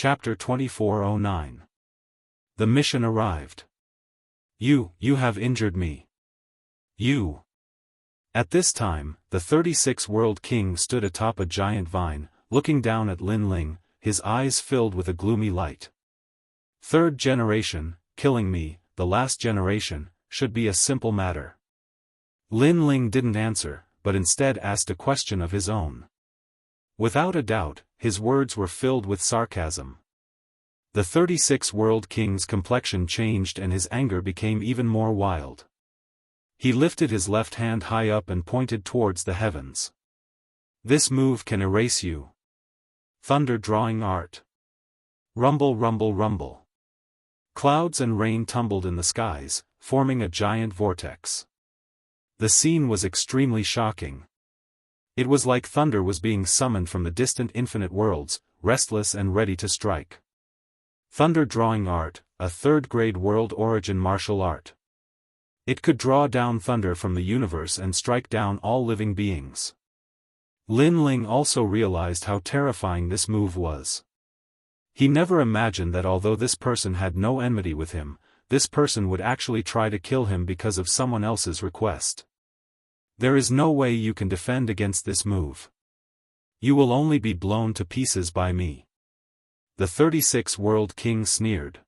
Chapter 2409. The mission arrived. You have injured me. You. At this time, the 36 World King stood atop a giant vine, looking down at Lin Ling, his eyes filled with a gloomy light. Third generation, killing me, the last generation, should be a simple matter. Lin Ling didn't answer, but instead asked a question of his own. Without a doubt, his words were filled with sarcasm. The 36 World King's complexion changed and his anger became even more wild. He lifted his left hand high up and pointed towards the heavens. This move can erase you. Thunder drawing art. Rumble, rumble, rumble. Clouds and rain tumbled in the skies, forming a giant vortex. The scene was extremely shocking. It was like thunder was being summoned from the distant infinite worlds, restless and ready to strike. Thunder drawing art, a third-grade world origin martial art. It could draw down thunder from the universe and strike down all living beings. Lin Ling also realized how terrifying this move was. He never imagined that although this person had no enmity with him, this person would actually try to kill him because of someone else's request. There is no way you can defend against this move. You will only be blown to pieces by me. The 36 World King sneered.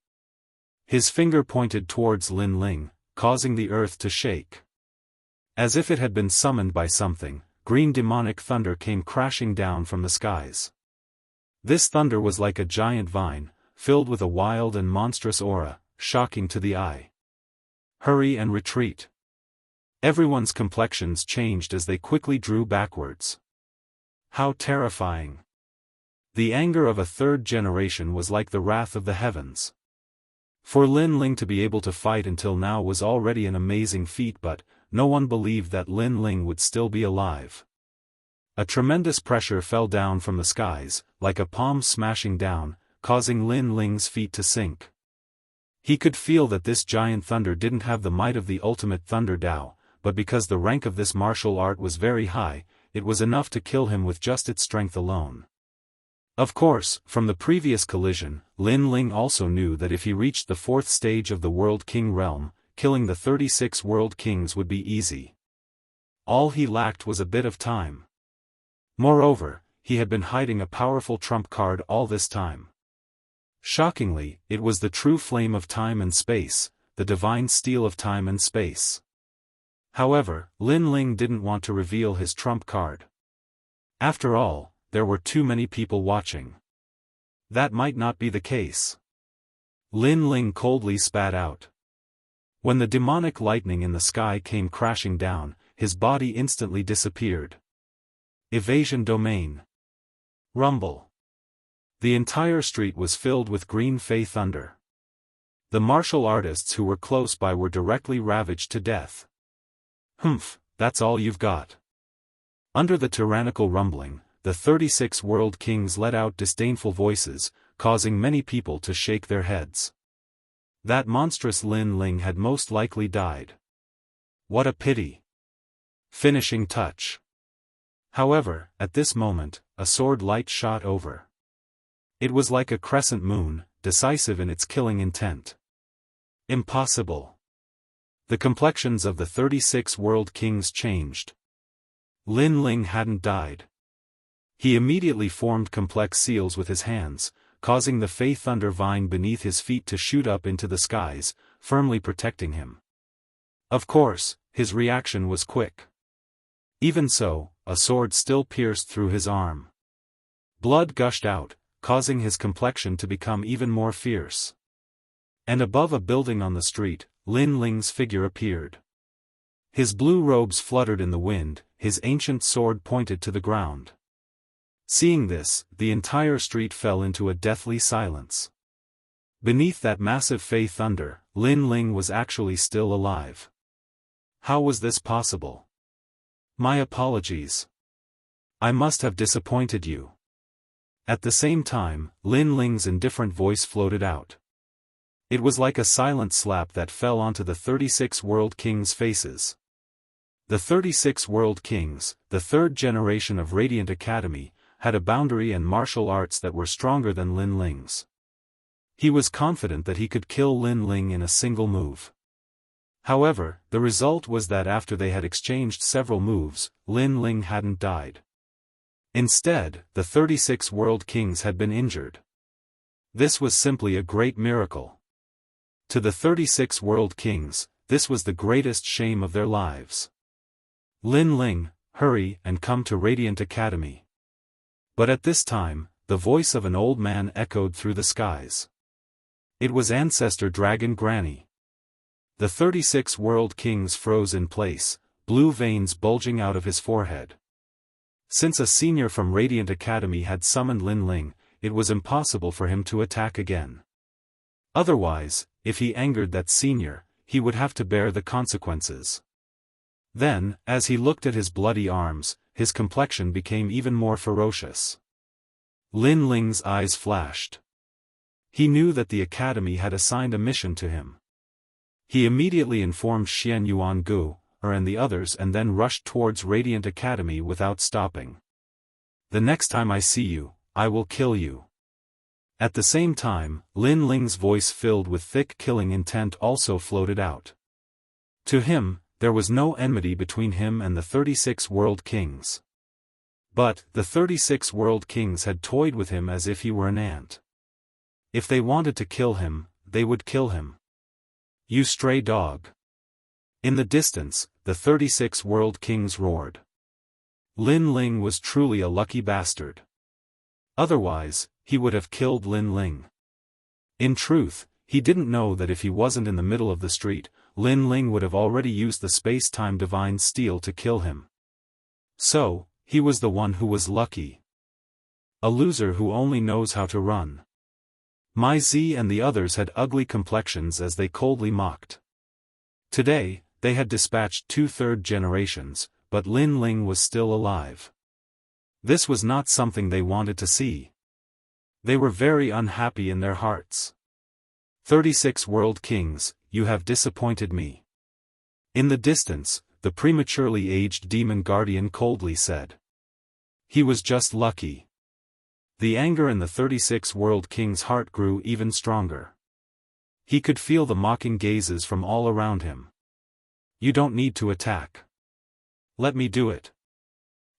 His finger pointed towards Lin Ling, causing the earth to shake. As if it had been summoned by something, green demonic thunder came crashing down from the skies. This thunder was like a giant vine, filled with a wild and monstrous aura, shocking to the eye. Hurry and retreat. Everyone's complexions changed as they quickly drew backwards. How terrifying. The anger of a third generation was like the wrath of the heavens. For Lin Ling to be able to fight until now was already an amazing feat, but no one believed that Lin Ling would still be alive. A tremendous pressure fell down from the skies, like a palm smashing down, causing Lin Ling's feet to sink. He could feel that this giant thunder didn't have the might of the ultimate thunder Dao, but because the rank of this martial art was very high, it was enough to kill him with just its strength alone. Of course, from the previous collision, Lin Ling also knew that if he reached the 4th stage of the World King realm, killing the 36 World Kings would be easy. All he lacked was a bit of time. Moreover, he had been hiding a powerful trump card all this time. Shockingly, it was the true flame of time and space, the divine steel of time and space. However, Lin Ling didn't want to reveal his trump card. After all, there were too many people watching. That might not be the case. Lin Ling coldly spat out. When the demonic lightning in the sky came crashing down, his body instantly disappeared. Evasion domain. Rumble. The entire street was filled with green fey thunder. The martial artists who were close by were directly ravaged to death. Humph, that's all you've got. Under the tyrannical rumbling, the 36 World Kings let out disdainful voices, causing many people to shake their heads. That monstrous Lin Ling had most likely died. What a pity. Finishing touch. However, at this moment, a sword light shot over. It was like a crescent moon, decisive in its killing intent. Impossible. The complexions of the 36 World Kings changed. Lin Ling hadn't died. He immediately formed complex seals with his hands, causing the fey thunder vine beneath his feet to shoot up into the skies, firmly protecting him. Of course, his reaction was quick. Even so, a sword still pierced through his arm. Blood gushed out, causing his complexion to become even more fierce. And above a building on the street, Lin Ling's figure appeared. His blue robes fluttered in the wind, his ancient sword pointed to the ground. Seeing this, the entire street fell into a deathly silence. Beneath that massive fey thunder, Lin Ling was actually still alive. How was this possible? My apologies. I must have disappointed you. At the same time, Lin Ling's indifferent voice floated out. It was like a silent slap that fell onto the 36 World Kings' faces. The 36 World Kings, the third generation of Radiant Academy, had a boundary and martial arts that were stronger than Lin Ling's. He was confident that he could kill Lin Ling in a single move. However, the result was that after they had exchanged several moves, Lin Ling hadn't died. Instead, the 36 world kings had been injured. This was simply a great miracle. To the 36 world kings, this was the greatest shame of their lives. Lin Ling, hurry and come to Radiant Academy. But at this time, the voice of an old man echoed through the skies. It was Ancestor Dragon Granny. The 36 world kings froze in place, blue veins bulging out of his forehead. Since a senior from Radiant Academy had summoned Lin Ling, it was impossible for him to attack again. Otherwise, if he angered that senior, he would have to bear the consequences. Then, as he looked at his bloody arms, his complexion became even more ferocious. Lin Ling's eyes flashed. He knew that the academy had assigned a mission to him. He immediately informed Xian Yuangu, and the others and then rushed towards Radiant Academy without stopping. The next time I see you, I will kill you. At the same time, Lin Ling's voice filled with thick killing intent also floated out. To him, there was no enmity between him and the 36 world kings. But, the 36 world kings had toyed with him as if he were an ant. If they wanted to kill him, they would kill him. You stray dog. In the distance, the 36 world kings roared. Lin Ling was truly a lucky bastard. Otherwise, he would have killed Lin Ling. In truth, he didn't know that if he wasn't in the middle of the street, Lin Ling would have already used the space-time divine steel to kill him. So, he was the one who was lucky. A loser who only knows how to run. Mai Zi and the others had ugly complexions as they coldly mocked. Today, they had dispatched 2 third generations, but Lin Ling was still alive. This was not something they wanted to see. They were very unhappy in their hearts. 36 world kings, you have disappointed me. In the distance, the prematurely aged demon guardian coldly said. He was just lucky. The anger in the 36 world king's heart grew even stronger. He could feel the mocking gazes from all around him. You don't need to attack. Let me do it.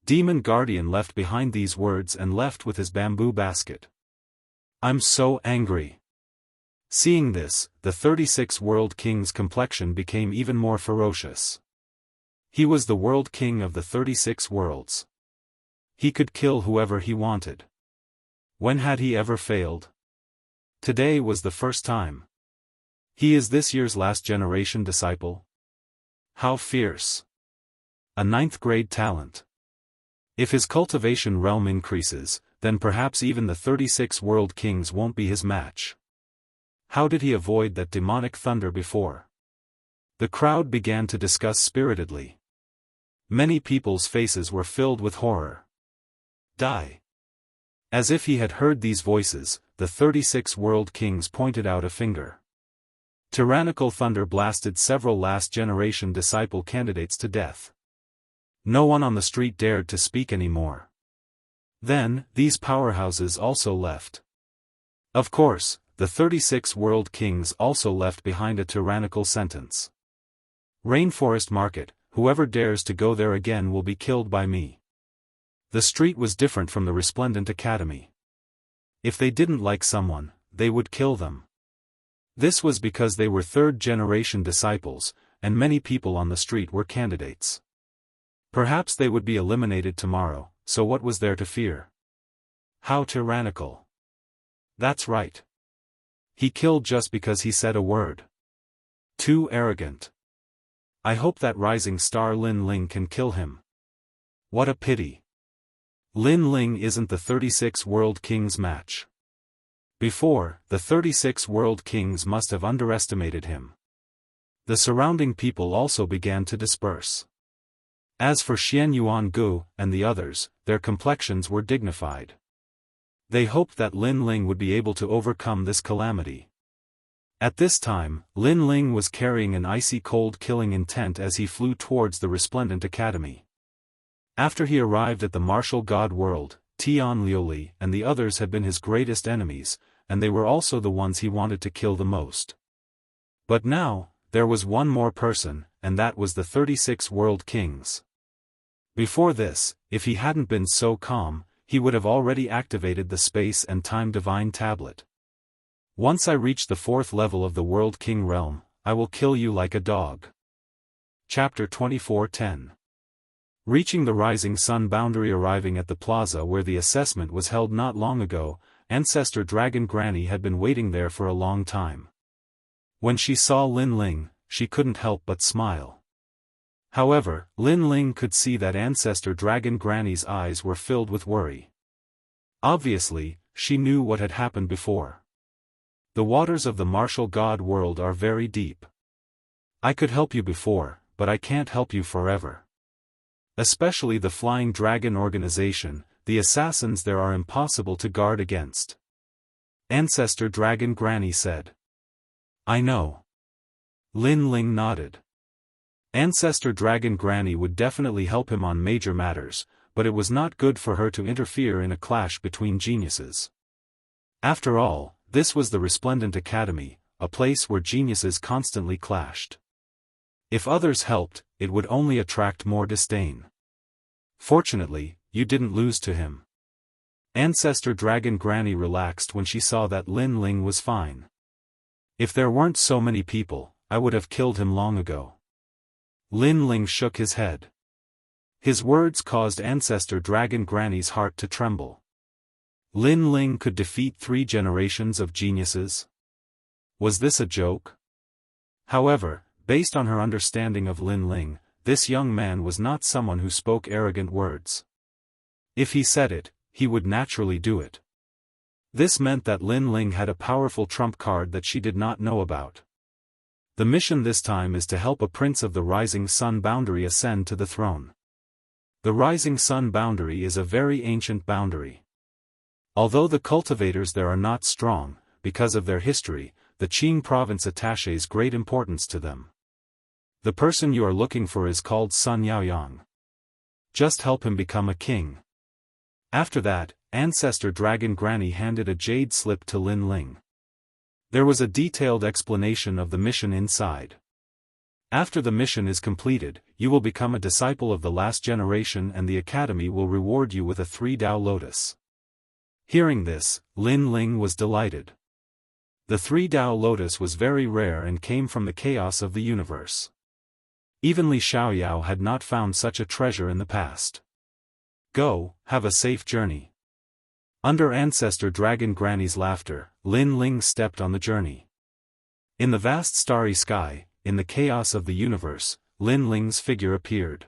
Demon Guardian left behind these words and left with his bamboo basket. I'm so angry. Seeing this, the 36 world king's complexion became even more ferocious. He was the world king of the 36 worlds. He could kill whoever he wanted. When had he ever failed? Today was the first time. He is this year's last generation disciple. How fierce. A 9th grade talent. If his cultivation realm increases, then perhaps even the 36 world kings won't be his match. How did he avoid that demonic thunder before? The crowd began to discuss spiritedly. Many people's faces were filled with horror. Die. As if he had heard these voices, the 36 world kings pointed out a finger. Tyrannical thunder blasted several last-generation disciple candidates to death. No one on the street dared to speak anymore. Then, these powerhouses also left. Of course, the 36 world kings also left behind a tyrannical sentence. Rainforest Market, whoever dares to go there again will be killed by me. The street was different from the Resplendent Academy. If they didn't like someone, they would kill them. This was because they were third-generation disciples, and many people on the street were candidates. Perhaps they would be eliminated tomorrow, so what was there to fear? How tyrannical. That's right. He killed just because he said a word. Too arrogant. I hope that rising star Lin Ling can kill him. What a pity. Lin Ling isn't the 36 world kings' match. Before, the 36 world kings must have underestimated him. The surrounding people also began to disperse. As for Xian Yuangu and the others, their complexions were dignified. They hoped that Lin Ling would be able to overcome this calamity. At this time, Lin Ling was carrying an icy cold killing intent as he flew towards the Resplendent Academy. After he arrived at the martial god world, Tian Liuli and the others had been his greatest enemies, and they were also the ones he wanted to kill the most. But now, there was one more person, and that was the 36 World Kings. Before this, if he hadn't been so calm, he would have already activated the Space and Time Divine Tablet. Once I reach the 4th level of the World King realm, I will kill you like a dog. Chapter 24:10. Reaching the rising sun boundary. Arriving at the plaza where the assessment was held not long ago, Ancestor Dragon Granny had been waiting there for a long time. When she saw Lin Ling, she couldn't help but smile. However, Lin Ling could see that Ancestor Dragon Granny's eyes were filled with worry. Obviously, she knew what had happened before. The waters of the martial god world are very deep. I could help you before, but I can't help you forever. Especially the Flying Dragon organization, the assassins there are impossible to guard against. Ancestor Dragon Granny said. I know. Lin Ling nodded. Ancestor Dragon Granny would definitely help him on major matters, but it was not good for her to interfere in a clash between geniuses. After all, this was the Resplendent Academy, a place where geniuses constantly clashed. If others helped, it would only attract more disdain. Fortunately, you didn't lose to him. Ancestor Dragon Granny relaxed when she saw that Lin Ling was fine. If there weren't so many people, I would have killed him long ago. Lin Ling shook his head. His words caused Ancestor Dragon Granny's heart to tremble. Lin Ling could defeat 3 generations of geniuses? Was this a joke? However, based on her understanding of Lin Ling, this young man was not someone who spoke arrogant words. If he said it, he would naturally do it. This meant that Lin Ling had a powerful trump card that she did not know about. The mission this time is to help a prince of the Rising Sun boundary ascend to the throne. The Rising Sun boundary is a very ancient boundary. Although the cultivators there are not strong, because of their history, the Qing province attaches great importance to them. The person you are looking for is called Sun Yaoyang. Just help him become a king. After that, Ancestor Dragon Granny handed a jade slip to Lin Ling. There was a detailed explanation of the mission inside. After the mission is completed, you will become a disciple of the last generation and the academy will reward you with a 3-Dao lotus. Hearing this, Lin Ling was delighted. The 3-Dao lotus was very rare and came from the chaos of the universe. Even Li Xiaoyao had not found such a treasure in the past. Go, have a safe journey. Under Ancestor Dragon Granny's laughter, Lin Ling stepped on the journey. In the vast starry sky, in the chaos of the universe, Lin Ling's figure appeared.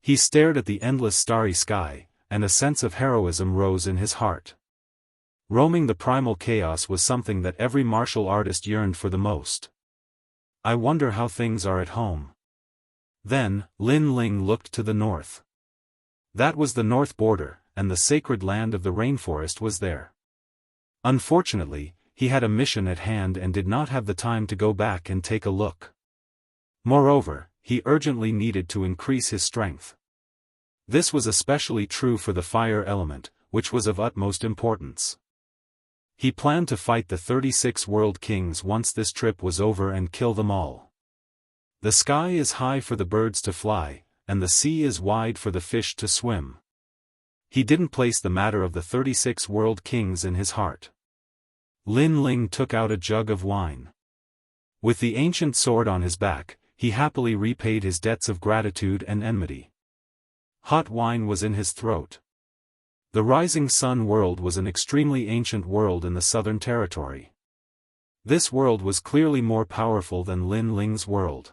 He stared at the endless starry sky, and a sense of heroism rose in his heart. Roaming the primal chaos was something that every martial artist yearned for the most. I wonder how things are at home. Then, Lin Ling looked to the north. That was the north border, and the sacred land of the rainforest was there. Unfortunately, he had a mission at hand and did not have the time to go back and take a look. Moreover, he urgently needed to increase his strength. This was especially true for the fire element, which was of utmost importance. He planned to fight the 36 World Kings once this trip was over and kill them all. The sky is high for the birds to fly, and the sea is wide for the fish to swim. He didn't place the matter of the 36 World Kings in his heart. Lin Ling took out a jug of wine. With the ancient sword on his back, he happily repaid his debts of gratitude and enmity. Hot wine was in his throat. The Rising Sun world was an extremely ancient world in the Southern Territory. This world was clearly more powerful than Lin Ling's world.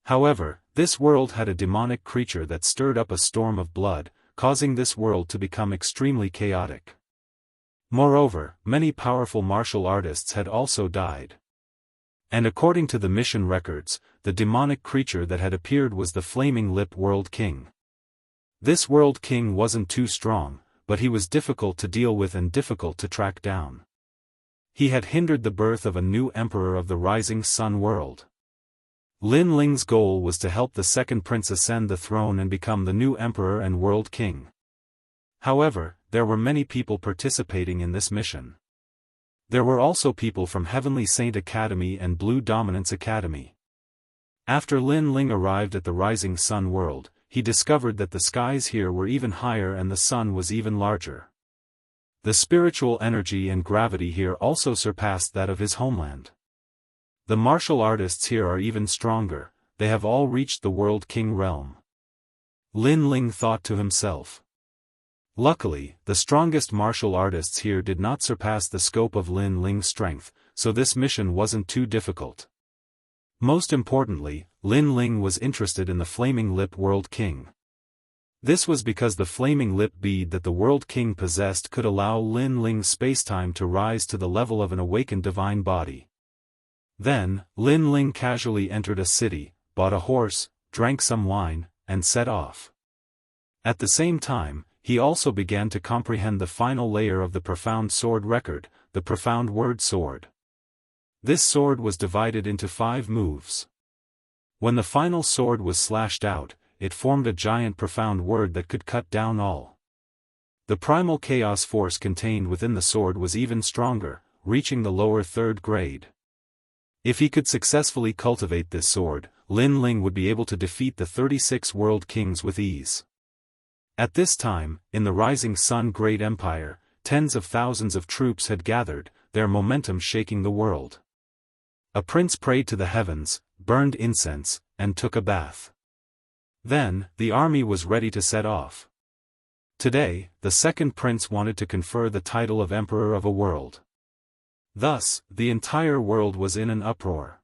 However, this world had a demonic creature that stirred up a storm of blood, causing this world to become extremely chaotic. Moreover, many powerful martial artists had also died. And according to the mission records, the demonic creature that had appeared was the Flaming Lip World King. This World King wasn't too strong, but he was difficult to deal with and difficult to track down. He had hindered the birth of a new emperor of the Rising Sun world. Lin Ling's goal was to help the second prince ascend the throne and become the new emperor and world king. However, there were many people participating in this mission. There were also people from Heavenly Saint Academy and Blue Dominance Academy. After Lin Ling arrived at the Rising Sun world, he discovered that the skies here were even higher and the sun was even larger. The spiritual energy and gravity here also surpassed that of his homeland. The martial artists here are even stronger, they have all reached the World King realm. Lin Ling thought to himself. Luckily, the strongest martial artists here did not surpass the scope of Lin Ling's strength, so this mission wasn't too difficult. Most importantly, Lin Ling was interested in the Flaming Lip World King. This was because the Flaming Lip bead that the World King possessed could allow Lin Ling's spacetime to rise to the level of an awakened divine body. Then, Lin Ling casually entered a city, bought a horse, drank some wine, and set off. At the same time, he also began to comprehend the final layer of the profound sword record, the profound word sword. This sword was divided into 5 moves. When the final sword was slashed out, it formed a giant profound word that could cut down all. The primal chaos force contained within the sword was even stronger, reaching the lower 3rd grade. If he could successfully cultivate this sword, Lin Ling would be able to defeat the 36 world kings with ease. At this time, in the Rising Sun Great Empire, tens of thousands of troops had gathered, their momentum shaking the world. A prince prayed to the heavens, burned incense, and took a bath. Then, the army was ready to set off. Today, the second prince wanted to confer the title of Emperor of a world. Thus, the entire world was in an uproar.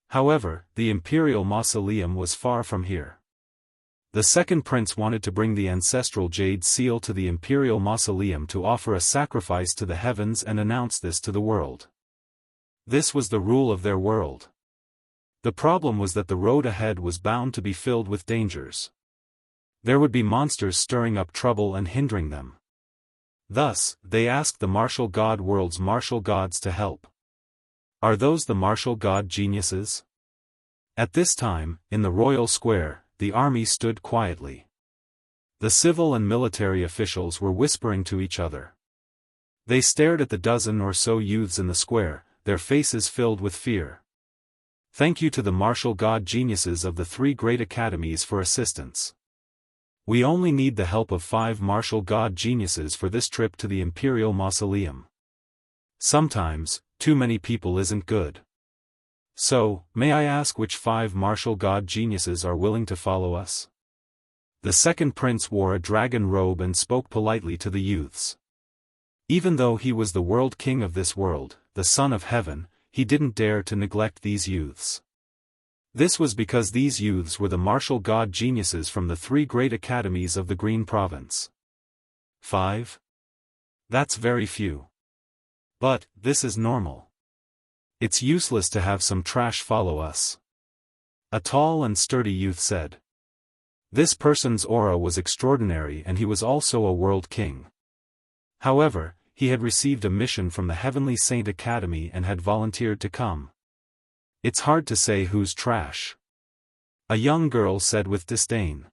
However, the imperial mausoleum was far from here. The second prince wanted to bring the ancestral jade seal to the imperial mausoleum to offer a sacrifice to the heavens and announce this to the world. This was the rule of their world. The problem was that the road ahead was bound to be filled with dangers. There would be monsters stirring up trouble and hindering them. Thus, they asked the martial god world's martial gods to help. Are those the martial god geniuses? At this time, in the royal square, the army stood quietly. The civil and military officials were whispering to each other. They stared at the dozen or so youths in the square, their faces filled with fear. Thank you to the martial god geniuses of the 3 great academies for assistance. We only need the help of 5 martial god geniuses for this trip to the imperial mausoleum. Sometimes, too many people isn't good. So, may I ask which 5 martial god geniuses are willing to follow us? The second prince wore a dragon robe and spoke politely to the youths. Even though he was the world king of this world, the son of heaven, he didn't dare to neglect these youths. This was because these youths were the martial god geniuses from the 3 great academies of the Green Province. 5? That's very few. But, this is normal. It's useless to have some trash follow us. A tall and sturdy youth said. This person's aura was extraordinary and he was also a world king. However, he had received a mission from the Heavenly Saint Academy and had volunteered to come. It's hard to say who's trash. A young girl said with disdain.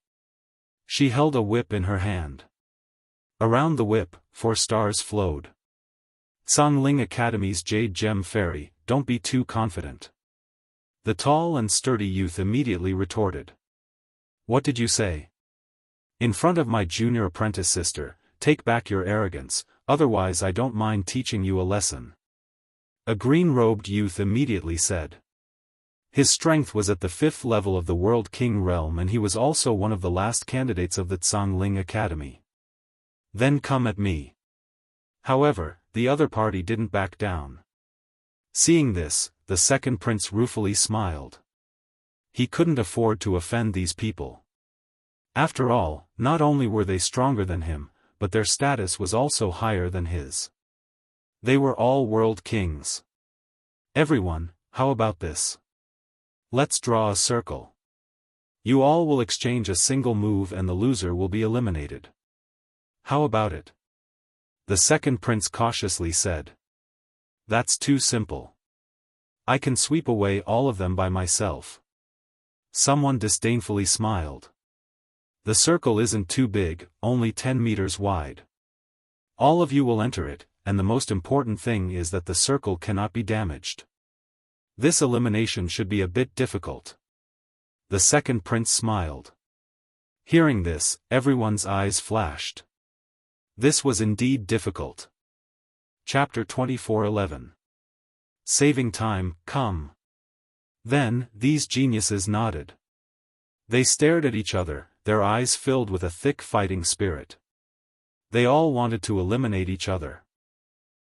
She held a whip in her hand. Around the whip, 4 stars flowed. Songling Academy's Jade Gem Fairy, don't be too confident. The tall and sturdy youth immediately retorted. What did you say? In front of my junior apprentice sister, take back your arrogance, otherwise I don't mind teaching you a lesson. A green-robed youth immediately said. His strength was at the 5th level of the World King realm and he was also one of the last candidates of the Songling Academy. Then come at me. However, the other party didn't back down. Seeing this, the second prince ruefully smiled. He couldn't afford to offend these people. After all, not only were they stronger than him, but their status was also higher than his. They were all world kings. Everyone, how about this? Let's draw a circle. You all will exchange a single move and the loser will be eliminated. How about it? The second prince cautiously said. That's too simple. I can sweep away all of them by myself. Someone disdainfully smiled. The circle isn't too big, only 10 meters wide. All of you will enter it, and the most important thing is that the circle cannot be damaged. This elimination should be a bit difficult. The second prince smiled. Hearing this, everyone's eyes flashed. This was indeed difficult. Chapter 24:11. Saving time, come. Then, these geniuses nodded. They stared at each other, their eyes filled with a thick fighting spirit. They all wanted to eliminate each other.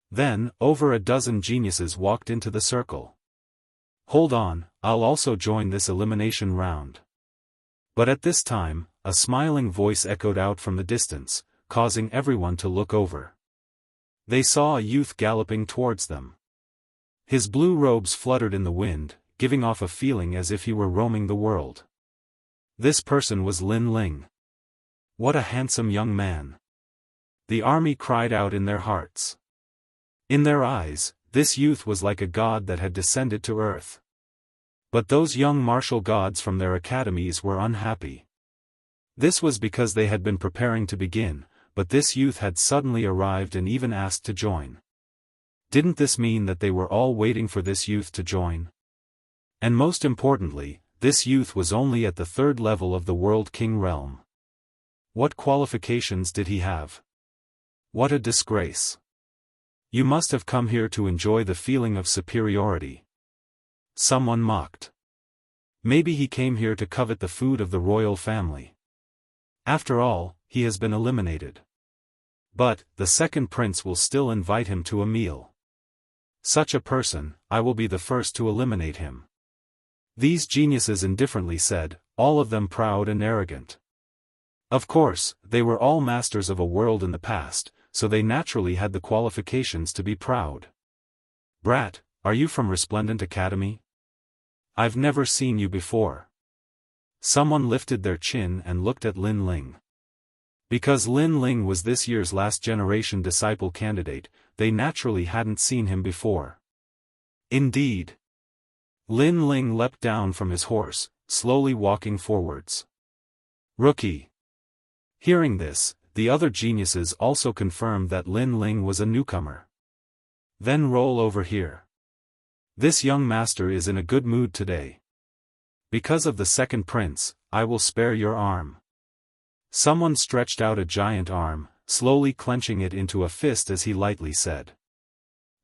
Then, over a dozen geniuses walked into the circle. Hold on, I'll also join this elimination round. But at this time, a smiling voice echoed out from the distance, causing everyone to look over. They saw a youth galloping towards them. His blue robes fluttered in the wind, giving off a feeling as if he were roaming the world. This person was Lin Ling. What a handsome young man! The army cried out in their hearts. In their eyes, this youth was like a god that had descended to earth. But those young martial gods from their academies were unhappy. This was because they had been preparing to begin, but this youth had suddenly arrived and even asked to join. Didn't this mean that they were all waiting for this youth to join? And most importantly, this youth was only at the 3rd level of the World King realm. What qualifications did he have? What a disgrace. You must have come here to enjoy the feeling of superiority. Someone mocked. Maybe he came here to covet the food of the royal family. After all, he has been eliminated. But, the second prince will still invite him to a meal. Such a person, I will be the first to eliminate him. These geniuses indifferently said, all of them proud and arrogant. Of course, they were all masters of a world in the past, so they naturally had the qualifications to be proud. Brat, are you from Resplendent Academy? I've never seen you before. Someone lifted their chin and looked at Lin Ling. Because Lin Ling was this year's last generation disciple candidate, they naturally hadn't seen him before. Indeed. Lin Ling leapt down from his horse, slowly walking forwards. Rookie. Hearing this, the other geniuses also confirmed that Lin Ling was a newcomer. Then roll over here. This young master is in a good mood today. Because of the second prince, I will spare your arm. Someone stretched out a giant arm, slowly clenching it into a fist as he lightly said.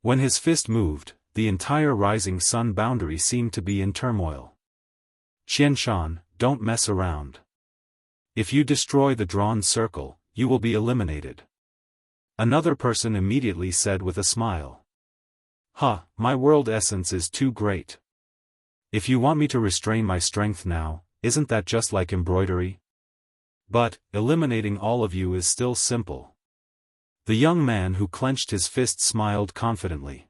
When his fist moved, the entire rising sun boundary seemed to be in turmoil. Qianshan, don't mess around. If you destroy the drawn circle, you will be eliminated. Another person immediately said with a smile. My world essence is too great. If you want me to restrain my strength now, isn't that just like embroidery? But, eliminating all of you is still simple. The young man who clenched his fist smiled confidently.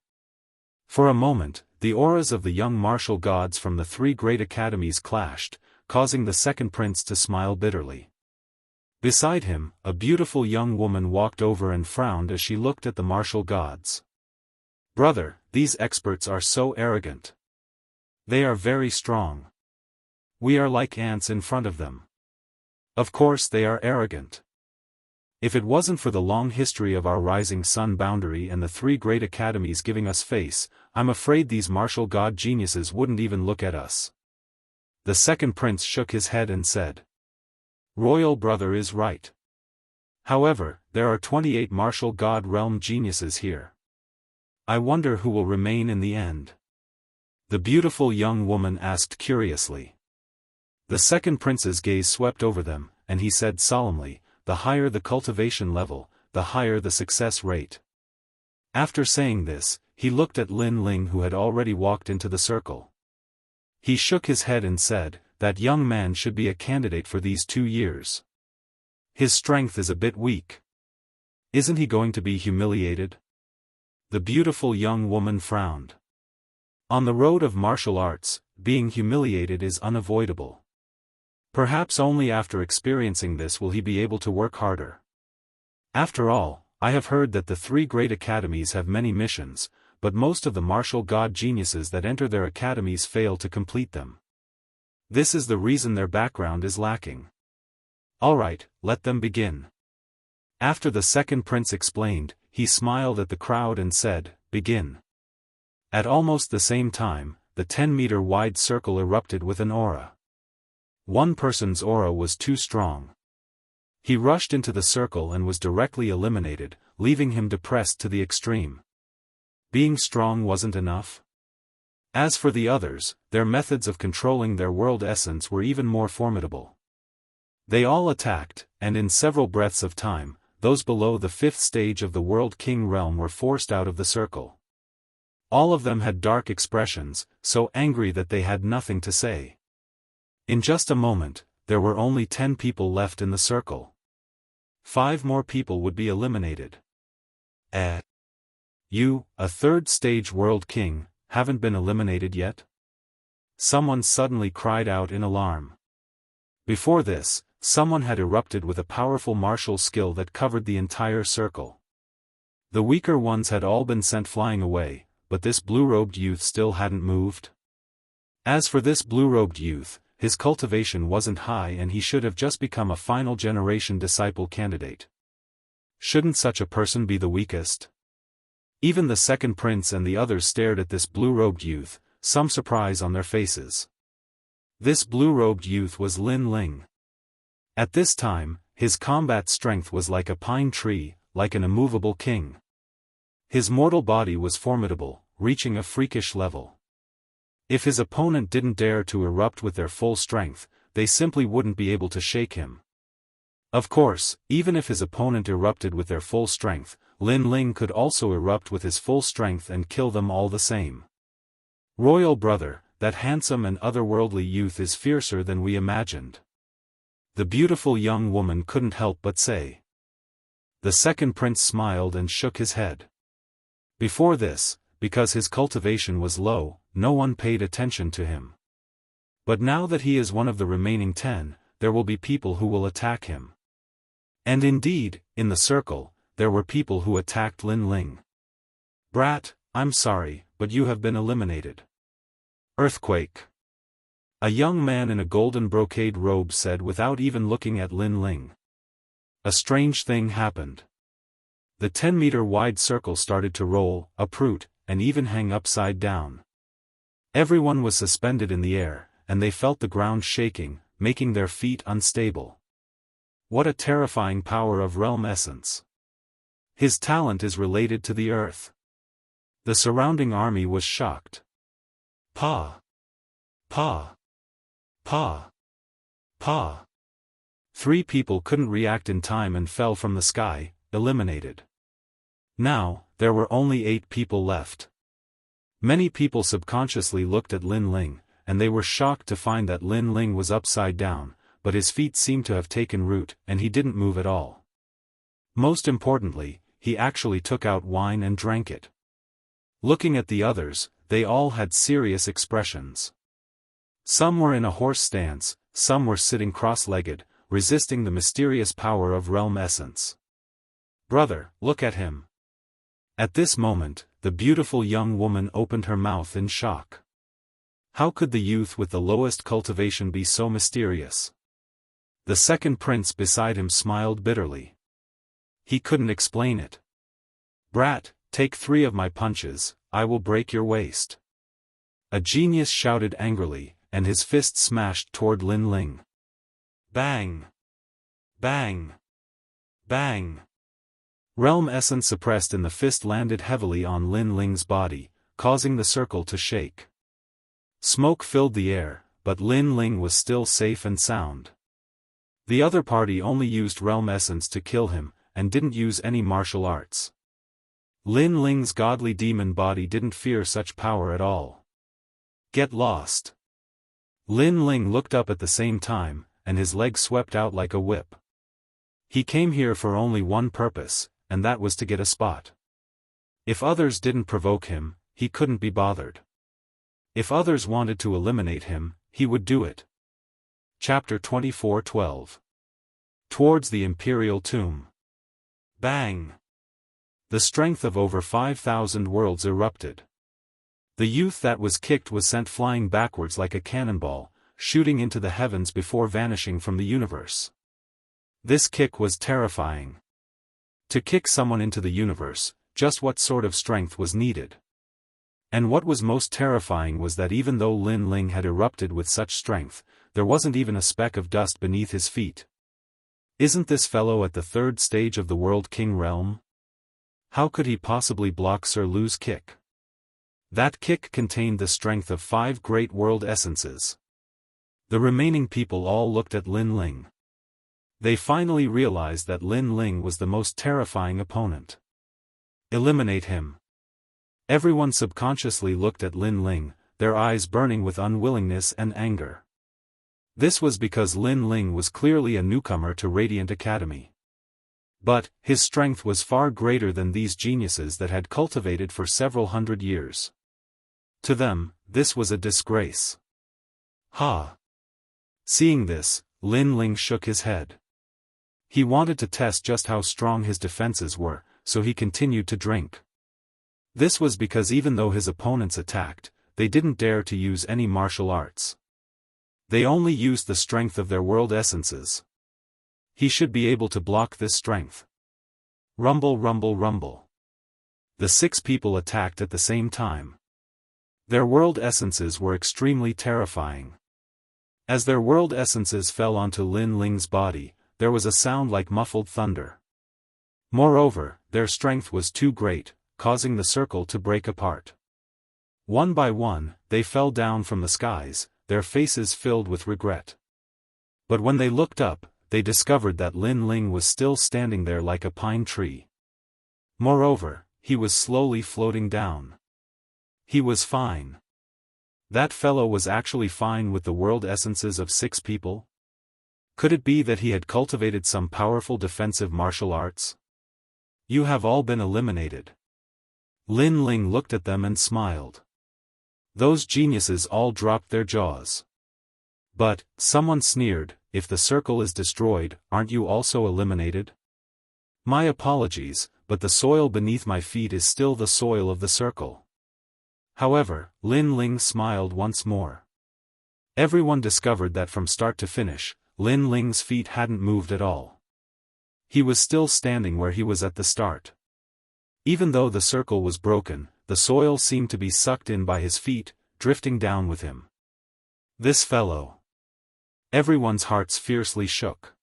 For a moment, the auras of the young martial gods from the 3 great academies clashed, causing the second prince to smile bitterly. Beside him, a beautiful young woman walked over and frowned as she looked at the martial gods. Brother, these experts are so arrogant. They are very strong. We are like ants in front of them. Of course they are arrogant. If it wasn't for the long history of our rising sun boundary and the 3 great academies giving us face, I'm afraid these martial god geniuses wouldn't even look at us. The second prince shook his head and said. Royal brother is right. However, there are 28 martial god realm geniuses here. I wonder who will remain in the end. The beautiful young woman asked curiously. The second prince's gaze swept over them, and he said solemnly, the higher the cultivation level, the higher the success rate. After saying this, he looked at Lin Ling who had already walked into the circle. He shook his head and said, that young man should be a candidate for these 2 years. His strength is a bit weak. Isn't he going to be humiliated? The beautiful young woman frowned. On the road of martial arts, being humiliated is unavoidable. Perhaps only after experiencing this will he be able to work harder. After all, I have heard that the 3 great academies have many missions, but most of the martial god geniuses that enter their academies fail to complete them. This is the reason their background is lacking. Alright, let them begin. After the second prince explained, he smiled at the crowd and said, begin. At almost the same time, the 10-meter-wide circle erupted with an aura. One person's aura was too strong. He rushed into the circle and was directly eliminated, leaving him depressed to the extreme. Being strong wasn't enough. As for the others, their methods of controlling their world essence were even more formidable. They all attacked, and in several breaths of time, those below the 5th stage of the World King realm were forced out of the circle. All of them had dark expressions, so angry that they had nothing to say. In just a moment, there were only 10 people left in the circle. 5 more people would be eliminated. You, a 3rd stage World King, haven't been eliminated yet? Someone suddenly cried out in alarm. Before this, someone had erupted with a powerful martial skill that covered the entire circle. The weaker ones had all been sent flying away, but this blue-robed youth still hadn't moved. As for this blue-robed youth, his cultivation wasn't high and he should have just become a final generation disciple candidate. Shouldn't such a person be the weakest? Even the second prince and the others stared at this blue-robed youth, some surprise on their faces. This blue-robed youth was Lin Ling. At this time, his combat strength was like a pine tree, like an immovable king. His mortal body was formidable, reaching a freakish level. If his opponent didn't dare to erupt with their full strength, they simply wouldn't be able to shake him. Of course, even if his opponent erupted with their full strength, Lin Ling could also erupt with his full strength and kill them all the same. Royal brother, that handsome and otherworldly youth is fiercer than we imagined. The beautiful young woman couldn't help but say. The second prince smiled and shook his head. Before this, because his cultivation was low, no one paid attention to him. But now that he is one of the remaining 10, there will be people who will attack him. And indeed, in the circle, there were people who attacked Lin Ling. Brat, I'm sorry, but you have been eliminated. Earthquake. A young man in a golden brocade robe said without even looking at Lin Ling. A strange thing happened. The 10-meter-wide circle started to roll, uproot, and even hang upside down. Everyone was suspended in the air, and they felt the ground shaking, making their feet unstable. What a terrifying power of realm essence. His talent is related to the earth. The surrounding army was shocked. Pa! Pa! Pa! Pa! 3 people couldn't react in time and fell from the sky, eliminated. Now, there were only 8 people left. Many people subconsciously looked at Lin Ling, and they were shocked to find that Lin Ling was upside down, but his feet seemed to have taken root, and he didn't move at all. Most importantly, he actually took out wine and drank it. Looking at the others, they all had serious expressions. Some were in a horse stance, some were sitting cross-legged, resisting the mysterious power of realm essence. Brother, look at him. At this moment, the beautiful young woman opened her mouth in shock. How could the youth with the lowest cultivation be so mysterious? The second prince beside him smiled bitterly. He couldn't explain it. Brat, take 3 of my punches, I will break your waist. A genius shouted angrily, and his fist smashed toward Lin Ling. Bang! Bang! Bang! Realm essence suppressed in the fist landed heavily on Lin Ling's body, causing the circle to shake. Smoke filled the air, but Lin Ling was still safe and sound. The other party only used realm essence to kill him, and didn't use any martial arts. Lin Ling's godly demon body didn't fear such power at all. Get lost. Lin Ling looked up at the same time, and his leg swept out like a whip. He came here for only one purpose, and that was to get a spot. If others didn't provoke him, he couldn't be bothered. If others wanted to eliminate him, he would do it. Chapter 24:12. Towards the Imperial Tomb. Bang! The strength of over 5,000 worlds erupted. The youth that was kicked was sent flying backwards like a cannonball, shooting into the heavens before vanishing from the universe. This kick was terrifying. To kick someone into the universe, just what sort of strength was needed? And what was most terrifying was that even though Lin Ling had erupted with such strength, there wasn't even a speck of dust beneath his feet. Isn't this fellow at the third stage of the World King realm? How could he possibly block Sir Lu's kick? That kick contained the strength of 5 great world essences. The remaining people all looked at Lin Ling. They finally realized that Lin Ling was the most terrifying opponent. Eliminate him. Everyone subconsciously looked at Lin Ling, their eyes burning with unwillingness and anger. This was because Lin Ling was clearly a newcomer to Radiant Academy. But, his strength was far greater than these geniuses that had cultivated for several hundred years. To them, this was a disgrace. Ha! Seeing this, Lin Ling shook his head. He wanted to test just how strong his defenses were, so he continued to drink. This was because even though his opponents attacked, they didn't dare to use any martial arts. They only used the strength of their world essences. He should be able to block this strength. Rumble, rumble, rumble. The 6 people attacked at the same time. Their world essences were extremely terrifying. As their world essences fell onto Lin Ling's body, there was a sound like muffled thunder. Moreover, their strength was too great, causing the circle to break apart. One by one, they fell down from the skies, their faces filled with regret. But when they looked up, they discovered that Lin Ling was still standing there like a pine tree. Moreover, he was slowly floating down. He was fine. That fellow was actually fine with the world essences of 6 people? Could it be that he had cultivated some powerful defensive martial arts? You have all been eliminated. Lin Ling looked at them and smiled. Those geniuses all dropped their jaws. But, someone sneered, if the circle is destroyed, aren't you also eliminated? My apologies, but the soil beneath my feet is still the soil of the circle. However, Lin Ling smiled once more. Everyone discovered that from start to finish, Lin Ling's feet hadn't moved at all. He was still standing where he was at the start. Even though the circle was broken, the soil seemed to be sucked in by his feet, drifting down with him. This fellow. Everyone's hearts fiercely shook.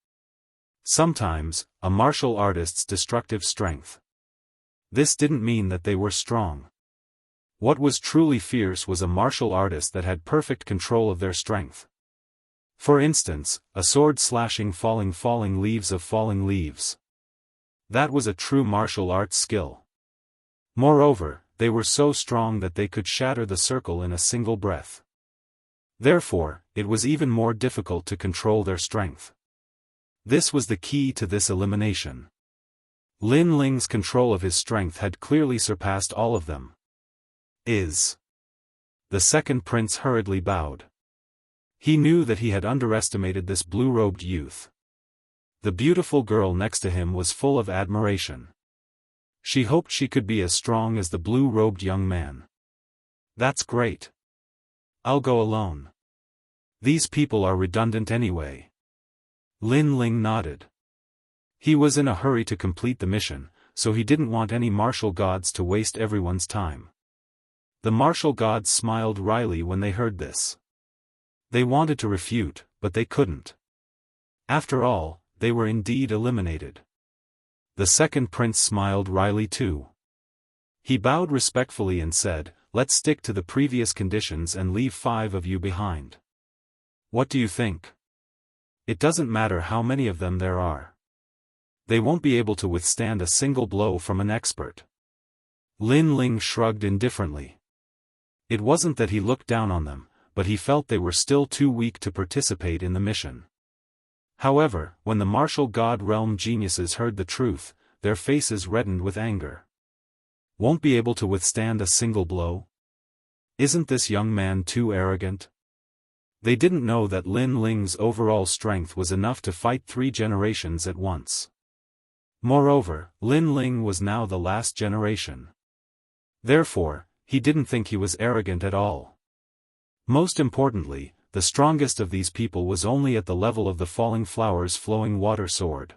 Sometimes, a martial artist's destructive strength. This didn't mean that they were strong. What was truly fierce was a martial artist that had perfect control of their strength. For instance, a sword slashing falling leaves of falling leaves. That was a true martial arts skill. Moreover, they were so strong that they could shatter the circle in a single breath. Therefore, it was even more difficult to control their strength. This was the key to this elimination. Lin Ling's control of his strength had clearly surpassed all of them. The second prince hurriedly bowed. He knew that he had underestimated this blue-robed youth. The beautiful girl next to him was full of admiration. She hoped she could be as strong as the blue-robed young man. That's great. I'll go alone. These people are redundant anyway. Lin Ling nodded. He was in a hurry to complete the mission, so he didn't want any martial gods to waste everyone's time. The martial gods smiled wryly when they heard this. They wanted to refute, but they couldn't. After all, they were indeed eliminated. The second prince smiled wryly too. He bowed respectfully and said, "Let's stick to the previous conditions and leave 5 of you behind. What do you think? It doesn't matter how many of them there are. They won't be able to withstand a single blow from an expert." Lin Ling shrugged indifferently. It wasn't that he looked down on them, but he felt they were still too weak to participate in the mission. However, when the martial god realm geniuses heard the truth, their faces reddened with anger. Won't be able to withstand a single blow? Isn't this young man too arrogant? They didn't know that Lin Ling's overall strength was enough to fight 3 generations at once. Moreover, Lin Ling was now the last generation. Therefore, he didn't think he was arrogant at all. Most importantly, the strongest of these people was only at the level of the falling flowers flowing water sword.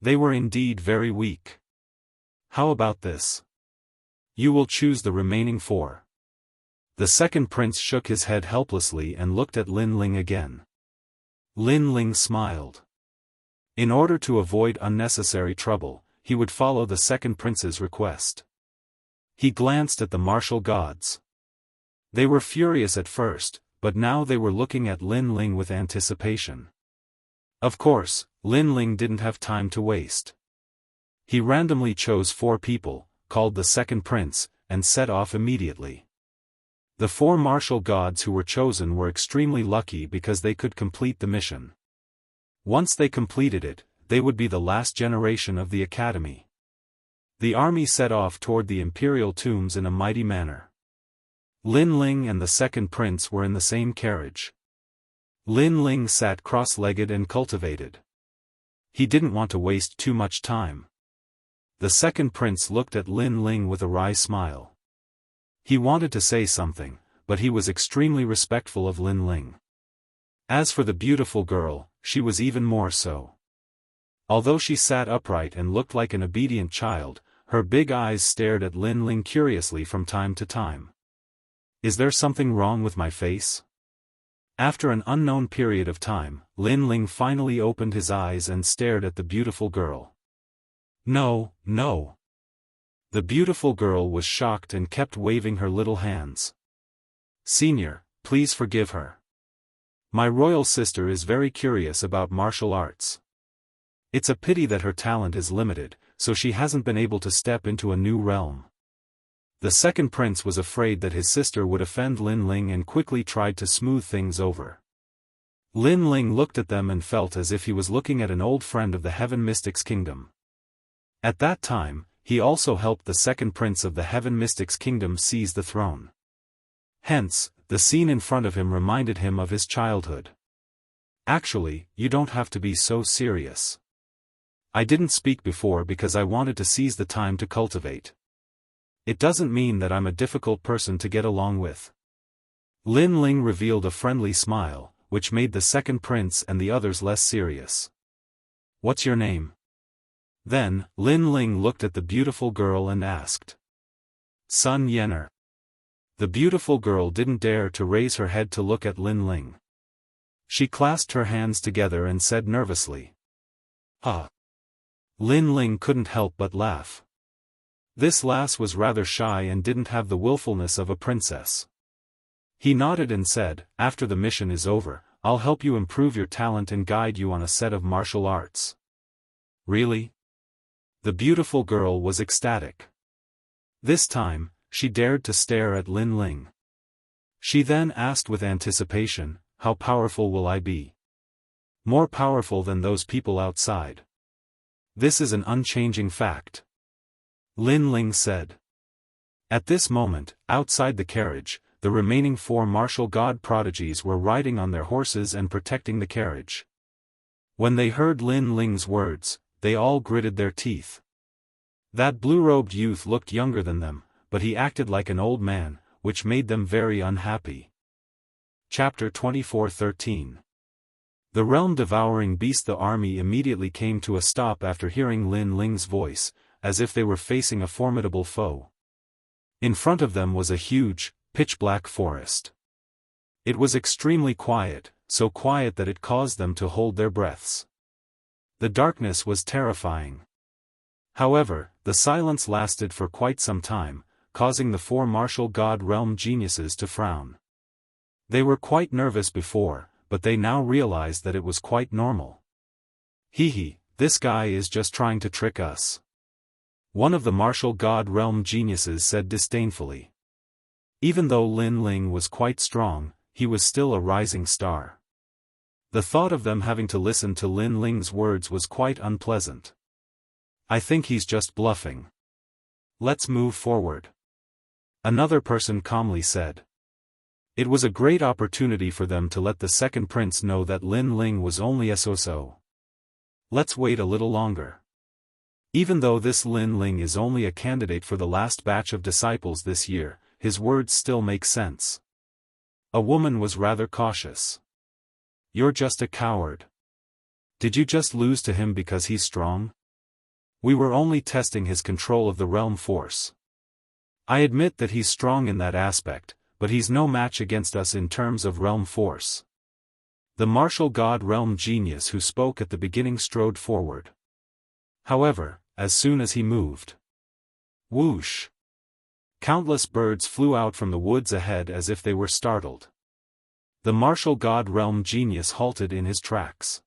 They were indeed very weak. How about this? You will choose the remaining 4. The second prince shook his head helplessly and looked at Lin Ling again. Lin Ling smiled. In order to avoid unnecessary trouble, he would follow the second prince's request. He glanced at the martial gods. They were furious at first, but now they were looking at Lin Ling with anticipation. Of course, Lin Ling didn't have time to waste. He randomly chose 4 people, called the second prince, and set off immediately. The 4 martial gods who were chosen were extremely lucky because they could complete the mission. Once they completed it, they would be the last generation of the academy. The army set off toward the imperial tombs in a mighty manner. Lin Ling and the second prince were in the same carriage. Lin Ling sat cross-legged and cultivated. He didn't want to waste too much time. The second prince looked at Lin Ling with a wry smile. He wanted to say something, but he was extremely respectful of Lin Ling. As for the beautiful girl, she was even more so. Although she sat upright and looked like an obedient child, her big eyes stared at Lin Ling curiously from time to time. Is there something wrong with my face? After an unknown period of time, Lin Ling finally opened his eyes and stared at the beautiful girl. No, no. The beautiful girl was shocked and kept waving her little hands. Senior, please forgive her. My royal sister is very curious about martial arts. It's a pity that her talent is limited, so she hasn't been able to step into a new realm. The second prince was afraid that his sister would offend Lin Ling and quickly tried to smooth things over. Lin Ling looked at them and felt as if he was looking at an old friend of the Heaven Mystics Kingdom. At that time, he also helped the second prince of the Heaven Mystics Kingdom seize the throne. Hence, the scene in front of him reminded him of his childhood. Actually, you don't have to be so serious. I didn't speak before because I wanted to seize the time to cultivate. It doesn't mean that I'm a difficult person to get along with. Lin Ling revealed a friendly smile, which made the second prince and the others less serious. What's your name? Then, Lin Ling looked at the beautiful girl and asked. Sun Yener. The beautiful girl didn't dare to raise her head to look at Lin Ling. She clasped her hands together and said nervously. Huh. Lin Ling couldn't help but laugh. This lass was rather shy and didn't have the willfulness of a princess. He nodded and said, after the mission is over, I'll help you improve your talent and guide you on a set of martial arts. Really? The beautiful girl was ecstatic. This time, she dared to stare at Lin Ling. She then asked with anticipation, how powerful will I be? More powerful than those people outside. This is an unchanging fact. Lin Ling said. At this moment, outside the carriage, the remaining 4 martial god prodigies were riding on their horses and protecting the carriage. When they heard Lin Ling's words, they all gritted their teeth. That blue-robed youth looked younger than them, but he acted like an old man, which made them very unhappy. Chapter 24:13. The realm-devouring beast. The army immediately came to a stop after hearing Lin Ling's voice, as if they were facing a formidable foe. In front of them was a huge, pitch-black forest. It was extremely quiet, so quiet that it caused them to hold their breaths. The darkness was terrifying. However, the silence lasted for quite some time, causing the 4 martial god realm geniuses to frown. They were quite nervous before, but they now realized that it was quite normal. Hee, this guy is just trying to trick us. One of the martial god realm geniuses said disdainfully. Even though Lin Ling was quite strong, he was still a rising star. The thought of them having to listen to Lin Ling's words was quite unpleasant. I think he's just bluffing. Let's move forward. Another person calmly said. It was a great opportunity for them to let the second prince know that Lin Ling was only a so-so. Let's wait a little longer. Even though this Lin Ling is only a candidate for the last batch of disciples this year, his words still make sense. A woman was rather cautious. You're just a coward. Did you just lose to him because he's strong? We were only testing his control of the realm force. I admit that he's strong in that aspect, but he's no match against us in terms of realm force. The martial god realm genius who spoke at the beginning strode forward. However, as soon as he moved, whoosh! Countless birds flew out from the woods ahead as if they were startled. The martial god realm genius halted in his tracks.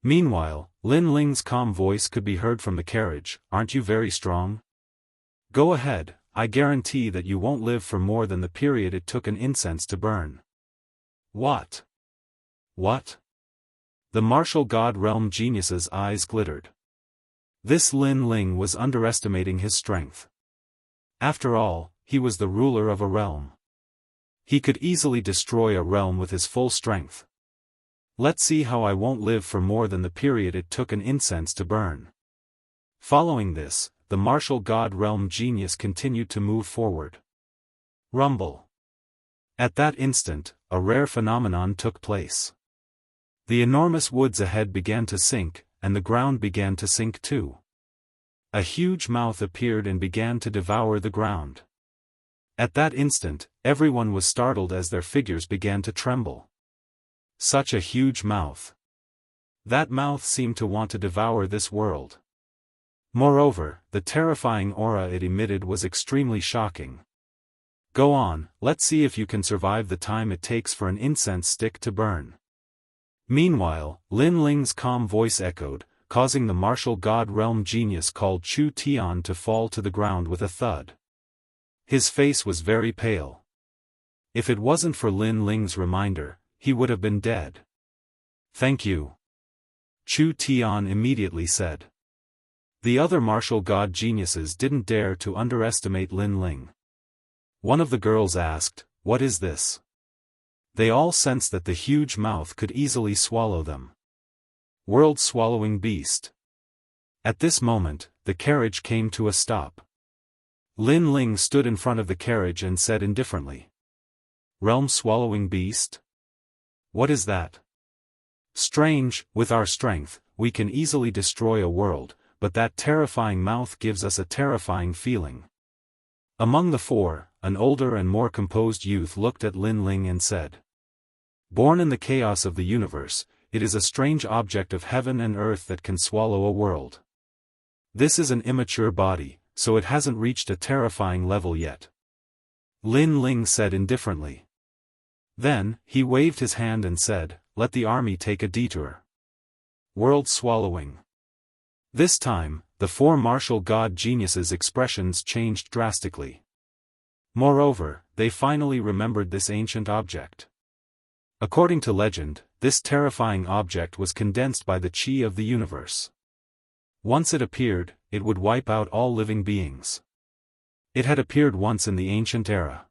Meanwhile, Lin Ling's calm voice could be heard from the carriage. Aren't you very strong? Go ahead, I guarantee that you won't live for more than the period it took an incense to burn. What? What? The martial god realm genius's eyes glittered. This Lin Ling was underestimating his strength. After all, he was the ruler of a realm. He could easily destroy a realm with his full strength. Let's see how I won't live for more than the period it took an incense to burn. Following this, the martial god realm genius continued to move forward. Rumble. At that instant, a rare phenomenon took place. The enormous woods ahead began to sink, and the ground began to sink too. A huge mouth appeared and began to devour the ground. At that instant, everyone was startled as their figures began to tremble. Such a huge mouth. That mouth seemed to want to devour this world. Moreover, the terrifying aura it emitted was extremely shocking. Go on, let's see if you can survive the time it takes for an incense stick to burn. Meanwhile, Lin Ling's calm voice echoed, causing the martial god realm genius called Chu Tian to fall to the ground with a thud. His face was very pale. If it wasn't for Lin Ling's reminder, he would have been dead. Thank you. Chu Tian immediately said. The other martial god geniuses didn't dare to underestimate Lin Ling. One of the girls asked, "What is this?" They all sensed that the huge mouth could easily swallow them. World-swallowing beast. At this moment, the carriage came to a stop. Lin Ling stood in front of the carriage and said indifferently. Realm-swallowing beast? What is that? Strange, with our strength, we can easily destroy a world, but that terrifying mouth gives us a terrifying feeling. Among the four, an older and more composed youth looked at Lin Ling and said. Born in the chaos of the universe, it is a strange object of heaven and earth that can swallow a world. This is an immature body, so it hasn't reached a terrifying level yet. Lin Ling said indifferently. Then, he waved his hand and said, let the army take a detour. World swallowing. This time, the four martial god geniuses' expressions changed drastically. Moreover, they finally remembered this ancient object. According to legend, this terrifying object was condensed by the chi of the universe. Once it appeared, it would wipe out all living beings. It had appeared once in the ancient era.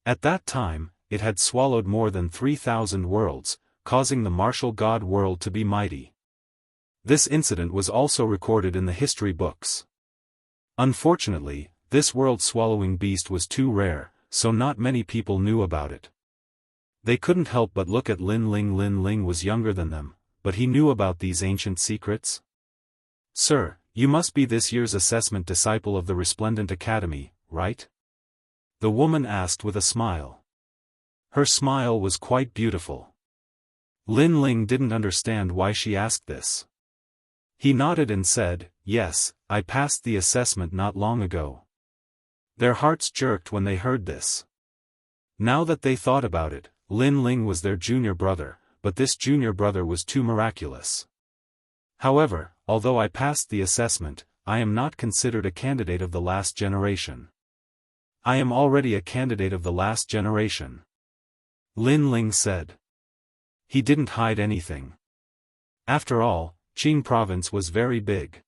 At that time, it had swallowed more than 3,000 worlds, causing the martial god world to be mighty. This incident was also recorded in the history books. Unfortunately, this world-swallowing beast was too rare, so not many people knew about it. They couldn't help but look at Lin Ling. Lin Ling was younger than them, but he knew about these ancient secrets. Sir, you must be this year's assessment disciple of the Resplendent Academy, right? The woman asked with a smile. Her smile was quite beautiful. Lin Ling didn't understand why she asked this. He nodded and said, yes, I passed the assessment not long ago. Their hearts jerked when they heard this. Now that they thought about it, Lin Ling was their junior brother, but this junior brother was too miraculous. However, although I passed the assessment, I am not considered a candidate of the last generation. I am already a candidate of the last generation. Lin Ling said. He didn't hide anything. After all, Qing province was very big.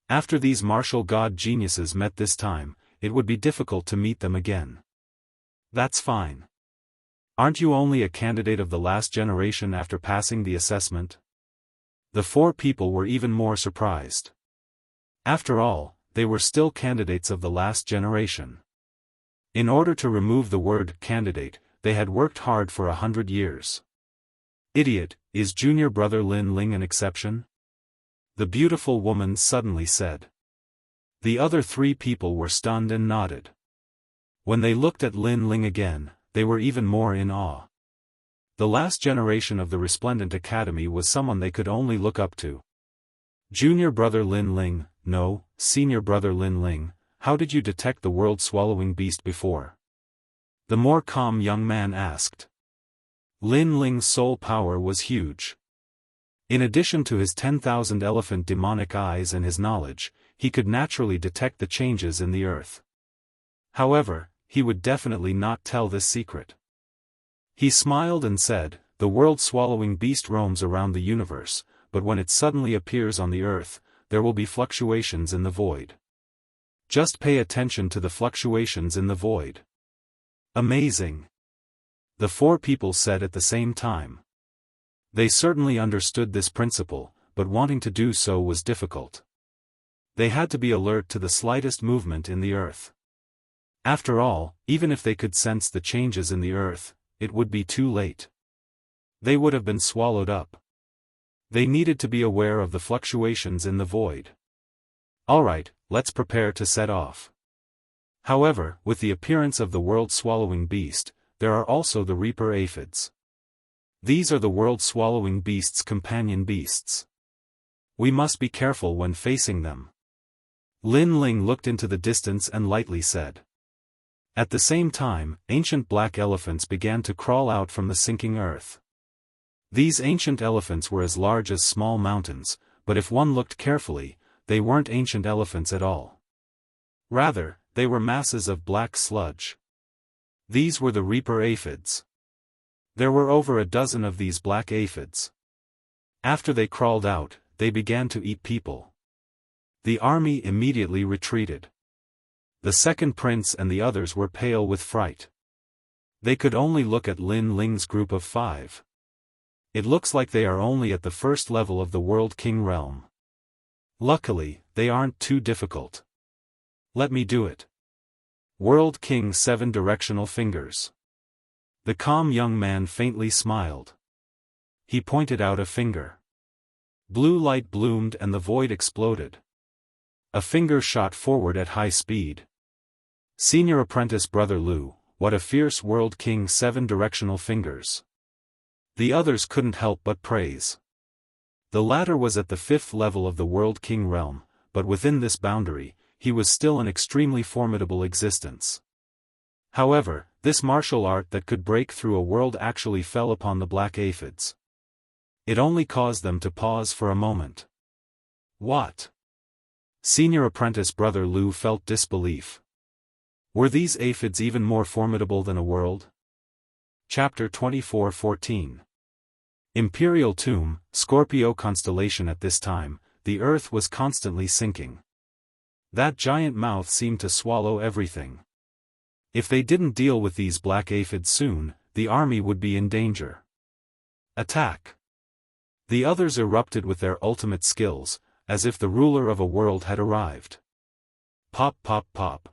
After these martial god geniuses met this time, it would be difficult to meet them again. That's fine. Aren't you only a candidate of the last generation after passing the assessment? The four people were even more surprised. After all, they were still candidates of the last generation. In order to remove the word candidate, they had worked hard for 100 years. Idiot, is junior brother Lin Ling an exception? The beautiful woman suddenly said. The other 3 people were stunned and nodded. When they looked at Lin Ling again, they were even more in awe. The last generation of the Resplendent Academy was someone they could only look up to. Junior brother Lin Ling, no, senior brother Lin Ling, how did you detect the world-swallowing beast before? The more calm young man asked. Lin Ling's soul power was huge. In addition to his 10,000 elephant demonic eyes and his knowledge, he could naturally detect the changes in the earth. However, he would definitely not tell this secret. He smiled and said, the world-swallowing beast roams around the universe, but when it suddenly appears on the earth, there will be fluctuations in the void. Just pay attention to the fluctuations in the void. Amazing! The 4 people said at the same time. They certainly understood this principle, but wanting to do so was difficult. They had to be alert to the slightest movement in the earth. After all, even if they could sense the changes in the earth, it would be too late. They would have been swallowed up. They needed to be aware of the fluctuations in the void. Alright, let's prepare to set off. However, with the appearance of the world-swallowing beast, there are also the Reaper aphids. These are the world-swallowing beast's companion beasts. We must be careful when facing them. Lin Ling looked into the distance and lightly said. At the same time, ancient black elephants began to crawl out from the sinking earth. These ancient elephants were as large as small mountains, but if one looked carefully, they weren't ancient elephants at all. Rather, they were masses of black sludge. These were the Reaper aphids. There were over a dozen of these black aphids. After they crawled out, they began to eat people. The army immediately retreated. The second prince and the others were pale with fright. They could only look at Lin Ling's group of 5. It looks like they are only at the first level of the World King realm. Luckily, they aren't too difficult. Let me do it. World King 7 directional fingers. The calm young man faintly smiled. He pointed out a finger. Blue light bloomed and the void exploded. A finger shot forward at high speed. Senior apprentice brother Lu, what a fierce World King 7 directional fingers. The others couldn't help but praise. The latter was at the 5th level of the World King realm, but within this boundary, he was still an extremely formidable existence. However, this martial art that could break through a world actually fell upon the black aphids. It only caused them to pause for a moment. What? Senior apprentice brother Lu felt disbelief. Were these aphids even more formidable than a world? Chapter 24:14. Imperial Tomb, Scorpio constellation. At this time, the earth was constantly sinking. That giant mouth seemed to swallow everything. If they didn't deal with these black aphids soon, the army would be in danger. Attack! The others erupted with their ultimate skills, as if the ruler of a world had arrived. Pop pop pop.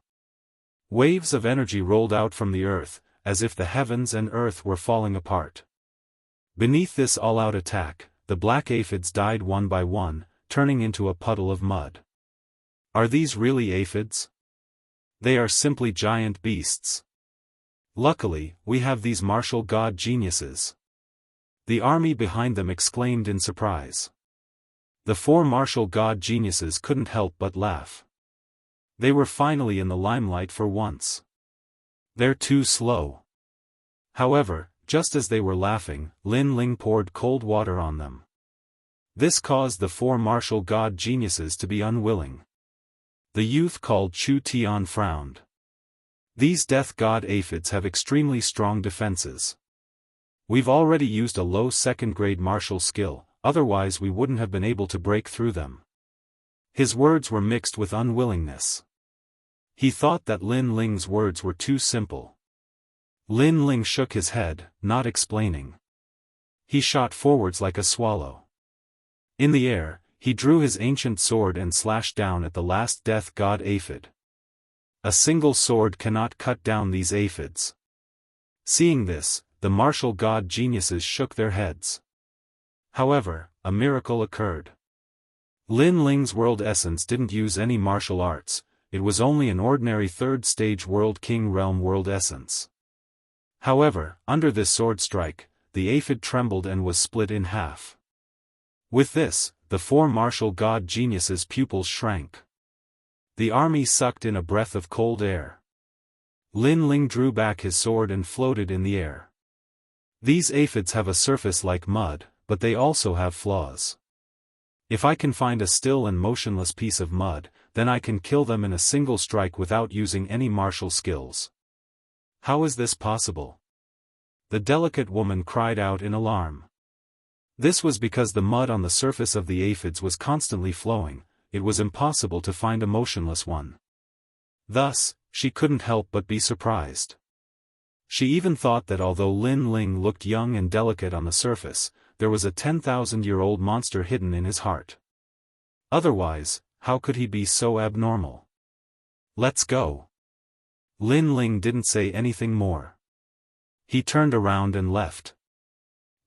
Waves of energy rolled out from the earth, as if the heavens and earth were falling apart. Beneath this all-out attack, the black aphids died one by one, turning into a puddle of mud. Are these really aphids? They are simply giant beasts. Luckily, we have these martial god geniuses. The army behind them exclaimed in surprise. The 4 martial god geniuses couldn't help but laugh. They were finally in the limelight for once. They're too slow. However, just as they were laughing, Lin Ling poured cold water on them. This caused the 4 martial god geniuses to be unwilling. The youth called Chu Tian frowned. These death god aphids have extremely strong defenses. We've already used a low 2nd grade martial skill, otherwise we wouldn't have been able to break through them. His words were mixed with unwillingness. He thought that Lin Ling's words were too simple. Lin Ling shook his head, not explaining. He shot forwards like a swallow. In the air, he drew his ancient sword and slashed down at the last death god aphid. A single sword cannot cut down these aphids. Seeing this, the martial god geniuses shook their heads. However, a miracle occurred. Lin Ling's world essence didn't use any martial arts, it was only an ordinary third-stage World King Realm world essence. However, under this sword strike, the aphid trembled and was split in half. With this, the four martial god geniuses' pupils shrank. The army sucked in a breath of cold air. Lin Ling drew back his sword and floated in the air. These aphids have a surface like mud, but they also have flaws. If I can find a still and motionless piece of mud, then I can kill them in a single strike without using any martial skills. How is this possible? The delicate woman cried out in alarm. This was because the mud on the surface of the aphids was constantly flowing, it was impossible to find a motionless one. Thus, she couldn't help but be surprised. She even thought that although Lin Ling looked young and delicate on the surface, there was a 10,000-year-old monster hidden in his heart. Otherwise, how could he be so abnormal? Let's go. Lin Ling didn't say anything more. He turned around and left.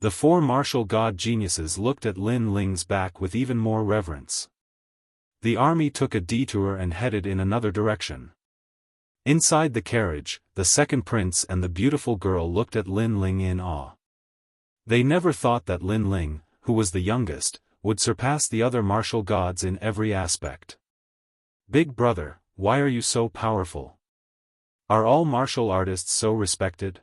The four martial god geniuses looked at Lin Ling's back with even more reverence. The army took a detour and headed in another direction. Inside the carriage, the second prince and the beautiful girl looked at Lin Ling in awe. They never thought that Lin Ling, who was the youngest, would surpass the other martial gods in every aspect. Big brother, why are you so powerful? Are all martial artists so respected?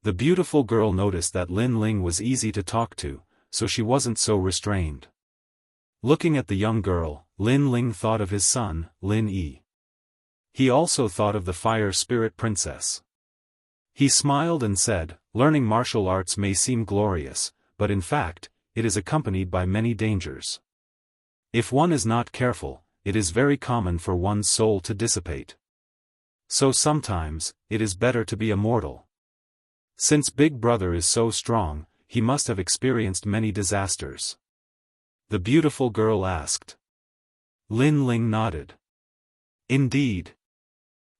The beautiful girl noticed that Lin Ling was easy to talk to, so she wasn't so restrained. Looking at the young girl, Lin Ling thought of his son, Lin Yi. He also thought of the fire spirit princess. He smiled and said, learning martial arts may seem glorious, but in fact, it is accompanied by many dangers. If one is not careful, it is very common for one's soul to dissipate. So sometimes, it is better to be immortal. Since Big Brother is so strong, he must have experienced many disasters. The beautiful girl asked. Lin Ling nodded. Indeed.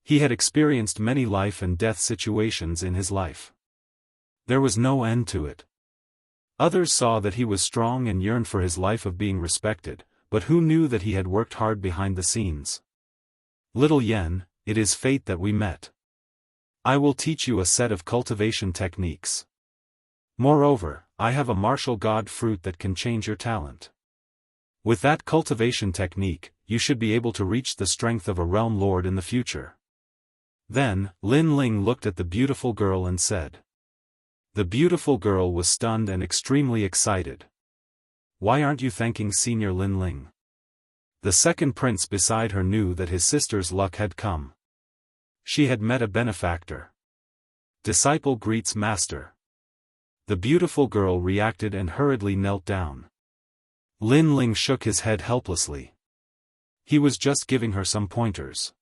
He had experienced many life and death situations in his life. There was no end to it. Others saw that he was strong and yearned for his life of being respected, but who knew that he had worked hard behind the scenes? Little Yen, it is fate that we met. I will teach you a set of cultivation techniques. Moreover, I have a martial god fruit that can change your talent. With that cultivation technique, you should be able to reach the strength of a realm lord in the future. Then, Lin Ling looked at the beautiful girl and said. The beautiful girl was stunned and extremely excited. Why aren't you thanking Senior Lin Ling? The second prince beside her knew that his sister's luck had come. She had met a benefactor. Disciple greets master. The beautiful girl reacted and hurriedly knelt down. Lin Ling shook his head helplessly. He was just giving her some pointers.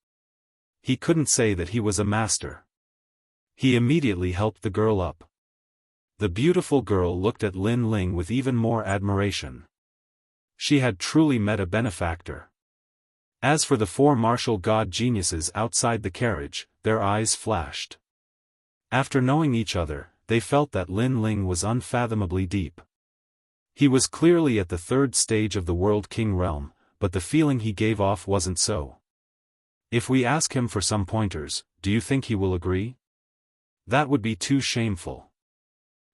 He couldn't say that he was a master. He immediately helped the girl up. The beautiful girl looked at Lin Ling with even more admiration. She had truly met a benefactor. As for the four martial god geniuses outside the carriage, their eyes flashed. After knowing each other, they felt that Lin Ling was unfathomably deep. He was clearly at the third stage of the World King realm, but the feeling he gave off wasn't so. If we ask him for some pointers, do you think he will agree? That would be too shameful.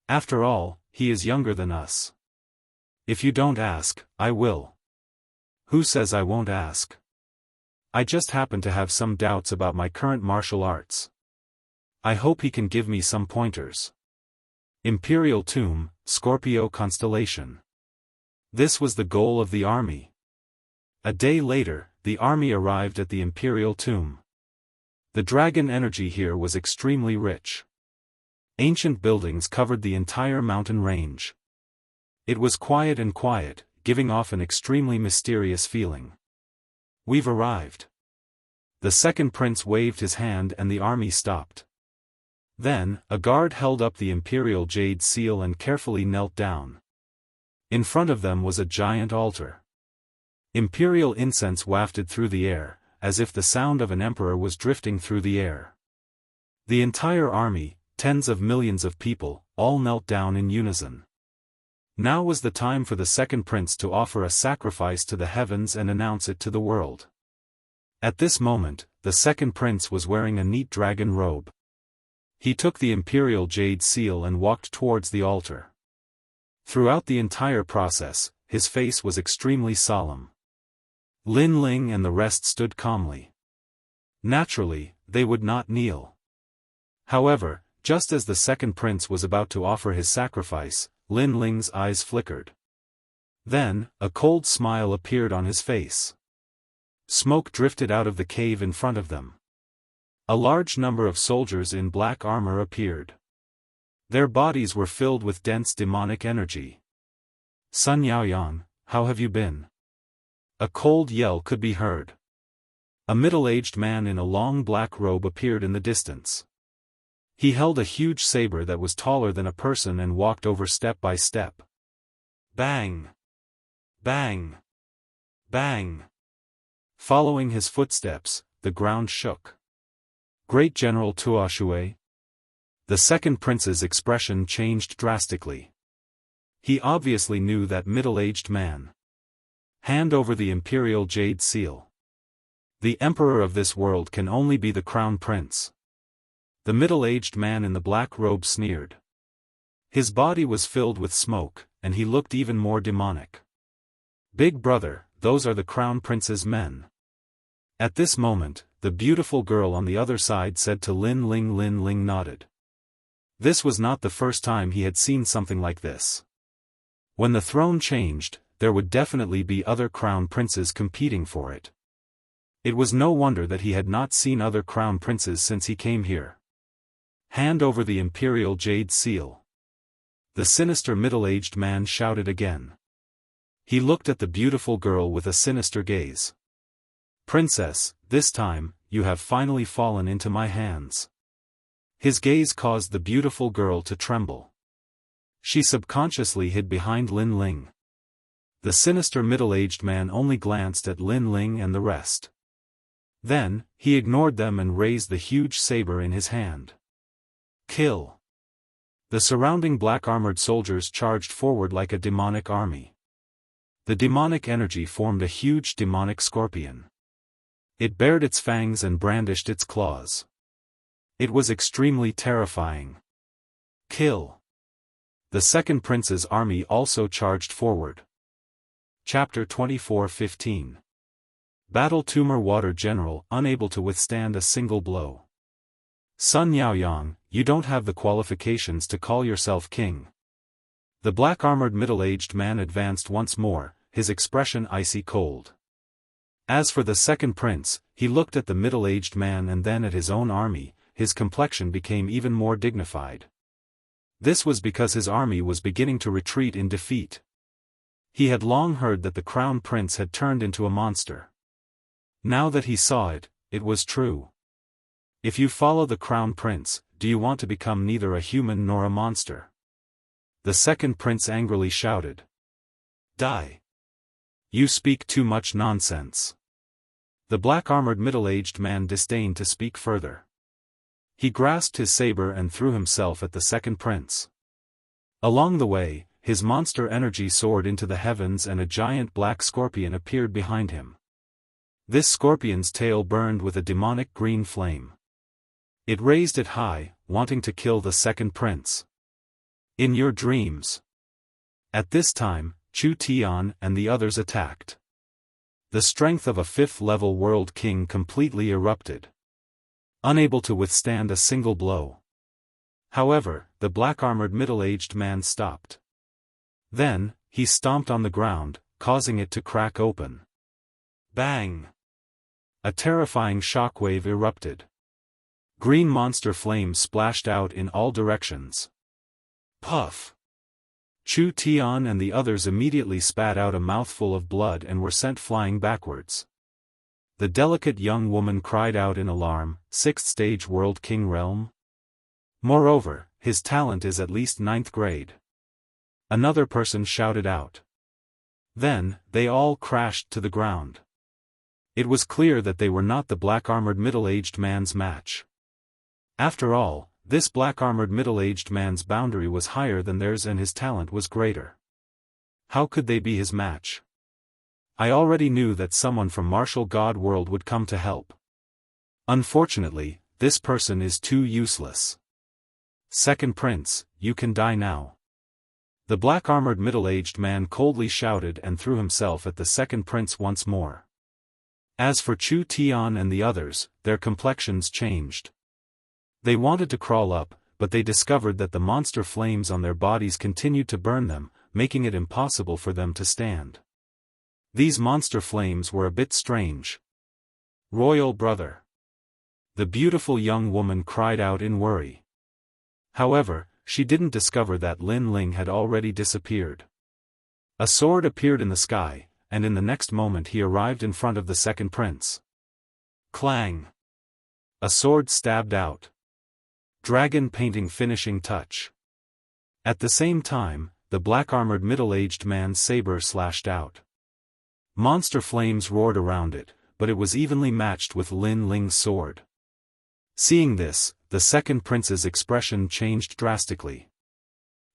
After all, he is younger than us. If you don't ask, I will. Who says I won't ask? I just happen to have some doubts about my current martial arts. I hope he can give me some pointers. Imperial Tomb, Scorpio Constellation. This was the goal of the army. A day later, the army arrived at the Imperial Tomb. The dragon energy here was extremely rich. Ancient buildings covered the entire mountain range. It was quiet and quiet, giving off an extremely mysterious feeling. We've arrived. The second prince waved his hand and the army stopped. Then, a guard held up the imperial jade seal and carefully knelt down. In front of them was a giant altar. Imperial incense wafted through the air, as if the sound of an emperor was drifting through the air. The entire army, tens of millions of people, all knelt down in unison. Now was the time for the second prince to offer a sacrifice to the heavens and announce it to the world. At this moment, the second prince was wearing a neat dragon robe. He took the imperial jade seal and walked towards the altar. Throughout the entire process, his face was extremely solemn. Lin Ling and the rest stood calmly. Naturally, they would not kneel. However, just as the second prince was about to offer his sacrifice, Lin Ling's eyes flickered. Then, a cold smile appeared on his face. Smoke drifted out of the cave in front of them. A large number of soldiers in black armor appeared. Their bodies were filled with dense demonic energy. Sun Yaoyang, how have you been? A cold yell could be heard. A middle-aged man in a long black robe appeared in the distance. He held a huge saber that was taller than a person and walked over step by step. Bang! Bang! Bang! Following his footsteps, the ground shook. Great General Tuoshui? The second prince's expression changed drastically. He obviously knew that middle-aged man. Hand over the imperial jade seal. The emperor of this world can only be the crown prince. The middle-aged man in the black robe sneered. His body was filled with smoke, and he looked even more demonic. Big brother, those are the crown prince's men. At this moment, the beautiful girl on the other side said to Lin Ling. Lin Ling nodded. This was not the first time he had seen something like this. When the throne changed, there would definitely be other crown princes competing for it. It was no wonder that he had not seen other crown princes since he came here. Hand over the imperial jade seal. The sinister middle-aged man shouted again. He looked at the beautiful girl with a sinister gaze. Princess, this time, you have finally fallen into my hands. His gaze caused the beautiful girl to tremble. She subconsciously hid behind Lin Ling. The sinister middle-aged man only glanced at Lin Ling and the rest. Then, he ignored them and raised the huge saber in his hand. Kill! The surrounding black-armored soldiers charged forward like a demonic army. The demonic energy formed a huge demonic scorpion. It bared its fangs and brandished its claws. It was extremely terrifying. Kill! The second prince's army also charged forward. Chapter 24:15. Battle Tumor Water General unable to withstand a single blow. Sun Yaoyang, you don't have the qualifications to call yourself king. The black-armored middle-aged man advanced once more, his expression icy cold. As for the second prince, he looked at the middle-aged man and then at his own army, his complexion became even more dignified. This was because his army was beginning to retreat in defeat. He had long heard that the crown prince had turned into a monster. Now that he saw it, it was true. If you follow the crown prince, do you want to become neither a human nor a monster? The second prince angrily shouted. Die! You speak too much nonsense. The black-armored middle-aged man disdained to speak further. He grasped his saber and threw himself at the second prince. Along the way, his monster energy soared into the heavens and a giant black scorpion appeared behind him. This scorpion's tail burned with a demonic green flame. It raised it high, wanting to kill the second prince. In your dreams. At this time, Chu Tian and the others attacked. The strength of a fifth-level world king completely erupted. Unable to withstand a single blow. However, the black-armored middle-aged man stopped. Then, he stomped on the ground, causing it to crack open. Bang! A terrifying shockwave erupted. Green monster flames splashed out in all directions. Puff! Chu Tian and the others immediately spat out a mouthful of blood and were sent flying backwards. The delicate young woman cried out in alarm, "Sixth stage world king realm?" Moreover, his talent is at least 9th grade. Another person shouted out. Then, they all crashed to the ground. It was clear that they were not the black-armored middle-aged man's match. After all, This black-armored middle-aged man's boundary was higher than theirs and his talent was greater. How could they be his match? I already knew that someone from martial god world would come to help. Unfortunately, this person is too useless. Second Prince, you can die now. The black-armored middle-aged man coldly shouted and threw himself at the second prince once more. As for Chu Tian and the others, their complexions changed. They wanted to crawl up, but they discovered that the monster flames on their bodies continued to burn them, making it impossible for them to stand. These monster flames were a bit strange. Royal brother. The beautiful young woman cried out in worry. However, she didn't discover that Lin Ling had already disappeared. A sword appeared in the sky, and in the next moment he arrived in front of the second prince. Clang! A sword stabbed out. Dragon painting finishing touch. At the same time, the black-armored middle-aged man's saber slashed out. Monster flames roared around it, but it was evenly matched with Lin Ling's sword. Seeing this, the second prince's expression changed drastically.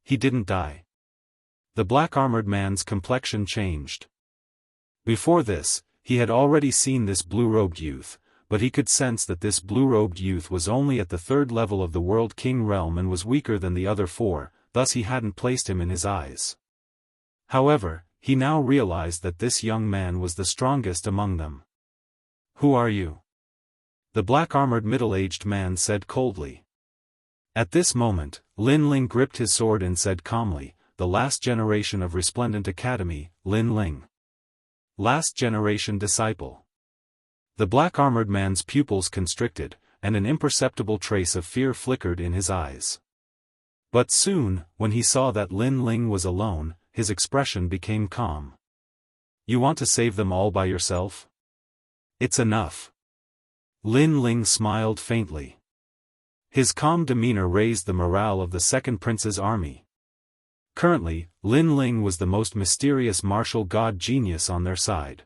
He didn't die. The black-armored man's complexion changed. Before this, he had already seen this blue-robed youth, but he could sense that this blue-robed youth was only at the third level of the World King realm and was weaker than the other four, thus he hadn't placed him in his eyes. However, he now realized that this young man was the strongest among them. Who are you? The black-armored middle-aged man said coldly. At this moment, Lin Ling gripped his sword and said calmly, the last generation of Resplendent Academy, Lin Ling. Last generation disciple. The black-armored man's pupils constricted, and an imperceptible trace of fear flickered in his eyes. But soon, when he saw that Lin Ling was alone, his expression became calm. You want to save them all by yourself? It's enough. Lin Ling smiled faintly. His calm demeanor raised the morale of the second prince's army. Currently, Lin Ling was the most mysterious martial god genius on their side.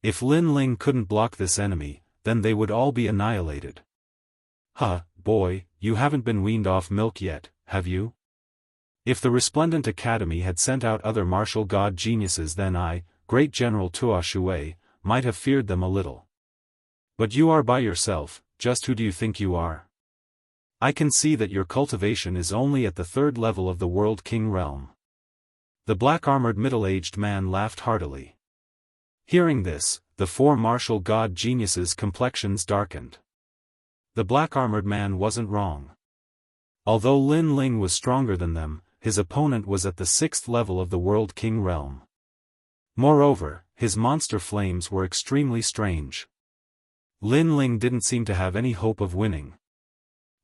If Lin Ling couldn't block this enemy, then they would all be annihilated. Huh, boy, you haven't been weaned off milk yet, have you? If the Resplendent Academy had sent out other martial god geniuses, then I, Great General Tua Shui, might have feared them a little. But you are by yourself, just who do you think you are? I can see that your cultivation is only at the third level of the World King realm. The black-armored middle-aged man laughed heartily. Hearing this, the four martial god geniuses' complexions darkened. The black-armored man wasn't wrong. Although Lin Ling was stronger than them, his opponent was at the 6th level of the World King realm. Moreover, his monster flames were extremely strange. Lin Ling didn't seem to have any hope of winning.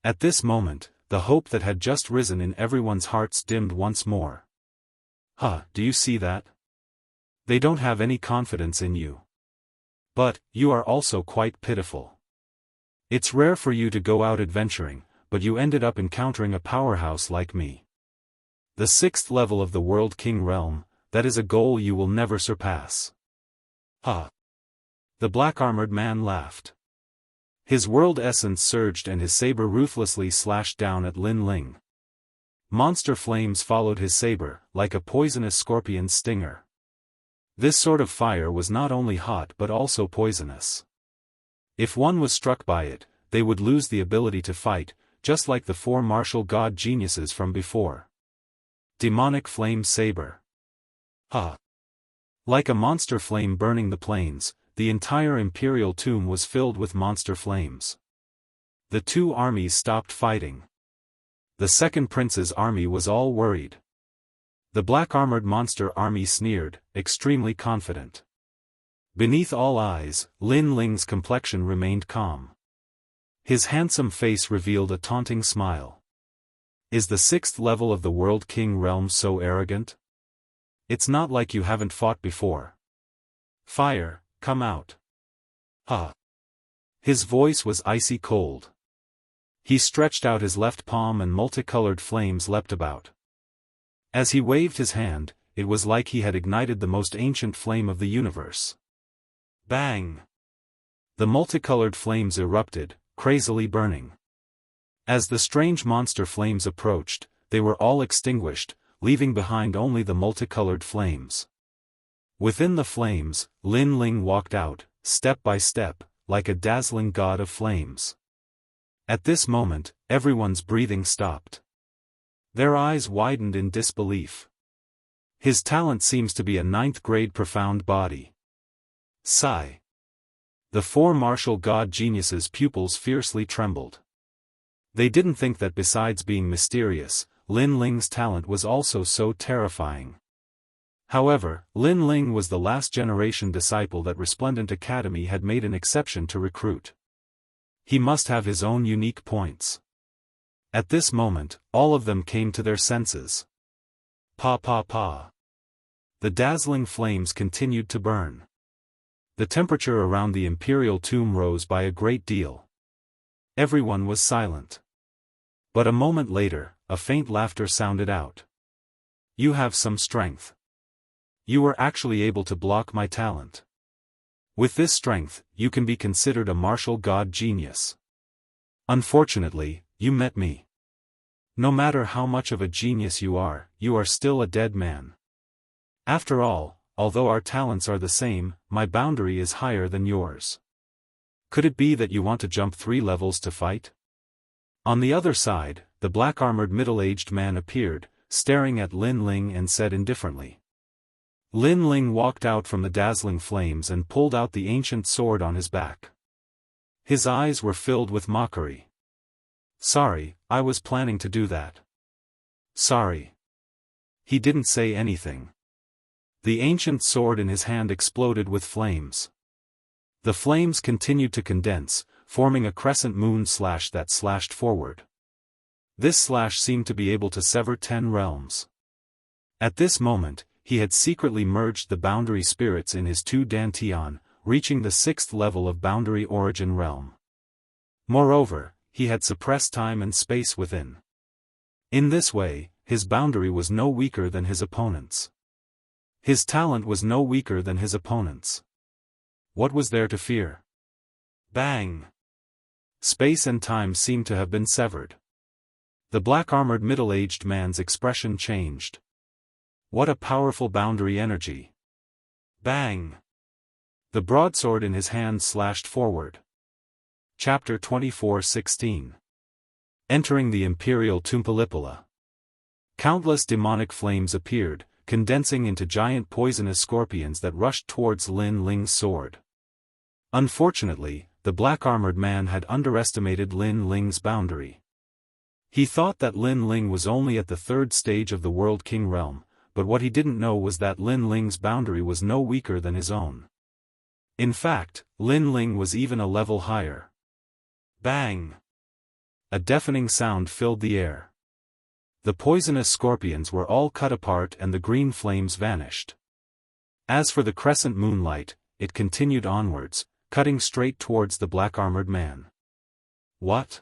At this moment, the hope that had just risen in everyone's hearts dimmed once more. Huh, do you see that? They don't have any confidence in you. But, you are also quite pitiful. It's rare for you to go out adventuring, but you ended up encountering a powerhouse like me. The 6th level of the World King realm, that is a goal you will never surpass. Huh. The black-armored man laughed. His world essence surged and his saber ruthlessly slashed down at Lin Ling. Monster flames followed his saber, like a poisonous scorpion's stinger. This sort of fire was not only hot but also poisonous. If one was struck by it, they would lose the ability to fight, just like the four martial god geniuses from before. Demonic Flame Saber. Ha! Like a monster flame burning the plains, the entire imperial tomb was filled with monster flames. The two armies stopped fighting. The second prince's army was all worried. The black-armored monster army sneered, extremely confident. Beneath all eyes, Lin Ling's complexion remained calm. His handsome face revealed a taunting smile. Is the 6th level of the World King realm so arrogant? It's not like you haven't fought before. Fire, come out. Ha! His voice was icy cold. He stretched out his left palm and multicolored flames leapt about. As he waved his hand, it was like he had ignited the most ancient flame of the universe. Bang! The multicolored flames erupted, crazily burning. As the strange monster flames approached, they were all extinguished, leaving behind only the multicolored flames. Within the flames, Lin Ling walked out, step by step, like a dazzling god of flames. At this moment, everyone's breathing stopped. Their eyes widened in disbelief. His talent seems to be a 9th-grade profound body. Sigh. The 4 martial god geniuses' pupils fiercely trembled. They didn't think that besides being mysterious, Lin Ling's talent was also so terrifying. However, Lin Ling was the last generation disciple that Resplendent Academy had made an exception to recruit. He must have his own unique points. At this moment, all of them came to their senses. Pa pa pa. The dazzling flames continued to burn. The temperature around the imperial tomb rose by a great deal. Everyone was silent. But a moment later, a faint laughter sounded out. You have some strength. You were actually able to block my talent. With this strength, you can be considered a martial god genius. Unfortunately, you met me. No matter how much of a genius you are still a dead man. After all, although our talents are the same, my boundary is higher than yours. Could it be that you want to jump 3 levels to fight? On the other side, the black-armored middle-aged man appeared, staring at Lin Ling and said indifferently. Lin Ling walked out from the dazzling flames and pulled out the ancient sword on his back. His eyes were filled with mockery. Sorry, I was planning to do that. Sorry. He didn't say anything. The ancient sword in his hand exploded with flames. The flames continued to condense, forming a crescent moon slash that slashed forward. This slash seemed to be able to sever 10 realms. At this moment, he had secretly merged the boundary spirits in his 2 dantian, reaching the 6th level of boundary origin realm. Moreover, he had suppressed time and space within. In this way, his boundary was no weaker than his opponent's. His talent was no weaker than his opponent's. What was there to fear? Bang! Space and time seemed to have been severed. The black-armored middle-aged man's expression changed. What a powerful boundary energy! Bang! The broadsword in his hand slashed forward. Chapter 24:16. Entering the Imperial Tumpalipala. Countless demonic flames appeared, condensing into giant poisonous scorpions that rushed towards Lin Ling's sword. Unfortunately, the black-armored man had underestimated Lin Ling's boundary. He thought that Lin Ling was only at the 3rd stage of the World King realm, but what he didn't know was that Lin Ling's boundary was no weaker than his own. In fact, Lin Ling was even a level higher. Bang! A deafening sound filled the air. The poisonous scorpions were all cut apart and the green flames vanished. As for the crescent moonlight, it continued onwards, cutting straight towards the black-armored man. What?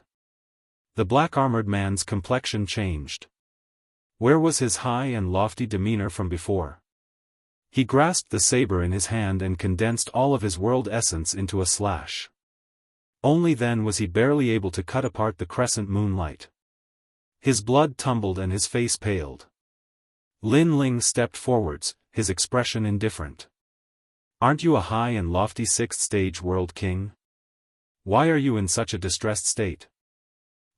The black-armored man's complexion changed. Where was his high and lofty demeanor from before? He grasped the saber in his hand and condensed all of his world essence into a slash. Only then was he barely able to cut apart the crescent moonlight. His blood tumbled and his face paled. Lin Ling stepped forwards, his expression indifferent. Aren't you a high and lofty 6th stage world king? Why are you in such a distressed state?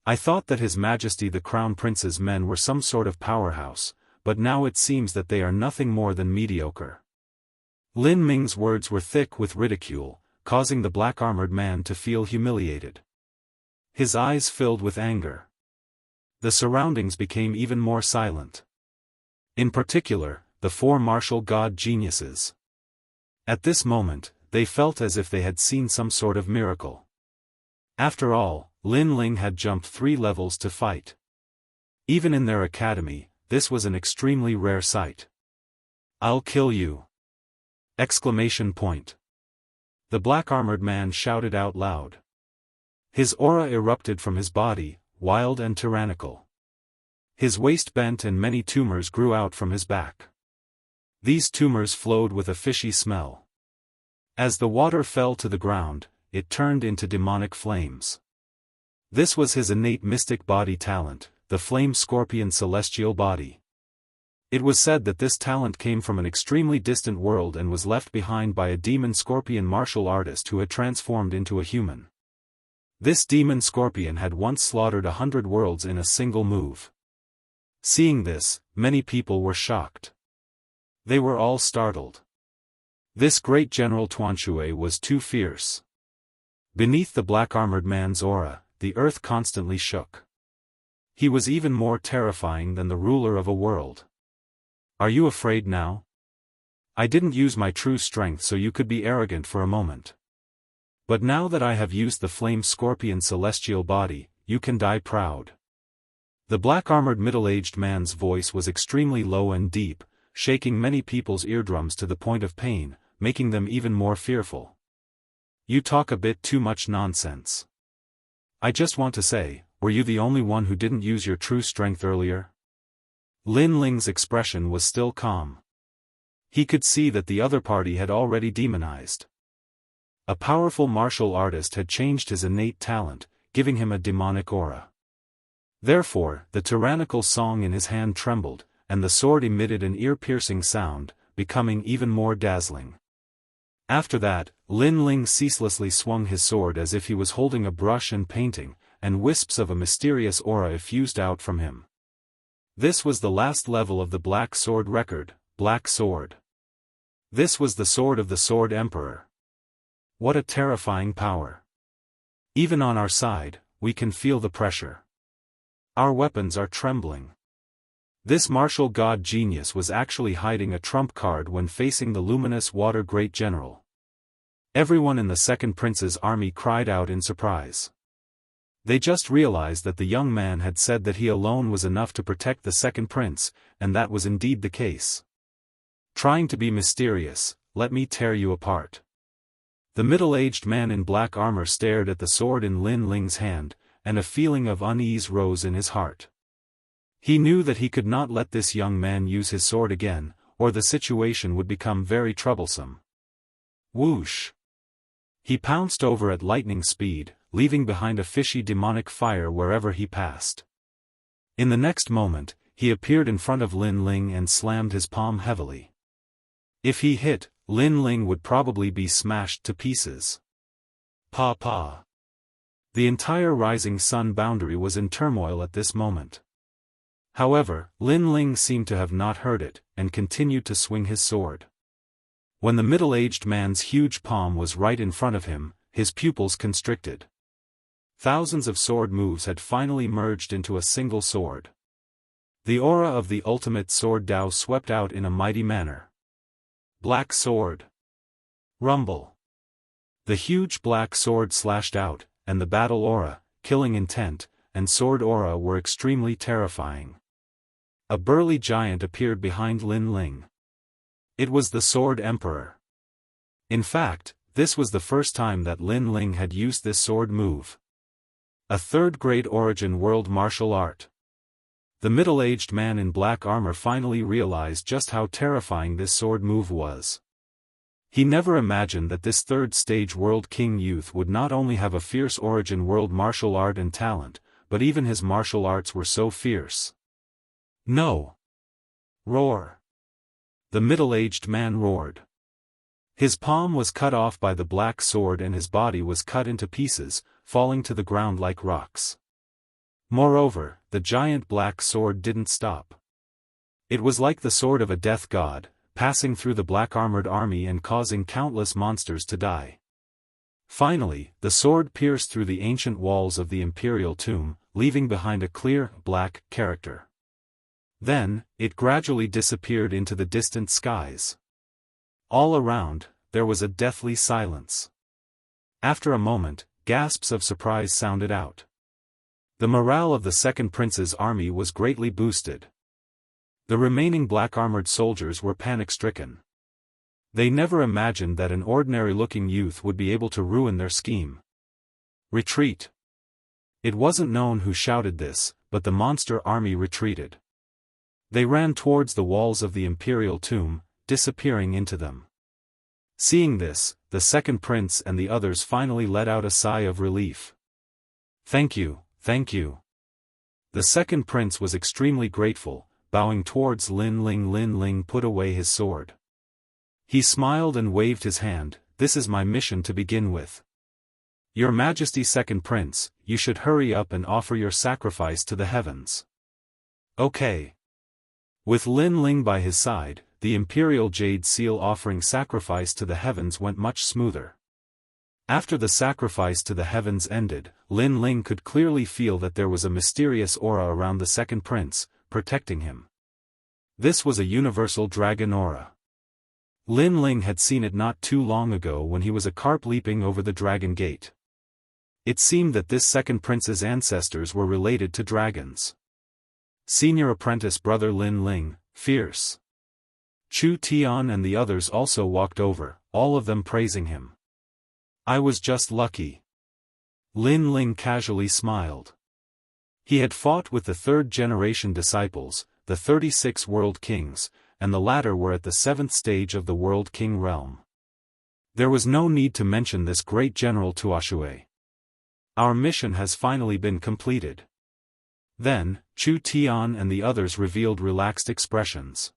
I thought that His Majesty the Crown Prince's men were some sort of powerhouse, but now it seems that they are nothing more than mediocre. Lin Ming's words were thick with ridicule, causing the black-armored man to feel humiliated. His eyes filled with anger. The surroundings became even more silent. In particular, the 4 martial god geniuses. At this moment, they felt as if they had seen some sort of miracle. After all, Lin Ling had jumped 3 levels to fight. Even in their academy, this was an extremely rare sight. I'll kill you! Exclamation point. The black-armored man shouted out loud. His aura erupted from his body, wild and tyrannical. His waist bent and many tumors grew out from his back. These tumors flowed with a fishy smell. As the water fell to the ground, it turned into demonic flames. This was his innate mystic body talent, the flame scorpion celestial body. It was said that this talent came from an extremely distant world and was left behind by a demon scorpion martial artist who had transformed into a human. This demon scorpion had once slaughtered 100 worlds in a single move. Seeing this, many people were shocked. They were all startled. This great General Tuanshui was too fierce. Beneath the black-armored man's aura, the earth constantly shook. He was even more terrifying than the ruler of a world. Are you afraid now? I didn't use my true strength so you could be arrogant for a moment. But now that I have used the flame scorpion celestial body, you can die proud. The black-armored middle-aged man's voice was extremely low and deep, shaking many people's eardrums to the point of pain, making them even more fearful. You talk a bit too much nonsense. I just want to say, were you the only one who didn't use your true strength earlier? Lin Ling's expression was still calm. He could see that the other party had already demonized. A powerful martial artist had changed his innate talent, giving him a demonic aura. Therefore, the tyrannical song in his hand trembled, and the sword emitted an ear-piercing sound, becoming even more dazzling. After that, Lin Ling ceaselessly swung his sword as if he was holding a brush and painting, and wisps of a mysterious aura effused out from him. This was the last level of the Black Sword record, Black Sword. This was the sword of the Sword Emperor. What a terrifying power. Even on our side, we can feel the pressure. Our weapons are trembling. This martial god genius was actually hiding a trump card when facing the luminous water great general. Everyone in the second prince's army cried out in surprise. They just realized that the young man had said that he alone was enough to protect the second prince, and that was indeed the case. Trying to be mysterious, let me tear you apart. The middle-aged man in black armor stared at the sword in Lin Ling's hand, and a feeling of unease rose in his heart. He knew that he could not let this young man use his sword again, or the situation would become very troublesome. Whoosh! He pounced over at lightning speed, leaving behind a fishy demonic fire wherever he passed. In the next moment, he appeared in front of Lin Ling and slammed his palm heavily. If he hit, Lin Ling would probably be smashed to pieces. Pa. The entire rising sun boundary was in turmoil at this moment. However, Lin Ling seemed to have not heard it, and continued to swing his sword. When the middle-aged man's huge palm was right in front of him, his pupils constricted. Thousands of sword moves had finally merged into a single sword. The aura of the ultimate sword Dao swept out in a mighty manner. Black sword. Rumble. The huge black sword slashed out, and the battle aura, killing intent, and sword aura were extremely terrifying. A burly giant appeared behind Lin Ling. It was the Sword Emperor. In fact, this was the first time that Lin Ling had used this sword move. A third-grade origin world martial art. The middle-aged man in black armor finally realized just how terrifying this sword move was. He never imagined that this third-stage world king youth would not only have a fierce origin world martial art and talent, but even his martial arts were so fierce. No! Roar! The middle-aged man roared. His palm was cut off by the black sword and his body was cut into pieces, falling to the ground like rocks. Moreover, the giant black sword didn't stop. It was like the sword of a death god, passing through the black-armored army and causing countless monsters to die. Finally, the sword pierced through the ancient walls of the imperial tomb, leaving behind a clear, black character. Then, it gradually disappeared into the distant skies. All around, there was a deathly silence. After a moment, gasps of surprise sounded out. The morale of the second prince's army was greatly boosted. The remaining black-armored soldiers were panic-stricken. They never imagined that an ordinary-looking youth would be able to ruin their scheme. Retreat! It wasn't known who shouted this, but the monster army retreated. They ran towards the walls of the imperial tomb, disappearing into them. Seeing this, the second prince and the others finally let out a sigh of relief. Thank you, thank you. The second prince was extremely grateful, bowing towards Lin Ling. Lin Ling put away his sword. He smiled and waved his hand. This is my mission to begin with. Your Majesty, second prince, you should hurry up and offer your sacrifice to the heavens. Okay. With Lin Ling by his side, the imperial jade seal offering sacrifice to the heavens went much smoother. After the sacrifice to the heavens ended, Lin Ling could clearly feel that there was a mysterious aura around the second prince, protecting him. This was a universal dragon aura. Lin Ling had seen it not too long ago when he was a carp leaping over the dragon gate. It seemed that this second prince's ancestors were related to dragons. Senior apprentice brother Lin Ling, fierce. Chu Tian and the others also walked over, all of them praising him. I was just lucky. Lin Ling casually smiled. He had fought with the third-generation disciples, the 36 world kings, and the latter were at the 7th stage of the world king realm. There was no need to mention this great general to Ashue. Our mission has finally been completed. Then, Chu Tian and the others revealed relaxed expressions.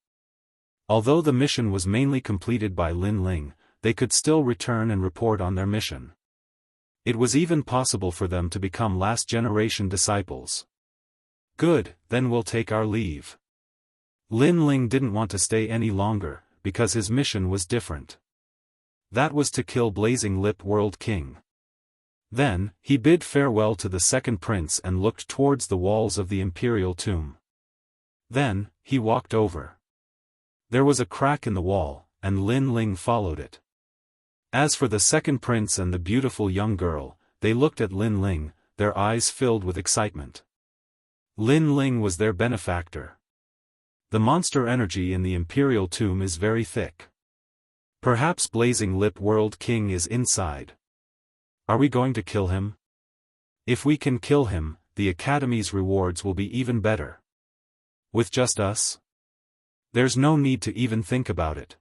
Although the mission was mainly completed by Lin Ling, they could still return and report on their mission. It was even possible for them to become last-generation disciples. Good, then we'll take our leave. Lin Ling didn't want to stay any longer, because his mission was different. That was to kill Blazing Lip World King. Then, he bid farewell to the second prince and looked towards the walls of the imperial tomb. Then, he walked over. There was a crack in the wall, and Lin Ling followed it. As for the second prince and the beautiful young girl, they looked at Lin Ling, their eyes filled with excitement. Lin Ling was their benefactor. The monster energy in the imperial tomb is very thick. Perhaps Blazing Lip World King is inside. Are we going to kill him? If we can kill him, the Academy's rewards will be even better. With just us? There's no need to even think about it.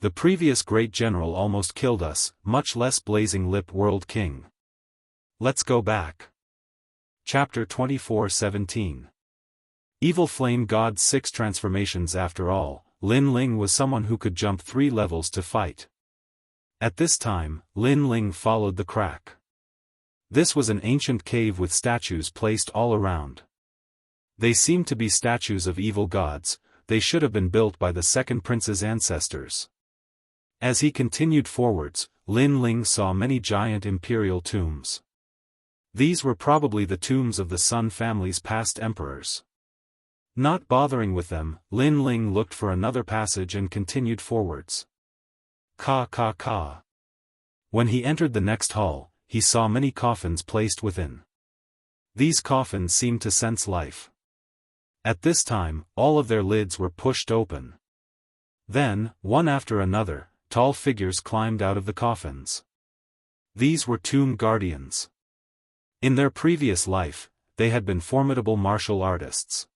The previous great general almost killed us, much less Blazing Lip World King. Let's go back. Chapter 24:17. Evil Flame God's 6 transformations. After all, Lin Ling was someone who could jump 3 levels to fight. At this time, Lin Ling followed the crack. This was an ancient cave with statues placed all around. They seemed to be statues of evil gods. They should have been built by the second prince's ancestors. As he continued forwards, Lin Ling saw many giant imperial tombs. These were probably the tombs of the Sun family's past emperors. Not bothering with them, Lin Ling looked for another passage and continued forwards. Ka. When he entered the next hall, he saw many coffins placed within. These coffins seemed to sense life. At this time, all of their lids were pushed open. Then, one after another, tall figures climbed out of the coffins. These were tomb guardians. In their previous life, they had been formidable martial artists.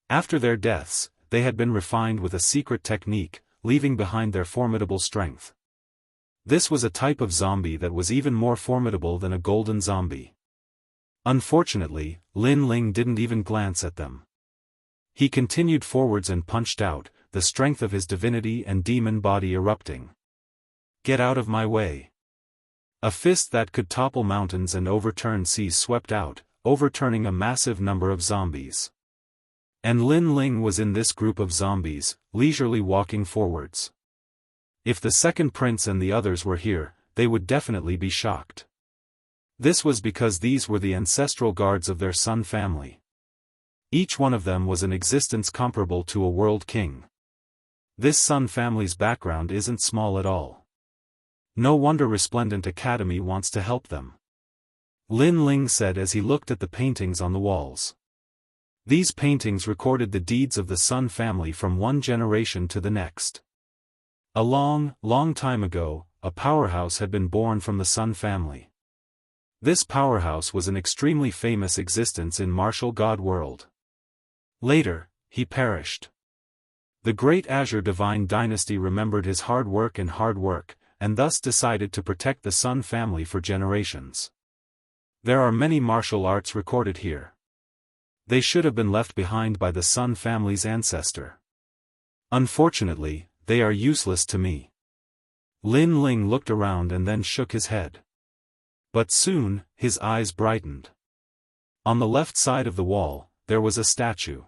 After their deaths, they had been refined with a secret technique, leaving behind their formidable strength. This was a type of zombie that was even more formidable than a golden zombie. Unfortunately, Lin Ling didn't even glance at them. He continued forwards and punched out, the strength of his divinity and demon body erupting. Get out of my way. A fist that could topple mountains and overturn seas swept out, overturning a massive number of zombies. And Lin Ling was in this group of zombies, leisurely walking forwards. If the second prince and the others were here, they would definitely be shocked. This was because these were the ancestral guards of their Sun family. Each one of them was an existence comparable to a world king. This Sun family's background isn't small at all. No wonder Resplendent Academy wants to help them. Lin Ling said as he looked at the paintings on the walls. These paintings recorded the deeds of the Sun family from one generation to the next. A long, long time ago, a powerhouse had been born from the Sun family. This powerhouse was an extremely famous existence in martial god world. Later, he perished. The great Azure Divine Dynasty remembered his hard work, and thus decided to protect the Sun family for generations. There are many martial arts recorded here. They should have been left behind by the Sun family's ancestor. Unfortunately, they are useless to me. Lin Ling looked around and then shook his head. But soon, his eyes brightened. On the left side of the wall, there was a statue.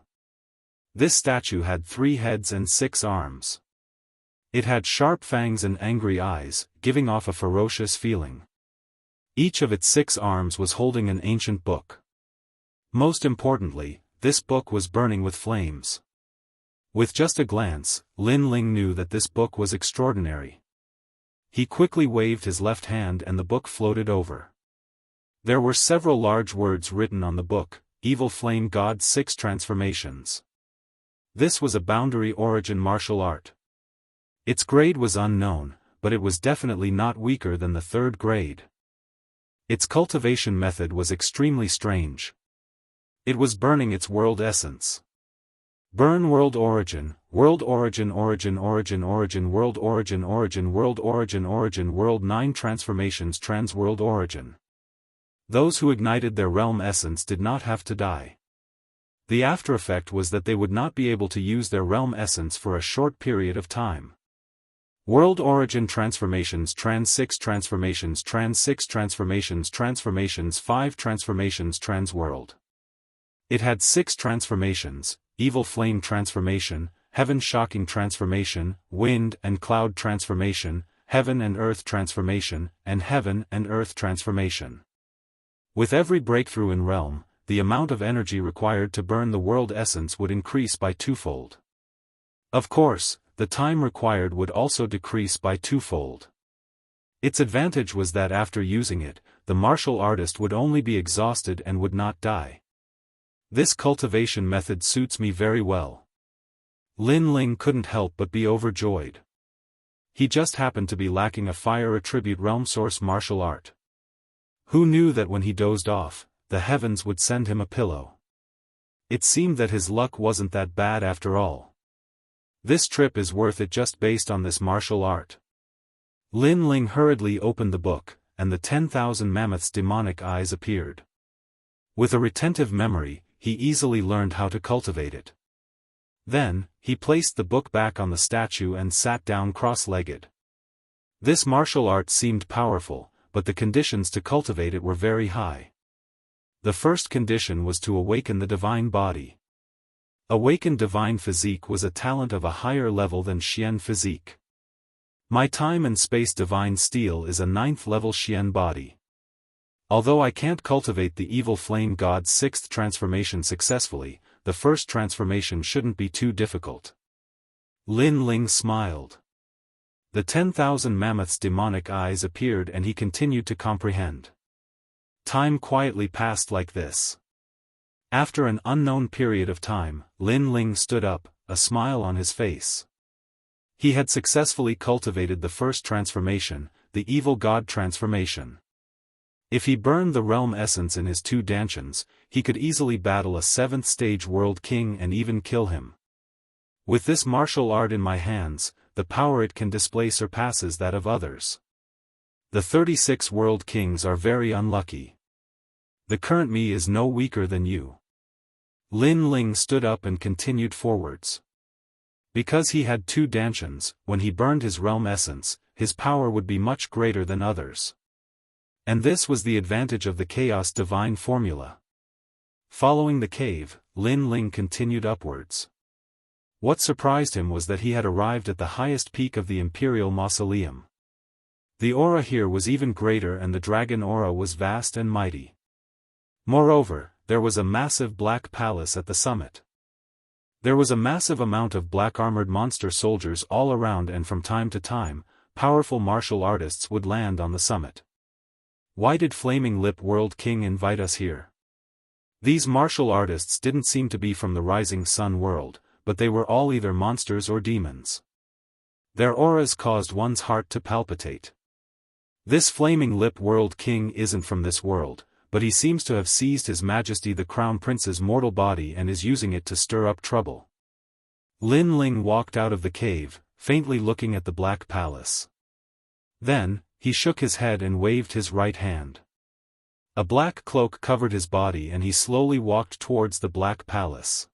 This statue had 3 heads and 6 arms. It had sharp fangs and angry eyes, giving off a ferocious feeling. Each of its 6 arms was holding an ancient book. Most importantly, this book was burning with flames. With just a glance, Lin Ling knew that this book was extraordinary. He quickly waved his left hand and the book floated over. There were several large words written on the book: Evil Flame God 6 Transformations. This was a boundary origin martial art. Its grade was unknown, but it was definitely not weaker than the 3rd grade. Its cultivation method was extremely strange. It was burning its world essence. Burn world origin, world origin origin origin origin world origin origin world origin origin world 9 transformations trans world origin. Those who ignited their realm essence did not have to die. The after effect was that they would not be able to use their realm essence for a short period of time. World origin transformations trans 6 transformations trans 6 transformations transformations 5 transformations trans world. It had 6 transformations: Evil Flame Transformation, Heaven Shocking Transformation, Wind and Cloud Transformation, Heaven and Earth Transformation, and Heaven and Earth Transformation. With every breakthrough in realm, the amount of energy required to burn the world essence would increase by 2-fold. Of course, the time required would also decrease by 2-fold. Its advantage was that after using it, the martial artist would only be exhausted and would not die. This cultivation method suits me very well. Lin Ling couldn't help but be overjoyed. He just happened to be lacking a fire attribute realm source martial art. Who knew that when he dozed off, the heavens would send him a pillow? It seemed that his luck wasn't that bad after all. This trip is worth it just based on this martial art. Lin Ling hurriedly opened the book, and the 10,000 mammoths' demonic eyes appeared. With a retentive memory, he easily learned how to cultivate it. Then, he placed the book back on the statue and sat down cross-legged. This martial art seemed powerful, but the conditions to cultivate it were very high. The first condition was to awaken the divine body. Awakened divine physique was a talent of a higher level than Xian physique. My time and space divine steel is a 9th level Xian body. Although I can't cultivate the evil flame god's 6th transformation successfully, the first transformation shouldn't be too difficult. Lin Ling smiled. The 10,000 mammoths' demonic eyes appeared and he continued to comprehend. Time quietly passed like this. After an unknown period of time, Lin Ling stood up, a smile on his face. He had successfully cultivated the first transformation, the evil god transformation. If he burned the realm essence in his 2 dantians, he could easily battle a 7th stage world king and even kill him. With this martial art in my hands, the power it can display surpasses that of others. The 36 world kings are very unlucky. The current me is no weaker than you. Lin Ling stood up and continued forwards. Because he had 2 dantians, when he burned his realm essence, his power would be much greater than others. And this was the advantage of the Chaos Divine formula. Following the cave, Lin Ling continued upwards. What surprised him was that he had arrived at the highest peak of the Imperial Mausoleum. The aura here was even greater and the dragon aura was vast and mighty. Moreover, there was a massive black palace at the summit. There was a massive amount of black armored monster soldiers all around, and from time to time, powerful martial artists would land on the summit. Why did Flaming Lip World King invite us here? These martial artists didn't seem to be from the Rising Sun world, but they were all either monsters or demons. Their auras caused one's heart to palpitate. This Flaming Lip World King isn't from this world, but he seems to have seized His Majesty the Crown Prince's mortal body and is using it to stir up trouble. Lin Ling walked out of the cave, faintly looking at the Black Palace. Then, he shook his head and waved his right hand. A black cloak covered his body and he slowly walked towards the Black Palace.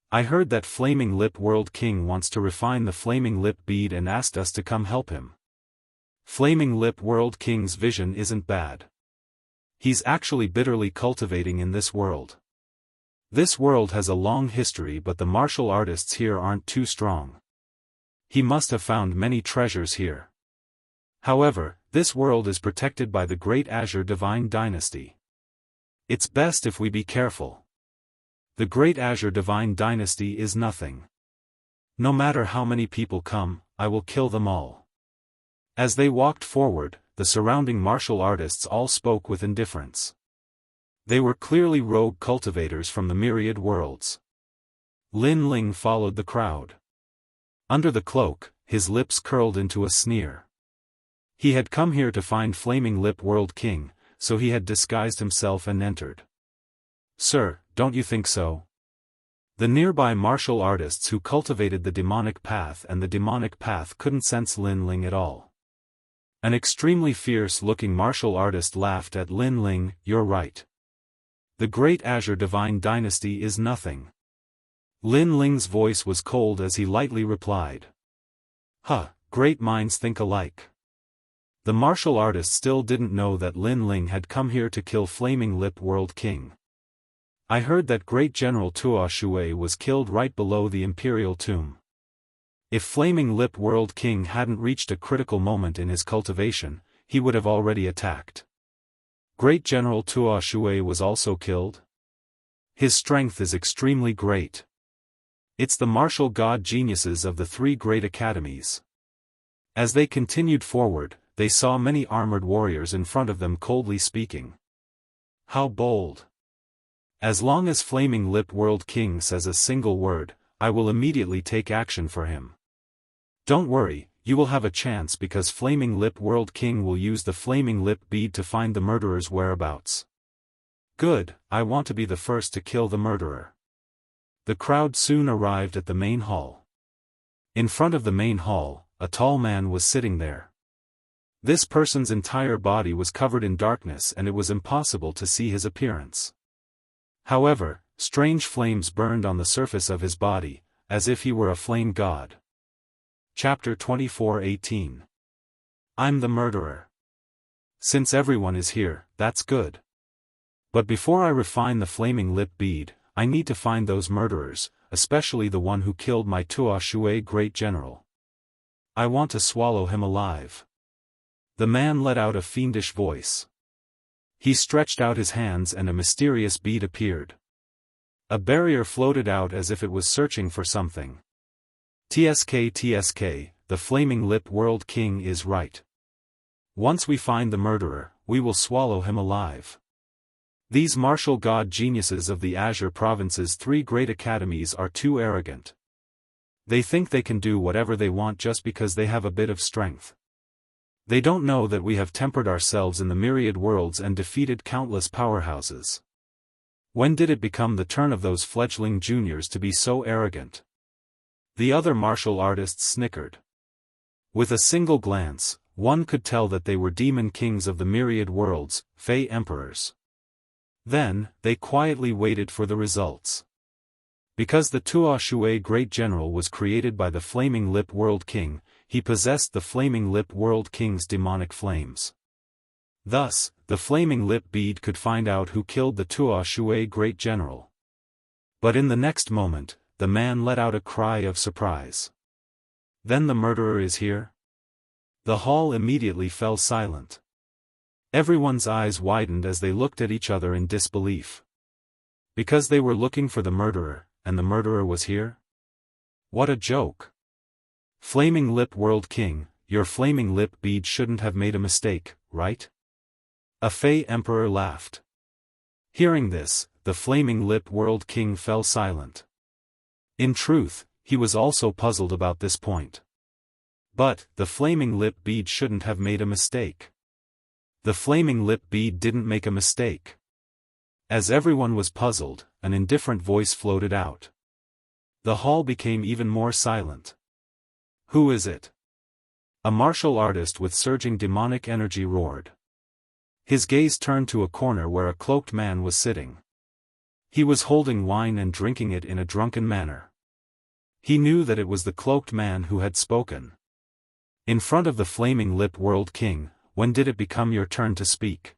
I heard that Flaming Lip World King wants to refine the Flaming Lip bead and asked us to come help him. Flaming Lip World King's vision isn't bad. He's actually bitterly cultivating in this world. This world has a long history, but the martial artists here aren't too strong. He must have found many treasures here. However, this world is protected by the Great Azure Divine Dynasty. It's best if we be careful. The Great Azure Divine Dynasty is nothing. No matter how many people come, I will kill them all. As they walked forward, the surrounding martial artists all spoke with indifference. They were clearly rogue cultivators from the myriad worlds. Lin Ling followed the crowd. Under the cloak, his lips curled into a sneer. He had come here to find Flaming Lip World King, so he had disguised himself and entered. Sir, don't you think so? The nearby martial artists who cultivated the demonic path and the demonic path couldn't sense Lin Ling at all. An extremely fierce-looking martial artist laughed at Lin Ling. You're right. The Great Azure Divine Dynasty is nothing. Lin Ling's voice was cold as he lightly replied. Great minds think alike. The martial artist still didn't know that Lin Ling had come here to kill Flaming Lip World King. I heard that Great General Tuo Shui was killed right below the Imperial Tomb. If Flaming Lip World King hadn't reached a critical moment in his cultivation, he would have already attacked. Great General Tuo Shui was also killed? His strength is extremely great. It's the martial god geniuses of the three great academies. As they continued forward, they saw many armored warriors in front of them coldly speaking. How bold! As long as Flaming Lip World King says a single word, I will immediately take action for him. Don't worry, you will have a chance because Flaming Lip World King will use the Flaming Lip bead to find the murderer's whereabouts. Good, I want to be the first to kill the murderer. The crowd soon arrived at the main hall. In front of the main hall, a tall man was sitting there. This person's entire body was covered in darkness and it was impossible to see his appearance. However, strange flames burned on the surface of his body, as if he were a flame god. Chapter 24:18. I'm the murderer. Since everyone is here, that's good. But before I refine the Flaming Lip bead, I need to find those murderers, especially the one who killed my Tuo Shui Great General. I want to swallow him alive. The man let out a fiendish voice. He stretched out his hands and a mysterious bead appeared. A barrier floated out as if it was searching for something. TSK, the Flaming Lip World King is right. Once we find the murderer, we will swallow him alive. These martial god geniuses of the Azure Province's three great academies are too arrogant. They think they can do whatever they want just because they have a bit of strength. They don't know that we have tempered ourselves in the myriad worlds and defeated countless powerhouses. When did it become the turn of those fledgling juniors to be so arrogant? The other martial artists snickered. With a single glance, one could tell that they were demon kings of the myriad worlds, Fey emperors. Then, they quietly waited for the results. Because the Tuo Shui Great General was created by the Flaming Lip World King, he possessed the Flaming Lip World King's demonic flames. Thus, the Flaming Lip bead could find out who killed the Tuo Shui Great General. But in the next moment, the man let out a cry of surprise. Then the murderer is here? The hall immediately fell silent. Everyone's eyes widened as they looked at each other in disbelief. Because they were looking for the murderer, and the murderer was here? What a joke! Flaming Lip World King, your Flaming Lip bead shouldn't have made a mistake, right? A Fey Emperor laughed. Hearing this, the Flaming Lip World King fell silent. In truth, he was also puzzled about this point. But, the Flaming Lip bead shouldn't have made a mistake. The Flaming Lip bead didn't make a mistake. As everyone was puzzled, an indifferent voice floated out. The hall became even more silent. Who is it? A martial artist with surging demonic energy roared. His gaze turned to a corner where a cloaked man was sitting. He was holding wine and drinking it in a drunken manner. He knew that it was the cloaked man who had spoken. In front of the flaming lip world king, when did it become your turn to speak?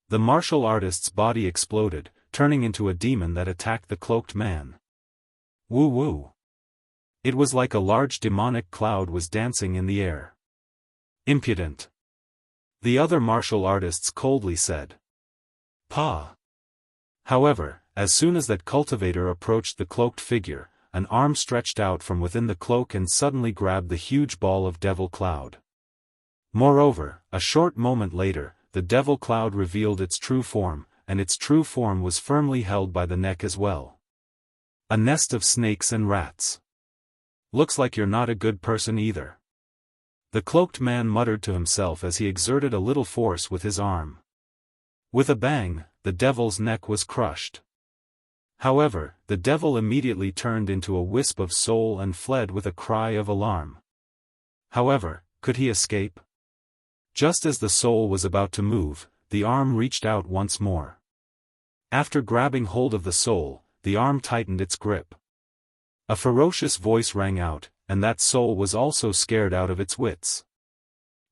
The martial artist's body exploded, turning into a demon that attacked the cloaked man. Woo woo. It was like a large demonic cloud was dancing in the air. Impudent. The other martial artists coldly said. Pa. However, as soon as that cultivator approached the cloaked figure, an arm stretched out from within the cloak and suddenly grabbed the huge ball of devil cloud. Moreover, a short moment later, the devil cloud revealed its true form, and its true form was firmly held by the neck as well. A nest of snakes and rats. Looks like you're not a good person either. The cloaked man muttered to himself as he exerted a little force with his arm. With a bang, the devil's neck was crushed. However, the devil immediately turned into a wisp of soul and fled with a cry of alarm. However, could he escape? Just as the soul was about to move, the arm reached out once more. After grabbing hold of the soul, the arm tightened its grip. A ferocious voice rang out, and that soul was also scared out of its wits.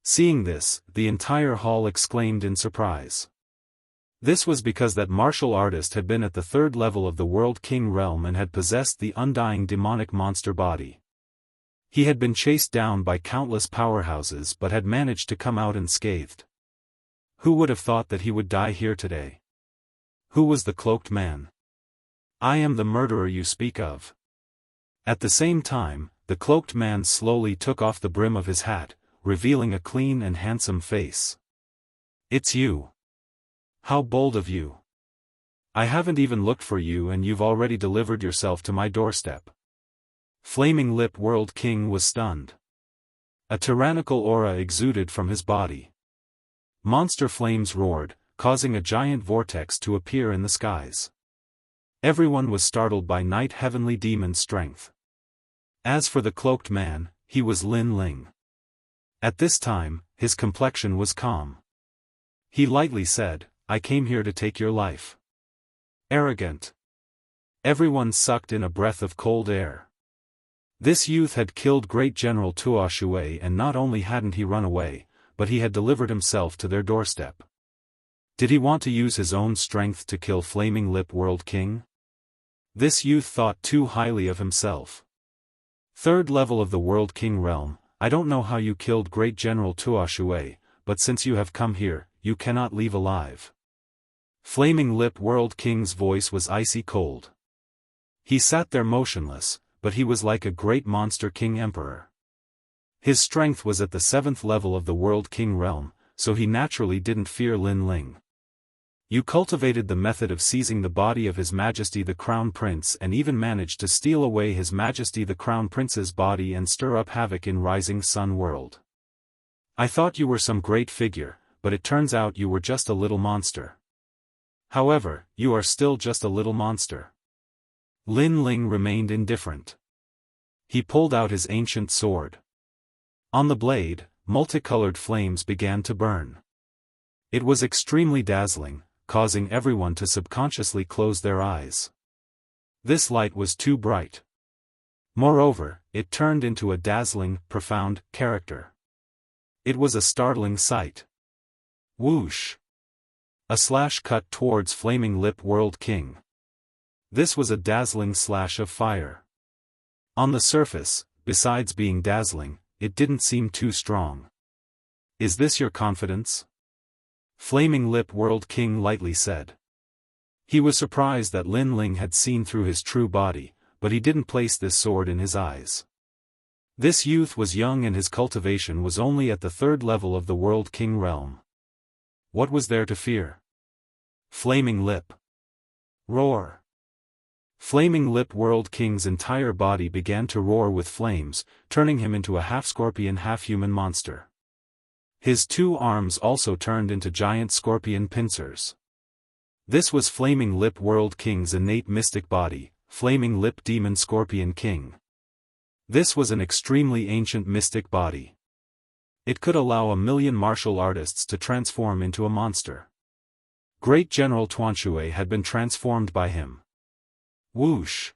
Seeing this, the entire hall exclaimed in surprise. This was because that martial artist had been at the third level of the World King realm and had possessed the undying demonic monster body. He had been chased down by countless powerhouses but had managed to come out unscathed. Who would have thought that he would die here today? Who was the cloaked man? I am the murderer you speak of. At the same time, the cloaked man slowly took off the brim of his hat, revealing a clean and handsome face. It's you. How bold of you. I haven't even looked for you and you've already delivered yourself to my doorstep. Flaming Lip World King was stunned. A tyrannical aura exuded from his body. Monster flames roared, causing a giant vortex to appear in the skies. Everyone was startled by night heavenly demon strength. As for the cloaked man, he was Lin Ling. At this time, his complexion was calm. He lightly said, I came here to take your life. Arrogant. Everyone sucked in a breath of cold air. This youth had killed great General Tuo Shui, and not only hadn't he run away, but he had delivered himself to their doorstep. Did he want to use his own strength to kill Flaming Lip World King? This youth thought too highly of himself. Third level of the World King realm, I don't know how you killed great General Tuo Shui, but since you have come here, you cannot leave alive. Flaming Lip World King's voice was icy cold. He sat there motionless, but he was like a great monster king emperor. His strength was at the 7th level of the World King realm, so he naturally didn't fear Lin Ling. You cultivated the method of seizing the body of His Majesty the Crown Prince and even managed to steal away His Majesty the Crown Prince's body and stir up havoc in Rising Sun World. I thought you were some great figure, but it turns out you were just a little monster. However, you are still just a little monster. Lin Ling remained indifferent. He pulled out his ancient sword. On the blade, multicolored flames began to burn. It was extremely dazzling, causing everyone to subconsciously close their eyes. This light was too bright. Moreover, it turned into a dazzling, profound character. It was a startling sight. Whoosh! A slash cut towards Flaming Lip World King. This was a dazzling slash of fire. On the surface, besides being dazzling, it didn't seem too strong. Is this your confidence? Flaming Lip World King lightly said. He was surprised that Lin Ling had seen through his true body, but he didn't place this sword in his eyes. This youth was young and his cultivation was only at the 3rd level of the World King realm. What was there to fear? Flaming Lip. Roar. Flaming Lip World King's entire body began to roar with flames, turning him into a half-scorpion half-human monster. His 2 arms also turned into giant scorpion pincers. This was Flaming Lip World King's innate mystic body, Flaming Lip Demon Scorpion King. This was an extremely ancient mystic body. It could allow 1,000,000 martial artists to transform into a monster. Great General Tuanshui had been transformed by him. Whoosh!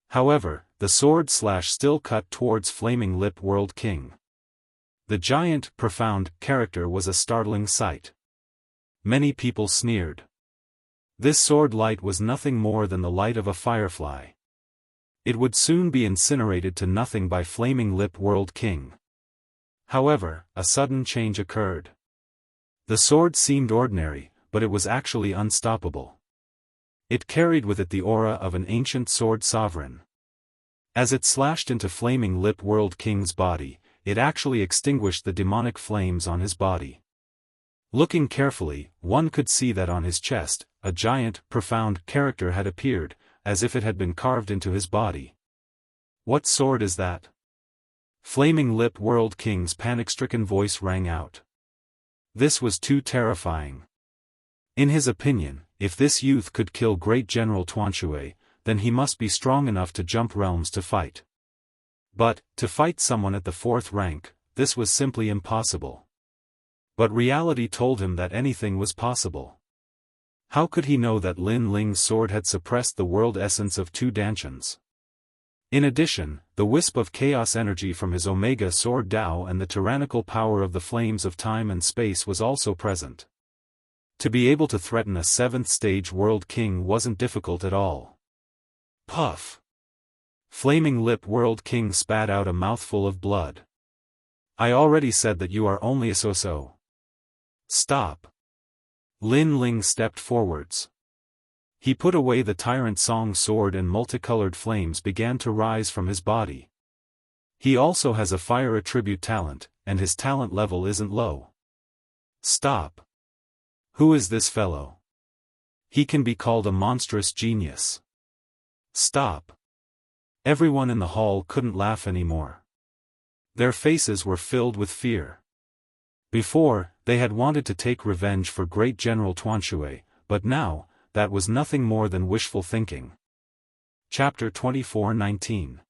However, the sword slash still cut towards Flaming Lip World King. The giant, profound character was a startling sight. Many people sneered. This sword light was nothing more than the light of a firefly. It would soon be incinerated to nothing by Flaming Lip World King. However, a sudden change occurred. The sword seemed ordinary, but it was actually unstoppable. It carried with it the aura of an ancient sword sovereign. As it slashed into Flaming Lip World King's body, it actually extinguished the demonic flames on his body. Looking carefully, one could see that on his chest, a giant, profound character had appeared, as if it had been carved into his body. What sword is that? Flaming Lip World King's panic-stricken voice rang out. This was too terrifying. In his opinion, if this youth could kill Great General Tuanshui, then he must be strong enough to jump realms to fight. But, to fight someone at the 4th rank, this was simply impossible. But reality told him that anything was possible. How could he know that Lin Ling's sword had suppressed the world essence of 2 Dantians? In addition, the wisp of chaos energy from his Omega Sword Dao and the tyrannical power of the flames of time and space was also present. To be able to threaten a 7th stage World King wasn't difficult at all. Puff! Flaming Lip World King spat out a mouthful of blood. I already said that you are only a so-so. Stop! Lin Ling stepped forwards. He put away the Tyrant Song sword and multicolored flames began to rise from his body. He also has a fire attribute talent, and his talent level isn't low. Stop! Who is this fellow? He can be called a monstrous genius. Stop! Everyone in the hall couldn't laugh anymore. Their faces were filled with fear. Before, they had wanted to take revenge for Great General Tuanshui, but now, that was nothing more than wishful thinking. Chapter 24:19.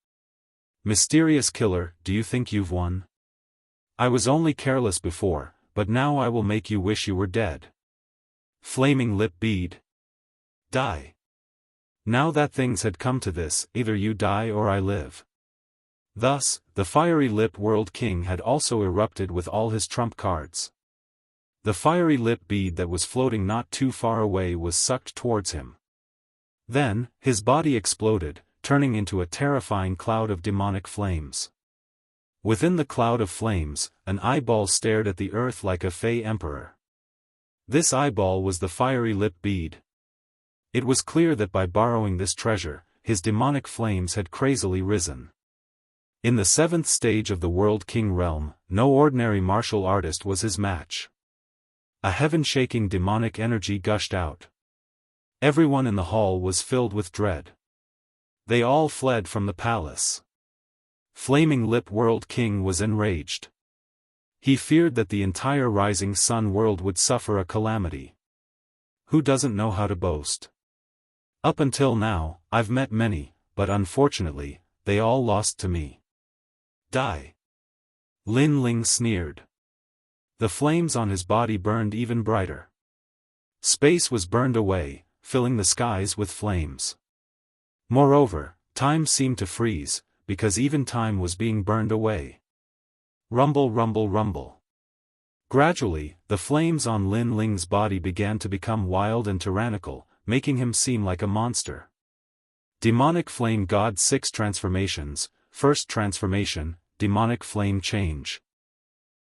Mysterious Killer, do you think you've won? I was only careless before, but now I will make you wish you were dead. Flaming Lip Bead. Die. Now that things had come to this, either you die or I live. Thus, the Fiery Lip World King had also erupted with all his trump cards. The fiery lip bead that was floating not too far away was sucked towards him. Then, his body exploded, turning into a terrifying cloud of demonic flames. Within the cloud of flames, an eyeball stared at the earth like a fey emperor. This eyeball was the fiery lip bead. It was clear that by borrowing this treasure, his demonic flames had crazily risen. In the 7th stage of the World King realm, no ordinary martial artist was his match. A heaven-shaking demonic energy gushed out. Everyone in the hall was filled with dread. They all fled from the palace. Flaming Lip World King was enraged. He feared that the entire Rising Sun world would suffer a calamity. Who doesn't know how to boast? Up until now, I've met many, but unfortunately, they all lost to me. Die. Lin Ling sneered. The flames on his body burned even brighter. Space was burned away, filling the skies with flames. Moreover, time seemed to freeze, because even time was being burned away. Rumble, rumble, rumble. Gradually, the flames on Lin Ling's body began to become wild and tyrannical, making him seem like a monster. Demonic Flame God 6 transformations. First transformation, Demonic Flame Change.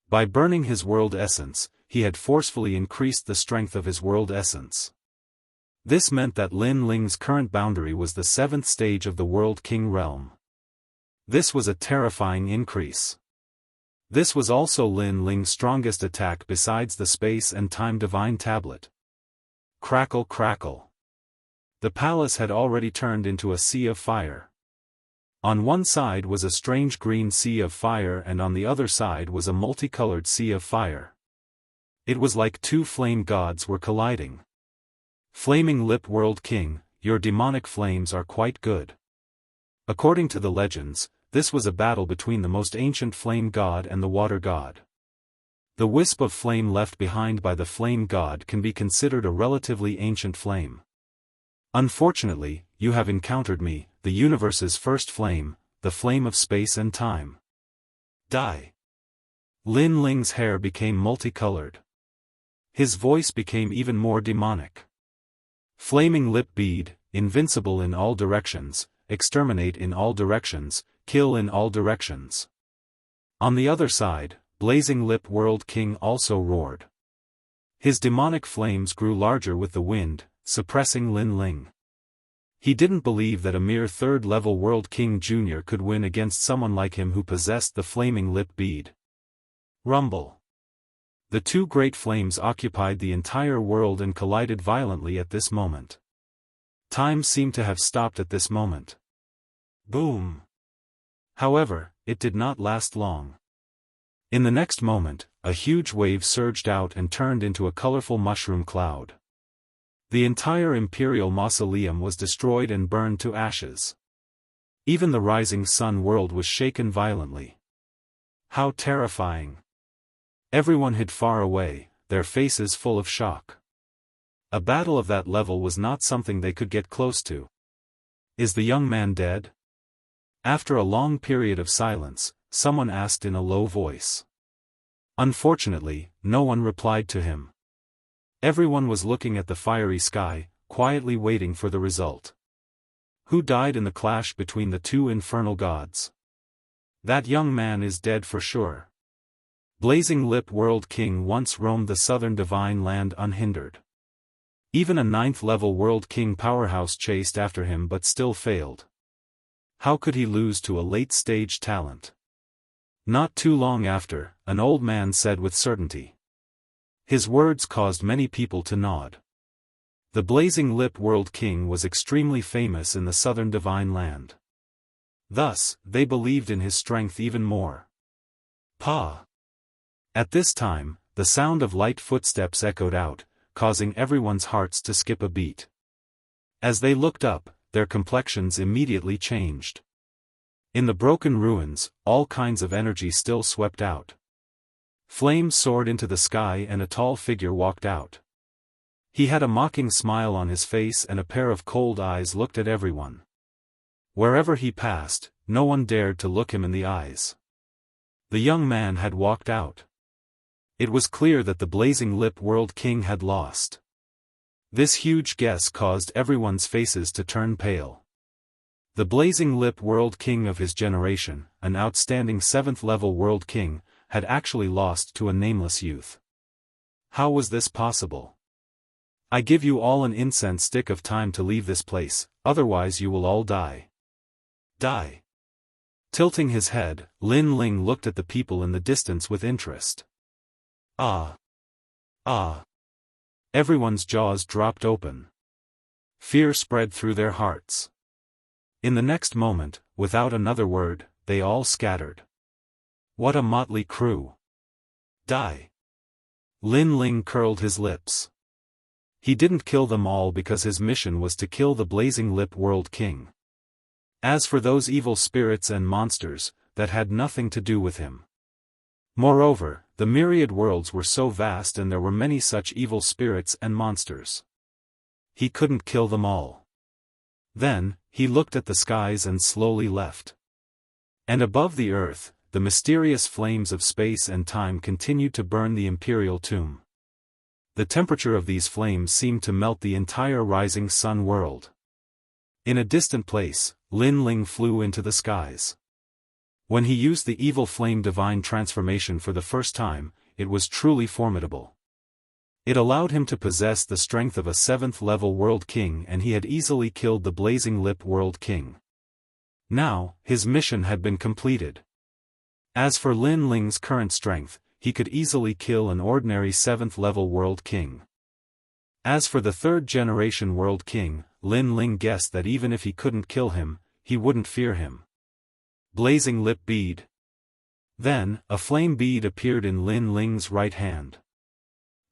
By burning his world essence, he had forcefully increased the strength of his world essence. This meant that Lin Ling's current boundary was the 7th stage of the World King realm. This was a terrifying increase. This was also Lin Ling's strongest attack besides the Space and Time Divine Tablet. Crackle, crackle. The palace had already turned into a sea of fire. On one side was a strange green sea of fire and on the other side was a multicolored sea of fire. It was like 2 flame gods were colliding. Flaming Lip World King, your demonic flames are quite good. According to the legends, this was a battle between the most ancient flame god and the water god. The wisp of flame left behind by the flame god can be considered a relatively ancient flame. Unfortunately, you have encountered me, the universe's first flame, the flame of space and time. Die. Lin Ling's hair became multicolored. His voice became even more demonic. Flaming lip bead, invincible in all directions, exterminate in all directions, kill in all directions. On the other side, blazing lip world king also roared. His demonic flames grew larger with the wind, suppressing Lin Ling. He didn't believe that a mere third-level World King Jr. could win against someone like him who possessed the flaming lip bead. Rumble. The two great flames occupied the entire world and collided violently at this moment. Time seemed to have stopped at this moment. Boom. However, it did not last long. In the next moment, a huge wave surged out and turned into a colorful mushroom cloud. The entire imperial mausoleum was destroyed and burned to ashes. Even the rising sun world was shaken violently. How terrifying! Everyone hid far away, their faces full of shock. A battle of that level was not something they could get close to. Is the young man dead? After a long period of silence, someone asked in a low voice. Unfortunately, no one replied to him. Everyone was looking at the fiery sky, quietly waiting for the result. Who died in the clash between the two infernal gods? That young man is dead for sure. Blazing Lip World King once roamed the southern divine land unhindered. Even a 9th-level World King powerhouse chased after him but still failed. How could he lose to a late-stage talent? Not too long after, an old man said with certainty. His words caused many people to nod. The Blazing Lip World King was extremely famous in the southern divine land. Thus, they believed in his strength even more. Pa! At this time, the sound of light footsteps echoed out, causing everyone's hearts to skip a beat. As they looked up, their complexions immediately changed. In the broken ruins, all kinds of energy still swept out. Flames soared into the sky and a tall figure walked out. He had a mocking smile on his face and a pair of cold eyes looked at everyone. Wherever he passed, no one dared to look him in the eyes. The young man had walked out. It was clear that the Blazing Lip World King had lost. This huge guess caused everyone's faces to turn pale. The Blazing Lip World King of his generation, an outstanding 7th-level World King, had actually lost to a nameless youth. How was this possible? I give you all an incense stick of time to leave this place, otherwise you will all die. Die. Tilting his head, Lin Ling looked at the people in the distance with interest. Ah. Ah. Everyone's jaws dropped open. Fear spread through their hearts. In the next moment, without another word, they all scattered. What a motley crew. Die. Lin Ling curled his lips. He didn't kill them all because his mission was to kill the Blazing Lip World King. As for those evil spirits and monsters, that had nothing to do with him. Moreover, the myriad worlds were so vast and there were many such evil spirits and monsters. He couldn't kill them all. Then, he looked at the skies and slowly left. And above the earth, the mysterious flames of space and time continued to burn the imperial tomb. The temperature of these flames seemed to melt the entire rising sun world. In a distant place, Lin Ling flew into the skies. When he used the evil flame divine transformation for the first time, it was truly formidable. It allowed him to possess the strength of a 7th-level World King and he had easily killed the Blazing Lip World King. Now, his mission had been completed. As for Lin Ling's current strength, he could easily kill an ordinary 7th-level World King. As for the 3rd-generation World King, Lin Ling guessed that even if he couldn't kill him, he wouldn't fear him. Blazing Lip Bead. Then, a flame bead appeared in Lin Ling's right hand.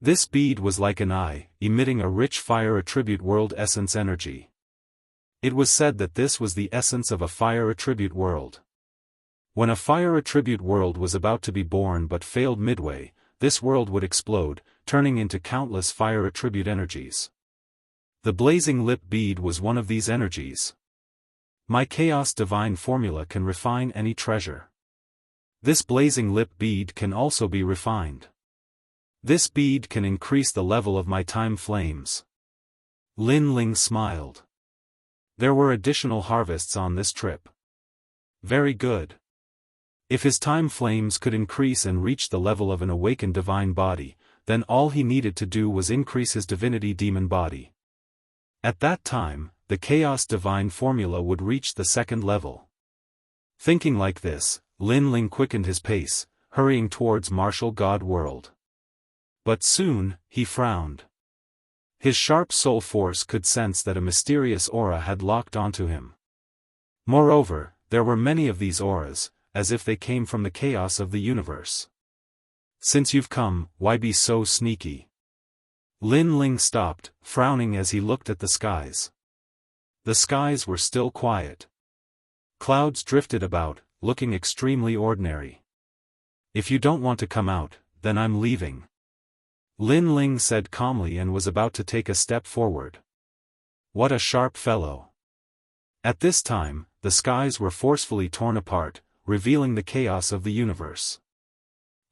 This bead was like an eye, emitting a rich fire attribute world essence energy. It was said that this was the essence of a fire attribute world. When a fire attribute world was about to be born but failed midway, this world would explode, turning into countless fire attribute energies. The blazing lip bead was one of these energies. My chaos divine formula can refine any treasure. This blazing lip bead can also be refined. This bead can increase the level of my time flames. Lin Ling smiled. There were additional harvests on this trip. Very good. If his time flames could increase and reach the level of an awakened divine body, then all he needed to do was increase his divinity demon body. At that time, the chaos divine formula would reach the second level. Thinking like this, Lin Ling quickened his pace, hurrying towards martial god world. But soon, he frowned. His sharp soul force could sense that a mysterious aura had locked onto him. Moreover, there were many of these auras, as if they came from the chaos of the universe. Since you've come, why be so sneaky? Lin Ling stopped, frowning as he looked at the skies. The skies were still quiet. Clouds drifted about, looking extremely ordinary. If you don't want to come out, then I'm leaving. Lin Ling said calmly and was about to take a step forward. What a sharp fellow. At this time, the skies were forcefully torn apart, revealing the chaos of the universe.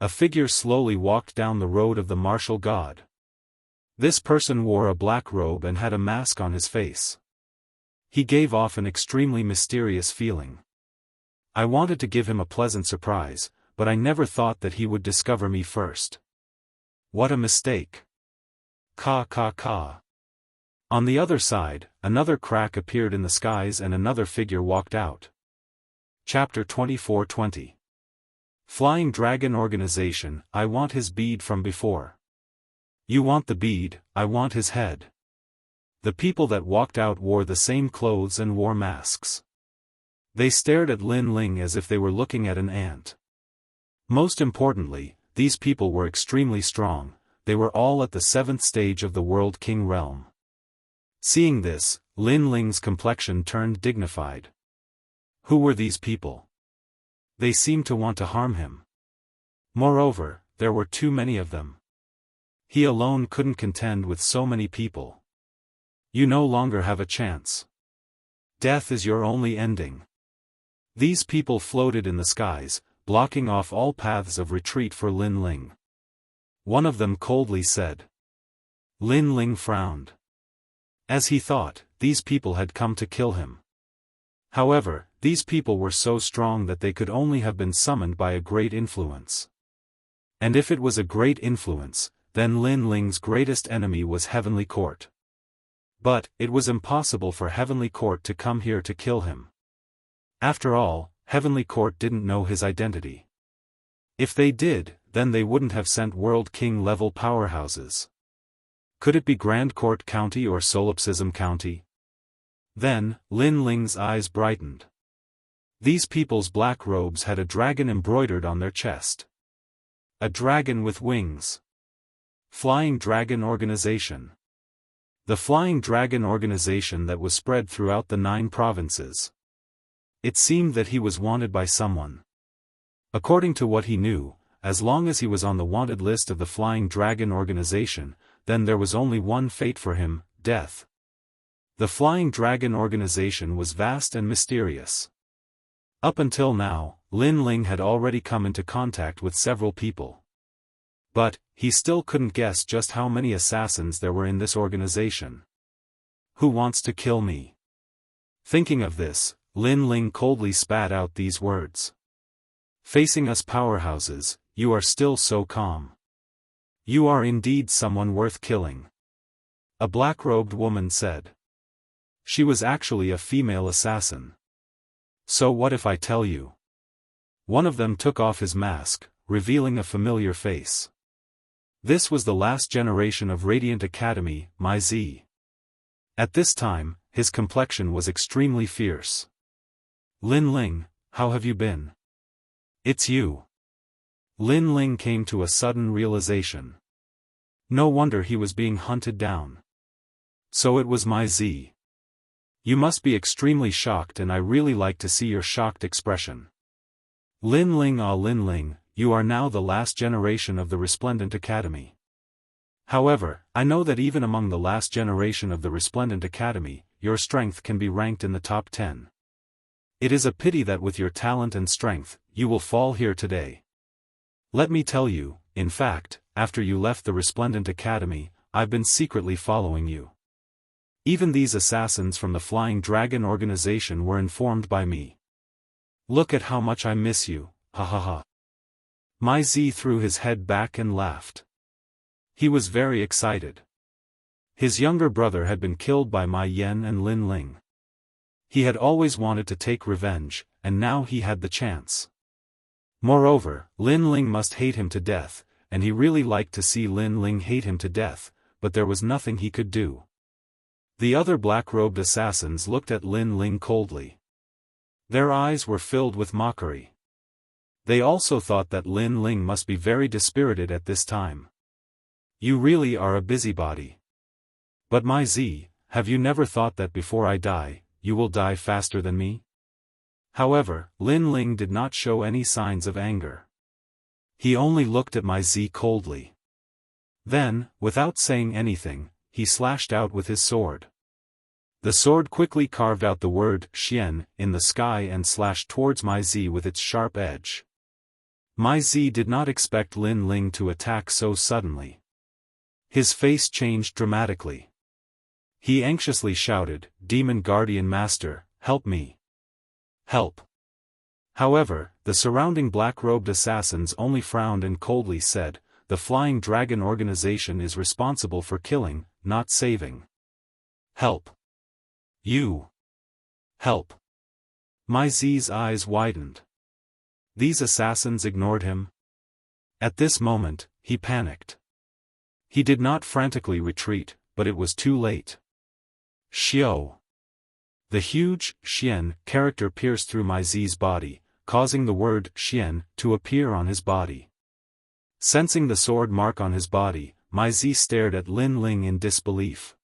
A figure slowly walked down the road of the martial god. This person wore a black robe and had a mask on his face. He gave off an extremely mysterious feeling. I wanted to give him a pleasant surprise, but I never thought that he would discover me first. What a mistake. Ka ka ka. On the other side, another crack appeared in the skies and another figure walked out. Chapter 24:20. Flying Dragon Organization. I want his bead from before. You want the bead, I want his head. The people that walked out wore the same clothes and wore masks. They stared at Lin Ling as if they were looking at an ant. Most importantly, these people were extremely strong, they were all at the 7th stage of the World King realm. Seeing this, Lin Ling's complexion turned dignified. Who were these people? They seemed to want to harm him. Moreover, there were too many of them. He alone couldn't contend with so many people. You no longer have a chance. Death is your only ending. These people floated in the skies, blocking off all paths of retreat for Lin Ling. One of them coldly said. Lin Ling frowned. As he thought, these people had come to kill him. However, these people were so strong that they could only have been summoned by a great influence. And if it was a great influence, then Lin Ling's greatest enemy was Heavenly Court. But, it was impossible for Heavenly Court to come here to kill him. After all, Heavenly Court didn't know his identity. If they did, then they wouldn't have sent World King level powerhouses. Could it be Grand Court County or Solipsism County? Then, Lin Ling's eyes brightened. These people's black robes had a dragon embroidered on their chest. A dragon with wings. Flying Dragon Organization. The Flying Dragon Organization that was spread throughout the 9 provinces. It seemed that he was wanted by someone. According to what he knew, as long as he was on the wanted list of the Flying Dragon Organization, then there was only one fate for him, death. The Flying Dragon Organization was vast and mysterious. Up until now, Lin Ling had already come into contact with several people. But, he still couldn't guess just how many assassins there were in this organization. Who wants to kill me? Thinking of this, Lin Ling coldly spat out these words. Facing us powerhouses, you are still so calm. You are indeed someone worth killing. A black-robed woman said. She was actually a female assassin. So what if I tell you? One of them took off his mask, revealing a familiar face. This was the last generation of Radiant Academy, Mai Zi. At this time, his complexion was extremely fierce. Lin Ling, how have you been? It's you. Lin Ling came to a sudden realization. No wonder he was being hunted down. So it was Mai Zi. You must be extremely shocked and I really like to see your shocked expression. Lin Ling, you are now the last generation of the Resplendent Academy. However, I know that even among the last generation of the Resplendent Academy, your strength can be ranked in the top 10. It is a pity that with your talent and strength, you will fall here today. Let me tell you, in fact, after you left the Resplendent Academy, I've been secretly following you. Even these assassins from the Flying Dragon organization were informed by me. Look at how much I miss you, ha ha ha. My Z threw his head back and laughed. He was very excited. His younger brother had been killed by Mai Yen and Lin Ling. He had always wanted to take revenge, and now he had the chance. Moreover, Lin Ling must hate him to death, and he really liked to see Lin Ling hate him to death, but there was nothing he could do. The other black-robed assassins looked at Lin Ling coldly. Their eyes were filled with mockery. They also thought that Lin Ling must be very dispirited at this time. You really are a busybody. But my Z, have you never thought that before I die, you will die faster than me? However, Lin Ling did not show any signs of anger. He only looked at my Z coldly. Then, without saying anything, he slashed out with his sword. The sword quickly carved out the word Xian in the sky and slashed towards my Z with its sharp edge. My Z did not expect Lin Ling to attack so suddenly. His face changed dramatically. He anxiously shouted, "Demon Guardian Master, help me! Help!" However, the surrounding black-robed assassins only frowned and coldly said, "The Flying Dragon organization is responsible for killing, not saving. Help! You! Help!" My Z's eyes widened. These assassins ignored him. At this moment, he panicked. He did not frantically retreat, but it was too late. Xiao! The huge Xian character pierced through my Z's body, causing the word Xian to appear on his body. Sensing the sword mark on his body, my Z stared at Lin Ling in disbelief.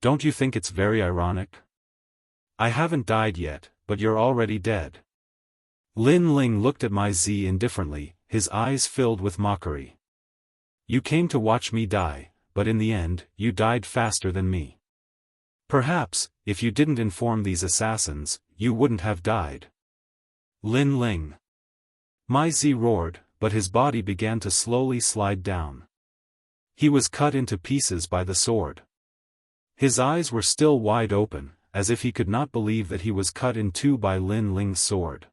Don't you think it's very ironic? I haven't died yet, but you're already dead. Lin Ling looked at my Z indifferently, his eyes filled with mockery. You came to watch me die, but in the end, you died faster than me. Perhaps, if you didn't inform these assassins, you wouldn't have died. Lin Ling. My Z roared, but his body began to slowly slide down. He was cut into pieces by the sword. His eyes were still wide open, as if he could not believe that he was cut in two by Lin Ling's sword.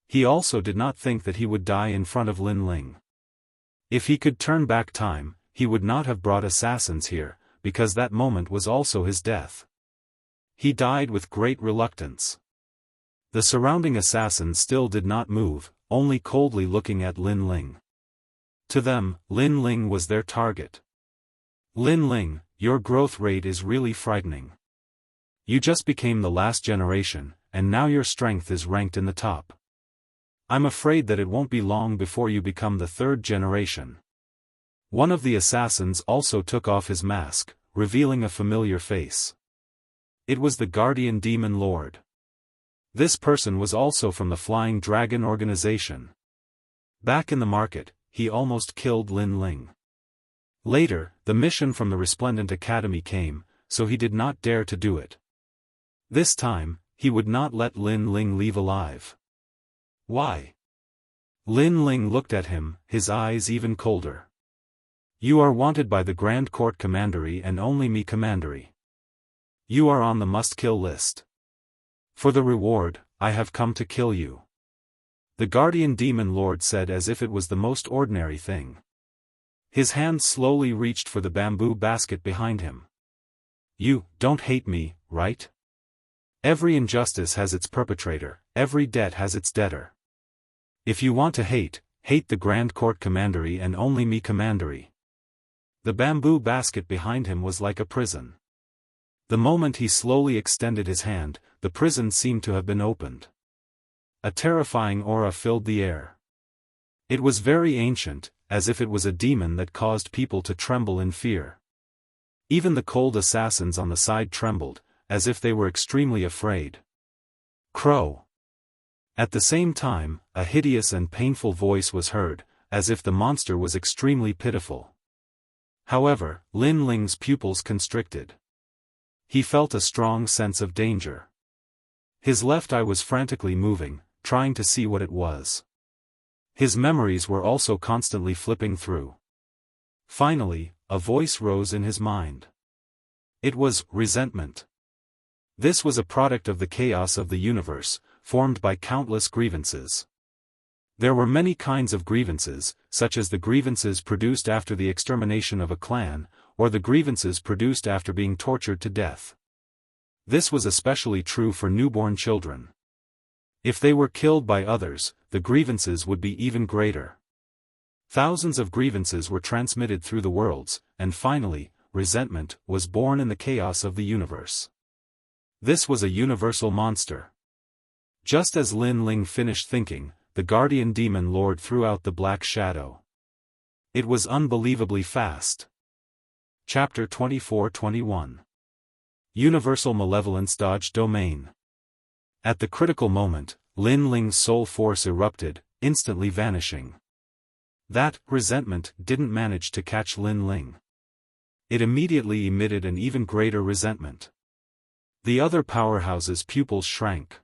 He also did not think that he would die in front of Lin Ling. If he could turn back time, he would not have brought assassins here, because that moment was also his death. He died with great reluctance. The surrounding assassins still did not move, only coldly looking at Lin Ling. To them, Lin Ling was their target. Lin Ling, your growth rate is really frightening. You just became the last generation, and now your strength is ranked in the top. I'm afraid that it won't be long before you become the third generation. One of the assassins also took off his mask, revealing a familiar face. It was the Guardian Demon Lord. This person was also from the Flying Dragon organization. Back in the market, he almost killed Lin Ling. Later, the mission from the Resplendent Academy came, so he did not dare to do it. This time, he would not let Lin Ling leave alive. Why? Lin Ling looked at him, his eyes even colder. You are wanted by the Grand Court Commandery and only me Commandery. You are on the must-kill list. For the reward, I have come to kill you. The Guardian Demon Lord said as if it was the most ordinary thing. His hand slowly reached for the bamboo basket behind him. You don't hate me, right? Every injustice has its perpetrator, every debt has its debtor. If you want to hate, hate the Grand Court Commandery and only me Commandery. The bamboo basket behind him was like a prison. The moment he slowly extended his hand, the prison seemed to have been opened. A terrifying aura filled the air. It was very ancient, as if it was a demon that caused people to tremble in fear. Even the cold assassins on the side trembled, as if they were extremely afraid. Crow. At the same time, a hideous and painful voice was heard, as if the monster was extremely pitiful. However, Lin Ling's pupils constricted. He felt a strong sense of danger. His left eye was frantically moving, trying to see what it was. His memories were also constantly flipping through. Finally, a voice rose in his mind. It was resentment. This was a product of the chaos of the universe, formed by countless grievances. There were many kinds of grievances, such as the grievances produced after the extermination of a clan, or the grievances produced after being tortured to death. This was especially true for newborn children. If they were killed by others, the grievances would be even greater. Thousands of grievances were transmitted through the worlds, and finally, resentment was born in the chaos of the universe. This was a universal monster. Just as Lin Ling finished thinking, the guardian demon lord threw out the black shadow. It was unbelievably fast. Chapter 24-21. Universal Malevolence Dodge Domain. At the critical moment, Lin Ling's soul force erupted, instantly vanishing. That resentment didn't manage to catch Lin Ling. It immediately emitted an even greater resentment. The other powerhouse's pupils shrank.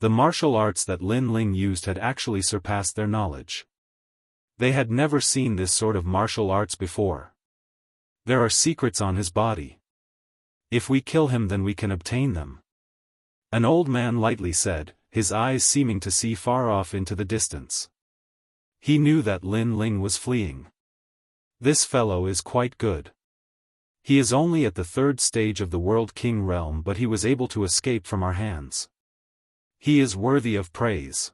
The martial arts that Lin Ling used had actually surpassed their knowledge. They had never seen this sort of martial arts before. There are secrets on his body. If we kill him, then we can obtain them. An old man lightly said, his eyes seeming to see far off into the distance. He knew that Lin Ling was fleeing. This fellow is quite good. He is only at the 3rd stage of the World King realm, but he was able to escape from our hands. He is worthy of praise.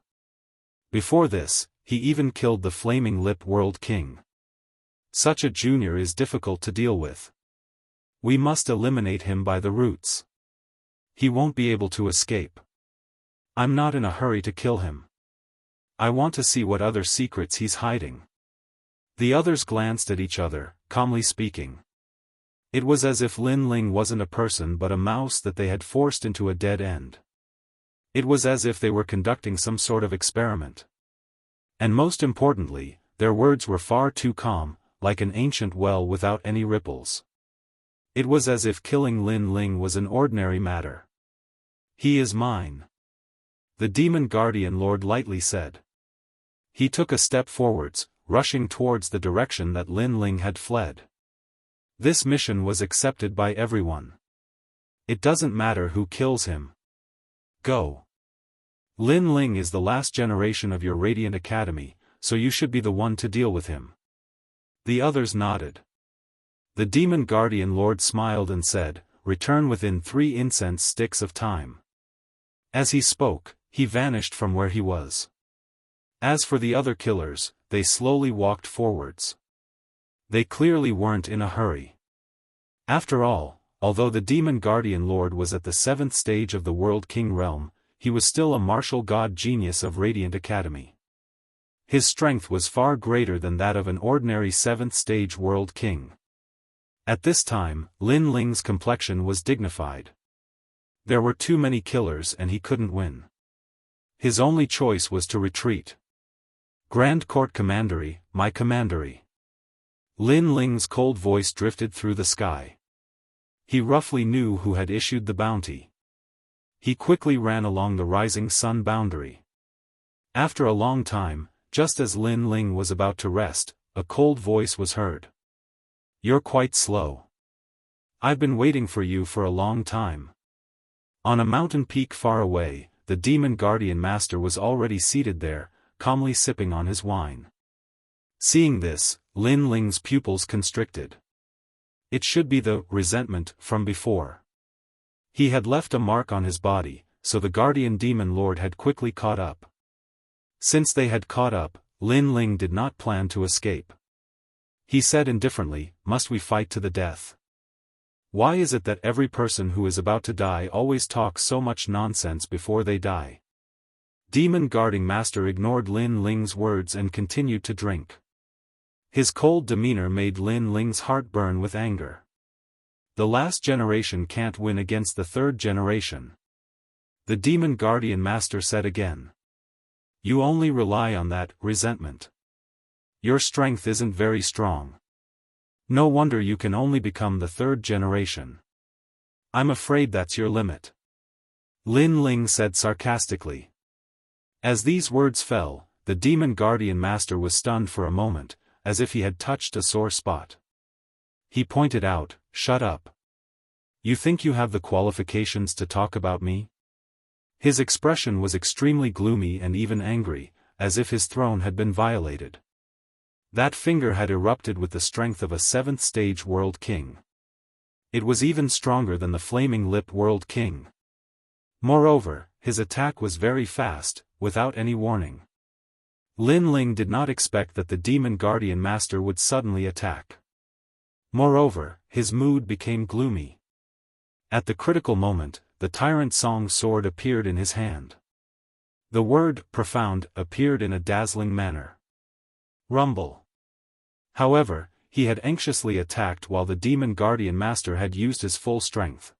Before this, he even killed the Flaming Lip World King. Such a junior is difficult to deal with. We must eliminate him by the roots. He won't be able to escape. I'm not in a hurry to kill him. I want to see what other secrets he's hiding. The others glanced at each other, calmly speaking. It was as if Lin Ling wasn't a person but a mouse that they had forced into a dead end. It was as if they were conducting some sort of experiment. And most importantly, their words were far too calm, like an ancient well without any ripples. It was as if killing Lin Ling was an ordinary matter. He is mine. The demon guardian lord lightly said. He took a step forwards, rushing towards the direction that Lin Ling had fled. This mission was accepted by everyone. It doesn't matter who kills him. Go. Lin Ling is the last generation of your Radiant Academy, so you should be the one to deal with him. The others nodded. The demon guardian lord smiled and said, return within 3 incense sticks of time. As he spoke, he vanished from where he was. As for the other killers, they slowly walked forwards. They clearly weren't in a hurry. After all, although the demon guardian lord was at the 7th stage of the World King realm, he was still a martial god genius of Radiant Academy. His strength was far greater than that of an ordinary 7th stage World King. At this time, Lin Ling's complexion was dignified. There were too many killers and he couldn't win. His only choice was to retreat. Grand Court Commandery, my commandery. Lin Ling's cold voice drifted through the sky. He roughly knew who had issued the bounty. He quickly ran along the rising sun boundary. After a long time, just as Lin Ling was about to rest, a cold voice was heard. You're quite slow. I've been waiting for you for a long time. On a mountain peak far away, the demon guardian master was already seated there, calmly sipping on his wine. Seeing this, Lin Ling's pupils constricted. It should be the resentment from before. He had left a mark on his body, so the guardian demon lord had quickly caught up. Since they had caught up, Lin Ling did not plan to escape. He said indifferently, must we fight to the death? Why is it that every person who is about to die always talks so much nonsense before they die? Demon guarding master ignored Lin Ling's words and continued to drink. His cold demeanor made Lin Ling's heart burn with anger. The last generation can't win against the 3rd generation. The demon guardian master said again. you only rely on that resentment. Your strength isn't very strong. No wonder you can only become the third generation. I'm afraid that's your limit. Lin Ling said sarcastically. As these words fell, the demon guardian master was stunned for a moment, as if he had touched a sore spot. He pointed out, "Shut up. You think you have the qualifications to talk about me?" His expression was extremely gloomy and even angry, as if his throne had been violated. That finger had erupted with the strength of a 7th stage world king. It was even stronger than the flaming lip world king. Moreover, his attack was very fast, without any warning. Lin Ling did not expect that the demon guardian master would suddenly attack. Moreover, his mood became gloomy. At the critical moment, the tyrant song sword appeared in his hand. The word, profound, appeared in a dazzling manner. Rumble. However, he had anxiously attacked while the demon guardian master had used his full strength.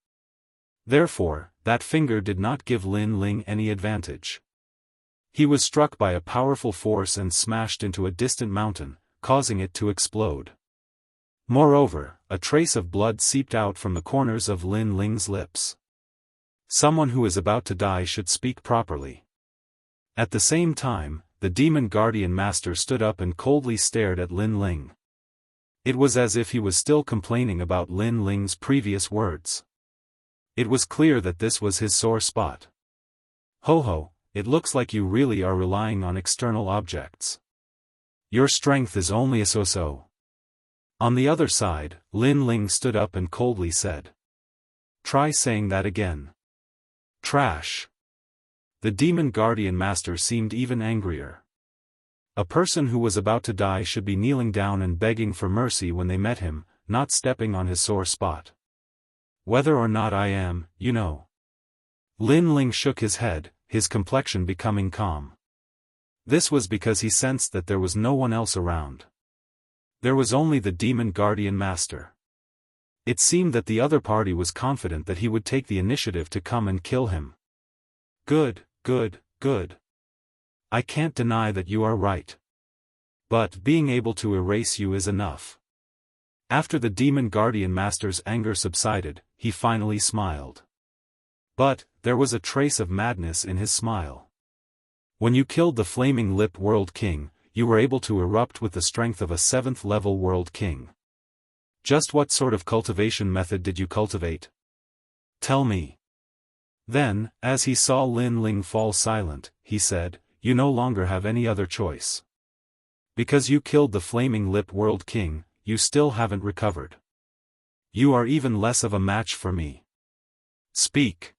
Therefore, that finger did not give Lin Ling any advantage. He was struck by a powerful force and smashed into a distant mountain, causing it to explode. Moreover, a trace of blood seeped out from the corners of Lin Ling's lips. Someone who is about to die should speak properly. At the same time, the demon guardian master stood up and coldly stared at Lin Ling. It was as if he was still complaining about Lin Ling's previous words. It was clear that this was his sore spot. "Ho ho, it looks like you really are relying on external objects. Your strength is only a so-so." On the other side, Lin Ling stood up and coldly said, "Try saying that again." Trash. The demon guardian master seemed even angrier. A person who was about to die should be kneeling down and begging for mercy when they met him, not stepping on his sore spot. "Whether or not I am, you know." Lin Ling shook his head, his complexion becoming calm. This was because he sensed that there was no one else around. There was only the demon guardian master. It seemed that the other party was confident that he would take the initiative to come and kill him. Good, good, good. I can't deny that you are right. But being able to erase you is enough. After the demon guardian master's anger subsided, he finally smiled. But, there was a trace of madness in his smile. When you killed the flaming lip world king, you were able to erupt with the strength of a 7th level world king. Just what sort of cultivation method did you cultivate? Tell me. Then, as he saw Lin Ling fall silent, he said, "You no longer have any other choice. Because you killed the flaming lip world king, you still haven't recovered. You are even less of a match for me. Speak."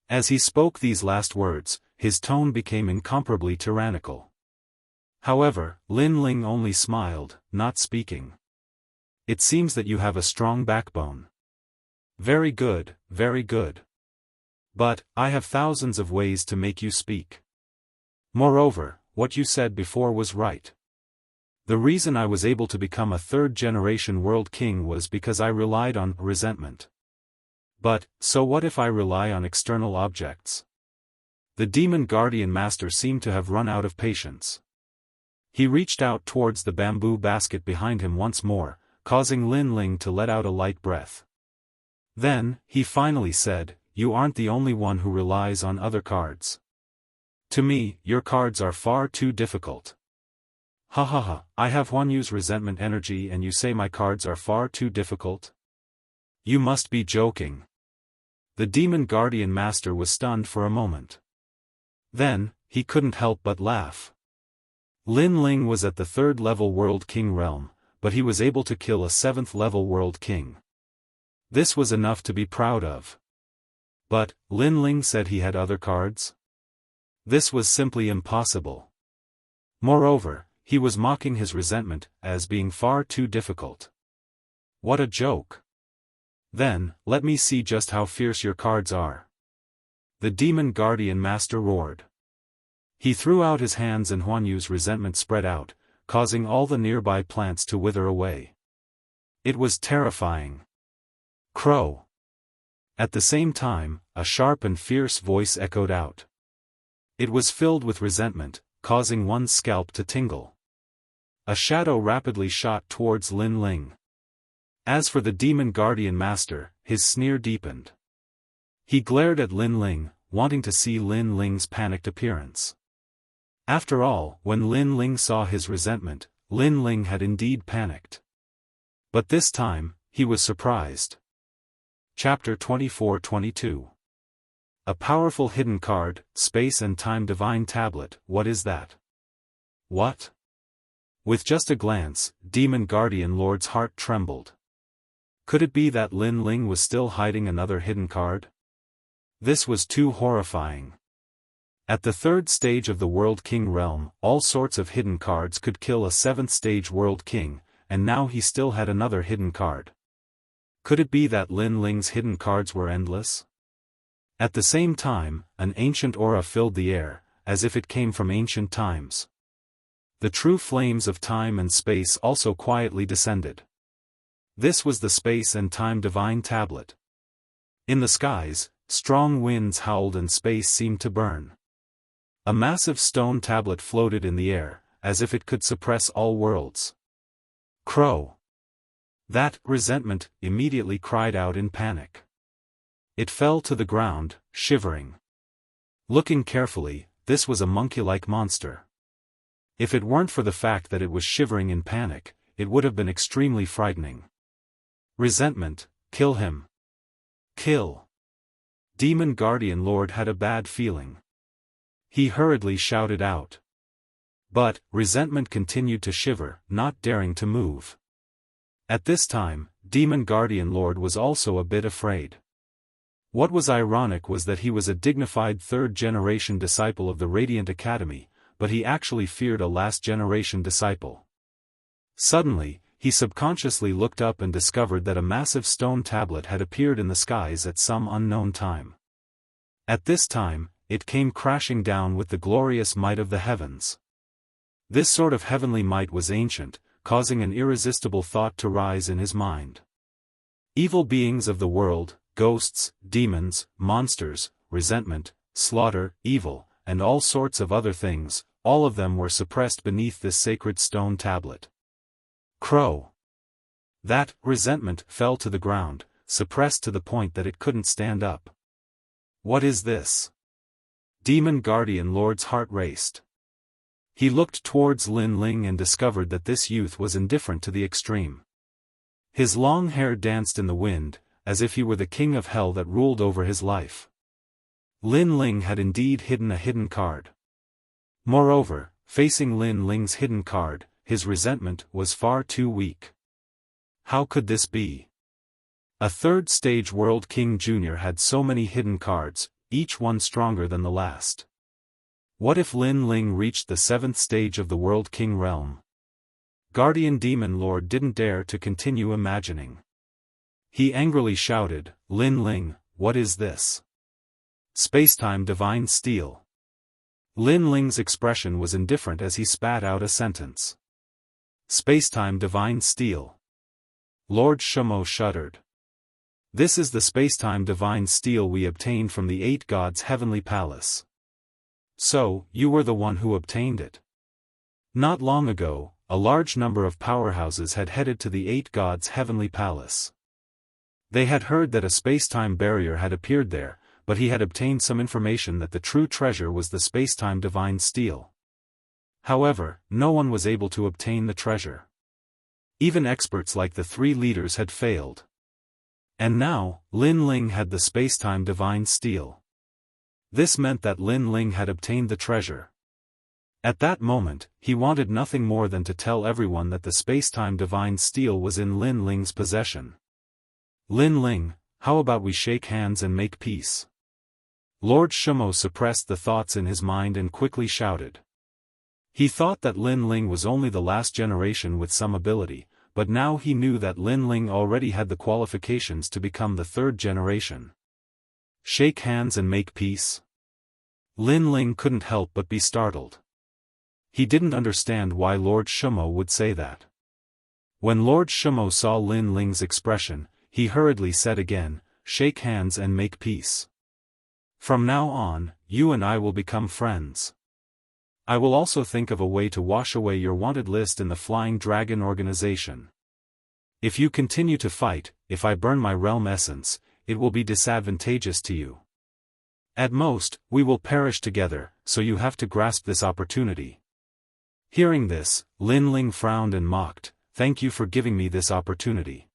As he spoke these last words, his tone became incomparably tyrannical. However, Lin Ling only smiled, not speaking. "It seems that you have a strong backbone. Very good, very good. But, I have thousands of ways to make you speak. Moreover, what you said before was right. The reason I was able to become a 3rd-generation world king was because I relied on resentment. But, so what if I rely on external objects?" The demon guardian master seemed to have run out of patience. He reached out towards the bamboo basket behind him once more, causing Lin Ling to let out a light breath. Then, he finally said, "You aren't the only one who relies on other cards. To me, your cards are far too difficult." "Ha ha ha, I have Huanyu's resentment energy and you say my cards are far too difficult? You must be joking." The demon guardian master was stunned for a moment. Then, he couldn't help but laugh. Lin Ling was at the 3rd level world king realm, but he was able to kill a 7th level world king. This was enough to be proud of. But, Lin Ling said he had other cards? This was simply impossible. Moreover, he was mocking his resentment as being far too difficult. What a joke. Then, let me see just how fierce your cards are. The demon guardian master roared. He threw out his hands and Huanyu's resentment spread out, causing all the nearby plants to wither away. It was terrifying. Crow. At the same time, a sharp and fierce voice echoed out. It was filled with resentment, causing one's scalp to tingle. A shadow rapidly shot towards Lin Ling. As for the demon guardian master, his sneer deepened. He glared at Lin Ling, wanting to see Lin Ling's panicked appearance. After all, when Lin Ling saw his resentment, Lin Ling had indeed panicked. But this time, he was surprised. Chapter 24-22. A powerful hidden card, Space and Time Divine Tablet, what is that? What? With just a glance, Demon Guardian Lord's heart trembled. Could it be that Lin Ling was still hiding another hidden card? This was too horrifying. At the third stage of the World King realm, all sorts of hidden cards could kill a 7th stage World King, and now he still had another hidden card. Could it be that Lin Ling's hidden cards were endless? At the same time, an ancient aura filled the air, as if it came from ancient times. The true flames of time and space also quietly descended. This was the Space and Time Divine Tablet. In the skies, strong winds howled and space seemed to burn. A massive stone tablet floated in the air, as if it could suppress all worlds. Crow! That resentment immediately cried out in panic. It fell to the ground, shivering. Looking carefully, this was a monkey-like monster. If it weren't for the fact that it was shivering in panic, it would have been extremely frightening. Resentment, kill him. Kill. Demon Guardian Lord had a bad feeling. He hurriedly shouted out. But, resentment continued to shiver, not daring to move. At this time, Demon Guardian Lord was also a bit afraid. What was ironic was that he was a dignified third-generation disciple of the Radiant Academy, but he actually feared a last-generation disciple. Suddenly, he subconsciously looked up and discovered that a massive stone tablet had appeared in the skies at some unknown time. At this time, it came crashing down with the glorious might of the heavens. This sort of heavenly might was ancient, causing an irresistible thought to rise in his mind. Evil beings of the world, ghosts, demons, monsters, resentment, slaughter, evil, and all sorts of other things, all of them were suppressed beneath this sacred stone tablet. Crow! That resentment fell to the ground, suppressed to the point that it couldn't stand up. What is this? Demon Guardian Lord's heart raced. He looked towards Lin Ling and discovered that this youth was indifferent to the extreme. His long hair danced in the wind, as if he were the king of hell that ruled over his life. Lin Ling had indeed hidden a hidden card. Moreover, facing Lin Ling's hidden card, his resentment was far too weak. How could this be? A third-stage World King Jr. had so many hidden cards, each one stronger than the last. What if Lin Ling reached the 7th stage of the World King realm? Guardian Demon Lord didn't dare to continue imagining. He angrily shouted, Lin Ling, what is this? Spacetime Divine Steel. Lin Ling's expression was indifferent as he spat out a sentence. Spacetime Divine Steel. Lord Shumo shuddered. This is the spacetime divine steel we obtained from the 8 gods' heavenly palace. So, you were the one who obtained it. Not long ago, a large number of powerhouses had headed to the 8 gods' heavenly palace. They had heard that a spacetime barrier had appeared there, but he had obtained some information that the true treasure was the spacetime divine steel. However, no one was able to obtain the treasure. Even experts like the 3 leaders had failed. And now, Lin Ling had the spacetime divine steel. This meant that Lin Ling had obtained the treasure. At that moment, he wanted nothing more than to tell everyone that the spacetime divine steel was in Lin Ling's possession. Lin Ling, how about we shake hands and make peace? Lord Shumo suppressed the thoughts in his mind and quickly shouted. He thought that Lin Ling was only the last generation with some ability, but now he knew that Lin Ling already had the qualifications to become the 3rd generation. Shake hands and make peace? Lin Ling couldn't help but be startled. He didn't understand why Lord Shumo would say that. When Lord Shumo saw Lin Ling's expression, he hurriedly said again, shake hands and make peace. From now on, you and I will become friends. I will also think of a way to wash away your wanted list in the Flying Dragon organization. If you continue to fight, if I burn my realm essence, it will be disadvantageous to you. At most, we will perish together, so you have to grasp this opportunity. Hearing this, Lin Ling frowned and mocked, "Thank you for giving me this opportunity.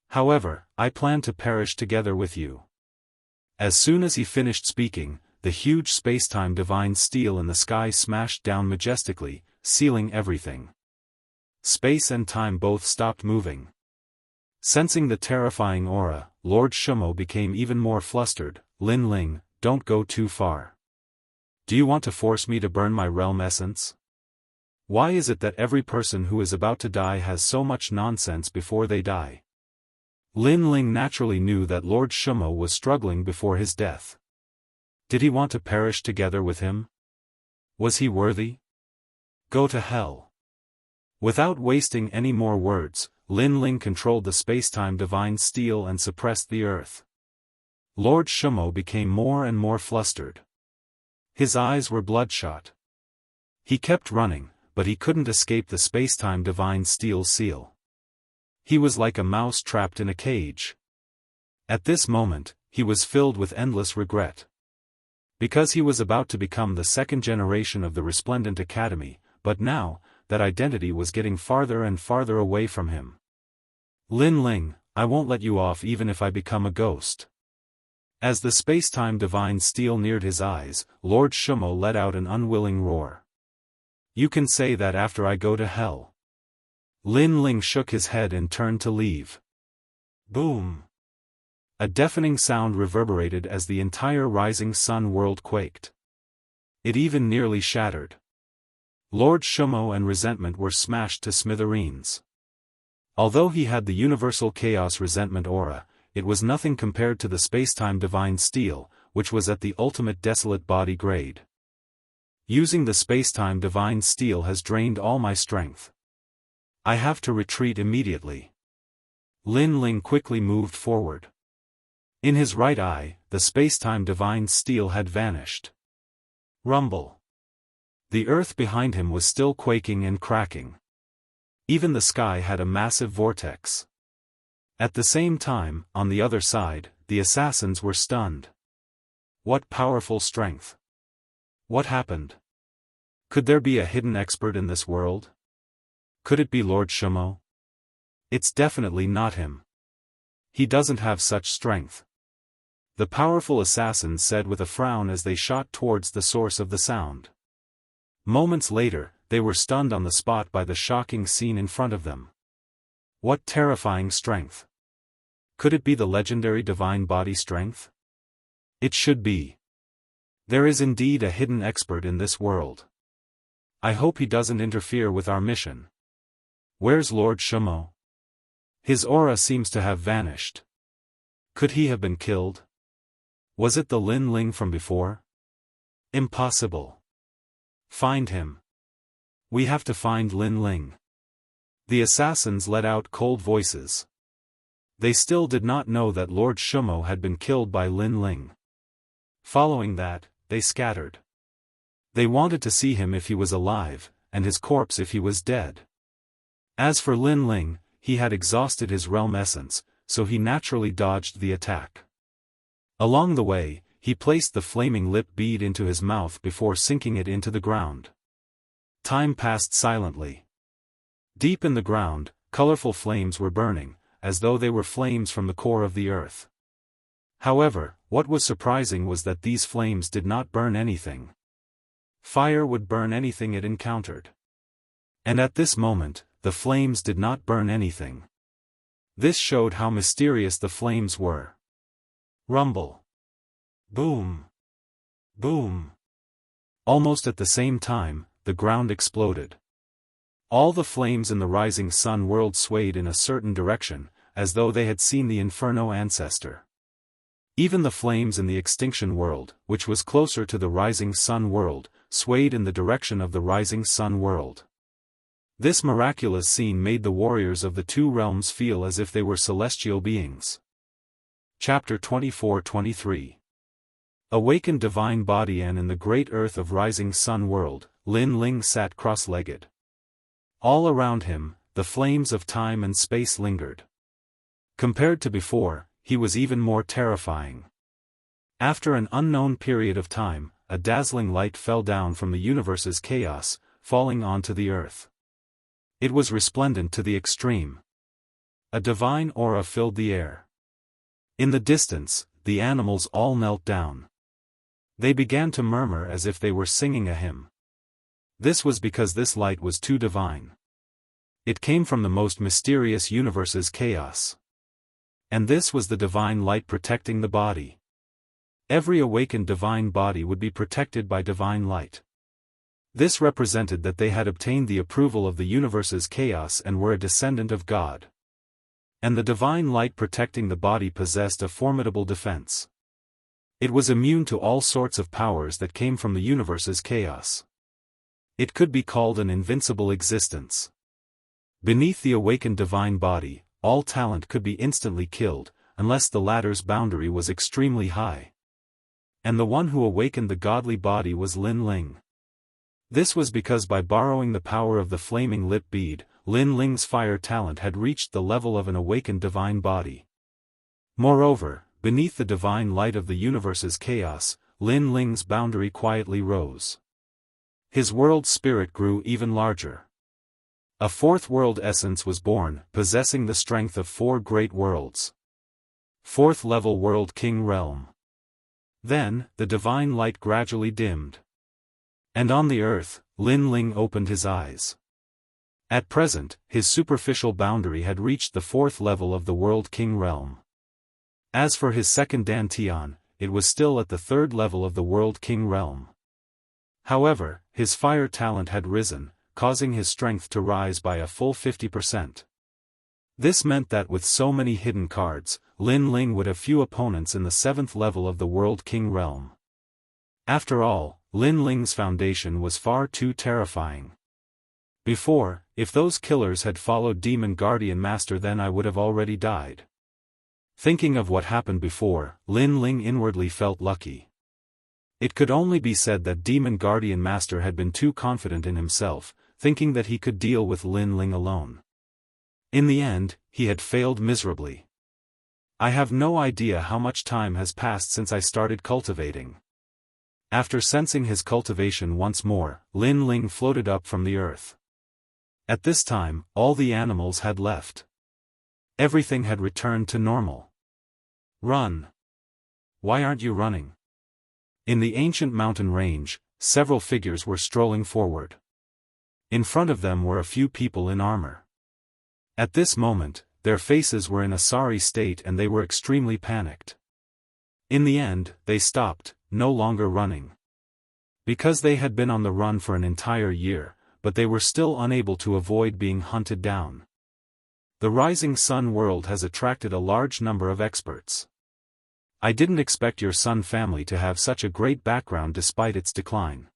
However, I plan to perish together with you." As soon as he finished speaking, the huge spacetime divine steel in the sky smashed down majestically, sealing everything. Space and time both stopped moving. Sensing the terrifying aura, Lord Shumo became even more flustered. "Lin Ling, don't go too far. Do you want to force me to burn my realm essence? Why is it that every person who is about to die has so much nonsense before they die?" Lin Ling naturally knew that Lord Shumo was struggling before his death. Did he want to perish together with him? Was he worthy? Go to hell. Without wasting any more words, Lin Ling controlled the spacetime divine steel and suppressed the earth. Lord Shumo became more and more flustered. His eyes were bloodshot. He kept running, but he couldn't escape the spacetime divine steel seal. He was like a mouse trapped in a cage. At this moment, he was filled with endless regret. Because he was about to become the second generation of the Resplendent Academy, but now, that identity was getting farther and farther away from him. "Lin Ling, I won't let you off even if I become a ghost." As the spacetime divine steel neared his eyes, Lord Shumo let out an unwilling roar. "You can say that after I go to hell." Lin Ling shook his head and turned to leave. Boom! A deafening sound reverberated as the entire rising sun world quaked. It even nearly shattered. Lord Shumo and resentment were smashed to smithereens. Although he had the universal chaos resentment aura, it was nothing compared to the spacetime divine steel, which was at the ultimate desolate body grade. Using the spacetime divine steel has drained all my strength. I have to retreat immediately. Lin Ling quickly moved forward. In his right eye, the spacetime divine steel had vanished. Rumble. The earth behind him was still quaking and cracking. Even the sky had a massive vortex. At the same time, on the other side, the assassins were stunned. What powerful strength! What happened? Could there be a hidden expert in this world? Could it be Lord Shumo? It's definitely not him. He doesn't have such strength. The powerful assassins said with a frown as they shot towards the source of the sound. Moments later, they were stunned on the spot by the shocking scene in front of them. What terrifying strength! Could it be the legendary divine body strength? It should be. There is indeed a hidden expert in this world. I hope he doesn't interfere with our mission. Where's Lord Shumo? His aura seems to have vanished. Could he have been killed? Was it the Lin Ling from before? Impossible. Find him. We have to find Lin Ling. The assassins let out cold voices. They still did not know that Lord Shumo had been killed by Lin Ling. Following that, they scattered. They wanted to see him if he was alive, and his corpse if he was dead. As for Lin Ling, he had exhausted his realm essence, so he naturally dodged the attack. Along the way, he placed the flaming lip bead into his mouth before sinking it into the ground. Time passed silently. Deep in the ground, colorful flames were burning, as though they were flames from the core of the earth. However, what was surprising was that these flames did not burn anything. Fire would burn anything it encountered. And at this moment, the flames did not burn anything. This showed how mysterious the flames were. Rumble. Boom. Boom. Almost at the same time, the ground exploded. All the flames in the rising sun world swayed in a certain direction, as though they had seen the Inferno ancestor. Even the flames in the extinction world, which was closer to the rising sun world, swayed in the direction of the rising sun world. This miraculous scene made the warriors of the two realms feel as if they were celestial beings. Chapter 24-23. Awakened divine body, and in the great earth of rising sun world, Lin Ling sat cross-legged. All around him, the flames of time and space lingered. Compared to before, he was even more terrifying. After an unknown period of time, a dazzling light fell down from the universe's chaos, falling onto the earth. It was resplendent to the extreme. A divine aura filled the air. In the distance, the animals all knelt down. They began to murmur as if they were singing a hymn. This was because this light was too divine. It came from the most mysterious universe's chaos. And this was the divine light protecting the body. Every awakened divine body would be protected by divine light. This represented that they had obtained the approval of the universe's chaos and were a descendant of God. And the divine light protecting the body possessed a formidable defense. It was immune to all sorts of powers that came from the universe's chaos. It could be called an invincible existence. Beneath the awakened divine body, all talent could be instantly killed, unless the latter's boundary was extremely high. And the one who awakened the godly body was Lin Ling. This was because by borrowing the power of the flaming lip bead, Lin Ling's fire talent had reached the level of an awakened divine body. Moreover, beneath the divine light of the universe's chaos, Lin Ling's boundary quietly rose. His world spirit grew even larger. A fourth world essence was born, possessing the strength of 4 great worlds. Fourth level World King Realm. Then, the divine light gradually dimmed. And on the earth, Lin Ling opened his eyes. At present, his superficial boundary had reached the 4th level of the World King Realm. As for his second dantian, it was still at the 3rd level of the World King Realm. However, his fire talent had risen, causing his strength to rise by a full 50%. This meant that with so many hidden cards, Lin Ling would have few opponents in the 7th level of the World King Realm. After all, Lin Ling's foundation was far too terrifying. Before, if those killers had followed Demon Guardian Master, then I would have already died. Thinking of what happened before, Lin Ling inwardly felt lucky. It could only be said that Demon Guardian Master had been too confident in himself, thinking that he could deal with Lin Ling alone. In the end, he had failed miserably. I have no idea how much time has passed since I started cultivating. After sensing his cultivation once more, Lin Ling floated up from the earth. At this time, all the animals had left. Everything had returned to normal. Run! Why aren't you running? In the ancient mountain range, several figures were strolling forward. In front of them were a few people in armor. At this moment, their faces were in a sorry state and they were extremely panicked. In the end, they stopped, no longer running. Because they had been on the run for an entire year, but they were still unable to avoid being hunted down. The rising sun world has attracted a large number of experts. I didn't expect your Sun family to have such a great background despite its decline.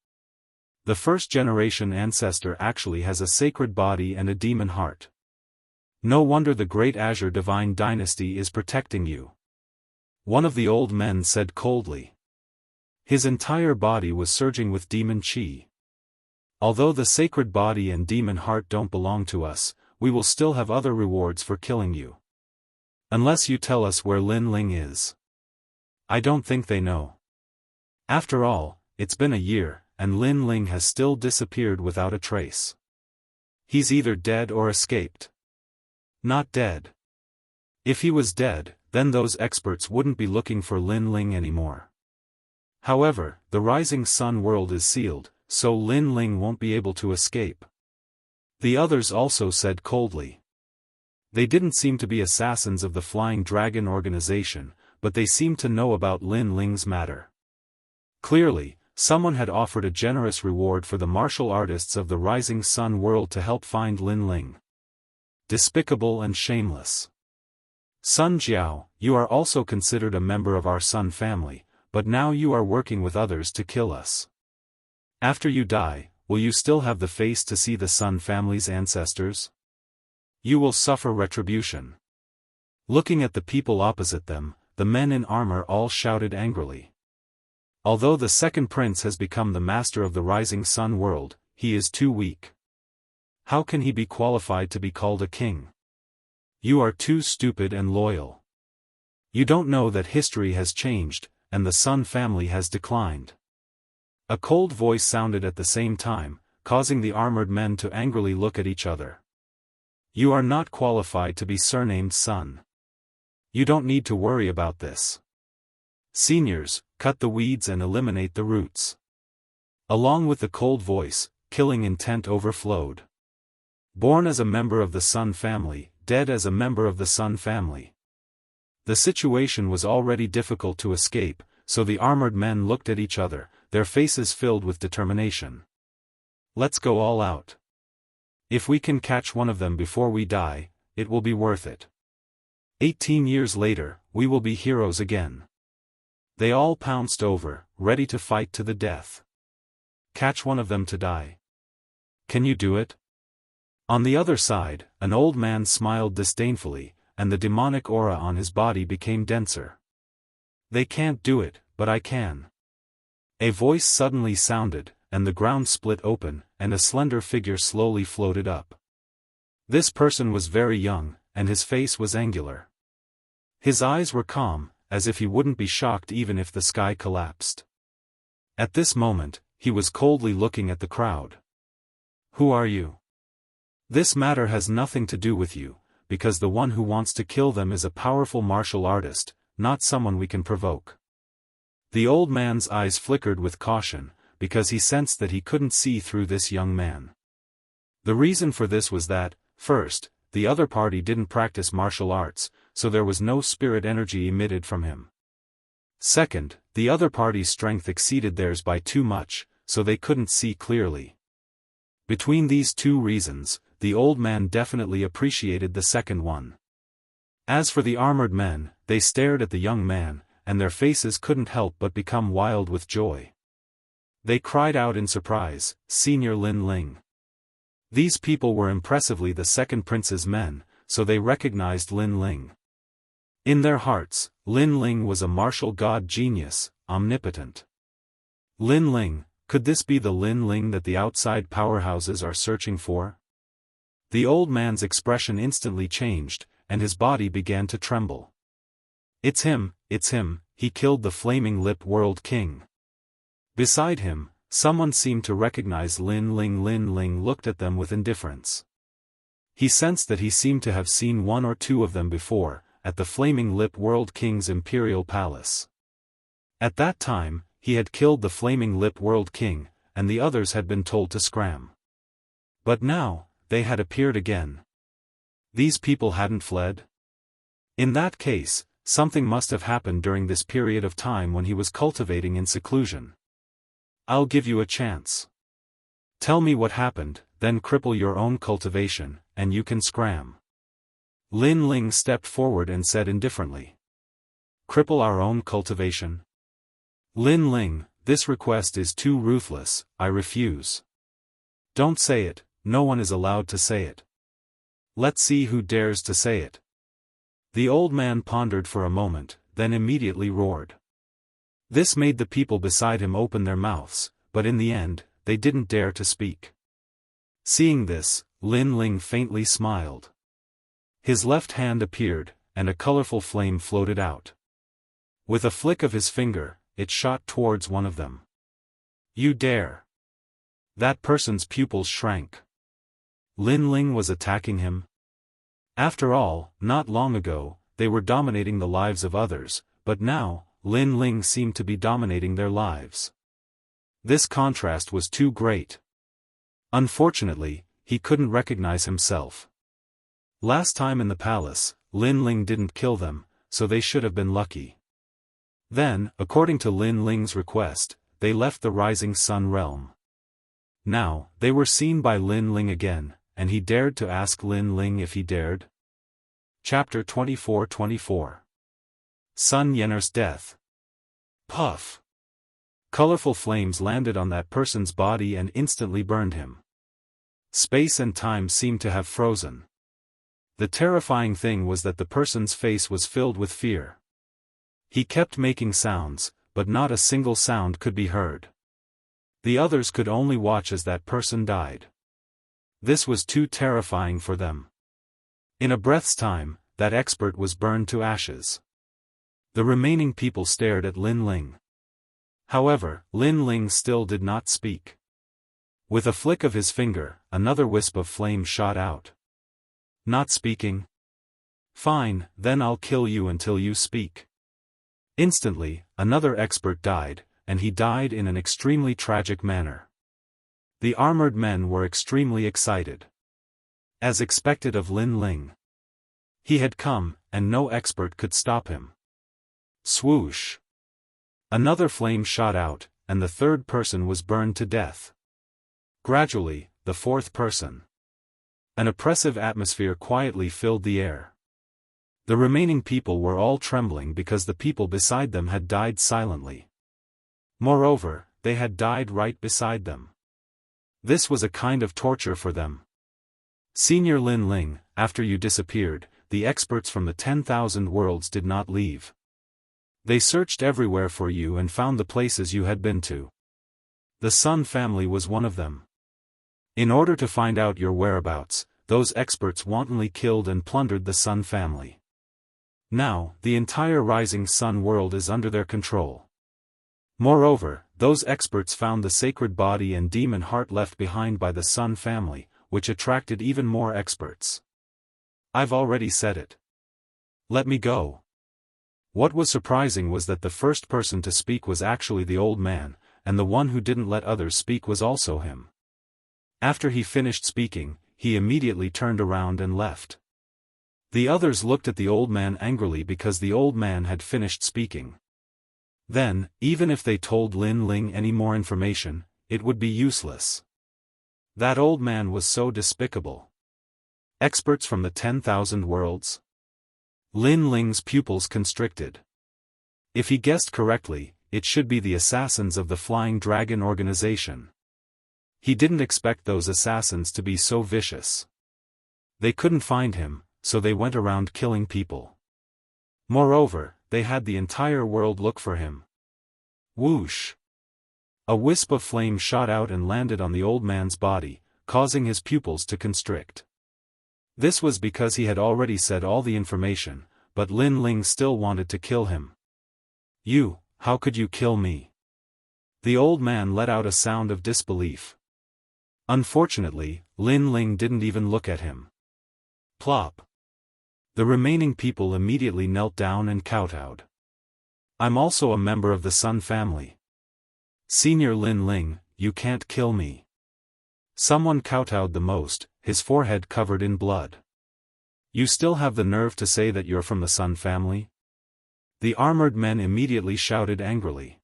The first generation ancestor actually has a sacred body and a demon heart. No wonder the great Azure divine dynasty is protecting you. One of the old men said coldly. His entire body was surging with demon chi. Although the sacred body and demon heart don't belong to us, we will still have other rewards for killing you. Unless you tell us where Lin Ling is. I don't think they know. After all, it's been a year, and Lin Ling has still disappeared without a trace. He's either dead or escaped. Not dead. If he was dead, then those experts wouldn't be looking for Lin Ling anymore. However, the rising sun world is sealed, so Lin Ling won't be able to escape. The others also said coldly. They didn't seem to be assassins of the Flying Dragon organization, but they seemed to know about Lin Ling's matter. Clearly, someone had offered a generous reward for the martial artists of the rising sun world to help find Lin Ling. Despicable and shameless. Sun Jiao, you are also considered a member of our Sun family, but now you are working with others to kill us. After you die, will you still have the face to see the Sun family's ancestors? You will suffer retribution. Looking at the people opposite them, the men in armor all shouted angrily. Although the second prince has become the master of the rising sun world, he is too weak. How can he be qualified to be called a king? You are too stupid and loyal. You don't know that history has changed, and the Sun family has declined. A cold voice sounded at the same time, causing the armored men to angrily look at each other. You are not qualified to be surnamed Sun. You don't need to worry about this. Seniors, cut the weeds and eliminate the roots. Along with the cold voice, killing intent overflowed. Born as a member of the Sun family, dead as a member of the Sun family. The situation was already difficult to escape, so the armored men looked at each other, their faces filled with determination. Let's go all out. If we can catch one of them before we die, it will be worth it. 18 years later, we will be heroes again. They all pounced over, ready to fight to the death. Catch one of them to die. Can you do it? On the other side, an old man smiled disdainfully, and the demonic aura on his body became denser. They can't do it, but I can. A voice suddenly sounded, and the ground split open, and a slender figure slowly floated up. This person was very young, and his face was angular. His eyes were calm, as if he wouldn't be shocked even if the sky collapsed. At this moment, he was coldly looking at the crowd. Who are you? This matter has nothing to do with you, because the one who wants to kill them is a powerful martial artist, not someone we can provoke. The old man's eyes flickered with caution, because he sensed that he couldn't see through this young man. The reason for this was that, first, the other party didn't practice martial arts, so there was no spirit energy emitted from him. Second, the other party's strength exceeded theirs by too much, so they couldn't see clearly. Between these two reasons, the old man definitely appreciated the second one. As for the armored men, they stared at the young man, and their faces couldn't help but become wild with joy. They cried out in surprise, "Senior Lin Ling." These people were impressively the second prince's men, so they recognized Lin Ling. In their hearts, Lin Ling was a martial god genius, omnipotent. Lin Ling, could this be the Lin Ling that the outside powerhouses are searching for? The old man's expression instantly changed, and his body began to tremble. It's him, he killed the Flaming Lip World King. Beside him, someone seemed to recognize Lin Ling. Lin Ling looked at them with indifference. He sensed that he seemed to have seen one or two of them before, at the Flaming Lip World King's imperial palace. At that time, he had killed the Flaming Lip World King, and the others had been told to scram. But now, they had appeared again. These people hadn't fled? In that case, something must have happened during this period of time when he was cultivating in seclusion. I'll give you a chance. Tell me what happened, then cripple your own cultivation, and you can scram. Lin Ling stepped forward and said indifferently. Cripple our own cultivation? Lin Ling, this request is too ruthless, I refuse. Don't say it, no one is allowed to say it. Let's see who dares to say it. The old man pondered for a moment, then immediately roared. This made the people beside him open their mouths, but in the end, they didn't dare to speak. Seeing this, Lin Ling faintly smiled. His left hand appeared, and a colorful flame floated out. With a flick of his finger, it shot towards one of them. You dare! That person's pupils shrank. Lin Ling was attacking him? After all, not long ago, they were dominating the lives of others, but now, Lin Ling seemed to be dominating their lives. This contrast was too great. Unfortunately, he couldn't recognize himself. Last time in the palace, Lin Ling didn't kill them, so they should have been lucky. Then, according to Lin Ling's request, they left the Rising Sun realm. Now, they were seen by Lin Ling again, and he dared to ask Lin Ling if he dared. Chapter 24-24 Sun Yenner's Death. Puff! Colorful flames landed on that person's body and instantly burned him. Space and time seemed to have frozen. The terrifying thing was that the person's face was filled with fear. He kept making sounds, but not a single sound could be heard. The others could only watch as that person died. This was too terrifying for them. In a breath's time, that expert was burned to ashes. The remaining people stared at Lin Ling. However, Lin Ling still did not speak. With a flick of his finger, another wisp of flame shot out. Not speaking? Fine, then I'll kill you until you speak. Instantly, another expert died, and he died in an extremely tragic manner. The armored men were extremely excited. As expected of Lin Ling. He had come, and no expert could stop him. Swoosh! Another flame shot out, and the third person was burned to death. Gradually, the fourth person. An oppressive atmosphere quietly filled the air. The remaining people were all trembling because the people beside them had died silently. Moreover, they had died right beside them. This was a kind of torture for them. Senior Lin Ling, after you disappeared, the experts from the 10,000 worlds did not leave. They searched everywhere for you and found the places you had been to. The Sun family was one of them. In order to find out your whereabouts, those experts wantonly killed and plundered the Sun family. Now, the entire rising Sun world is under their control. Moreover, those experts found the sacred body and demon heart left behind by the Sun family, which attracted even more experts. I've already said it. Let me go. What was surprising was that the first person to speak was actually the old man, and the one who didn't let others speak was also him. After he finished speaking, he immediately turned around and left. The others looked at the old man angrily because the old man had finished speaking. Then, even if they told Lin Ling any more information, it would be useless. That old man was so despicable. Experts from the 10,000 worlds? Lin Ling's pupils constricted. If he guessed correctly, it should be the assassins of the Flying Dragon organization. He didn't expect those assassins to be so vicious. They couldn't find him, so they went around killing people. Moreover, they had the entire world look for him. Whoosh! A wisp of flame shot out and landed on the old man's body, causing his pupils to constrict. This was because he had already said all the information, but Lin Ling still wanted to kill him. You, how could you kill me? The old man let out a sound of disbelief. Unfortunately, Lin Ling didn't even look at him. Plop. The remaining people immediately knelt down and kowtowed. I'm also a member of the Sun family. Senior Lin Ling, you can't kill me. Someone kowtowed the most, his forehead covered in blood. You still have the nerve to say that you're from the Sun family? The armored men immediately shouted angrily.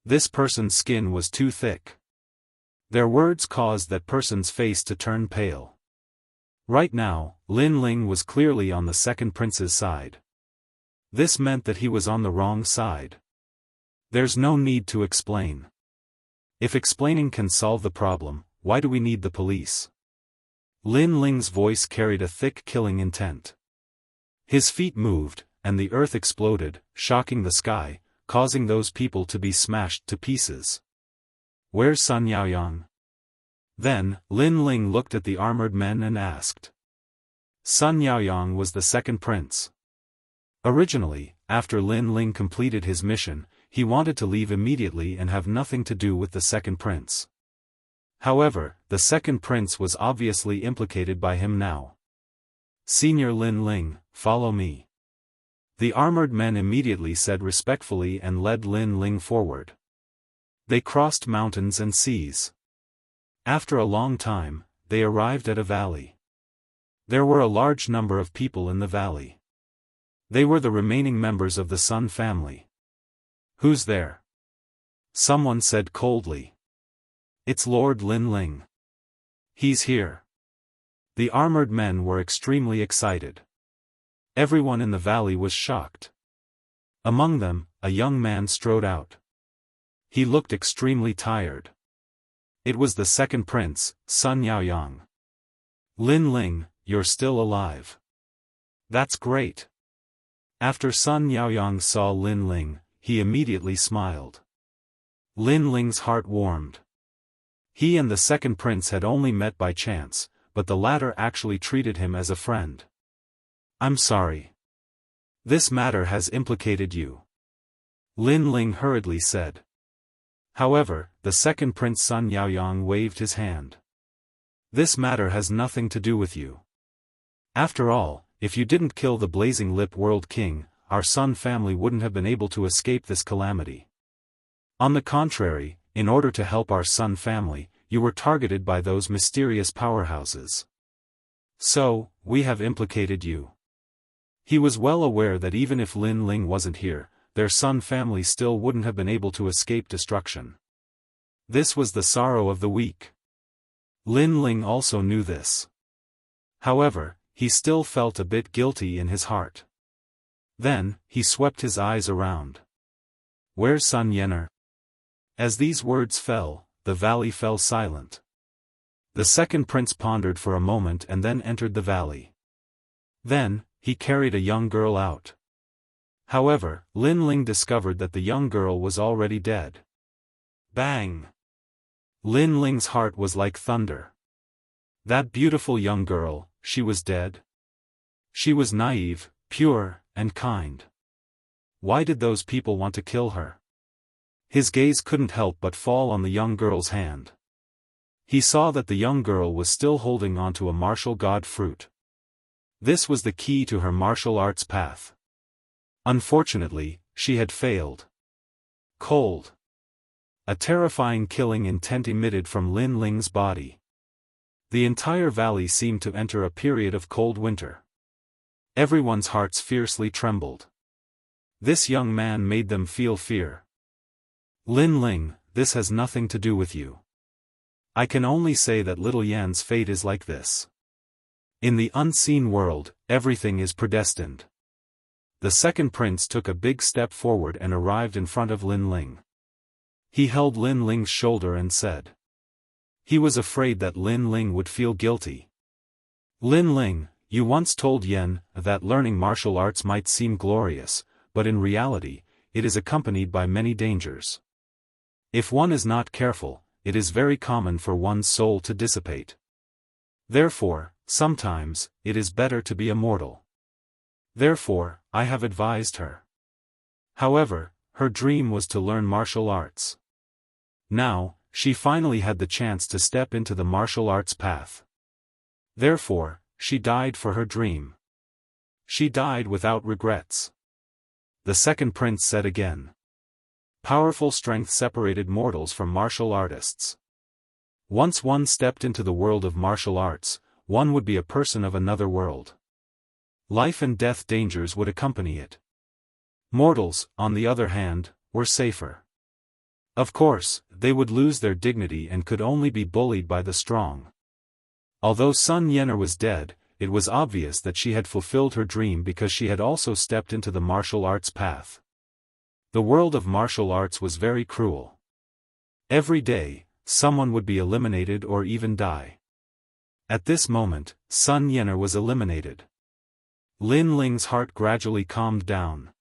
This person's skin was too thick. Their words caused that person's face to turn pale. Right now, Lin Ling was clearly on the second prince's side. This meant that he was on the wrong side. There's no need to explain. If explaining can solve the problem, why do we need the police? Lin Ling's voice carried a thick killing intent. His feet moved, and the earth exploded, shocking the sky, causing those people to be smashed to pieces. Where's Sun Yaoyang? Then, Lin Ling looked at the armored men and asked. Sun Yaoyang was the second prince. Originally, after Lin Ling completed his mission, he wanted to leave immediately and have nothing to do with the second prince. However, the second prince was obviously implicated by him now. Senior Lin Ling, follow me. The armored men immediately said respectfully and led Lin Ling forward. They crossed mountains and seas. After a long time, they arrived at a valley. There were a large number of people in the valley. They were the remaining members of the Sun family. Who's there? Someone said coldly. It's Lord Lin Ling. He's here. The armored men were extremely excited. Everyone in the valley was shocked. Among them, a young man strode out. He looked extremely tired. It was the second prince, Sun Yaoyang. Lin Ling, you're still alive. That's great. After Sun Yaoyang saw Lin Ling, he immediately smiled. Lin Ling's heart warmed. He and the second prince had only met by chance, but the latter actually treated him as a friend. "I'm sorry. This matter has implicated you," Lin Ling hurriedly said. However, the second prince Sun Yaoyang waved his hand. "This matter has nothing to do with you. After all, if you didn't kill the Blazing Lip World King, our Sun family wouldn't have been able to escape this calamity. On the contrary, in order to help our Sun family, you were targeted by those mysterious powerhouses. So, we have implicated you." He was well aware that even if Lin Ling wasn't here, their Sun family still wouldn't have been able to escape destruction. This was the sorrow of the weak. Lin Ling also knew this. However, he still felt a bit guilty in his heart. Then, he swept his eyes around. "Where's Sun Yener?" As these words fell, the valley fell silent. The second prince pondered for a moment and then entered the valley. Then, he carried a young girl out. However, Lin Ling discovered that the young girl was already dead. Bang! Lin Ling's heart was like thunder. That beautiful young girl, she was dead? She was naive, pure, and kind. Why did those people want to kill her? His gaze couldn't help but fall on the young girl's hand. He saw that the young girl was still holding onto a martial god fruit. This was the key to her martial arts path. Unfortunately, she had failed. Cold. A terrifying killing intent emitted from Lin Ling's body. The entire valley seemed to enter a period of cold winter. Everyone's hearts fiercely trembled. This young man made them feel fear. "Lin Ling, this has nothing to do with you. I can only say that little Yan's fate is like this. In the unseen world, everything is predestined." The second prince took a big step forward and arrived in front of Lin Ling. He held Lin Ling's shoulder and said. He was afraid that Lin Ling would feel guilty. "Lin Ling, you once told Yan that learning martial arts might seem glorious, but in reality, it is accompanied by many dangers. If one is not careful, it is very common for one's soul to dissipate. Therefore, sometimes, it is better to be immortal. Therefore, I have advised her. However, her dream was to learn martial arts. Now, she finally had the chance to step into the martial arts path. Therefore, she died for her dream. She died without regrets." The second prince said again. Powerful strength separated mortals from martial artists. Once one stepped into the world of martial arts, one would be a person of another world. Life and death dangers would accompany it. Mortals, on the other hand, were safer. Of course, they would lose their dignity and could only be bullied by the strong. Although Sun Yener was dead, it was obvious that she had fulfilled her dream because she had also stepped into the martial arts path. The world of martial arts was very cruel. Every day, someone would be eliminated or even die. At this moment, Sun Yener was eliminated. Lin Ling's heart gradually calmed down.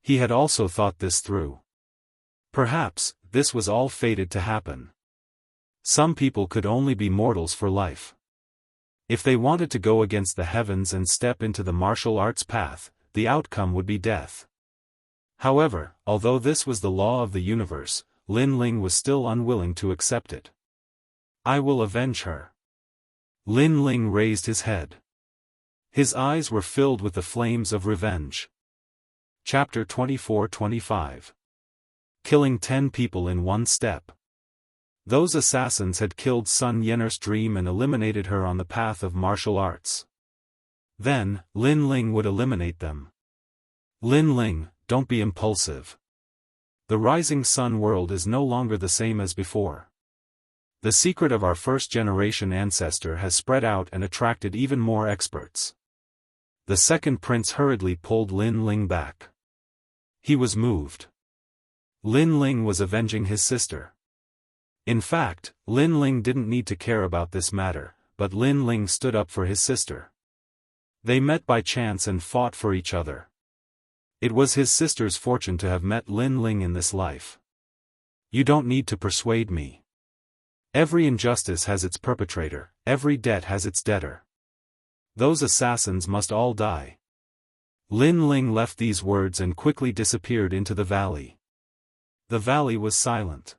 He had also thought this through. Perhaps, this was all fated to happen. Some people could only be mortals for life. If they wanted to go against the heavens and step into the martial arts path, the outcome would be death. However, although this was the law of the universe, Lin Ling was still unwilling to accept it. "I will avenge her." Lin Ling raised his head. His eyes were filled with the flames of revenge. Chapter 24-25. Killing 10 people in one step. Those assassins had killed Sun Yener's dream and eliminated her on the path of martial arts. Then, Lin Ling would eliminate them. "Lin Ling, don't be impulsive. The rising sun world is no longer the same as before. The secret of our first-generation ancestor has spread out and attracted even more experts." The second prince hurriedly pulled Lin Ling back. He was moved. Lin Ling was avenging his sister. In fact, Lin Ling didn't need to care about this matter, but Lin Ling stood up for his sister. They met by chance and fought for each other. It was his sister's fortune to have met Lin Ling in this life. You don't need to persuade me. Every injustice has its perpetrator, every debt has its debtor. Those assassins must all die. Lin Ling left these words and quickly disappeared into the valley. The valley was silent.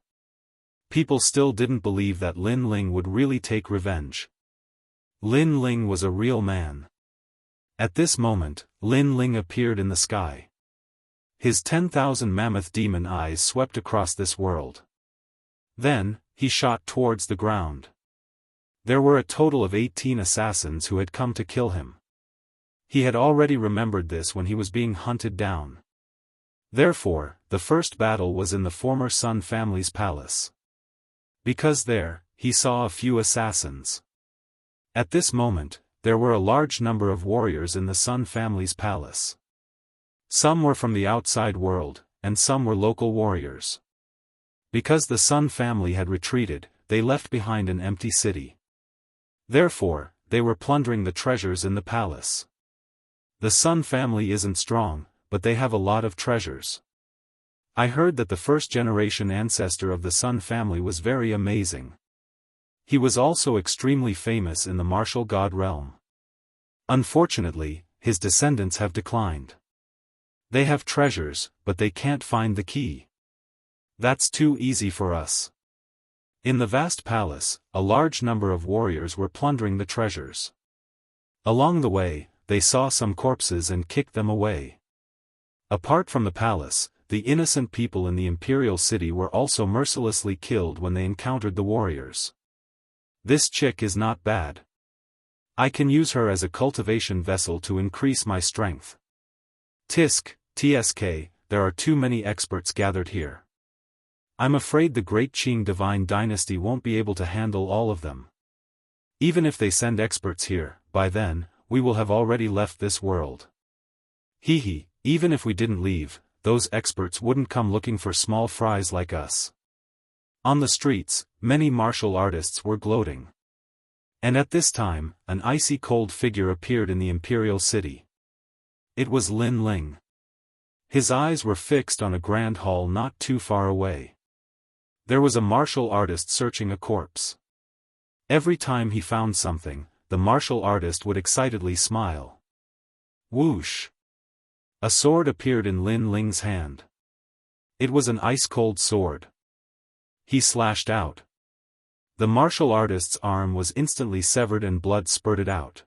People still didn't believe that Lin Ling would really take revenge. Lin Ling was a real man. At this moment, Lin Ling appeared in the sky. His 10,000 mammoth demon eyes swept across this world. Then, he shot towards the ground. There were a total of 18 assassins who had come to kill him. He had already remembered this when he was being hunted down. Therefore, the first battle was in the former Sun family's palace. Because there, he saw a few assassins. At this moment, there were a large number of warriors in the Sun family's palace. Some were from the outside world, and some were local warriors. Because the Sun family had retreated, they left behind an empty city. Therefore, they were plundering the treasures in the palace. The Sun family isn't strong, but they have a lot of treasures. I heard that the first-generation ancestor of the Sun family was very amazing. He was also extremely famous in the martial god realm. Unfortunately, his descendants have declined. They have treasures, but they can't find the key. That's too easy for us. In the vast palace, a large number of warriors were plundering the treasures. Along the way, they saw some corpses and kicked them away. Apart from the palace, the innocent people in the imperial city were also mercilessly killed when they encountered the warriors. This chick is not bad. I can use her as a cultivation vessel to increase my strength. TSK, there are too many experts gathered here. I'm afraid the Great Qing Divine Dynasty won't be able to handle all of them. Even if they send experts here, by then, we will have already left this world. Even if we didn't leave, those experts wouldn't come looking for small fries like us. On the streets, many martial artists were gloating. And at this time, an icy cold figure appeared in the imperial city. It was Lin Ling. His eyes were fixed on a grand hall not too far away. There was a martial artist searching a corpse. Every time he found something, the martial artist would excitedly smile. Whoosh! A sword appeared in Lin Ling's hand. It was an ice-cold sword. He slashed out. The martial artist's arm was instantly severed and blood spurted out.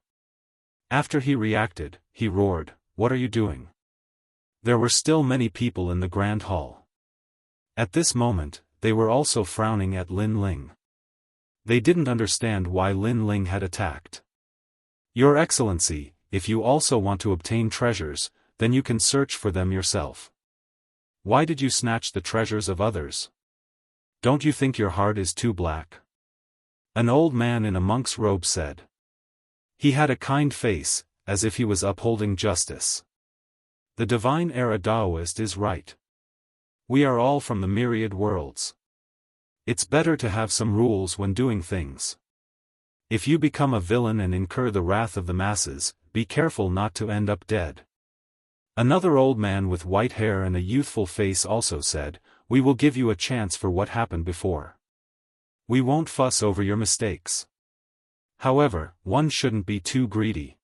After he reacted, he roared, "What are you doing?" There were still many people in the grand hall. At this moment, they were also frowning at Lin Ling. They didn't understand why Lin Ling had attacked. "Your Excellency, if you also want to obtain treasures, then you can search for them yourself. Why did you snatch the treasures of others? Don't you think your heart is too black?" An old man in a monk's robe said. He had a kind face, as if he was upholding justice. The divine era Daoist is right. We are all from the myriad worlds. It's better to have some rules when doing things. If you become a villain and incur the wrath of the masses, be careful not to end up dead. Another old man with white hair and a youthful face also said, "We will give you a chance for what happened before. We won't fuss over your mistakes. However, one shouldn't be too greedy."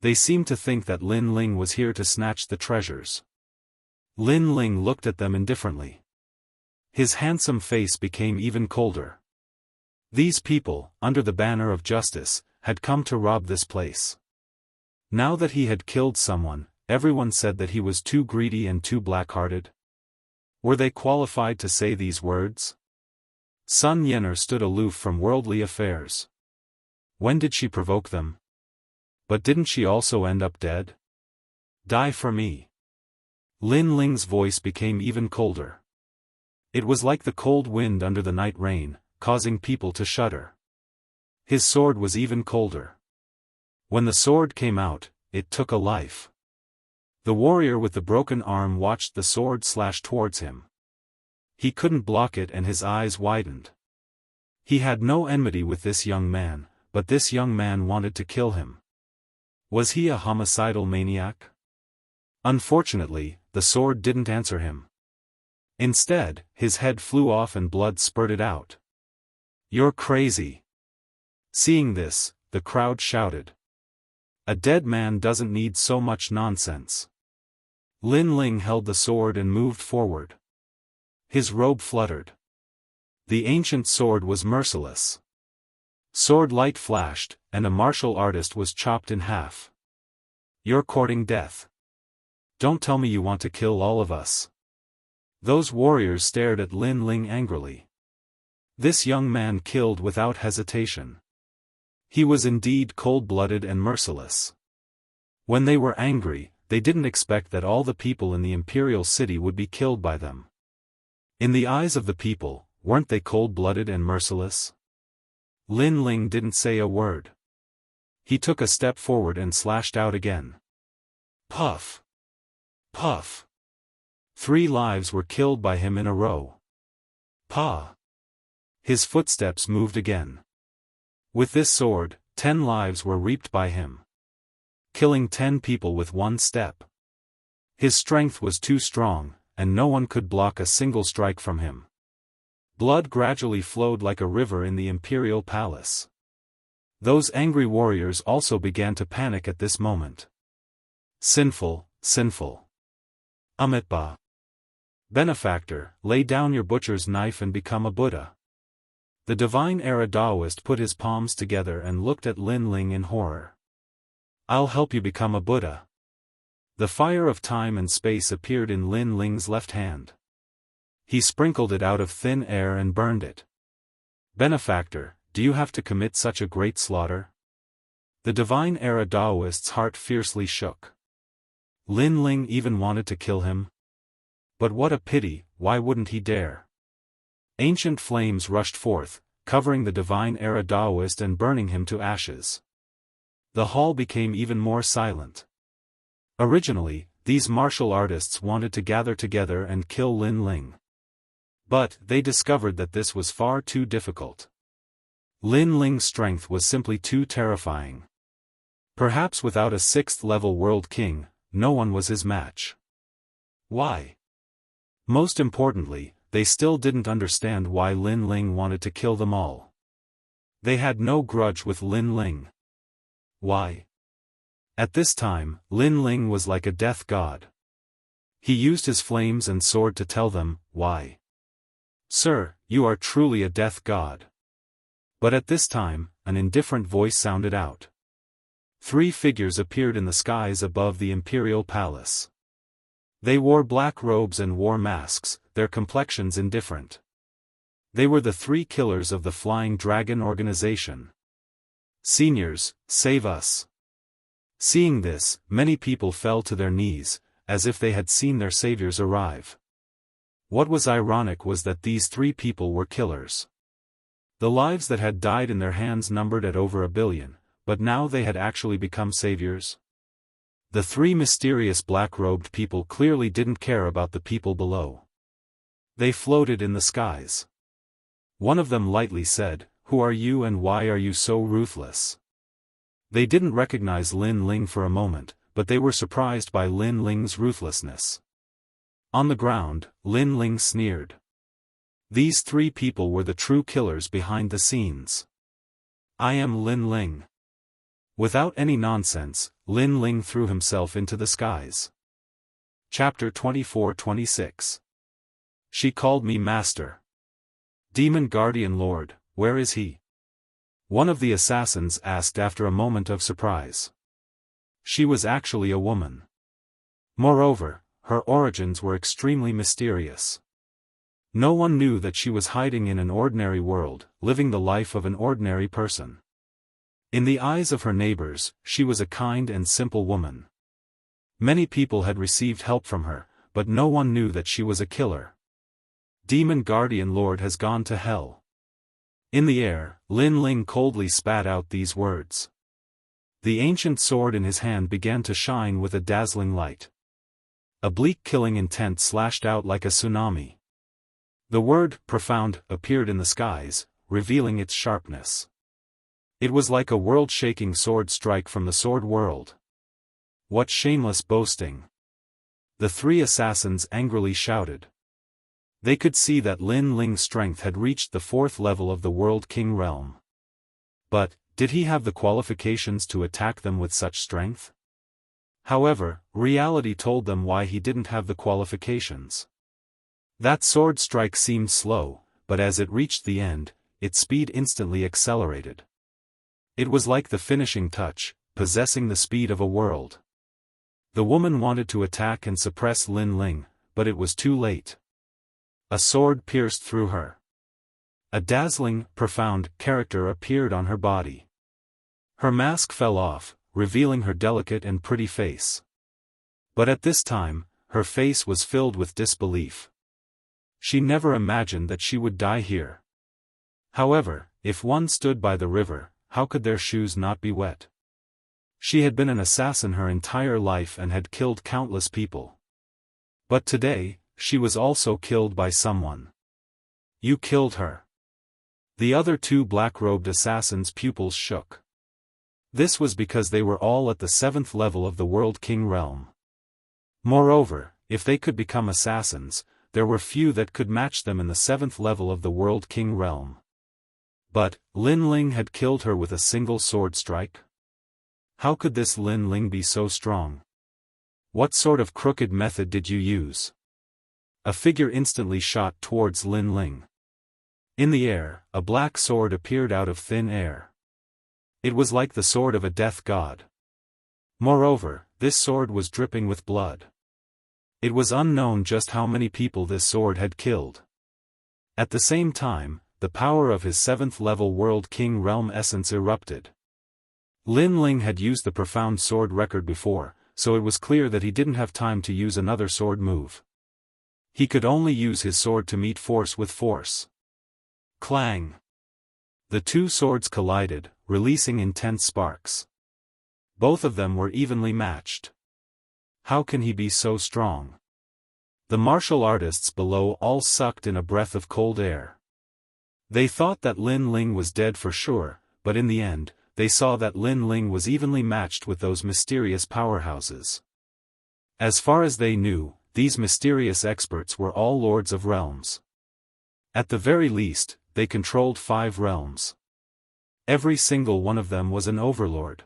They seemed to think that Lin Ling was here to snatch the treasures. Lin Ling looked at them indifferently. His handsome face became even colder. These people, under the banner of justice, had come to rob this place. Now that he had killed someone, everyone said that he was too greedy and too black-hearted. Were they qualified to say these words? Sun Yener stood aloof from worldly affairs. When did she provoke them? But didn't she also end up dead? Die for me. Lin Ling's voice became even colder. It was like the cold wind under the night rain, causing people to shudder. His sword was even colder. When the sword came out, it took a life. The warrior with the broken arm watched the sword slash towards him. He couldn't block it and his eyes widened. He had no enmity with this young man, but this young man wanted to kill him. Was he a homicidal maniac? Unfortunately, the sword didn't answer him. Instead, his head flew off and blood spurted out. "You're crazy." Seeing this, the crowd shouted. "A dead man doesn't need so much nonsense." Lin Ling held the sword and moved forward. His robe fluttered. The ancient sword was merciless. Sword light flashed, and a martial artist was chopped in half. "You're courting death. Don't tell me you want to kill all of us." Those warriors stared at Lin Ling angrily. This young man killed without hesitation. He was indeed cold-blooded and merciless. When they were angry, they didn't expect that all the people in the imperial city would be killed by them. In the eyes of the people, weren't they cold-blooded and merciless? Lin Ling didn't say a word. He took a step forward and slashed out again. Puff! Puff! 3 lives were killed by him in a row. Pa! His footsteps moved again. With this sword, 10 lives were reaped by him. Killing 10 people with 1 step. His strength was too strong, and no one could block a single strike from him. Blood gradually flowed like a river in the imperial palace. Those angry warriors also began to panic at this moment. Sinful, sinful. Amitabha. Benefactor, lay down your butcher's knife and become a Buddha. The divine era Daoist put his palms together and looked at Lin Ling in horror. I'll help you become a Buddha. The fire of time and space appeared in Lin Ling's left hand. He sprinkled it out of thin air and burned it. Benefactor, do you have to commit such a great slaughter? The divine era Daoist's heart fiercely shook. Lin Ling even wanted to kill him. But what a pity, why wouldn't he dare? Ancient flames rushed forth, covering the divine era Daoist and burning him to ashes. The hall became even more silent. Originally, these martial artists wanted to gather together and kill Lin Ling. But they discovered that this was far too difficult. Lin Ling's strength was simply too terrifying. Perhaps without a 6th-level world king, no one was his match. Why? Most importantly, they still didn't understand why Lin Ling wanted to kill them all. They had no grudge with Lin Ling. Why? At this time, Lin Ling was like a death god. He used his flames and sword to tell them, why. Sir, you are truly a death god. But at this time, an indifferent voice sounded out. 3 figures appeared in the skies above the imperial palace. They wore black robes and wore masks, their complexions indifferent. They were the 3 killers of the Flying Dragon organization. Seniors, save us. Seeing this, many people fell to their knees, as if they had seen their saviors arrive. What was ironic was that these 3 people were killers. The lives that had died in their hands numbered at over 1 billion, but now they had actually become saviors. The 3 mysterious black-robed people clearly didn't care about the people below. They floated in the skies. One of them lightly said, "Who are you and why are you so ruthless?" They didn't recognize Lin Ling for a moment, but they were surprised by Lin Ling's ruthlessness. On the ground, Lin Ling sneered. These 3 people were the true killers behind the scenes. I am Lin Ling. Without any nonsense, Lin Ling threw himself into the skies. Chapter 24-26. She called me master. Demon Guardian Lord, where is he? One of the assassins asked after a moment of surprise. She was actually a woman. Moreover, her origins were extremely mysterious. No one knew that she was hiding in an ordinary world, living the life of an ordinary person. In the eyes of her neighbors, she was a kind and simple woman. Many people had received help from her, but no one knew that she was a killer. Demon Guardian Lord has gone to hell. In the air, Lin Ling coldly spat out these words. The ancient sword in his hand began to shine with a dazzling light. A bleak killing intent slashed out like a tsunami. The word, profound, appeared in the skies, revealing its sharpness. It was like a world-shaking sword strike from the sword world. What shameless boasting! The three assassins angrily shouted. They could see that Lin Ling's strength had reached the 4th level of the World King realm. But, did he have the qualifications to attack them with such strength? However, reality told them why he didn't have the qualifications. That sword strike seemed slow, but as it reached the end, its speed instantly accelerated. It was like the finishing touch, possessing the speed of a world. The woman wanted to attack and suppress Lin Ling, but it was too late. A sword pierced through her. A dazzling, profound character appeared on her body. Her mask fell off, revealing her delicate and pretty face. But at this time, her face was filled with disbelief. She never imagined that she would die here. However, if one stood by the river, how could their shoes not be wet? She had been an assassin her entire life and had killed countless people. But today, she was also killed by someone. You killed her. The other two black-robed assassins' pupils shook. This was because they were all at the 7th level of the World King realm. Moreover, if they could become assassins, there were few that could match them in the 7th level of the World King realm. But, Lin Ling had killed her with a single sword strike? How could this Lin Ling be so strong? What sort of crooked method did you use? A figure instantly shot towards Lin Ling. In the air, a black sword appeared out of thin air. It was like the sword of a death god. Moreover, this sword was dripping with blood. It was unknown just how many people this sword had killed. At the same time, the power of his 7th level World King realm essence erupted. Lin Ling had used the profound sword record before, so it was clear that he didn't have time to use another sword move. He could only use his sword to meet force with force. Clang! The two swords collided, releasing intense sparks. Both of them were evenly matched. How can he be so strong? The martial artists below all sucked in a breath of cold air. They thought that Lin Ling was dead for sure, but in the end, they saw that Lin Ling was evenly matched with those mysterious powerhouses. As far as they knew, these mysterious experts were all lords of realms. At the very least, they controlled 5 realms. Every single one of them was an overlord.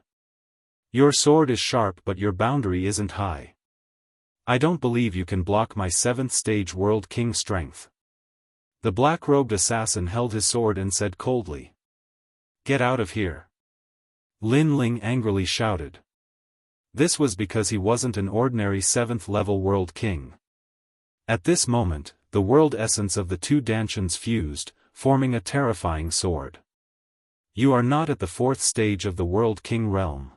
Your sword is sharp but your boundary isn't high. I don't believe you can block my 7th stage World King strength. The black-robed assassin held his sword and said coldly. Get out of here. Lin Ling angrily shouted. This was because he wasn't an ordinary 7th level World King. At this moment, the world essence of the two Dantians fused, forming a terrifying sword. You are not at the 4th stage of the World King realm.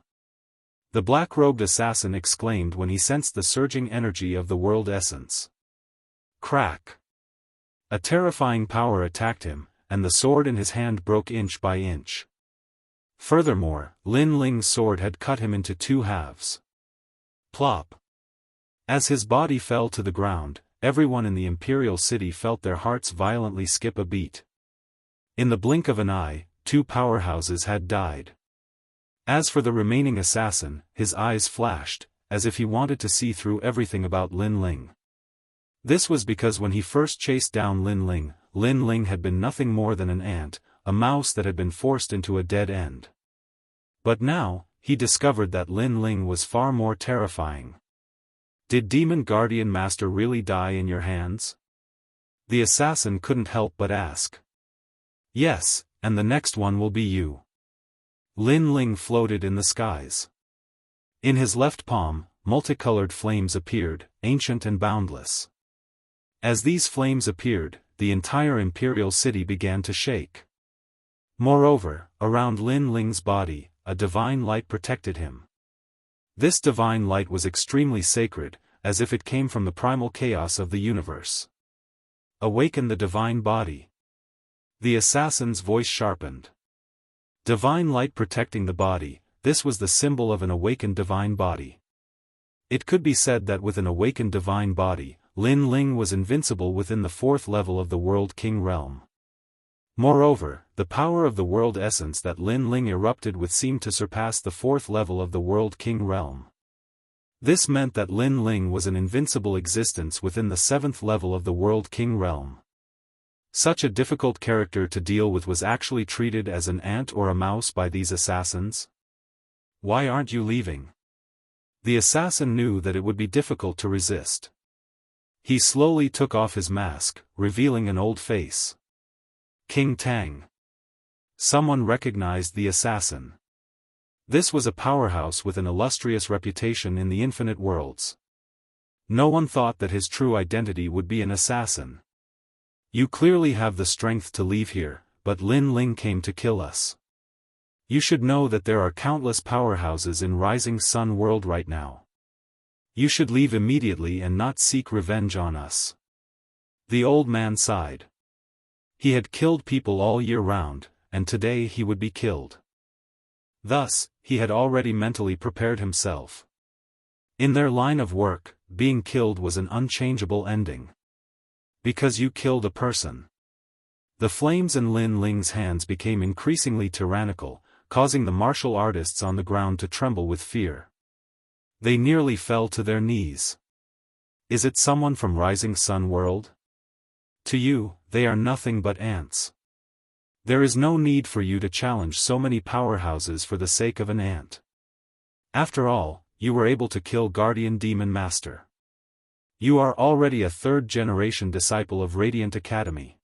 The black-robed assassin exclaimed when he sensed the surging energy of the world essence. Crack! A terrifying power attacked him, and the sword in his hand broke inch by inch. Furthermore, Lin Ling's sword had cut him into 2 halves. Plop! As his body fell to the ground, everyone in the imperial city felt their hearts violently skip a beat. In the blink of an eye, 2 powerhouses had died. As for the remaining assassin, his eyes flashed, as if he wanted to see through everything about Lin Ling. This was because when he first chased down Lin Ling had been nothing more than an ant, a mouse that had been forced into a dead end. But now, he discovered that Lin Ling was far more terrifying. Did Demon Guardian Master really die in your hands? The assassin couldn't help but ask. Yes, and the next one will be you. Lin Ling floated in the skies. In his left palm, multicolored flames appeared, ancient and boundless. As these flames appeared, the entire imperial city began to shake. Moreover, around Lin Ling's body, a divine light protected him. This divine light was extremely sacred, as if it came from the primal chaos of the universe. Awaken the divine body. The assassin's voice sharpened. Divine light protecting the body, this was the symbol of an awakened divine body. It could be said that with an awakened divine body, Lin Ling was invincible within the 4th level of the World King realm. Moreover, the power of the world essence that Lin Ling erupted with seemed to surpass the 4th level of the World King realm. This meant that Lin Ling was an invincible existence within the 7th level of the World King realm. Such a difficult character to deal with was actually treated as an ant or a mouse by these assassins. Why aren't you leaving? The assassin knew that it would be difficult to resist. He slowly took off his mask, revealing an old face. King Tang. Someone recognized the assassin. This was a powerhouse with an illustrious reputation in the infinite worlds. No one thought that his true identity would be an assassin. You clearly have the strength to leave here, but Lin Ling came to kill us. You should know that there are countless powerhouses in Rising Sun World right now. You should leave immediately and not seek revenge on us. The old man sighed. He had killed people all year round, and today he would be killed. Thus, he had already mentally prepared himself. In their line of work, being killed was an unchangeable ending. Because you killed a person. The flames in Lin Ling's hands became increasingly tyrannical, causing the martial artists on the ground to tremble with fear. They nearly fell to their knees. Is it someone from Rising Sun World? To you, they are nothing but ants. There is no need for you to challenge so many powerhouses for the sake of an ant. After all, you were able to kill Guardian Demon Master. You are already a 3rd-generation disciple of Radiant Academy.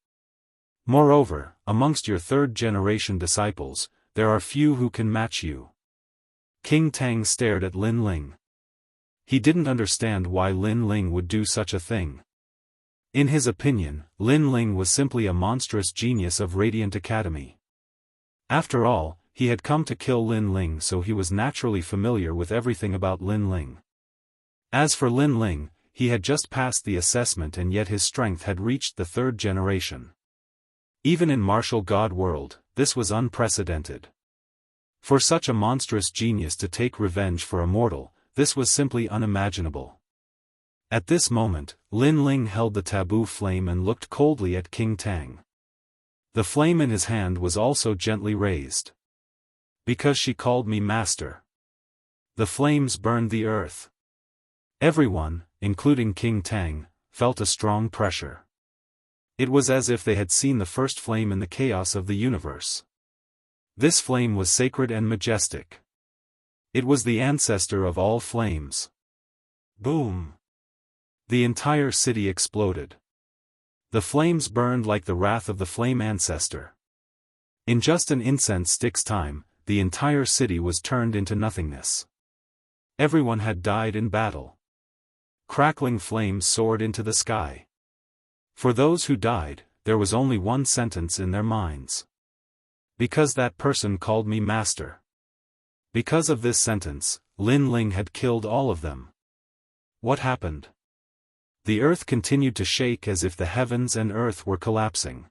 Moreover, amongst your 3rd-generation disciples, there are few who can match you. King Tang stared at Lin Ling. He didn't understand why Lin Ling would do such a thing. In his opinion, Lin Ling was simply a monstrous genius of Radiant Academy. After all, he had come to kill Lin Ling, so he was naturally familiar with everything about Lin Ling. As for Lin Ling, he had just passed the assessment and yet his strength had reached the 3rd generation. Even in Martial God World, this was unprecedented. For such a monstrous genius to take revenge for a mortal, this was simply unimaginable. At this moment, Lin Ling held the taboo flame and looked coldly at King Tang. The flame in his hand was also gently raised. Because she called me master. The flames burned the earth. Everyone, including King Tang, felt a strong pressure. It was as if they had seen the first flame in the chaos of the universe. This flame was sacred and majestic. It was the ancestor of all flames. Boom! The entire city exploded. The flames burned like the wrath of the flame ancestor. In just an incense stick's time, the entire city was turned into nothingness. Everyone had died in battle. Crackling flames soared into the sky. For those who died, there was only one sentence in their minds. Because that person called me master. Because of this sentence, Lin Ling had killed all of them. What happened? The earth continued to shake as if the heavens and earth were collapsing.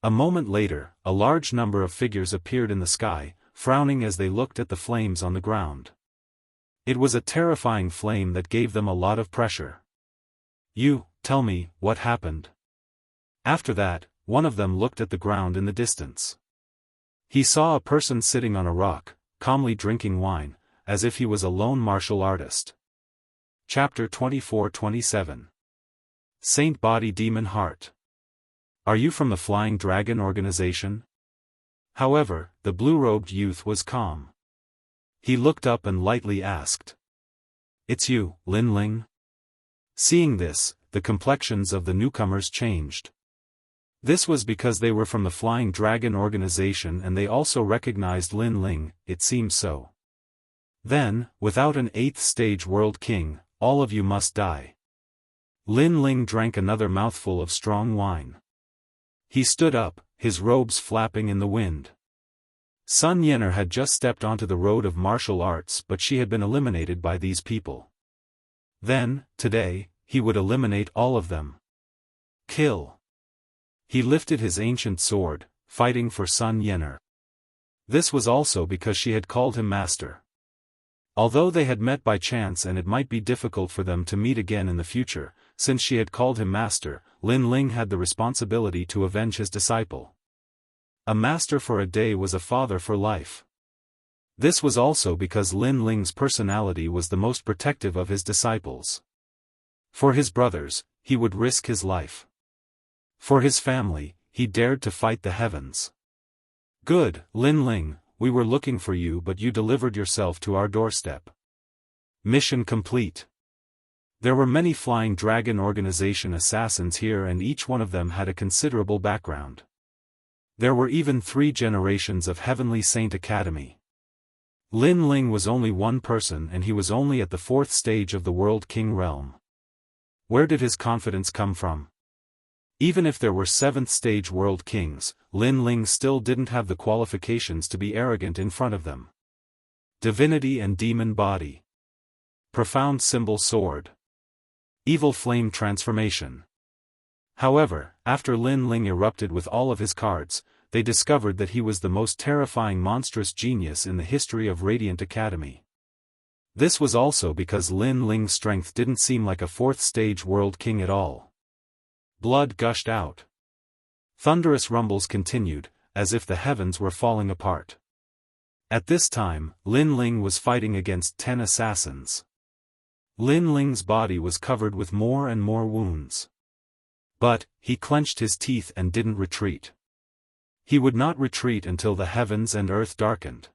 A moment later, a large number of figures appeared in the sky, frowning as they looked at the flames on the ground. It was a terrifying flame that gave them a lot of pressure. Tell me, what happened? After that, one of them looked at the ground in the distance. He saw a person sitting on a rock, calmly drinking wine, as if he was a lone martial artist. Chapter 24-27. Saint Body Demon Heart. Are you from the Flying Dragon organization? However, the blue-robed youth was calm. He looked up and lightly asked. It's you, Lin Ling? Seeing this, the complexions of the newcomers changed. This was because they were from the Flying Dragon organization and they also recognized Lin Ling, it seems so. Then, without an 8th stage world king, all of you must die. Lin Ling drank another mouthful of strong wine. He stood up, his robes flapping in the wind. Sun Yener had just stepped onto the road of martial arts, but she had been eliminated by these people. Then, today, he would eliminate all of them. Kill. He lifted his ancient sword, fighting for Sun Yener. This was also because she had called him master. Although they had met by chance and it might be difficult for them to meet again in the future, since she had called him master, Lin Ling had the responsibility to avenge his disciple. A master for a day was a father for life. This was also because Lin Ling's personality was the most protective of his disciples. For his brothers, he would risk his life. For his family, he dared to fight the heavens. Good, Lin Ling, we were looking for you, but you delivered yourself to our doorstep. Mission complete. There were many Flying Dragon Organization assassins here, and each one of them had a considerable background. There were even 3 generations of Heavenly Saint Academy. Lin Ling was only one person, and he was only at the 4th stage of the World King realm. Where did his confidence come from? Even if there were 7th stage World Kings, Lin Ling still didn't have the qualifications to be arrogant in front of them. Divinity and Demon Body. Profound Symbol Sword. Evil Flame Transformation. However, after Lin Ling erupted with all of his cards, they discovered that he was the most terrifying monstrous genius in the history of Radiant Academy. This was also because Lin Ling's strength didn't seem like a 4th stage World King at all. Blood gushed out. Thunderous rumbles continued, as if the heavens were falling apart. At this time, Lin Ling was fighting against 10 assassins. Lin Ling's body was covered with more and more wounds. But, he clenched his teeth and didn't retreat. He would not retreat until the heavens and earth darkened.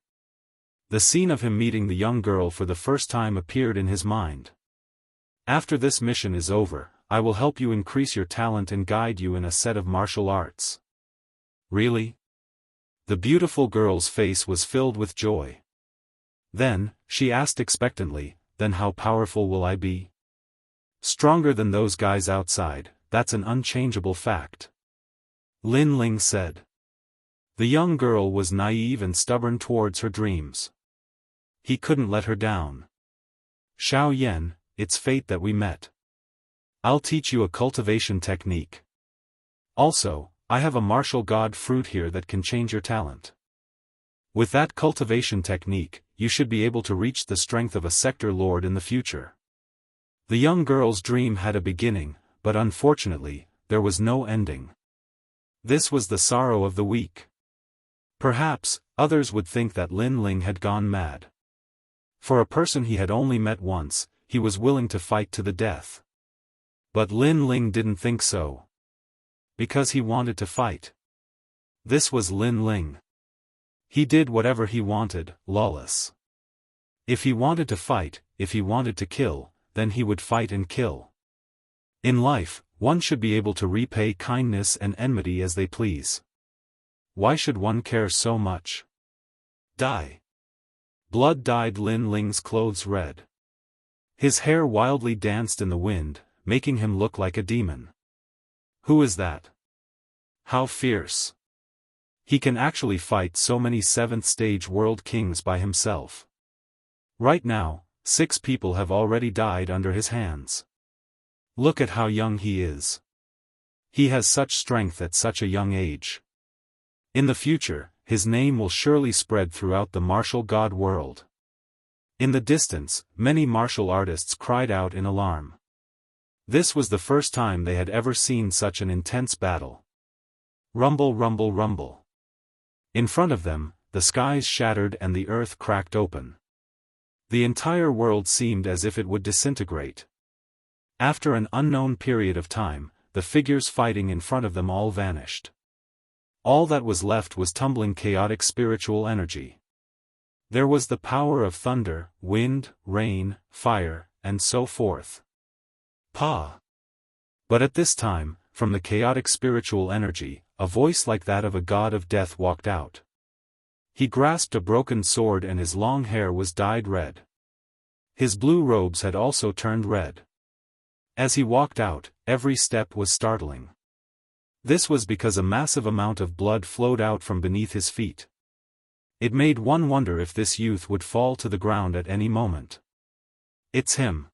The scene of him meeting the young girl for the first time appeared in his mind. After this mission is over, I will help you increase your talent and guide you in a set of martial arts. Really? The beautiful girl's face was filled with joy. Then, she asked expectantly, then how powerful will I be? Stronger than those guys outside, that's an unchangeable fact. Lin Ling said. The young girl was naive and stubborn towards her dreams. He couldn't let her down. Xiao Yan, it's fate that we met. I'll teach you a cultivation technique. Also, I have a martial god fruit here that can change your talent. With that cultivation technique, you should be able to reach the strength of a sector lord in the future. The young girl's dream had a beginning, but unfortunately, there was no ending. This was the sorrow of the weak. Perhaps, others would think that Lin Ling had gone mad. For a person he had only met once, he was willing to fight to the death. But Lin Ling didn't think so. Because he wanted to fight. This was Lin Ling. He did whatever he wanted, lawless. If he wanted to fight, if he wanted to kill, then he would fight and kill. In life, one should be able to repay kindness and enmity as they please. Why should one care so much? Die. Blood dyed Lin Ling's clothes red. His hair wildly danced in the wind, making him look like a demon. Who is that? How fierce. He can actually fight so many 7th stage world kings by himself. Right now, 6 people have already died under his hands. Look at how young he is. He has such strength at such a young age. In the future, his name will surely spread throughout the martial god world. In the distance, many martial artists cried out in alarm. This was the first time they had ever seen such an intense battle. Rumble, rumble, rumble. In front of them, the skies shattered and the earth cracked open. The entire world seemed as if it would disintegrate. After an unknown period of time, the figures fighting in front of them all vanished. All that was left was tumbling chaotic spiritual energy. There was the power of thunder, wind, rain, fire, and so forth. Pa! But at this time, from the chaotic spiritual energy, a voice like that of a god of death walked out. He grasped a broken sword and his long hair was dyed red. His blue robes had also turned red. As he walked out, every step was startling. This was because a massive amount of blood flowed out from beneath his feet. It made one wonder if this youth would fall to the ground at any moment. It's him.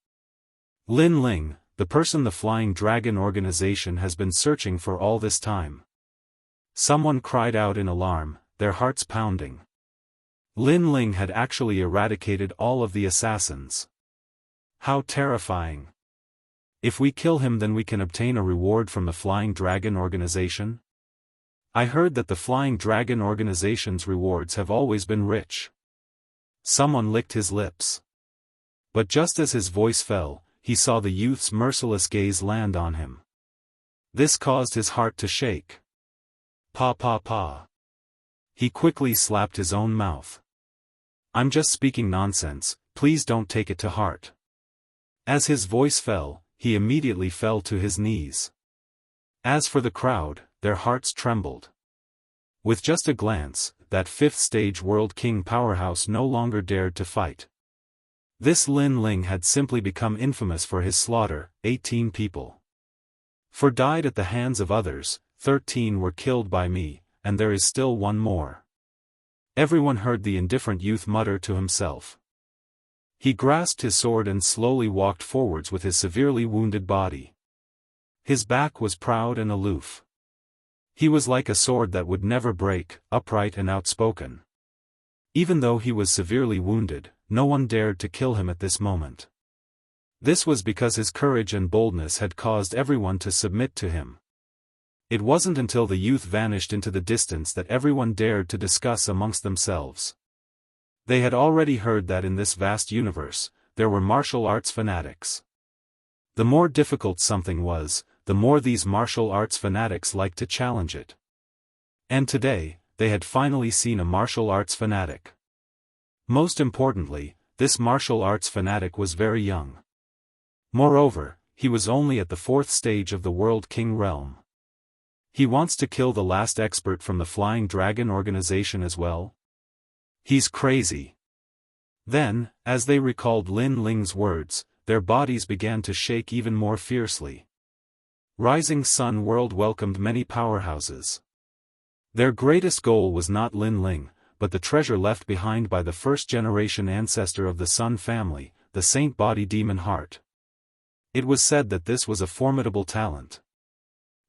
Lin Ling, the person the Flying Dragon Organization has been searching for all this time. Someone cried out in alarm, their hearts pounding. Lin Ling had actually eradicated all of the assassins. How terrifying. If we kill him, then we can obtain a reward from the Flying Dragon Organization? I heard that the Flying Dragon Organization's rewards have always been rich. Someone licked his lips. But just as his voice fell, he saw the youth's merciless gaze land on him. This caused his heart to shake. Pa pa pa. He quickly slapped his own mouth. I'm just speaking nonsense, please don't take it to heart. As his voice fell, he immediately fell to his knees. As for the crowd, their hearts trembled. With just a glance, that fifth-stage World King powerhouse no longer dared to fight. This Lin Ling had simply become infamous for his slaughter, 18 people. For died at the hands of others, 13 were killed by me, and there is still one more. Everyone heard the indifferent youth mutter to himself. He grasped his sword and slowly walked forwards with his severely wounded body. His back was proud and aloof. He was like a sword that would never break, upright and outspoken. Even though he was severely wounded, no one dared to kill him at this moment. This was because his courage and boldness had caused everyone to submit to him. It wasn't until the youth vanished into the distance that everyone dared to discuss amongst themselves. They had already heard that in this vast universe, there were martial arts fanatics. The more difficult something was, the more these martial arts fanatics liked to challenge it. And today, they had finally seen a martial arts fanatic. Most importantly, this martial arts fanatic was very young. Moreover, he was only at the 4th stage of the World King realm. He wants to kill the last expert from the Flying Dragon organization as well? He's crazy. Then, as they recalled Lin Ling's words, their bodies began to shake even more fiercely. Rising Sun World welcomed many powerhouses. Their greatest goal was not Lin Ling, but the treasure left behind by the first-generation ancestor of the Sun family, the Saint Body Demon Heart. It was said that this was a formidable talent.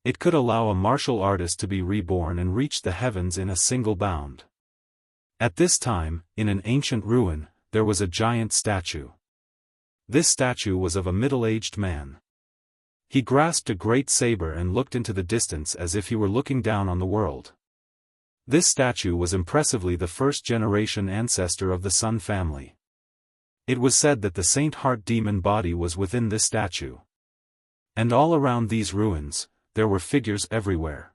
It could allow a martial artist to be reborn and reach the heavens in a single bound. At this time, in an ancient ruin, there was a giant statue. This statue was of a middle-aged man. He grasped a great saber and looked into the distance as if he were looking down on the world. This statue was impressively the first-generation ancestor of the Sun family. It was said that the Saint Heart demon body was within this statue. And all around these ruins, there were figures everywhere.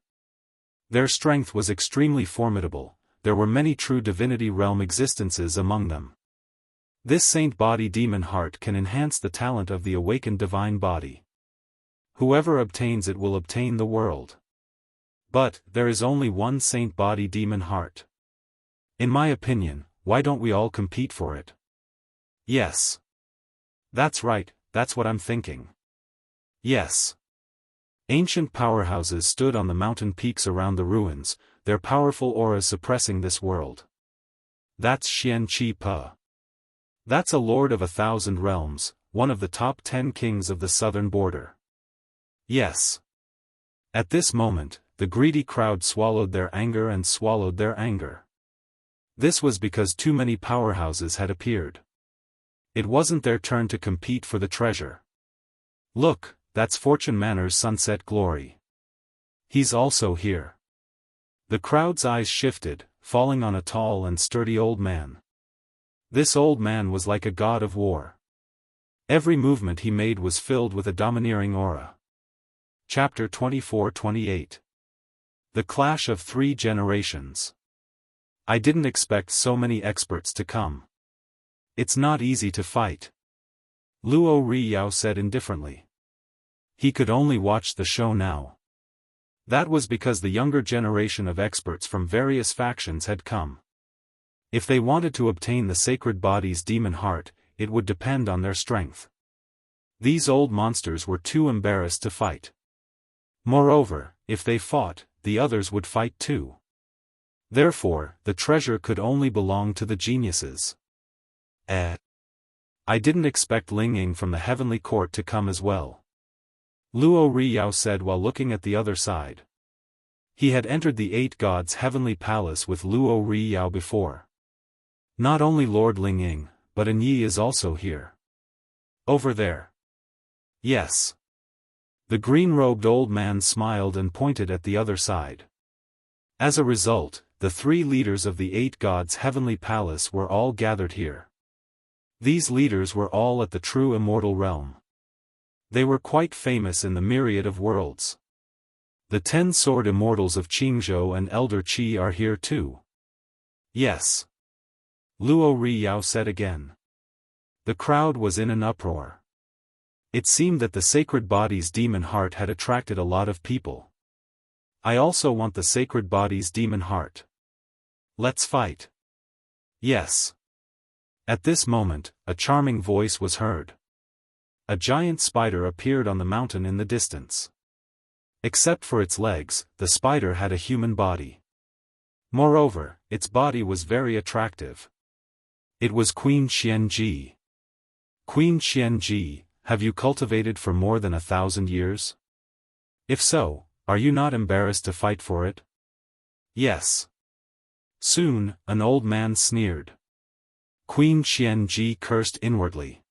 Their strength was extremely formidable, there were many true divinity realm existences among them. This Saint Body Demon Heart can enhance the talent of the awakened divine body. Whoever obtains it will obtain the world. But, there is only one Saint Body Demon Heart. In my opinion, why don't we all compete for it? Yes. That's right, that's what I'm thinking. Yes. Ancient powerhouses stood on the mountain peaks around the ruins, their powerful auras suppressing this world. That's Xianqi Pa. That's a lord of 1,000 realms, one of the top 10 kings of the southern border. Yes. At this moment, the greedy crowd swallowed their anger and swallowed their anger. This was because too many powerhouses had appeared. It wasn't their turn to compete for the treasure. Look, that's Fortune Manor's Sunset Glory. He's also here. The crowd's eyes shifted, falling on a tall and sturdy old man. This old man was like a god of war. Every movement he made was filled with a domineering aura. Chapter 24-28. The Clash of 3 Generations. I didn't expect so many experts to come. It's not easy to fight. Luo Riyao said indifferently. He could only watch the show now. That was because the younger generation of experts from various factions had come. If they wanted to obtain the sacred body's demon heart, it would depend on their strength. These old monsters were too embarrassed to fight. Moreover, if they fought, the others would fight too. Therefore, the treasure could only belong to the geniuses. I didn't expect Ling Ying from the heavenly court to come as well. Luo Riyao said while looking at the other side. He had entered the 8 gods' heavenly palace with Luo Riyao before. Not only Lord Ling Ying, but An Yi is also here. Over there. Yes. The green-robed old man smiled and pointed at the other side. As a result, the the 3 leaders of the 8 gods' heavenly palace were all gathered here. These leaders were all at the true immortal realm. They were quite famous in the myriad of worlds. The 10 sword immortals of Qingzhou and Elder Qi are here too. Yes. Luo Riyao said again. The crowd was in an uproar. It seemed that the sacred body's demon heart had attracted a lot of people. I also want the sacred body's demon heart. Let's fight. Yes. At this moment, a charming voice was heard. A giant spider appeared on the mountain in the distance. Except for its legs, the spider had a human body. Moreover, its body was very attractive. It was Queen Xianji. Queen Xianji, have you cultivated for more than 1,000 years? If so, are you not embarrassed to fight for it? Yes. Soon, an old man sneered. Queen Xianji cursed inwardly.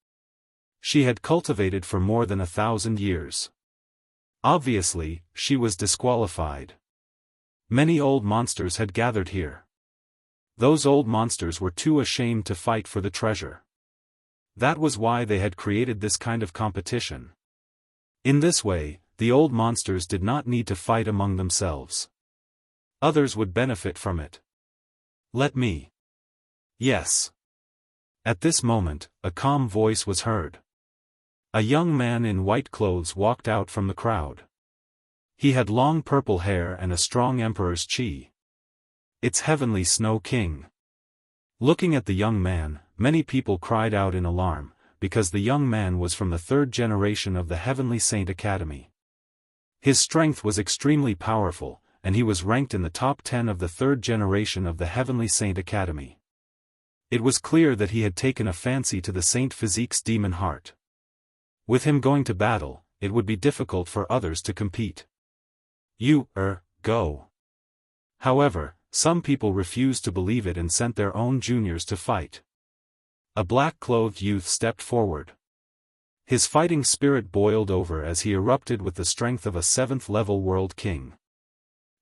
She had cultivated for more than 1,000 years. Obviously, she was disqualified. Many old monsters had gathered here. Those old monsters were too ashamed to fight for the treasure. That was why they had created this kind of competition. In this way, the old monsters did not need to fight among themselves. Others would benefit from it. Let me. Yes. At this moment, a calm voice was heard. A young man in white clothes walked out from the crowd. He had long purple hair and a strong emperor's qi. It's Heavenly Snow King. Looking at the young man, many people cried out in alarm, because the young man was from the 3rd generation of the Heavenly Saint Academy. His strength was extremely powerful, and he was ranked in the top 10 of the 3rd generation of the Heavenly Saint Academy. It was clear that he had taken a fancy to the Saint Physique's demon heart. With him going to battle, it would be difficult for others to compete. Go. However, some people refused to believe it and sent their own juniors to fight. A black-clothed youth stepped forward. His fighting spirit boiled over as he erupted with the strength of a 7th-level world king.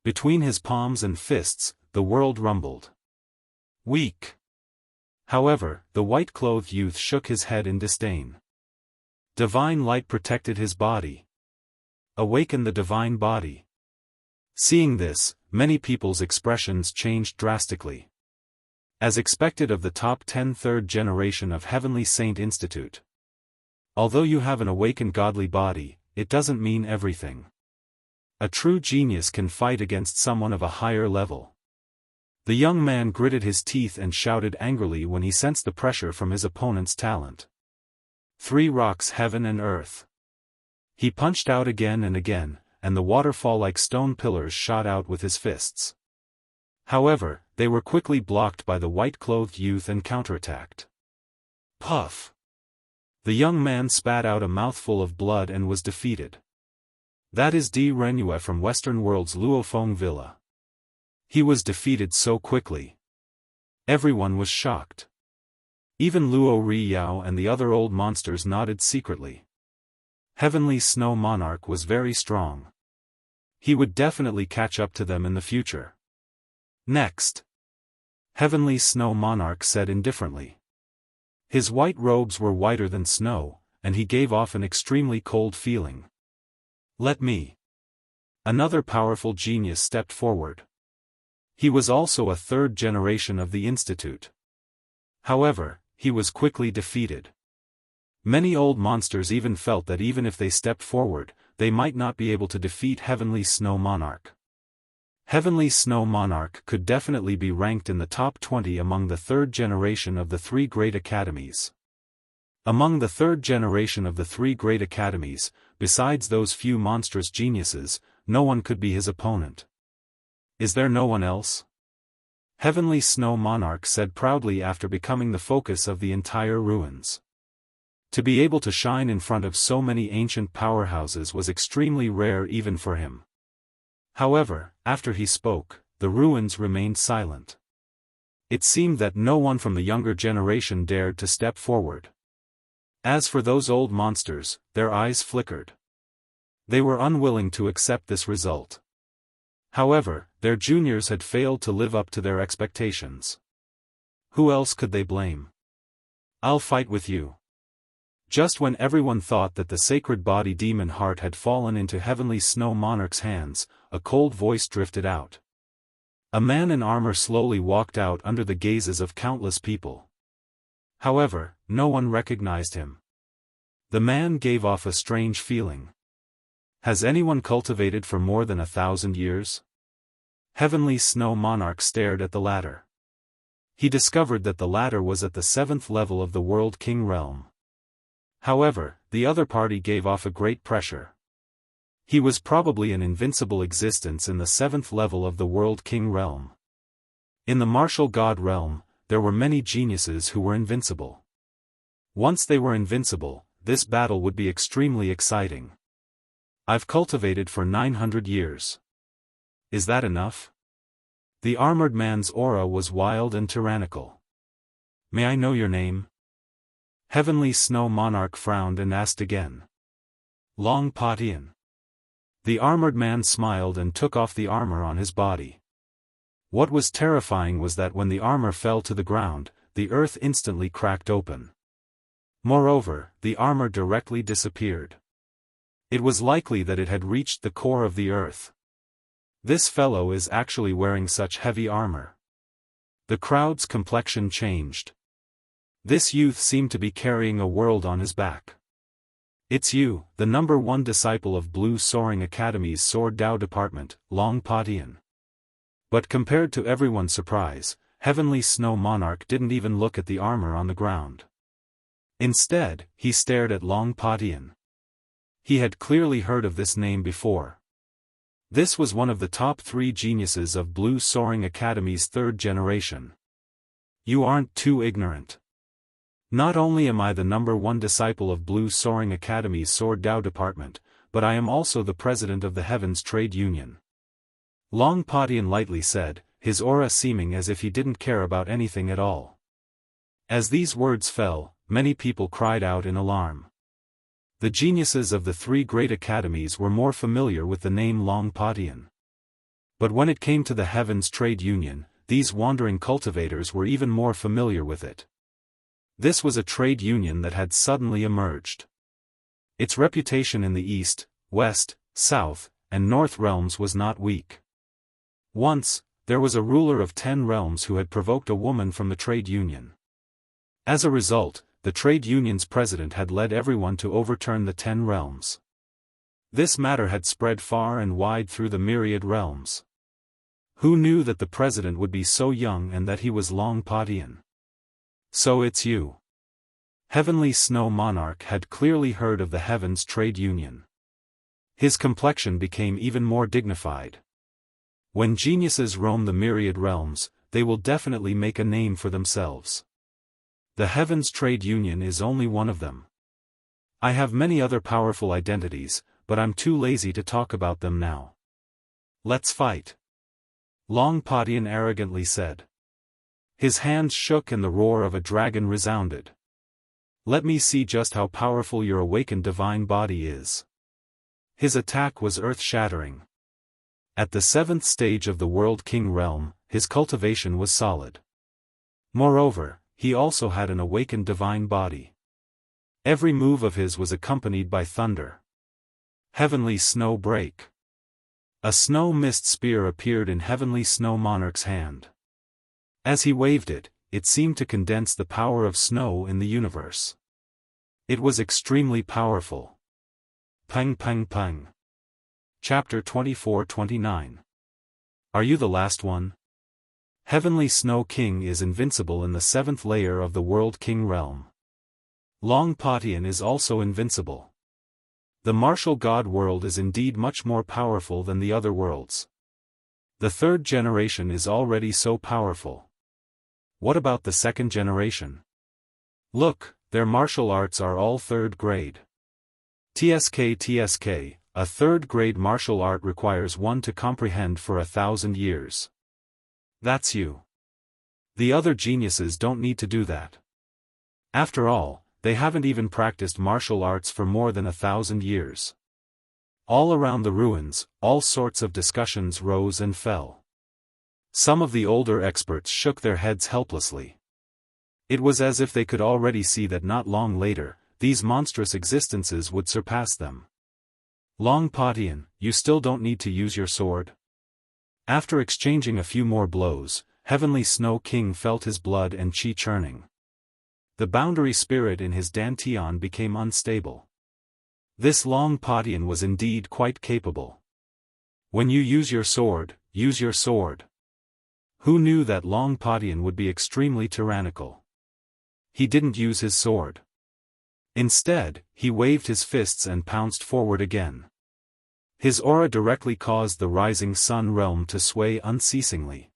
Between his palms and fists, the world rumbled. Weak. However, the white-clothed youth shook his head in disdain. Divine light protected his body. Awaken the divine body. Seeing this, many people's expressions changed drastically. As expected of the top 10 3rd generation of Heavenly Saint Institute. Although you have an awakened godly body, it doesn't mean everything. A true genius can fight against someone of a higher level. The young man gritted his teeth and shouted angrily when he sensed the pressure from his opponent's talent. 3 rocks heaven and earth. He punched out again and again, and the waterfall-like stone pillars shot out with his fists. However, they were quickly blocked by the white-clothed youth and counterattacked. Puff! The young man spat out a mouthful of blood and was defeated. That is Di Renue from Western World's Luofeng Villa. He was defeated so quickly. Everyone was shocked. Even Luo Riyao and the other old monsters nodded secretly. Heavenly Snow Monarch was very strong. He would definitely catch up to them in the future. Next. Heavenly Snow Monarch said indifferently. His white robes were whiter than snow, and he gave off an extremely cold feeling. Let me. Another powerful genius stepped forward. He was also a 3rd generation of the Institute. However, he was quickly defeated. Many old monsters even felt that even if they stepped forward, they might not be able to defeat Heavenly Snow Monarch. Heavenly Snow Monarch could definitely be ranked in the top 20 among the 3rd generation of the 3 great academies. Among the 3rd generation of the 3 great academies, besides those few monstrous geniuses, no one could be his opponent. Is there no one else? Heavenly Snow Monarch said proudly after becoming the focus of the entire ruins. To be able to shine in front of so many ancient powerhouses was extremely rare even for him. However, after he spoke, the ruins remained silent. It seemed that no one from the younger generation dared to step forward. As for those old monsters, their eyes flickered. They were unwilling to accept this result. However, Their juniors had failed to live up to their expectations. Who else could they blame? I'll fight with you. Just when everyone thought that the sacred body demon heart had fallen into Heavenly Snow Monarch's hands, a cold voice drifted out. A man in armor slowly walked out under the gazes of countless people. However, no one recognized him. The man gave off a strange feeling. Has anyone cultivated for more than 1,000 years? Heavenly Snow Monarch stared at the ladder. He discovered that the ladder was at the 7th level of the World King realm. However, the other party gave off a great pressure. He was probably an invincible existence in the 7th level of the World King realm. In the martial god realm, there were many geniuses who were invincible. Once they were invincible, this battle would be extremely exciting. I've cultivated for 900 years. Is that enough? The armored man's aura was wild and tyrannical. May I know your name? Heavenly Snow Monarch frowned and asked again. Long Patian. The armored man smiled and took off the armor on his body. What was terrifying was that when the armor fell to the ground, the earth instantly cracked open. Moreover, the armor directly disappeared. It was likely that it had reached the core of the earth. This fellow is actually wearing such heavy armor. The crowd's complexion changed. This youth seemed to be carrying a world on his back. It's you, the #1 disciple of Blue Soaring Academy's Sword Dao Department, Long Patian. But compared to everyone's surprise, Heavenly Snow Monarch didn't even look at the armor on the ground. Instead, he stared at Long Patian. He had clearly heard of this name before. This was one of the top 3 geniuses of Blue Soaring Academy's 3rd generation. You aren't too ignorant. Not only am I the #1 disciple of Blue Soaring Academy's Sword Dao Department, but I am also the president of the Heavens Trade Union. Long Patian lightly said, his aura seeming as if he didn't care about anything at all. As these words fell, many people cried out in alarm. The geniuses of the 3 great academies were more familiar with the name Long Patian. But when it came to the Heavens Trade Union, these wandering cultivators were even more familiar with it. This was a trade union that had suddenly emerged. Its reputation in the East, West, South, and North realms was not weak. Once, there was a ruler of 10 realms who had provoked a woman from the trade union. As a result, the trade union's president had led everyone to overturn the 10 realms. This matter had spread far and wide through the myriad realms. Who knew that the president would be so young and that he was Long Patian? So it's you. Heavenly Snow Monarch had clearly heard of the Heavens Trade Union. His complexion became even more dignified. When geniuses roam the myriad realms, they will definitely make a name for themselves. The Heavens Trade Union is only one of them. I have many other powerful identities, but I'm too lazy to talk about them now. Let's fight. Long Patian arrogantly said. His hands shook and the roar of a dragon resounded. Let me see just how powerful your awakened divine body is. His attack was earth-shattering. At the 7th stage of the World King realm, his cultivation was solid. Moreover, he also had an awakened divine body. Every move of his was accompanied by thunder. Heavenly Snow Break. A snow mist spear appeared in Heavenly Snow Monarch's hand. As he waved it, it seemed to condense the power of snow in the universe. It was extremely powerful. Pang pang pang. Chapter 24-29. Are you the last one? Heavenly Snow King is invincible in the 7th layer of the World King realm. Long Patian is also invincible. The martial god world is indeed much more powerful than the other worlds. The 3rd generation is already so powerful. What about the 2nd generation? Look, their martial arts are all 3rd grade. TSK, a 3rd grade martial art requires one to comprehend for 1,000 years. That's you. The other geniuses don't need to do that. After all, they haven't even practiced martial arts for more than 1,000 years. All around the ruins, all sorts of discussions rose and fell. Some of the older experts shook their heads helplessly. It was as if they could already see that not long later, these monstrous existences would surpass them. Long Padian, you still don't need to use your sword? After exchanging a few more blows, Heavenly Snow King felt his blood and chi churning. The boundary spirit in his dantian became unstable. This Long Padian was indeed quite capable. When you use your sword, use your sword. Who knew that Long Padian would be extremely tyrannical? He didn't use his sword. Instead, he waved his fists and pounced forward again. His aura directly caused the rising sun realm to sway unceasingly.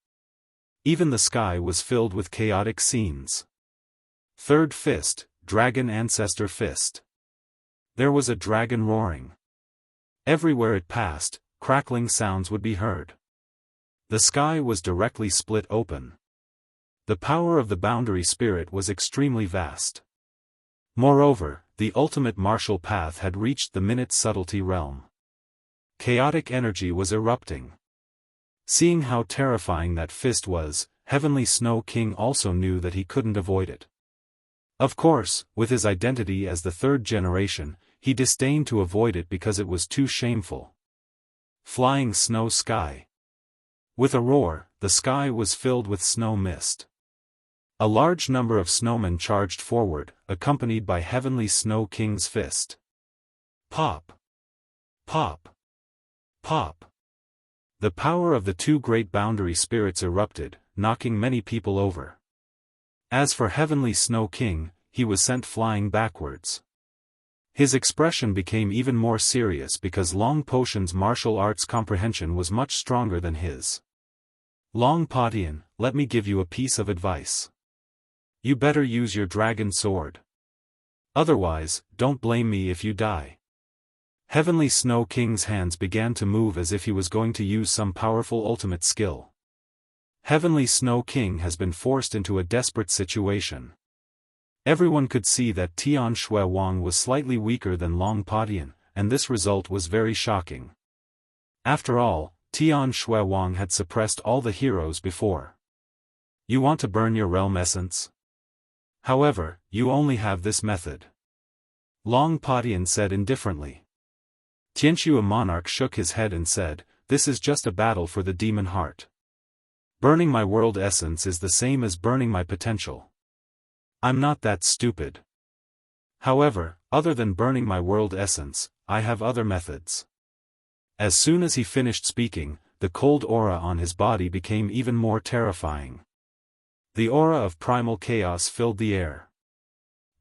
Even the sky was filled with chaotic scenes. Third fist, Dragon Ancestor Fist. There was a dragon roaring. Everywhere it passed, crackling sounds would be heard. The sky was directly split open. The power of the boundary spirit was extremely vast. Moreover, the ultimate martial path had reached the minute subtlety realm. Chaotic energy was erupting. Seeing how terrifying that fist was, Heavenly Snow King also knew that he couldn't avoid it. Of course, with his identity as the third generation, he disdained to avoid it because it was too shameful. Flying Snow Sky. With a roar, the sky was filled with snow mist. A large number of snowmen charged forward, accompanied by Heavenly Snow King's fist. Pop! Pop! Pop! The power of the two great boundary spirits erupted, knocking many people over. As for Heavenly Snow King, he was sent flying backwards. His expression became even more serious because Long Potion's martial arts comprehension was much stronger than his. Long Padian, let me give you a piece of advice. You better use your dragon sword. Otherwise, don't blame me if you die. Heavenly Snow King's hands began to move as if he was going to use some powerful ultimate skill. Heavenly Snow King has been forced into a desperate situation. Everyone could see that Tian Shui Wang was slightly weaker than Long Padian, and this result was very shocking. After all, Tian Shui Wang had suppressed all the heroes before. You want to burn your realm essence? However, you only have this method. Long Padian said indifferently. Tianxue Monarch shook his head and said, this is just a battle for the demon heart. Burning my world essence is the same as burning my potential. I'm not that stupid. However, other than burning my world essence, I have other methods. As soon as he finished speaking, the cold aura on his body became even more terrifying. The aura of primal chaos filled the air.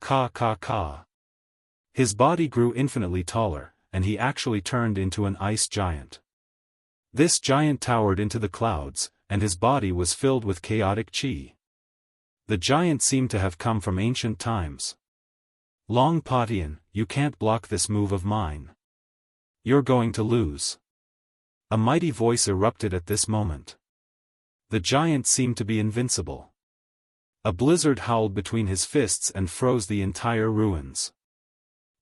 Ka ka ka. His body grew infinitely taller, and he actually turned into an ice giant. This giant towered into the clouds, and his body was filled with chaotic chi. The giant seemed to have come from ancient times. Long Padian, you can't block this move of mine. You're going to lose. A mighty voice erupted at this moment. The giant seemed to be invincible. A blizzard howled between his fists and froze the entire ruins.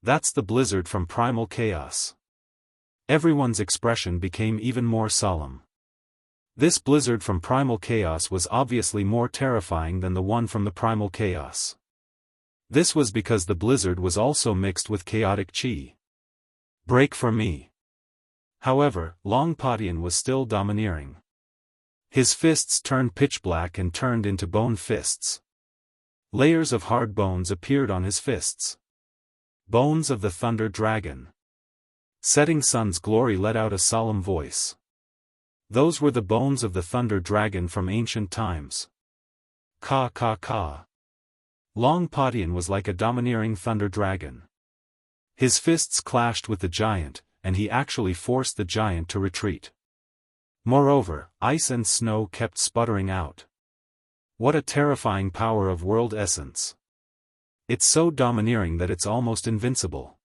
That's the blizzard from primal chaos. Everyone's expression became even more solemn. This blizzard from primal chaos was obviously more terrifying than the one from the primal chaos. This was because the blizzard was also mixed with chaotic chi. Break for me. However, Long Padian was still domineering. His fists turned pitch black and turned into bone fists. Layers of hard bones appeared on his fists. Bones of the Thunder Dragon. Setting Sun's Glory let out a solemn voice. Those were the bones of the Thunder Dragon from ancient times. Ka ka ka. Long Padian was like a domineering Thunder Dragon. His fists clashed with the giant, and he actually forced the giant to retreat. Moreover, ice and snow kept sputtering out. What a terrifying power of world essence. It's so domineering that it's almost invincible.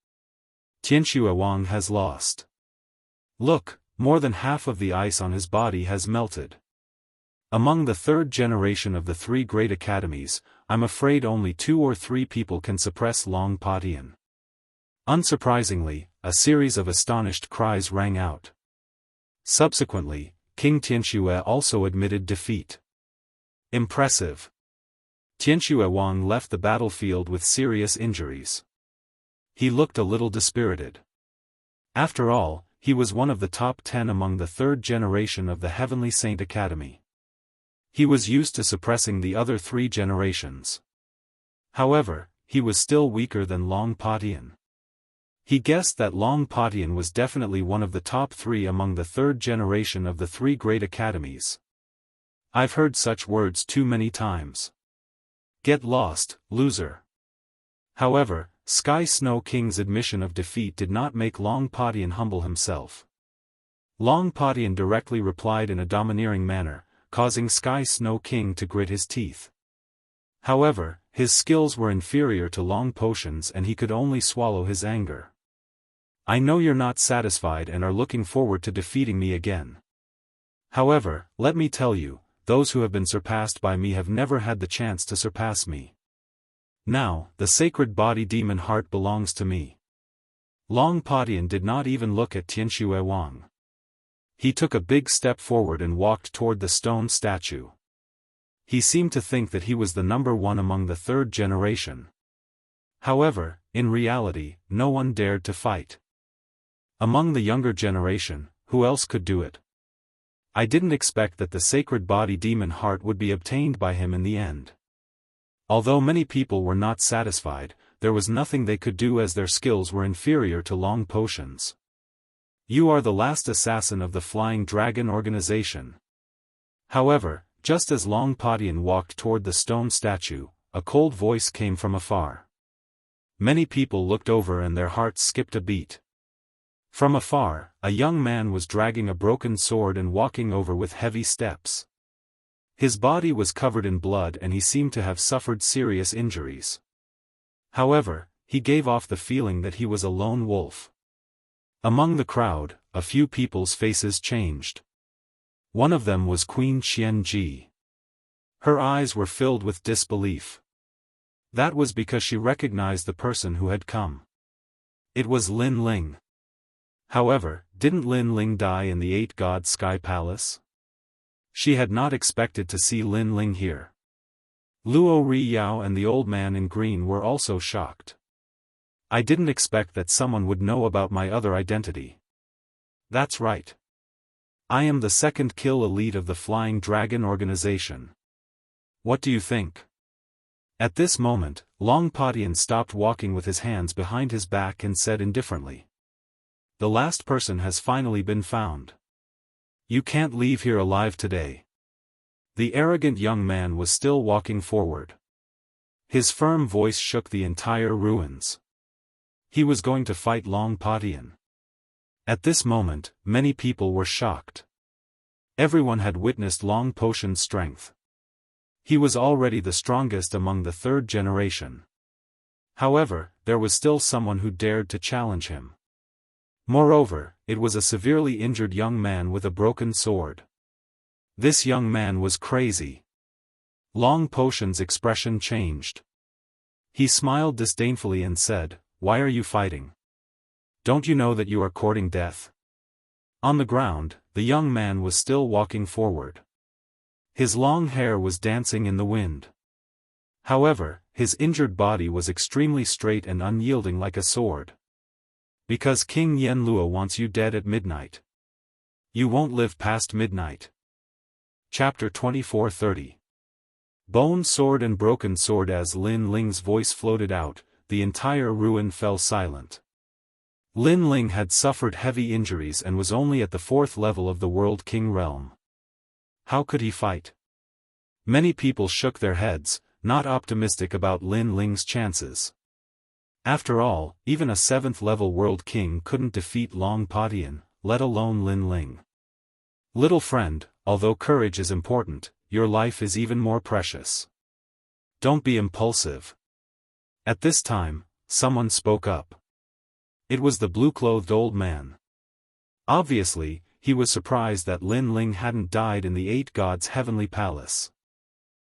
Tianxue Wang has lost. Look, more than half of the ice on his body has melted. Among the third generation of the three great academies, I'm afraid only 2 or 3 people can suppress Long Padian. Unsurprisingly, a series of astonished cries rang out. Subsequently, King Tianxue also admitted defeat. Impressive. Tianxue Wang left the battlefield with serious injuries. He looked a little dispirited. After all, he was one of the top 10 among the third generation of the Heavenly Saint Academy. He was used to suppressing the other 3 generations. However, he was still weaker than Long Patian. He guessed that Long Patian was definitely one of the top 3 among the third generation of the 3 great academies. I've heard such words too many times. Get lost, loser. However, Sky Snow King's admission of defeat did not make Long Patian humble himself. Long Patian directly replied in a domineering manner, causing Sky Snow King to grit his teeth. However, his skills were inferior to Long Potion's and he could only swallow his anger. I know you're not satisfied and are looking forward to defeating me again. However, let me tell you, those who have been surpassed by me have never had the chance to surpass me. Now, the sacred body demon heart belongs to me. Long Patian did not even look at Tianxue Wang. He took a big step forward and walked toward the stone statue. He seemed to think that he was the number 1 among the third generation. However, in reality, no one dared to fight. Among the younger generation, who else could do it? I didn't expect that the sacred body demon heart would be obtained by him in the end. Although many people were not satisfied, there was nothing they could do as their skills were inferior to Long Potion's. You are the last assassin of the Flying Dragon organization. However, just as Long Patian walked toward the stone statue, a cold voice came from afar. Many people looked over and their hearts skipped a beat. From afar, a young man was dragging a broken sword and walking over with heavy steps. His body was covered in blood and he seemed to have suffered serious injuries. However, he gave off the feeling that he was a lone wolf. Among the crowd, a few people's faces changed. One of them was Queen Xianji. Her eyes were filled with disbelief. That was because she recognized the person who had come. It was Lin Ling. However, didn't Lin Ling die in the 8-god Sky Palace? She had not expected to see Lin Ling here. Luo Riyao and the old man in green were also shocked. I didn't expect that someone would know about my other identity. That's right. I am the second kill elite of the Flying Dragon organization. What do you think? At this moment, Long Patian stopped walking with his hands behind his back and said indifferently. The last person has finally been found. You can't leave here alive today. The arrogant young man was still walking forward. His firm voice shook the entire ruins. He was going to fight Long Patian. At this moment, many people were shocked. Everyone had witnessed Long Potion's strength. He was already the strongest among the third generation. However, there was still someone who dared to challenge him. Moreover, it was a severely injured young man with a broken sword. This young man was crazy. Long Potion's expression changed. He smiled disdainfully and said, "Why are you fighting? Don't you know that you are courting death?" On the ground, the young man was still walking forward. His long hair was dancing in the wind. However, his injured body was extremely straight and unyielding like a sword. Because King Yenluo wants you dead at midnight. You won't live past midnight. Chapter 24:30. Bone sword and broken sword. As Lin Ling's voice floated out, the entire ruin fell silent. Lin Ling had suffered heavy injuries and was only at the 4th level of the World King realm. How could he fight? Many people shook their heads, not optimistic about Lin Ling's chances. After all, even a 7th level World King couldn't defeat Long Patian, let alone Lin Ling. Little friend, although courage is important, your life is even more precious. Don't be impulsive. At this time, someone spoke up. It was the blue-clothed old man. Obviously, he was surprised that Lin Ling hadn't died in the 8 gods' heavenly palace.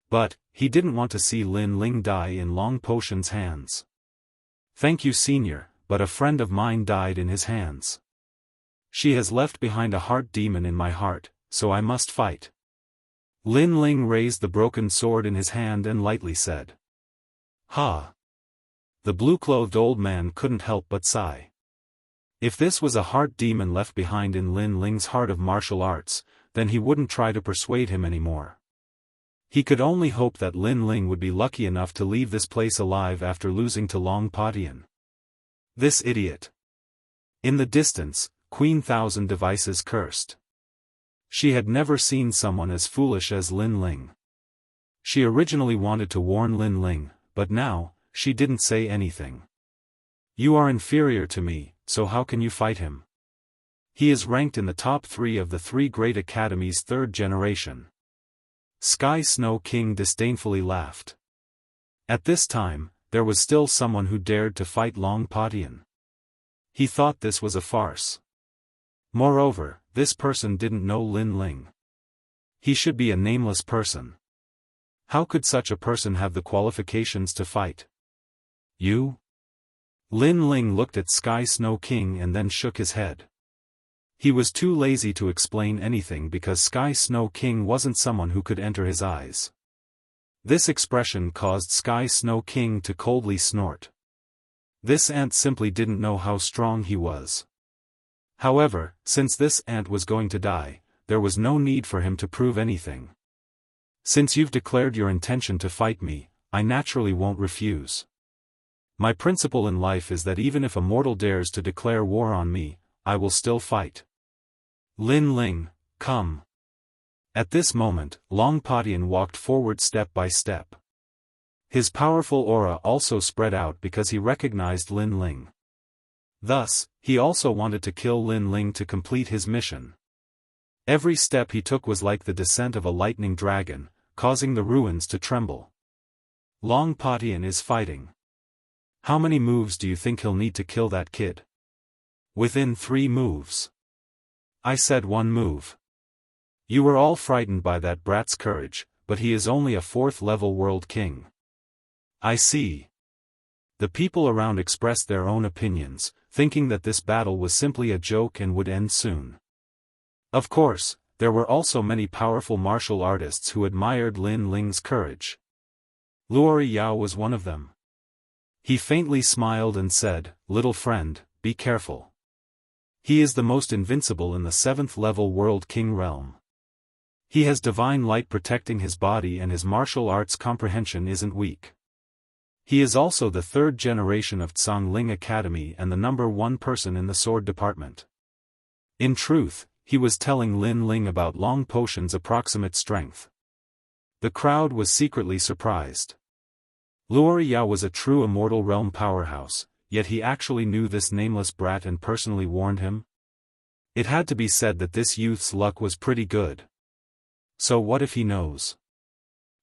But, he didn't want to see Lin Ling die in Long Potion's hands. Thank you, senior, but a friend of mine died in his hands. She has left behind a heart demon in my heart, so I must fight. Lin Ling raised the broken sword in his hand and lightly said. Ha! The blue-clothed old man couldn't help but sigh. If this was a heart demon left behind in Lin Ling's heart of martial arts, then he wouldn't try to persuade him anymore. He could only hope that Lin Ling would be lucky enough to leave this place alive after losing to Long Padian. This idiot. In the distance, Queen Thousand Devices cursed. She had never seen someone as foolish as Lin Ling. She originally wanted to warn Lin Ling, but now, she didn't say anything. You are inferior to me, so how can you fight him? He is ranked in the top 3 of the 3 great academies' 3rd generation. Sky Snow King disdainfully laughed. At this time, there was still someone who dared to fight Long Padian. He thought this was a farce. Moreover, this person didn't know Lin Ling. He should be a nameless person. How could such a person have the qualifications to fight? You? Lin Ling looked at Sky Snow King and then shook his head. He was too lazy to explain anything because Sky Snow King wasn't someone who could enter his eyes. This expression caused Sky Snow King to coldly snort. This ant simply didn't know how strong he was. However, since this ant was going to die, there was no need for him to prove anything. Since you've declared your intention to fight me, I naturally won't refuse. My principle in life is that even if a mortal dares to declare war on me, I will still fight. Lin Ling, come. At this moment, Long Padian walked forward step by step. His powerful aura also spread out because he recognized Lin Ling. Thus, he also wanted to kill Lin Ling to complete his mission. Every step he took was like the descent of a lightning dragon, causing the ruins to tremble. Long Padian is fighting. How many moves do you think he'll need to kill that kid? Within 3 moves. I said 1 move. You were all frightened by that brat's courage, but he is only a 4th-level world king. I see. The people around expressed their own opinions, thinking that this battle was simply a joke and would end soon. Of course, there were also many powerful martial artists who admired Lin Ling's courage. Luori Yao was one of them. He faintly smiled and said, "Little friend, be careful. He is the most invincible in the 7th-level World King realm. He has divine light protecting his body and his martial arts comprehension isn't weak. He is also the 3rd generation of Tsangling Academy and the number 1 person in the sword department." In truth, he was telling Lin Ling about Long Potion's approximate strength. The crowd was secretly surprised. Luori Yao was a true Immortal Realm powerhouse, yet he actually knew this nameless brat and personally warned him? It had to be said that this youth's luck was pretty good. So what if he knows?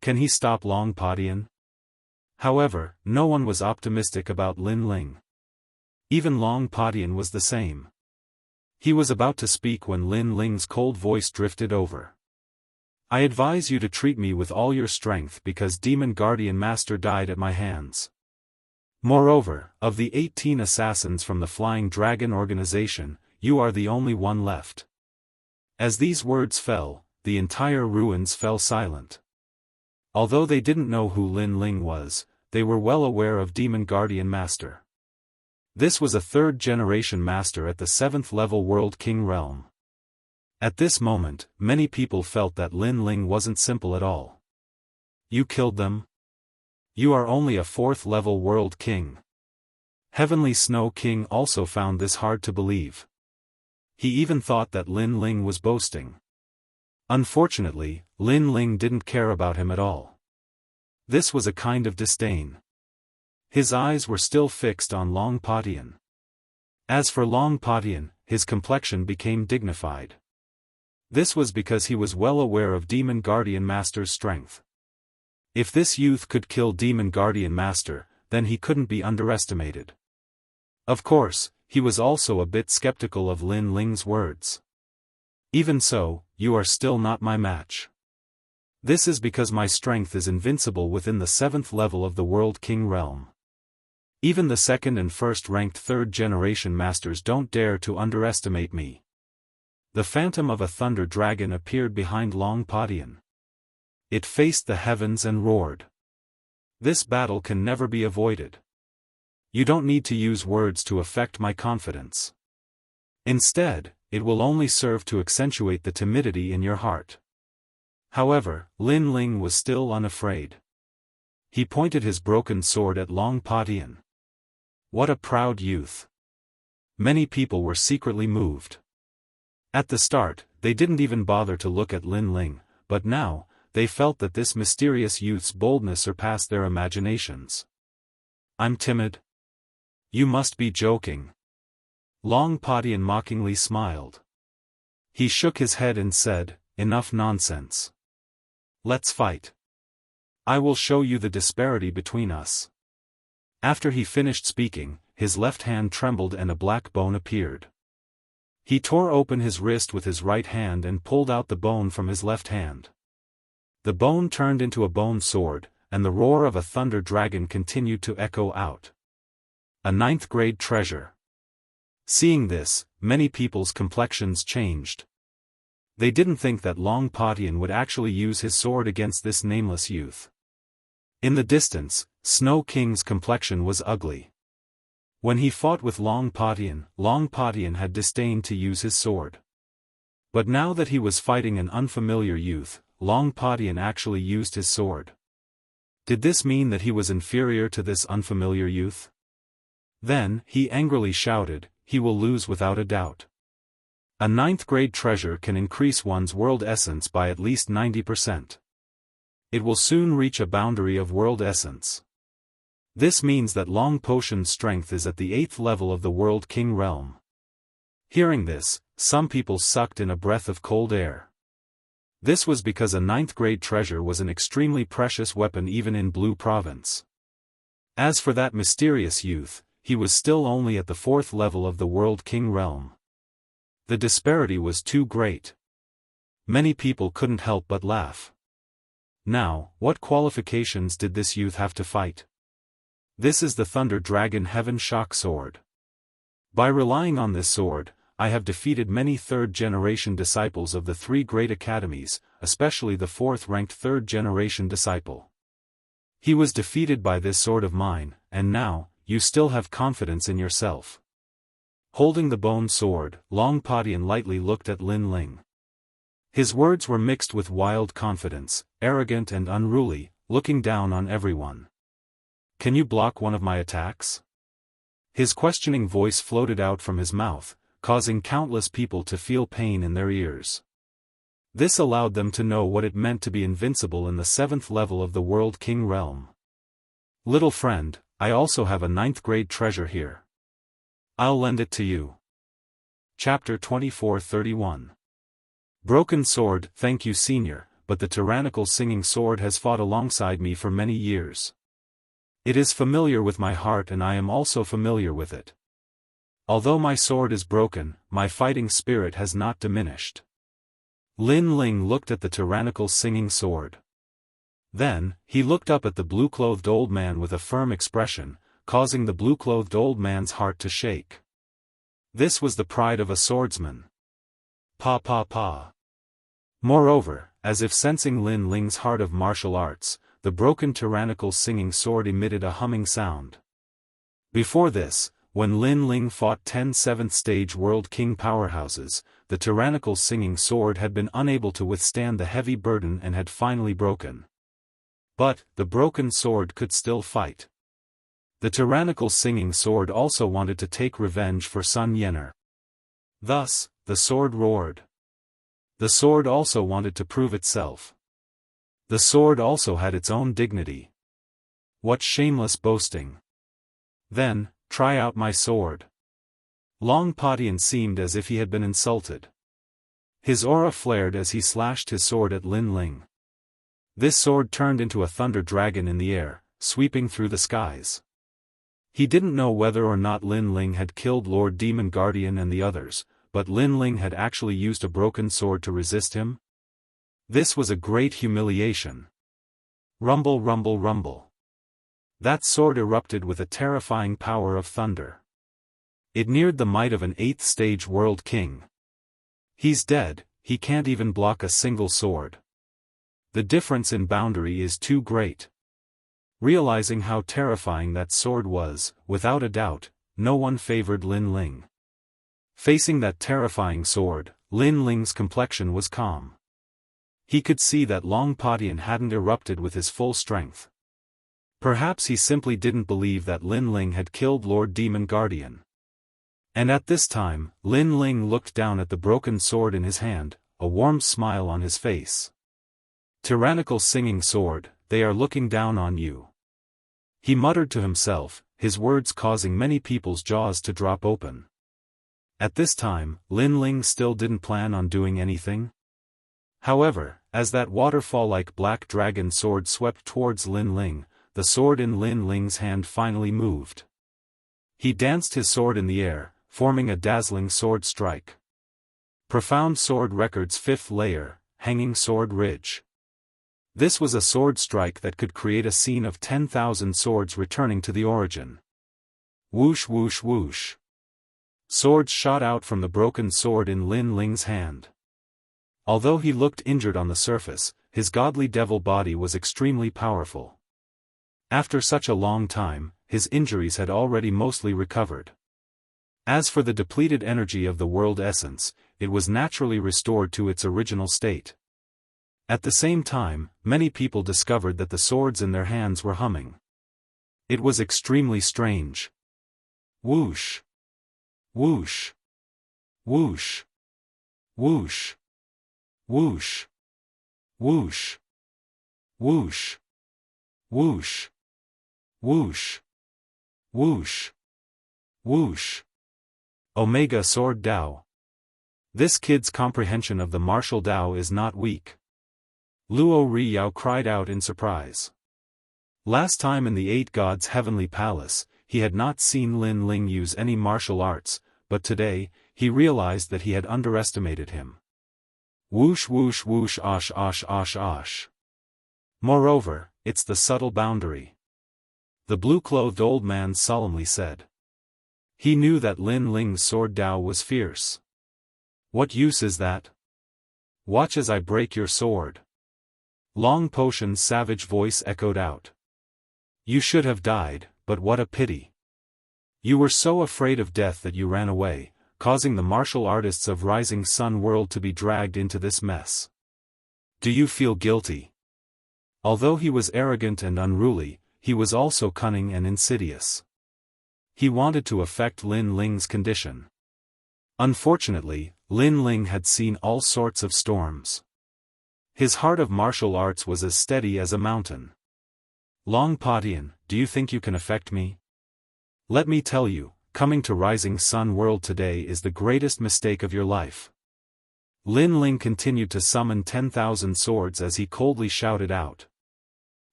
Can he stop Long Padian? However, no one was optimistic about Lin Ling. Even Long Padian was the same. He was about to speak when Lin Ling's cold voice drifted over. I advise you to treat me with all your strength because Demon Guardian Master died at my hands. Moreover, of the 18 assassins from the Flying Dragon organization, you are the only one left. As these words fell, the entire ruins fell silent. Although they didn't know who Lin Ling was, they were well aware of Demon Guardian Master. This was a 3rd-generation master at the 7th-level World King realm. At this moment, many people felt that Lin Ling wasn't simple at all. You killed them? You are only a 4th-level World King. Heavenly Snow King also found this hard to believe. He even thought that Lin Ling was boasting. Unfortunately, Lin Ling didn't care about him at all. This was a kind of disdain. His eyes were still fixed on Long Padian. As for Long Padian, his complexion became dignified. This was because he was well aware of Demon Guardian Master's strength. If this youth could kill Demon Guardian Master, then he couldn't be underestimated. Of course, he was also a bit skeptical of Lin Ling's words. Even so, you are still not my match. This is because my strength is invincible within the 7th level of the World King realm. Even the 2nd and 1st ranked 3rd generation masters don't dare to underestimate me. The phantom of a thunder dragon appeared behind Long Padian. It faced the heavens and roared. This battle can never be avoided. You don't need to use words to affect my confidence. Instead, it will only serve to accentuate the timidity in your heart. However, Lin Ling was still unafraid. He pointed his broken sword at Long Padian. What a proud youth. Many people were secretly moved. At the start, they didn't even bother to look at Lin Ling, but now, they felt that this mysterious youth's boldness surpassed their imaginations. I'm timid? You must be joking. Long Padian mockingly smiled. He shook his head and said, enough nonsense. Let's fight. I will show you the disparity between us. After he finished speaking, his left hand trembled and a black bone appeared. He tore open his wrist with his right hand and pulled out the bone from his left hand. The bone turned into a bone sword, and the roar of a thunder dragon continued to echo out. A 9th grade treasure. Seeing this, many people's complexions changed. They didn't think that Long Padian would actually use his sword against this nameless youth. In the distance, Snow King's complexion was ugly. When he fought with Long Padian had disdained to use his sword. But now that he was fighting an unfamiliar youth, Long Padian actually used his sword. Did this mean that he was inferior to this unfamiliar youth? Then, he angrily shouted, he will lose without a doubt. A 9th grade treasure can increase one's world essence by at least 90%. It will soon reach a boundary of world essence. This means that Long Potion's strength is at the 8th level of the World King realm. Hearing this, some people sucked in a breath of cold air. This was because a 9th grade treasure was an extremely precious weapon even in Blue Province. As for that mysterious youth, he was still only at the 4th level of the World King realm. The disparity was too great. Many people couldn't help but laugh. Now, what qualifications did this youth have to fight? This is the Thunder Dragon Heaven Shock Sword. By relying on this sword, I have defeated many 3rd-generation disciples of the 3 great academies, especially the 4th-ranked 3rd-generation disciple. He was defeated by this sword of mine, and now, you still have confidence in yourself. Holding the bone sword, Long Padian lightly looked at Lin Ling. His words were mixed with wild confidence, arrogant and unruly, looking down on everyone. Can you block one of my attacks? His questioning voice floated out from his mouth, causing countless people to feel pain in their ears. This allowed them to know what it meant to be invincible in the 7th level of the World King realm. Little friend, I also have a 9th grade treasure here. I'll lend it to you. Chapter 2431. Broken Sword. Thank you, Senior, but the tyrannical singing sword has fought alongside me for many years. It is familiar with my heart and I am also familiar with it. Although my sword is broken, my fighting spirit has not diminished. Lin Ling looked at the tyrannical singing sword. Then, he looked up at the blue-clothed old man with a firm expression, causing the blue-clothed old man's heart to shake. This was the pride of a swordsman. Pa pa pa. Moreover, as if sensing Lin Ling's heart of martial arts, the broken tyrannical singing sword emitted a humming sound. Before this, when Lin Ling fought 10 7th-stage World King powerhouses, the tyrannical singing sword had been unable to withstand the heavy burden and had finally broken. But, the broken sword could still fight. The tyrannical singing sword also wanted to take revenge for Sun Yener. Thus, the sword roared. The sword also wanted to prove itself. The sword also had its own dignity. What shameless boasting! Then, try out my sword. Long Padian seemed as if he had been insulted. His aura flared as he slashed his sword at Lin Ling. This sword turned into a thunder dragon in the air, sweeping through the skies. He didn't know whether or not Lin Ling had killed Lord Demon Guardian and the others, but Lin Ling had actually used a broken sword to resist him. This was a great humiliation. Rumble, rumble, rumble. That sword erupted with a terrifying power of thunder. It neared the might of an 8th-stage World King. He's dead, he can't even block a single sword. The difference in boundary is too great. Realizing how terrifying that sword was, without a doubt, no one favored Lin Ling. Facing that terrifying sword, Lin Ling's complexion was calm. He could see that Long Padian hadn't erupted with his full strength. Perhaps he simply didn't believe that Lin Ling had killed Lord Demon Guardian. And at this time, Lin Ling looked down at the broken sword in his hand, a warm smile on his face. Tyrannical singing sword, they are looking down on you. He muttered to himself, his words causing many people's jaws to drop open. At this time, Lin Ling still didn't plan on doing anything. However, as that waterfall-like black dragon sword swept towards Lin Ling, the sword in Lin Ling's hand finally moved. He danced his sword in the air, forming a dazzling sword strike. Profound Sword Records 5th Layer, Hanging Sword Ridge. This was a sword strike that could create a scene of 10,000 swords returning to the origin. Whoosh whoosh whoosh. Swords shot out from the broken sword in Lin Ling's hand. Although he looked injured on the surface, his godly devil body was extremely powerful. After such a long time, his injuries had already mostly recovered. As for the depleted energy of the world essence, it was naturally restored to its original state. At the same time, many people discovered that the swords in their hands were humming. It was extremely strange. Whoosh. Whoosh. Whoosh. Whoosh. Whoosh. Whoosh. Whoosh. Whoosh. Whoosh. Whoosh. Whoosh. Omega Sword Dao. This kid's comprehension of the martial Dao is not weak. Luo Riyao cried out in surprise. Last time in the Eight Gods' heavenly palace, he had not seen Lin Ling use any martial arts, but today, he realized that he had underestimated him. Whoosh whoosh whoosh osh osh osh osh. Moreover, it's the subtle boundary. The blue-clothed old man solemnly said. He knew that Lin Ling's sword Dao was fierce. What use is that? Watch as I break your sword. Long Potion's savage voice echoed out. You should have died, but what a pity. You were so afraid of death that you ran away, causing the martial artists of Rising Sun World to be dragged into this mess. Do you feel guilty? Although he was arrogant and unruly, he was also cunning and insidious. He wanted to affect Lin Ling's condition. Unfortunately, Lin Ling had seen all sorts of storms. His heart of martial arts was as steady as a mountain. Long Padian, do you think you can affect me? Let me tell you, coming to Rising Sun World today is the greatest mistake of your life. Lin Ling continued to summon 10,000 swords as he coldly shouted out.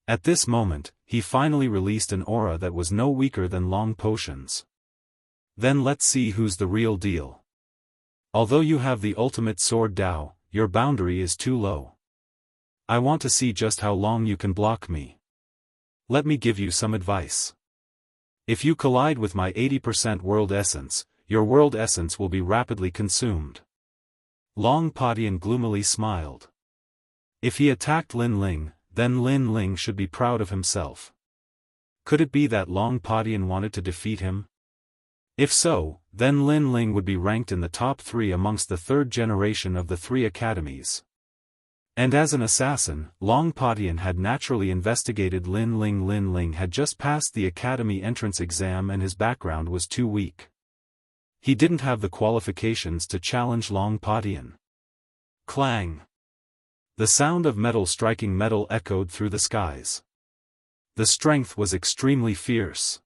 At this moment, he finally released an aura that was no weaker than Long Potion's. Then let's see who's the real deal. Although you have the ultimate sword Dao, your boundary is too low. I want to see just how long you can block me. Let me give you some advice. If you collide with my 80% world essence, your world essence will be rapidly consumed. Long Padian gloomily smiled. If he attacked Lin Ling, then Lin Ling should be proud of himself. Could it be that Long Padian wanted to defeat him? If so, then Lin Ling would be ranked in the top 3 amongst the 3rd generation of the 3 academies. And as an assassin, Long Padian had naturally investigated Lin Ling. Lin Ling had just passed the academy entrance exam and his background was too weak. He didn't have the qualifications to challenge Long Padian. Clang! The sound of metal striking metal echoed through the skies. The strength was extremely fierce.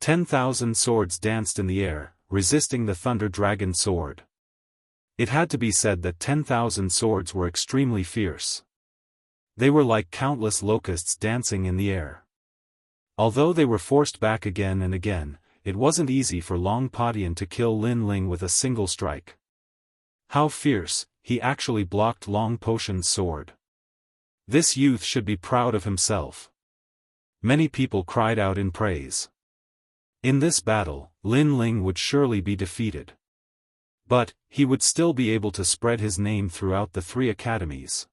10,000 swords danced in the air, resisting the Thunder Dragon sword. It had to be said that 10,000 swords were extremely fierce. They were like countless locusts dancing in the air. Although they were forced back again and again, it wasn't easy for Long Padian to kill Lin Ling with a single strike. How fierce, he actually blocked Long Potion's sword. This youth should be proud of himself. Many people cried out in praise. In this battle, Lin Ling would surely be defeated. But, he would still be able to spread his name throughout the 3 academies.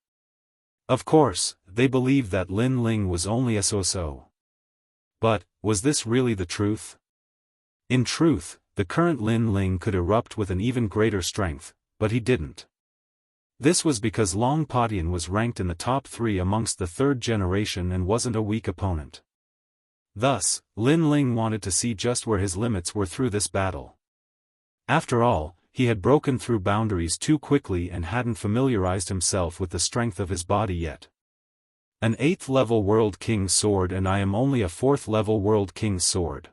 Of course, they believed that Lin Ling was only a so-so. But, was this really the truth? In truth, the current Lin Ling could erupt with an even greater strength, but he didn't. This was because Long Padian was ranked in the top 3 amongst the 3rd generation and wasn't a weak opponent. Thus, Lin Ling wanted to see just where his limits were through this battle. After all, he had broken through boundaries too quickly and hadn't familiarized himself with the strength of his body yet. An 8th level World King's sword and I am only a 4th level World King's sword.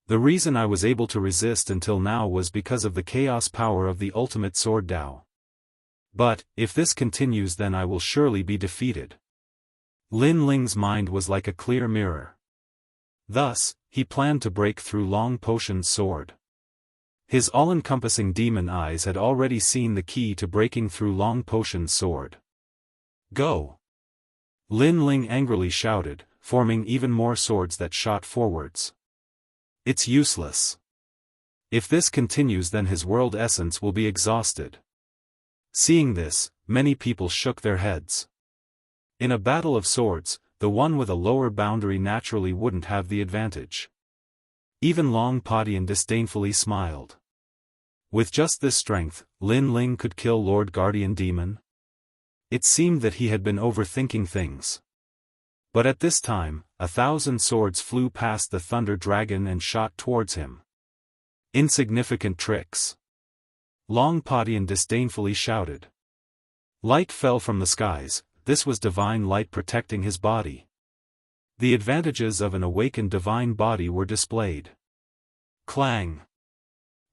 The reason I was able to resist until now was because of the chaos power of the ultimate sword Dao. But, if this continues then I will surely be defeated. Lin Ling's mind was like a clear mirror. Thus, he planned to break through Long Potion's sword. His all-encompassing demon eyes had already seen the key to breaking through Long Potion's sword. Go! Lin Ling angrily shouted, forming even more swords that shot forwards. It's useless. If this continues then his world essence will be exhausted. Seeing this, many people shook their heads. In a battle of swords, the one with a lower boundary naturally wouldn't have the advantage. Even Long Padian disdainfully smiled. With just this strength, Lin Ling could kill Lord Guardian Demon? It seemed that he had been overthinking things. But at this time, 1,000 swords flew past the Thunder Dragon and shot towards him. Insignificant tricks. Long Padian disdainfully shouted. Light fell from the skies, this was divine light protecting his body. The advantages of an awakened divine body were displayed. Clang!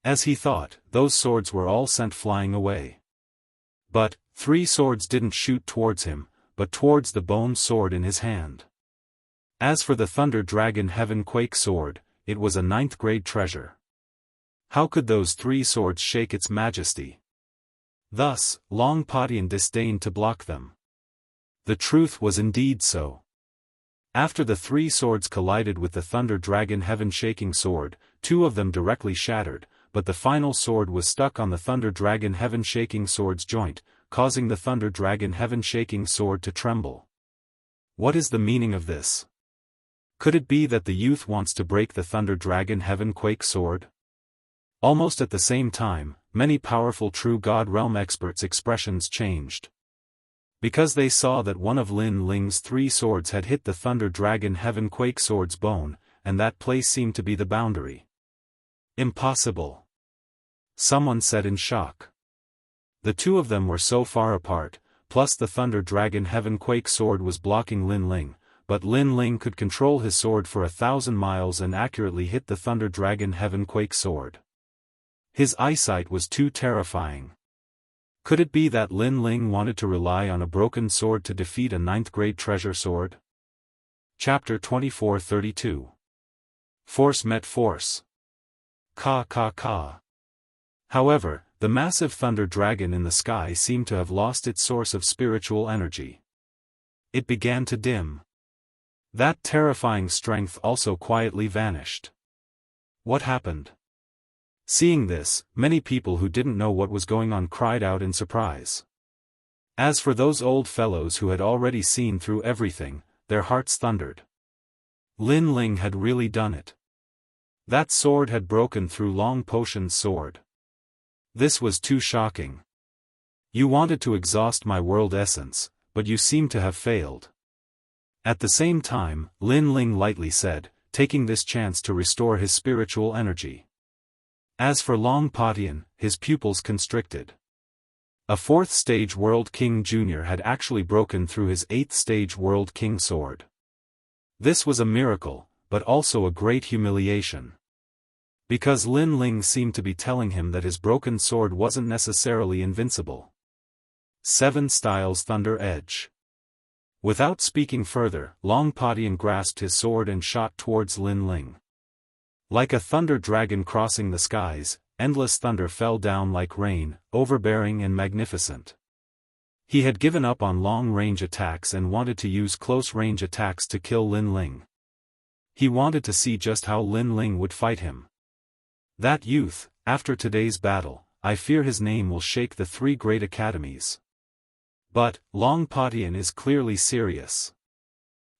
As he thought, those swords were all sent flying away. But, 3 swords didn't shoot towards him, but towards the bone sword in his hand. As for the Thunder Dragon Heaven Quake sword, it was a 9th grade treasure. How could those 3 swords shake its majesty? Thus, Long Padian disdained to block them. The truth was indeed so. After the 3 swords collided with the Thunder Dragon Heaven-shaking sword, 2 of them directly shattered, but the final sword was stuck on the Thunder Dragon Heaven-shaking sword's joint, causing the Thunder Dragon Heaven-shaking sword to tremble. What is the meaning of this? Could it be that the youth wants to break the Thunder Dragon Heaven-quake sword? Almost at the same time, many powerful True God Realm experts' expressions changed. Because they saw that one of Lin Ling's 3 swords had hit the Thunder Dragon Heaven Quake sword's bone, and that place seemed to be the boundary. Impossible! Someone said in shock. The 2 of them were so far apart, plus the Thunder Dragon Heaven Quake sword was blocking Lin Ling, but Lin Ling could control his sword for 1,000 miles and accurately hit the Thunder Dragon Heaven Quake sword. His eyesight was too terrifying. Could it be that Lin Ling wanted to rely on a broken sword to defeat a 9th grade treasure sword? Chapter 2432. Force met force. Ka ka ka. However, the massive thunder dragon in the sky seemed to have lost its source of spiritual energy. It began to dim. That terrifying strength also quietly vanished. What happened? Seeing this, many people who didn't know what was going on cried out in surprise. As for those old fellows who had already seen through everything, their hearts thundered. Lin Ling had really done it. That sword had broken through Long Potion's sword. This was too shocking. You wanted to exhaust my world essence, but you seem to have failed. At the same time, Lin Ling lightly said, taking this chance to restore his spiritual energy. As for Long Padian, his pupils constricted. A 4th stage World King Jr. had actually broken through his 8th stage World King sword. This was a miracle, but also a great humiliation. Because Lin Ling seemed to be telling him that his broken sword wasn't necessarily invincible. 7 Styles Thunder Edge. Without speaking further, Long Padian grasped his sword and shot towards Lin Ling. Like a thunder dragon crossing the skies, endless thunder fell down like rain, overbearing and magnificent. He had given up on long-range attacks and wanted to use close-range attacks to kill Lin Ling. He wanted to see just how Lin Ling would fight him. That youth, after today's battle, I fear his name will shake the three great academies. But, Long Patian is clearly serious.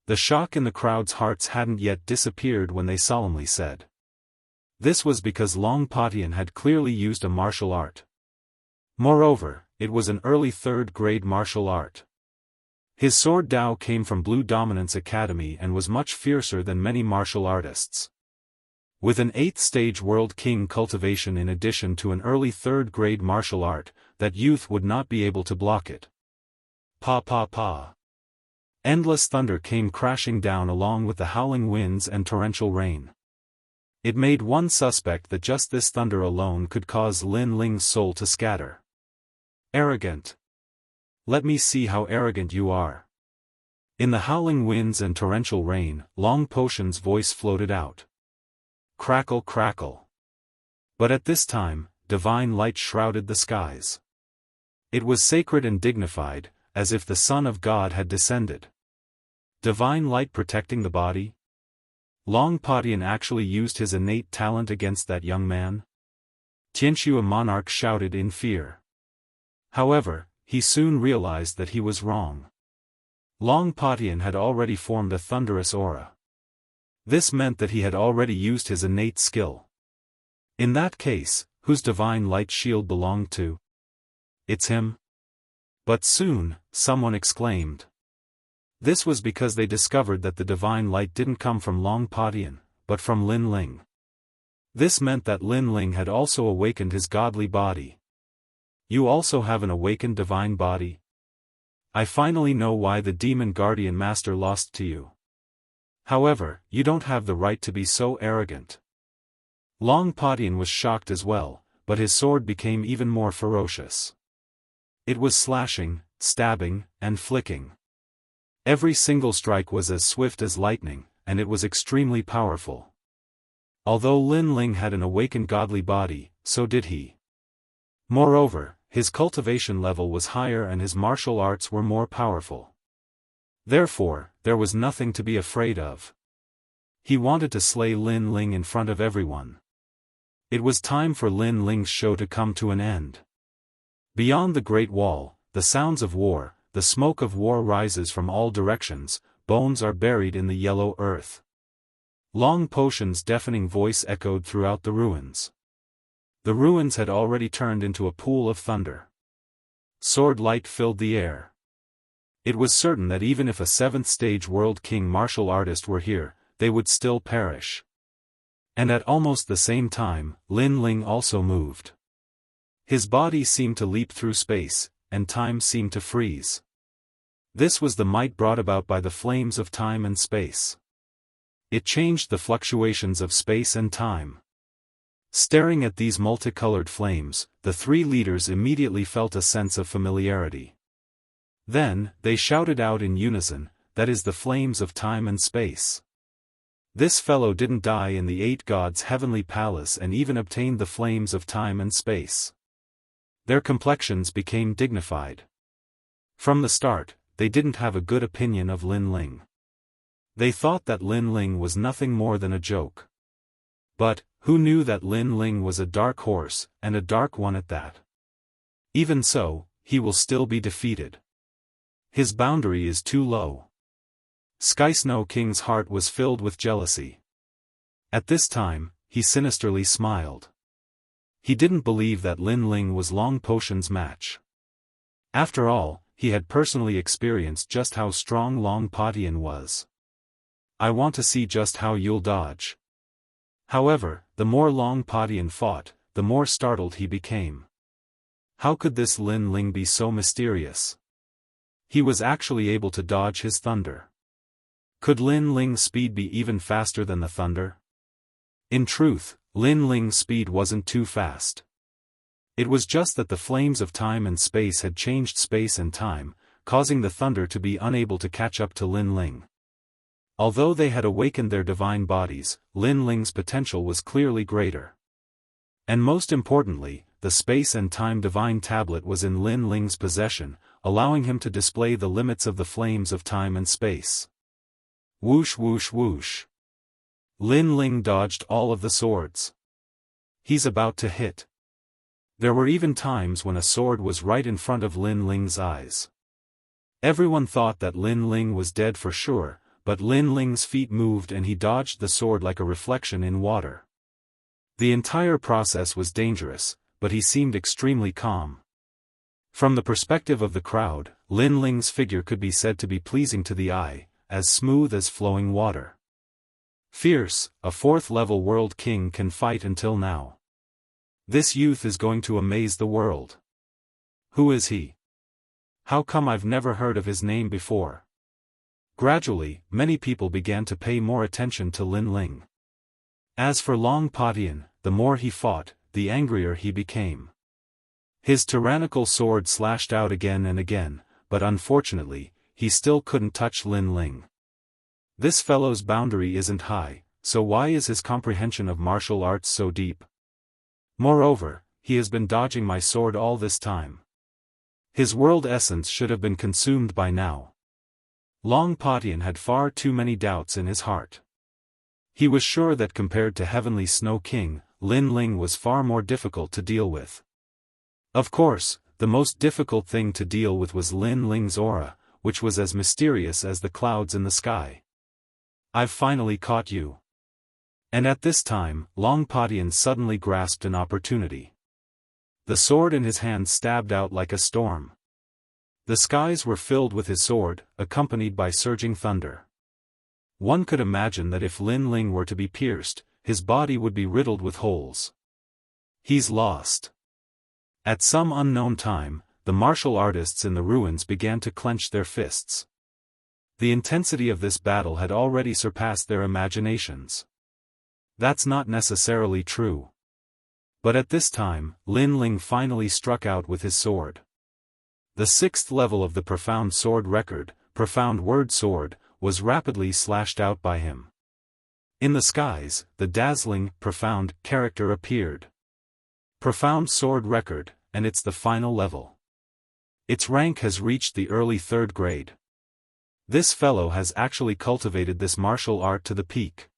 The shock in the crowd's hearts hadn't yet disappeared when they solemnly said. This was because Long Patian had clearly used a martial art. Moreover, it was an early third-grade martial art. His sword Dao came from Blue Dominance Academy and was much fiercer than many martial artists. With an 8th-stage World King cultivation in addition to an early third-grade martial art, that youth would not be able to block it. Pa pa pa. Endless thunder came crashing down along with the howling winds and torrential rain. It made one suspect that just this thunder alone could cause Lin Ling's soul to scatter. Arrogant. Let me see how arrogant you are. In the howling winds and torrential rain, Long Patian's voice floated out. Crackle crackle. But at this time, divine light shrouded the skies. It was sacred and dignified, as if the Son of God had descended. Divine light protecting the body? Long Patian actually used his innate talent against that young man? Tianxue monarch shouted in fear. However, he soon realized that he was wrong. Long Patian had already formed a thunderous aura. This meant that he had already used his innate skill. In that case, whose divine light shield belonged to? It's him. But soon, someone exclaimed. This was because they discovered that the divine light didn't come from Long Patian, but from Lin Ling. This meant that Lin Ling had also awakened his godly body. You also have an awakened divine body? I finally know why the demon guardian master lost to you. However, you don't have the right to be so arrogant. Long Patian was shocked as well, but his sword became even more ferocious. It was slashing, stabbing, and flicking. Every single strike was as swift as lightning, and it was extremely powerful. Although Lin Ling had an awakened godly body, so did he. Moreover, his cultivation level was higher and his martial arts were more powerful. Therefore, there was nothing to be afraid of. He wanted to slay Lin Ling in front of everyone. It was time for Lin Ling's show to come to an end. Beyond the Great Wall, the sounds of war, the smoke of war rises from all directions, bones are buried in the yellow earth. Long Patian's deafening voice echoed throughout the ruins. The ruins had already turned into a pool of thunder. Sword light filled the air. It was certain that even if a 7th-stage World King martial artist were here, they would still perish. And at almost the same time, Lin Ling also moved. His body seemed to leap through space, and time seemed to freeze. This was the might brought about by the flames of time and space. It changed the fluctuations of space and time. Staring at these multicolored flames, the three leaders immediately felt a sense of familiarity. Then, they shouted out in unison, that is the flames of time and space. This fellow didn't die in the 8 gods' heavenly palace and even obtained the flames of time and space. Their complexions became dignified. From the start, they didn't have a good opinion of Lin Ling. They thought that Lin Ling was nothing more than a joke. But, who knew that Lin Ling was a dark horse, and a dark one at that? Even so, he will still be defeated. His boundary is too low. Sky Snow King's heart was filled with jealousy. At this time, he sinisterly smiled. He didn't believe that Lin Ling was Long Patian's match. After all, he had personally experienced just how strong Long Patian was. I want to see just how you'll dodge. However, the more Long Patian fought, the more startled he became. How could this Lin Ling be so mysterious? He was actually able to dodge his thunder. Could Lin Ling's speed be even faster than the thunder? In truth, Lin Ling's speed wasn't too fast. It was just that the flames of time and space had changed space and time, causing the thunder to be unable to catch up to Lin Ling. Although they had awakened their divine bodies, Lin Ling's potential was clearly greater. And most importantly, the space and time divine tablet was in Lin Ling's possession, allowing him to display the limits of the flames of time and space. Whoosh whoosh whoosh. Lin Ling dodged all of the swords. He's about to hit. There were even times when a sword was right in front of Lin Ling's eyes. Everyone thought that Lin Ling was dead for sure, but Lin Ling's feet moved and he dodged the sword like a reflection in water. The entire process was dangerous, but he seemed extremely calm. From the perspective of the crowd, Lin Ling's figure could be said to be pleasing to the eye, as smooth as flowing water. Fierce, a 4th-level world king can fight until now. This youth is going to amaze the world. Who is he? How come I've never heard of his name before? Gradually, many people began to pay more attention to Lin Ling. As for Long Patian, the more he fought, the angrier he became. His tyrannical sword slashed out again and again, but unfortunately, he still couldn't touch Lin Ling. This fellow's boundary isn't high, so why is his comprehension of martial arts so deep? Moreover, he has been dodging my sword all this time. His world essence should have been consumed by now. Long Patian had far too many doubts in his heart. He was sure that compared to Heavenly Snow King, Lin Ling was far more difficult to deal with. Of course, the most difficult thing to deal with was Lin Ling's aura, which was as mysterious as the clouds in the sky. I've finally caught you. And at this time, Long Patian suddenly grasped an opportunity. The sword in his hand stabbed out like a storm. The skies were filled with his sword, accompanied by surging thunder. One could imagine that if Lin Ling were to be pierced, his body would be riddled with holes. He's lost. At some unknown time, the martial artists in the ruins began to clench their fists. The intensity of this battle had already surpassed their imaginations. That's not necessarily true. But at this time, Lin Ling finally struck out with his sword. The 6th level of the Profound Sword record, Profound Word Sword, was rapidly slashed out by him. In the skies, the dazzling, profound character appeared. Profound Sword record, and it's the final level. Its rank has reached the early 3rd grade. This fellow has actually cultivated this martial art to the peak.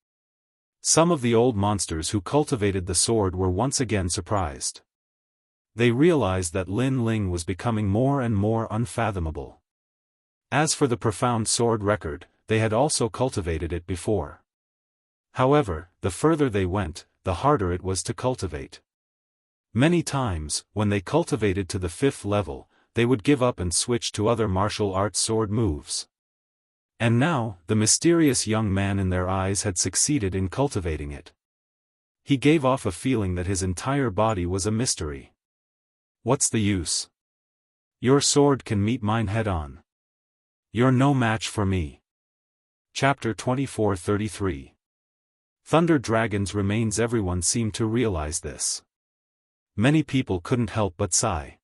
Some of the old monsters who cultivated the sword were once again surprised. They realized that Lin Ling was becoming more and more unfathomable. As for the Profound Sword record, they had also cultivated it before. However, the further they went, the harder it was to cultivate. Many times, when they cultivated to the 5th level, they would give up and switch to other martial arts sword moves. And now, the mysterious young man in their eyes had succeeded in cultivating it. He gave off a feeling that his entire body was a mystery. What's the use? Your sword can meet mine head-on. You're no match for me. Chapter 24-33. Thunder Dragons remains. Everyone seemed to realize this. Many people couldn't help but sigh.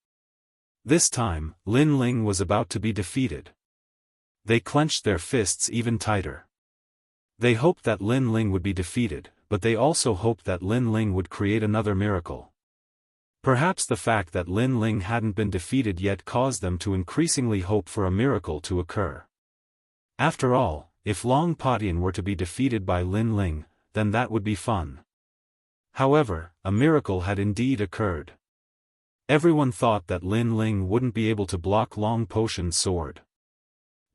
This time, Lin Ling was about to be defeated. They clenched their fists even tighter. They hoped that Lin Ling would be defeated, but they also hoped that Lin Ling would create another miracle. Perhaps the fact that Lin Ling hadn't been defeated yet caused them to increasingly hope for a miracle to occur. After all, if Long Patian were to be defeated by Lin Ling, then that would be fun. However, a miracle had indeed occurred. Everyone thought that Lin Ling wouldn't be able to block Long Patian's sword.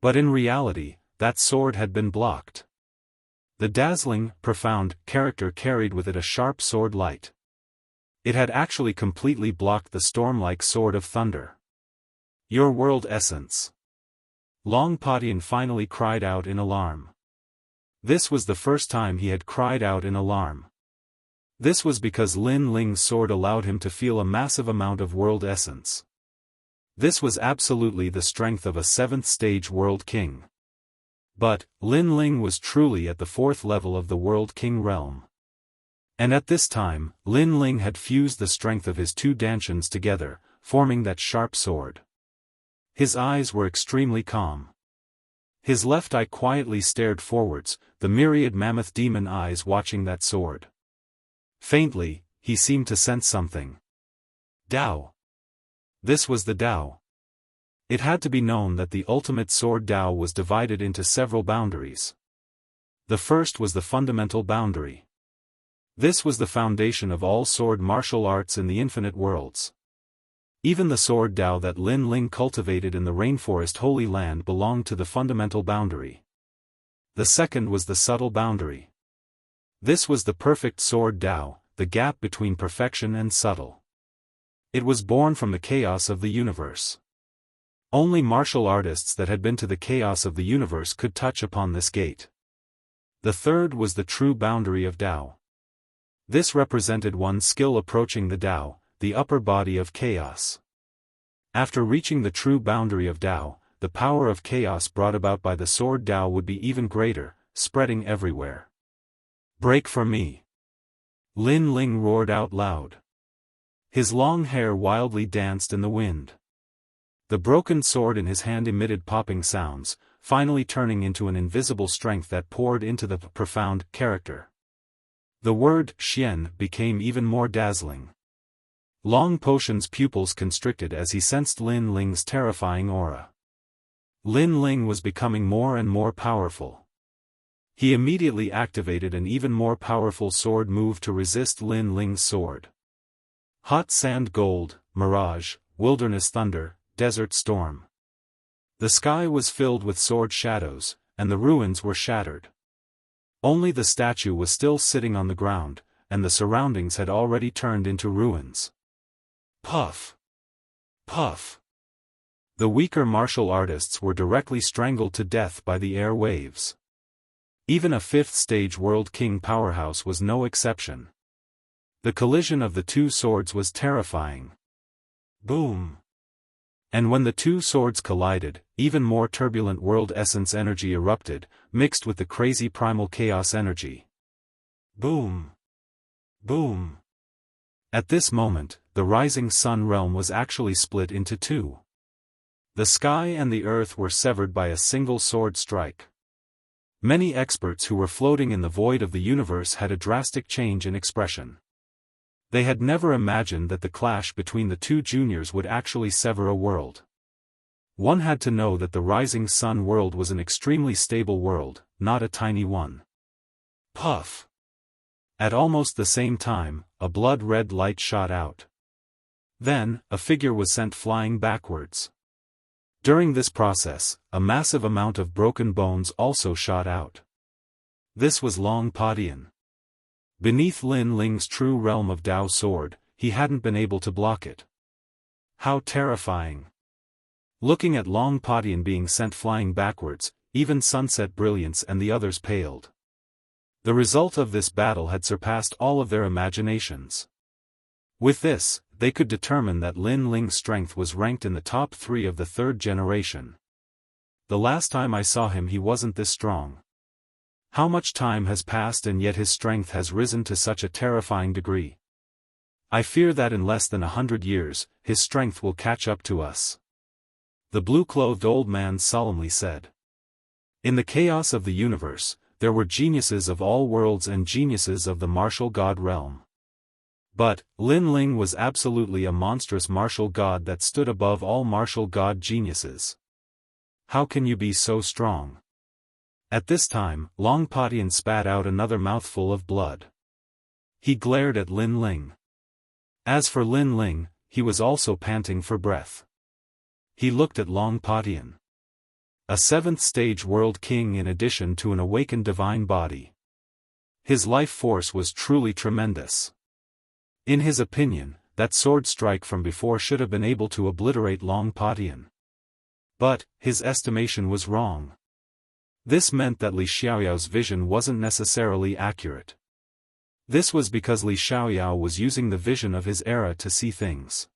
But in reality, that sword had been blocked. The dazzling, profound character carried with it a sharp sword light. It had actually completely blocked the storm-like sword of thunder. Your world essence. Long Patian finally cried out in alarm. This was the first time he had cried out in alarm. This was because Lin Ling's sword allowed him to feel a massive amount of world essence. This was absolutely the strength of a 7th-stage World King. But, Lin Ling was truly at the 4th level of the World King realm. And at this time, Lin Ling had fused the strength of his 2 dantians together, forming that sharp sword. His eyes were extremely calm. His left eye quietly stared forwards, the myriad mammoth demon eyes watching that sword. Faintly, he seemed to sense something. Dao. This was the Dao. It had to be known that the ultimate sword Dao was divided into several boundaries. The first was the fundamental boundary. This was the foundation of all sword martial arts in the infinite worlds. Even the sword Dao that Lin Ling cultivated in the rainforest Holy Land belonged to the fundamental boundary. The second was the subtle boundary. This was the perfect sword Dao, the gap between perfection and subtle. It was born from the chaos of the universe. Only martial artists that had been to the chaos of the universe could touch upon this gate. The third was the true boundary of Dao. This represented one's skill approaching the Dao, the upper body of chaos. After reaching the true boundary of Dao, the power of chaos brought about by the sword Dao would be even greater, spreading everywhere. "Break for me!" Lin Ling roared out loud. His long hair wildly danced in the wind. The broken sword in his hand emitted popping sounds, finally turning into an invisible strength that poured into the profound character. The word Xian became even more dazzling. Long Potion's pupils constricted as he sensed Lin Ling's terrifying aura. Lin Ling was becoming more and more powerful. He immediately activated an even more powerful sword move to resist Lin Ling's sword. Hot Sand Gold, Mirage, Wilderness Thunder, Desert Storm. The sky was filled with sword shadows, and the ruins were shattered. Only the statue was still sitting on the ground, and the surroundings had already turned into ruins. Puff! Puff! The weaker martial artists were directly strangled to death by the air waves. Even a fifth-stage World King powerhouse was no exception. The collision of the two swords was terrifying. Boom! And when the two swords collided, even more turbulent world essence energy erupted, mixed with the crazy primal chaos energy. Boom! Boom! At this moment, the rising sun realm was actually split into two. The sky and the earth were severed by a single sword strike. Many experts who were floating in the void of the universe had a drastic change in expression. They had never imagined that the clash between the two juniors would actually sever a world. One had to know that the rising sun world was an extremely stable world, not a tiny one. Puff! At almost the same time, a blood-red light shot out. Then, a figure was sent flying backwards. During this process, a massive amount of broken bones also shot out. This was Long Padian. Beneath Lin Ling's true realm of Dao sword, he hadn't been able to block it. How terrifying! Looking at Long Padian being sent flying backwards, even Sunset Brilliance and the others paled. The result of this battle had surpassed all of their imaginations. With this, they could determine that Lin Ling's strength was ranked in the top 3 of the third generation. The last time I saw him he wasn't this strong. How much time has passed and yet his strength has risen to such a terrifying degree. I fear that in less than 100 years, his strength will catch up to us. The blue-clothed old man solemnly said. In the chaos of the universe, there were geniuses of all worlds and geniuses of the martial god realm. But, Lin Ling was absolutely a monstrous martial god that stood above all martial god geniuses. How can you be so strong? At this time, Long Padian spat out another mouthful of blood. He glared at Lin Ling. As for Lin Ling, he was also panting for breath. He looked at Long Padian. A 7th-stage world king in addition to an awakened divine body. His life force was truly tremendous. In his opinion, that sword strike from before should have been able to obliterate Long Padian. But, his estimation was wrong. This meant that Li Xiaoyao's vision wasn't necessarily accurate. This was because Li Xiaoyao was using the vision of his era to see things.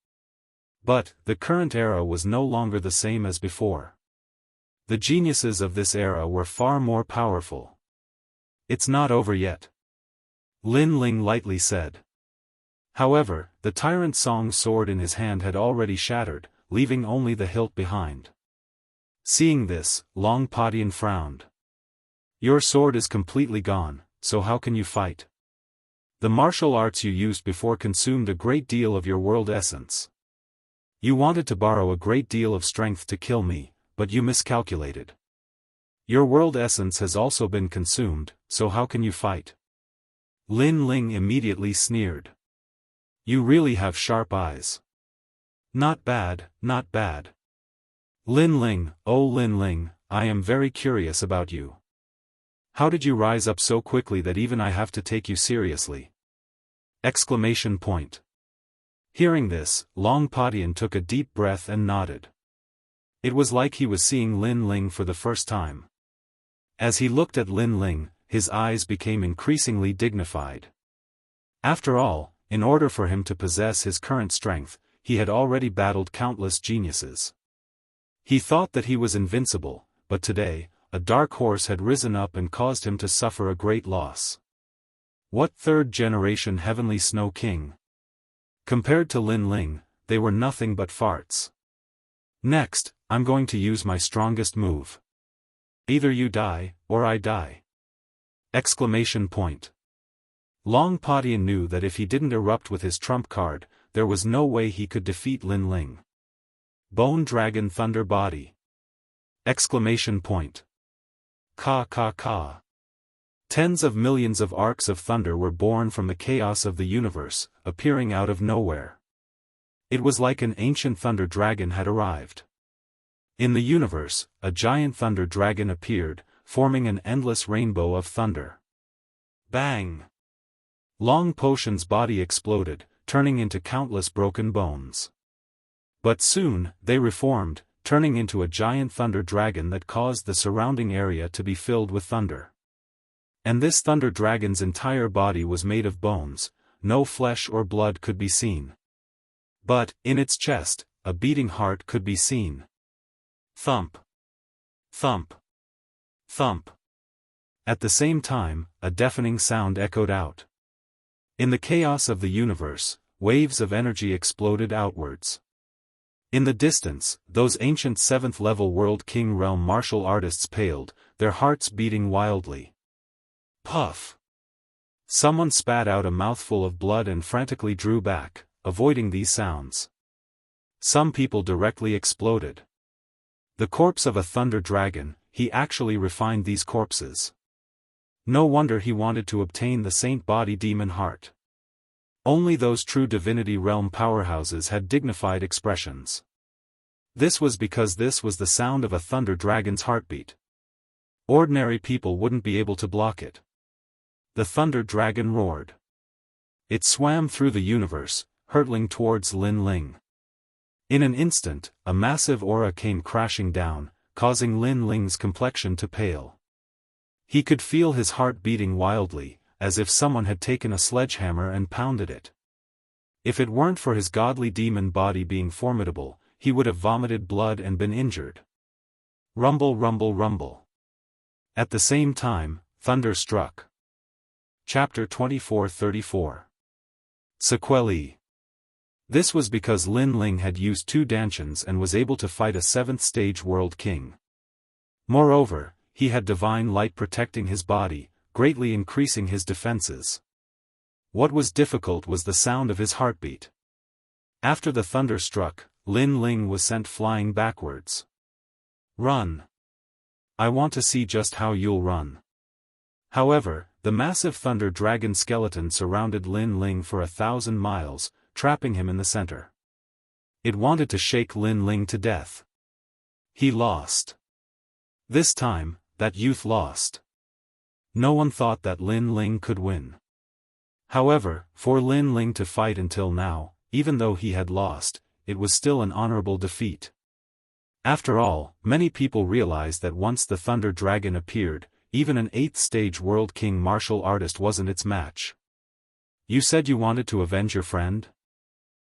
But, the current era was no longer the same as before. The geniuses of this era were far more powerful. It's not over yet. Lin Ling lightly said. However, the Tyrant Song's sword in his hand had already shattered, leaving only the hilt behind. Seeing this, Long Padian frowned. Your sword is completely gone, so how can you fight? The martial arts you used before consumed a great deal of your world essence. You wanted to borrow a great deal of strength to kill me, but you miscalculated. Your world essence has also been consumed, so how can you fight? Lin Ling immediately sneered. You really have sharp eyes. Not bad, not bad. Lin Ling, oh Lin Ling, I am very curious about you. How did you rise up so quickly that even I have to take you seriously? Exclamation point. Hearing this, Long Padian took a deep breath and nodded. It was like he was seeing Lin Ling for the first time. As he looked at Lin Ling, his eyes became increasingly dignified. After all, in order for him to possess his current strength, he had already battled countless geniuses. He thought that he was invincible, but today, a dark horse had risen up and caused him to suffer a great loss. What third-generation Heavenly Snow King? Compared to Lin Ling, they were nothing but farts. Next, I'm going to use my strongest move. Either you die, or I die. Exclamation point. Long Padian knew that if he didn't erupt with his trump card, there was no way he could defeat Lin Ling. Bone Dragon Thunder Body. Exclamation point. Ka ka ka. Tens of millions of arcs of thunder were born from the chaos of the universe, appearing out of nowhere. It was like an ancient thunder dragon had arrived. In the universe, a giant thunder dragon appeared, forming an endless rainbow of thunder. Bang! Long Potion's body exploded, turning into countless broken bones. But soon, they reformed, turning into a giant thunder dragon that caused the surrounding area to be filled with thunder. And this thunder dragon's entire body was made of bones, no flesh or blood could be seen. But, in its chest, a beating heart could be seen. Thump. Thump. Thump. At the same time, a deafening sound echoed out. In the chaos of the universe, waves of energy exploded outwards. In the distance, those ancient 7th-level World King Realm martial artists paled, their hearts beating wildly. Puff! Someone spat out a mouthful of blood and frantically drew back, avoiding these sounds. Some people directly exploded. The corpse of a thunder dragon, he actually refined these corpses. No wonder he wanted to obtain the Saint Body Demon Heart. Only those true Divinity Realm powerhouses had dignified expressions. This was because this was the sound of a thunder dragon's heartbeat. Ordinary people wouldn't be able to block it. The thunder dragon roared. It swam through the universe, hurtling towards Lin Ling. In an instant, a massive aura came crashing down, causing Lin Ling's complexion to pale. He could feel his heart beating wildly, as if someone had taken a sledgehammer and pounded it. If it weren't for his godly demon body being formidable, he would have vomited blood and been injured. Rumble, rumble, rumble. At the same time, thunder struck. Chapter 24-34. Sequelae. This was because Lin Ling had used 2 dantians and was able to fight a 7th-stage world king. Moreover, he had divine light protecting his body, greatly increasing his defenses. What was difficult was the sound of his heartbeat. After the thunder struck, Lin Ling was sent flying backwards. Run! I want to see just how you'll run. However, the massive thunder dragon skeleton surrounded Lin Ling for 1,000 miles, trapping him in the center. It wanted to shake Lin Ling to death. He lost. This time, that youth lost. No one thought that Lin Ling could win. However, for Lin Ling to fight until now, even though he had lost, it was still an honorable defeat. After all, many people realized that once the Thunder Dragon appeared, even an 8th-stage World King martial artist wasn't its match. You said you wanted to avenge your friend?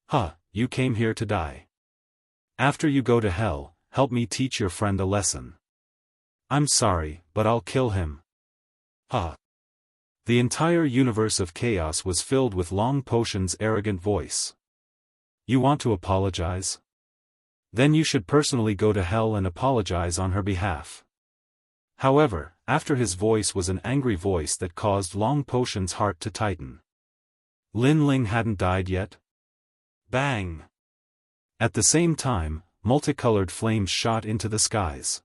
Huh, you came here to die. After you go to hell, help me teach your friend a lesson. I'm sorry, but I'll kill him. Huh. The entire universe of chaos was filled with Long Potion's arrogant voice. You want to apologize? Then you should personally go to hell and apologize on her behalf. However, after his voice was an angry voice that caused Long Potion's heart to tighten. Lin Ling hadn't died yet? Bang! At the same time, multicolored flames shot into the skies.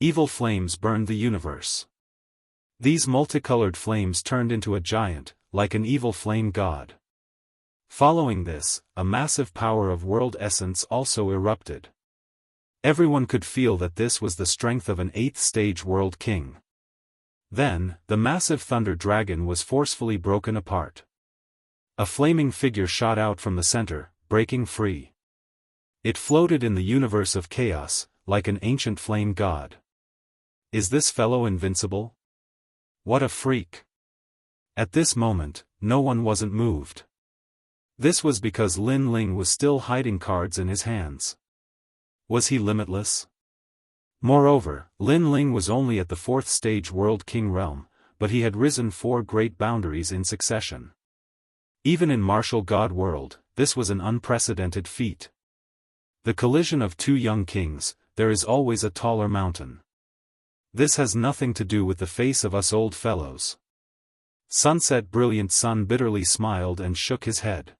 Evil flames burned the universe. These multicolored flames turned into a giant, like an evil flame god. Following this, a massive power of world essence also erupted. Everyone could feel that this was the strength of an 8th-stage world king. Then, the massive thunder dragon was forcefully broken apart. A flaming figure shot out from the center, breaking free. It floated in the universe of chaos, like an ancient flame god. Is this fellow invincible? What a freak! At this moment, no one wasn't moved. This was because Lin Ling was still hiding cards in his hands. Was he limitless? Moreover, Lin Ling was only at the 4th-stage World King realm, but he had risen 4 great boundaries in succession. Even in martial god world, this was an unprecedented feat. The collision of 2 young kings, there is always a taller mountain. This has nothing to do with the face of us old fellows. Sunset Brilliant Sun bitterly smiled and shook his head.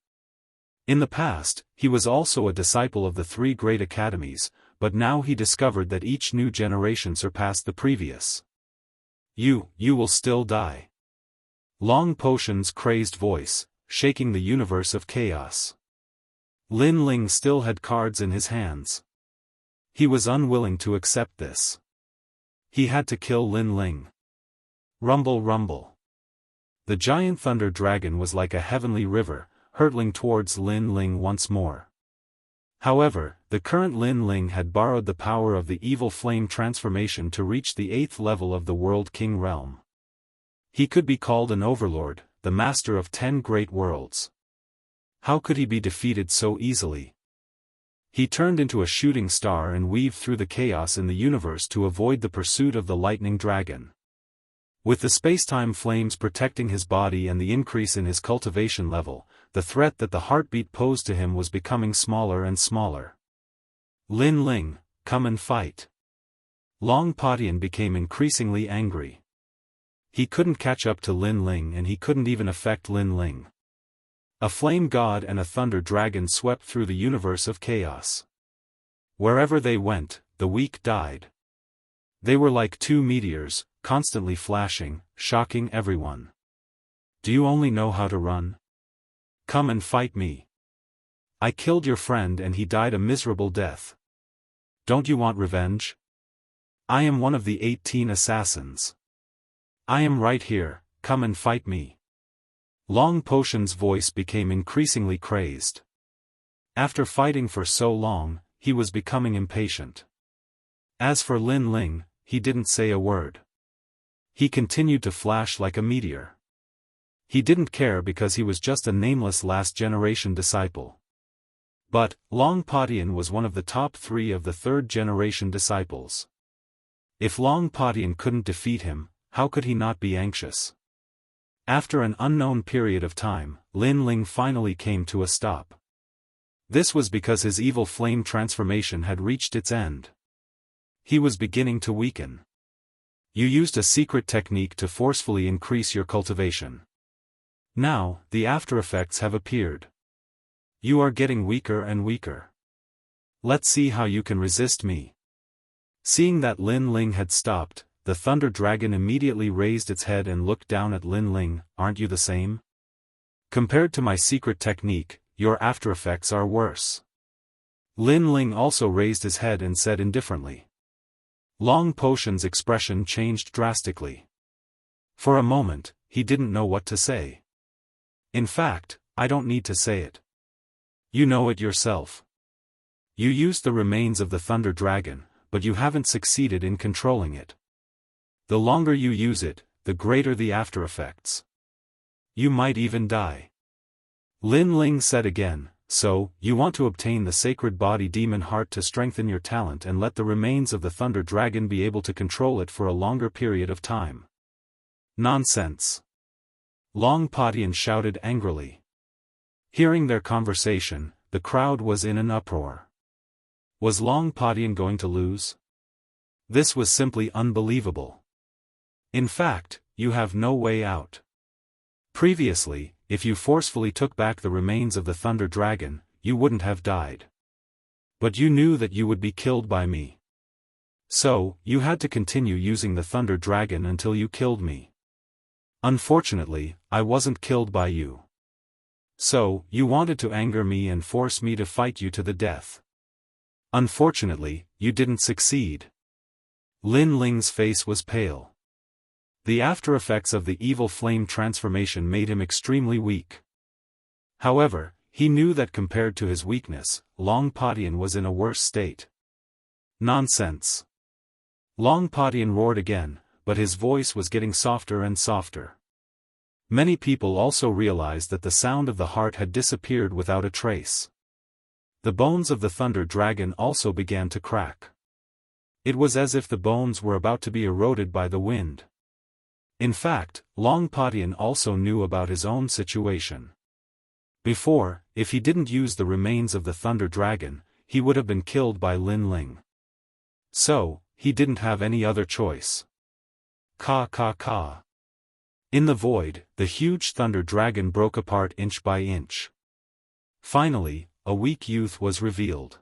In the past, he was also a disciple of the 3 great academies, but now he discovered that each new generation surpassed the previous. You will still die. Long Potion's crazed voice, shaking the universe of chaos. Lin Ling still had cards in his hands. He was unwilling to accept this. He had to kill Lin Ling. Rumble rumble. The giant thunder dragon was like a heavenly river, hurtling towards Lin Ling once more. However, the current Lin Ling had borrowed the power of the evil flame transformation to reach the 8th level of the World King realm. He could be called an overlord, the master of 10 great worlds. How could he be defeated so easily? He turned into a shooting star and weaved through the chaos in the universe to avoid the pursuit of the lightning dragon. With the spacetime flames protecting his body and the increase in his cultivation level, the threat that the heartbeat posed to him was becoming smaller and smaller. Lin Ling, come and fight. Long Patian became increasingly angry. He couldn't catch up to Lin Ling and he couldn't even affect Lin Ling. A flame god and a thunder dragon swept through the universe of chaos. Wherever they went, the weak died. They were like 2 meteors, constantly flashing, shocking everyone. Do you only know how to run? Come and fight me. I killed your friend and he died a miserable death. Don't you want revenge? I am one of the 18 assassins. I am right here, come and fight me. Long Potion's voice became increasingly crazed. After fighting for so long, he was becoming impatient. As for Lin Ling, he didn't say a word. He continued to flash like a meteor. He didn't care because he was just a nameless last-generation disciple. But, Long Patian was one of the top 3 of the 3rd-generation disciples. If Long Patian couldn't defeat him, how could he not be anxious? After an unknown period of time, Lin Ling finally came to a stop. This was because his evil flame transformation had reached its end. He was beginning to weaken. You used a secret technique to forcefully increase your cultivation. Now, the after effects have appeared. You are getting weaker and weaker. Let's see how you can resist me. Seeing that Lin Ling had stopped, the thunder dragon immediately raised its head and looked down at Lin Ling. Aren't you the same? Compared to my secret technique, your after effects are worse. Lin Ling also raised his head and said indifferently. Long Potion's expression changed drastically. For a moment, he didn't know what to say. In fact, I don't need to say it. You know it yourself. You used the remains of the thunder dragon, but you haven't succeeded in controlling it. The longer you use it, the greater the after effects. You might even die. Lin Ling said again, so, you want to obtain the sacred body demon heart to strengthen your talent and let the remains of the thunder dragon be able to control it for a longer period of time. Nonsense. Long Patian shouted angrily. Hearing their conversation, the crowd was in an uproar. Was Long Patian going to lose? This was simply unbelievable. In fact, you have no way out. Previously, if you forcefully took back the remains of the thunder dragon, you wouldn't have died. But you knew that you would be killed by me. So, you had to continue using the thunder dragon until you killed me. Unfortunately, I wasn't killed by you. So, you wanted to anger me and force me to fight you to the death. Unfortunately, you didn't succeed. Lin Ling's face was pale. The after-effects of the evil flame transformation made him extremely weak. However, he knew that compared to his weakness, Long Padian was in a worse state. Nonsense. Long Padian roared again, but his voice was getting softer and softer. Many people also realized that the sound of the heart had disappeared without a trace. The bones of the thunder dragon also began to crack. It was as if the bones were about to be eroded by the wind. In fact, Long Padian also knew about his own situation. Before, if he didn't use the remains of the thunder dragon, he would have been killed by Lin Ling. So, he didn't have any other choice. Ka ka ka. In the void, the huge thunder dragon broke apart inch by inch. Finally, a weak youth was revealed.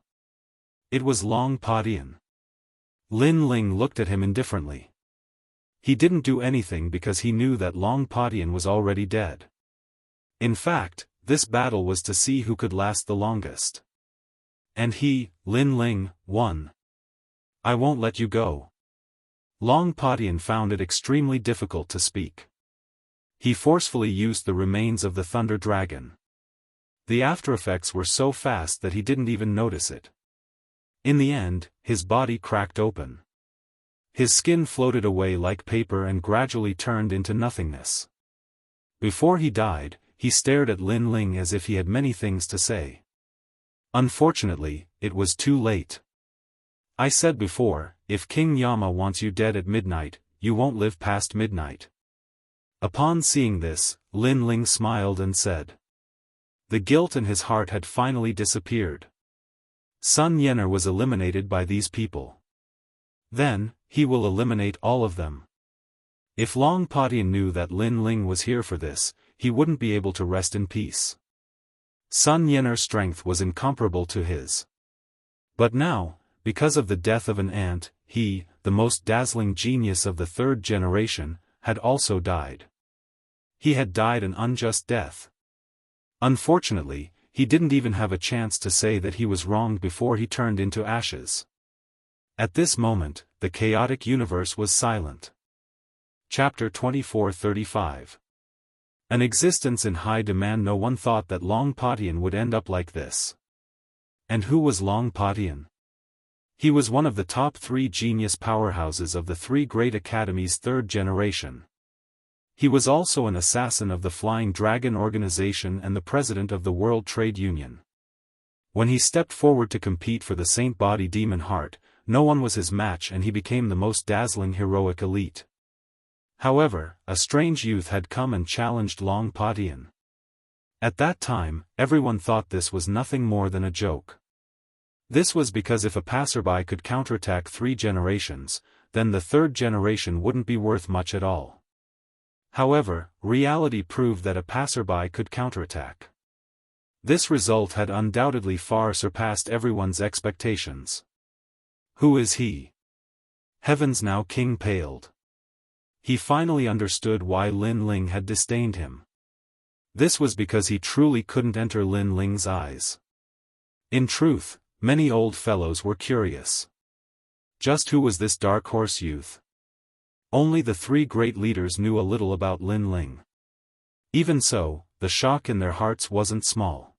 It was Long Padian. Lin Ling looked at him indifferently. He didn't do anything because he knew that Long Padian was already dead. In fact, this battle was to see who could last the longest. And he, Lin Ling, won. I won't let you go. Long Padian found it extremely difficult to speak. He forcefully used the remains of the thunder dragon. The after-effects were so fast that he didn't even notice it. In the end, his body cracked open. His skin floated away like paper and gradually turned into nothingness. Before he died, he stared at Lin Ling as if he had many things to say. Unfortunately, it was too late. I said before, if King Yama wants you dead at midnight, you won't live past midnight. Upon seeing this, Lin Ling smiled and said. The guilt in his heart had finally disappeared. Sun Yener was eliminated by these people. Then, he will eliminate all of them. If Long Padian knew that Lin Ling was here for this, he wouldn't be able to rest in peace. Sun Yener's strength was incomparable to his. But now, because of the death of an ant, he, the most dazzling genius of the third generation, had also died. He had died an unjust death. Unfortunately, he didn't even have a chance to say that he was wronged before he turned into ashes. At this moment, the chaotic universe was silent. Chapter 24:35. An existence in high demand. No one thought that Long Padian would end up like this. And who was Long Padian? He was one of the top 3 genius powerhouses of the 3 great academies' third generation. He was also an assassin of the Flying Dragon Organization and the president of the World Trade Union. When he stepped forward to compete for the Saint Body Demon Heart, no one was his match and he became the most dazzling heroic elite. However, a strange youth had come and challenged Long Padian. At that time, everyone thought this was nothing more than a joke. This was because if a passerby could counterattack 3 generations, then the third generation wouldn't be worth much at all. However, reality proved that a passerby could counterattack. This result had undoubtedly far surpassed everyone's expectations. Who is he? Heavens, now King paled. He finally understood why Lin Ling had disdained him. This was because he truly couldn't enter Lin Ling's eyes. In truth, many old fellows were curious. Just who was this dark horse youth? Only the 3 great leaders knew a little about Lin Ling. Even so, the shock in their hearts wasn't small.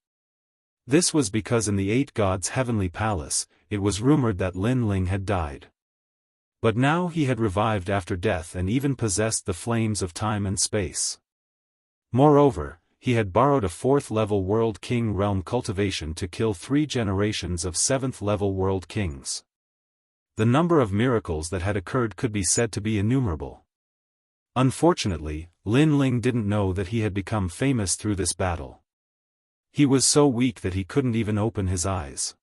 This was because in the 8 gods' heavenly palace, it was rumored that Lin Ling had died. But now he had revived after death and even possessed the flames of time and space. Moreover, he had borrowed a 4th-level World King realm cultivation to kill 3 generations of 7th-level World Kings. The number of miracles that had occurred could be said to be innumerable. Unfortunately, Lin Ling didn't know that he had become famous through this battle. He was so weak that he couldn't even open his eyes.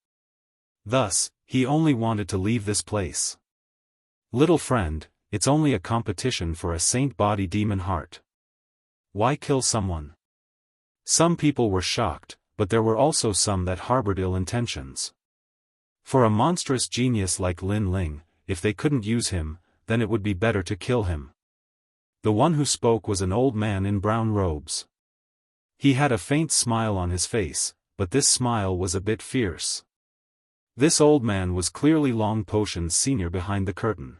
Thus, he only wanted to leave this place. Little friend, it's only a competition for a Saint Body Demon Heart. Why kill someone? Some people were shocked, but there were also some that harbored ill intentions. For a monstrous genius like Lin Ling, if they couldn't use him, then it would be better to kill him. The one who spoke was an old man in brown robes. He had a faint smile on his face, but this smile was a bit fierce. This old man was clearly Long Potion's senior behind the curtain.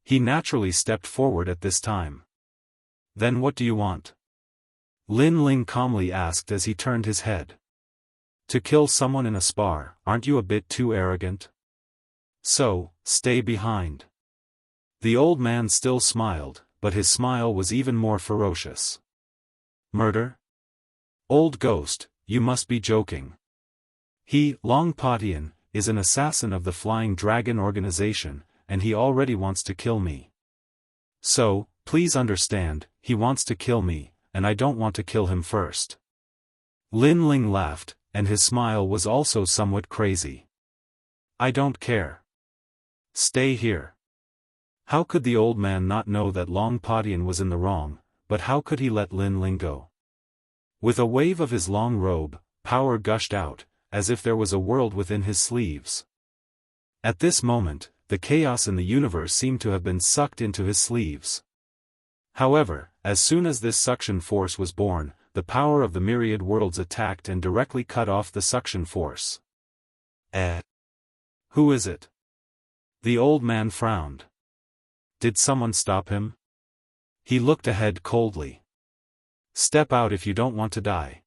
He naturally stepped forward at this time. Then what do you want? Lin Ling calmly asked as he turned his head. To kill someone in a spar, aren't you a bit too arrogant? So, stay behind. The old man still smiled, but his smile was even more ferocious. Murder? Old ghost, you must be joking. He, Long Potion, is an assassin of the Flying Dragon organization, and he already wants to kill me. So, please understand, he wants to kill me, and I don't want to kill him first. Lin Ling laughed, and his smile was also somewhat crazy. I don't care. Stay here. How could the old man not know that Long Potion was in the wrong, but how could he let Lin Ling go? With a wave of his long robe, power gushed out, as if there was a world within his sleeves. At this moment, the chaos in the universe seemed to have been sucked into his sleeves. However, as soon as this suction force was born, the power of the myriad worlds attacked and directly cut off the suction force. Who is it? The old man frowned. Did someone stop him? He looked ahead coldly. Step out if you don't want to die.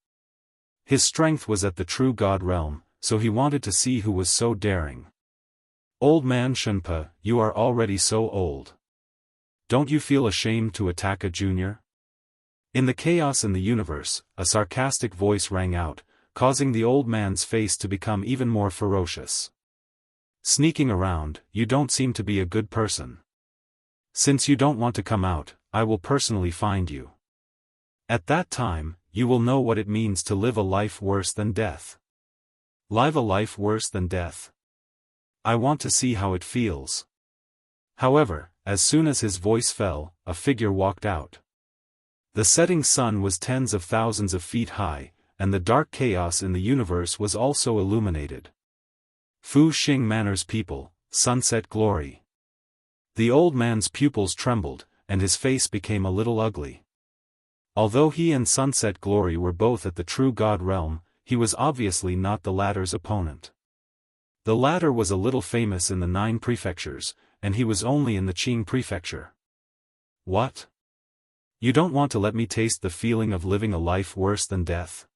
His strength was at the true God realm, so he wanted to see who was so daring. Old man Shunpa, you are already so old. Don't you feel ashamed to attack a junior? In the chaos in the universe, a sarcastic voice rang out, causing the old man's face to become even more ferocious. Sneaking around, you don't seem to be a good person. Since you don't want to come out, I will personally find you. At that time, you will know what it means to live a life worse than death. Live a life worse than death. I want to see how it feels. However, as soon as his voice fell, a figure walked out. The setting sun was tens of thousands of feet high, and the dark chaos in the universe was also illuminated. Fu Xing Manor's people, Sunset Glory. The old man's pupils trembled, and his face became a little ugly. Although he and Sunset Glory were both at the true God realm, he was obviously not the latter's opponent. The latter was a little famous in the 9 prefectures, and he was only in the Qing prefecture. What? You don't want to let me taste the feeling of living a life worse than death?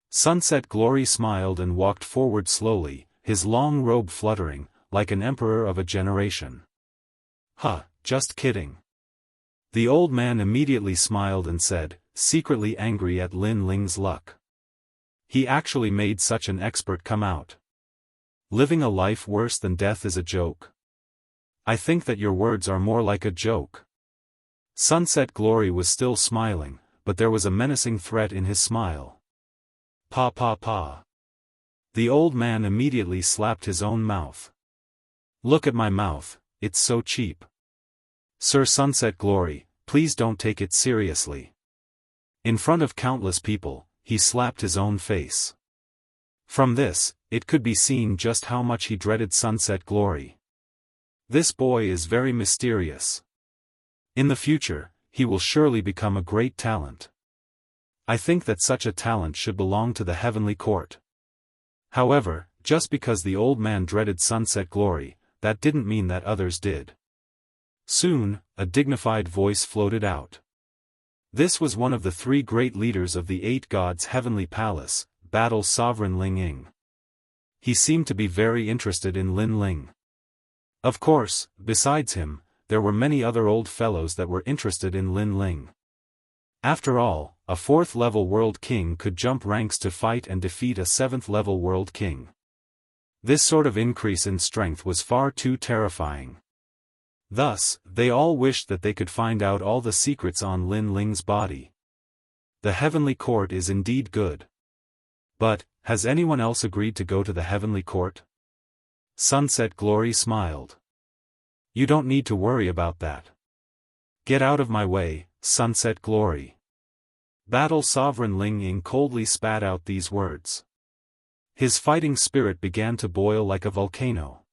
Sunset Glory smiled and walked forward slowly, his long robe fluttering, like an emperor of a generation. Just kidding. The old man immediately smiled and said, secretly angry at Lin Ling's luck. He actually made such an expert come out. Living a life worse than death is a joke. I think that your words are more like a joke. Sunset Glory was still smiling, but there was a menacing threat in his smile. Pa. The old man immediately slapped his own mouth. Look at my mouth, it's so cheap. Sir Sunset Glory, please don't take it seriously. In front of countless people, he slapped his own face. From this, it could be seen just how much he dreaded Sunset Glory. This boy is very mysterious. In the future, he will surely become a great talent. I think that such a talent should belong to the heavenly court. However, just because the old man dreaded Sunset Glory, that didn't mean that others did. Soon, a dignified voice floated out. This was one of the 3 great leaders of the 8 gods' heavenly palace, Battle Sovereign Ling Ying. He seemed to be very interested in Lin Ling. Of course, besides him, there were many other old fellows that were interested in Lin Ling. After all, a 4th-level world king could jump ranks to fight and defeat a 7th-level world king. This sort of increase in strength was far too terrifying. Thus, they all wished that they could find out all the secrets on Lin Ling's body. The heavenly court is indeed good. But, has anyone else agreed to go to the heavenly court? Sunset Glory smiled. You don't need to worry about that. Get out of my way, Sunset Glory. Battle Sovereign Ling Ying coldly spat out these words. His fighting spirit began to boil like a volcano.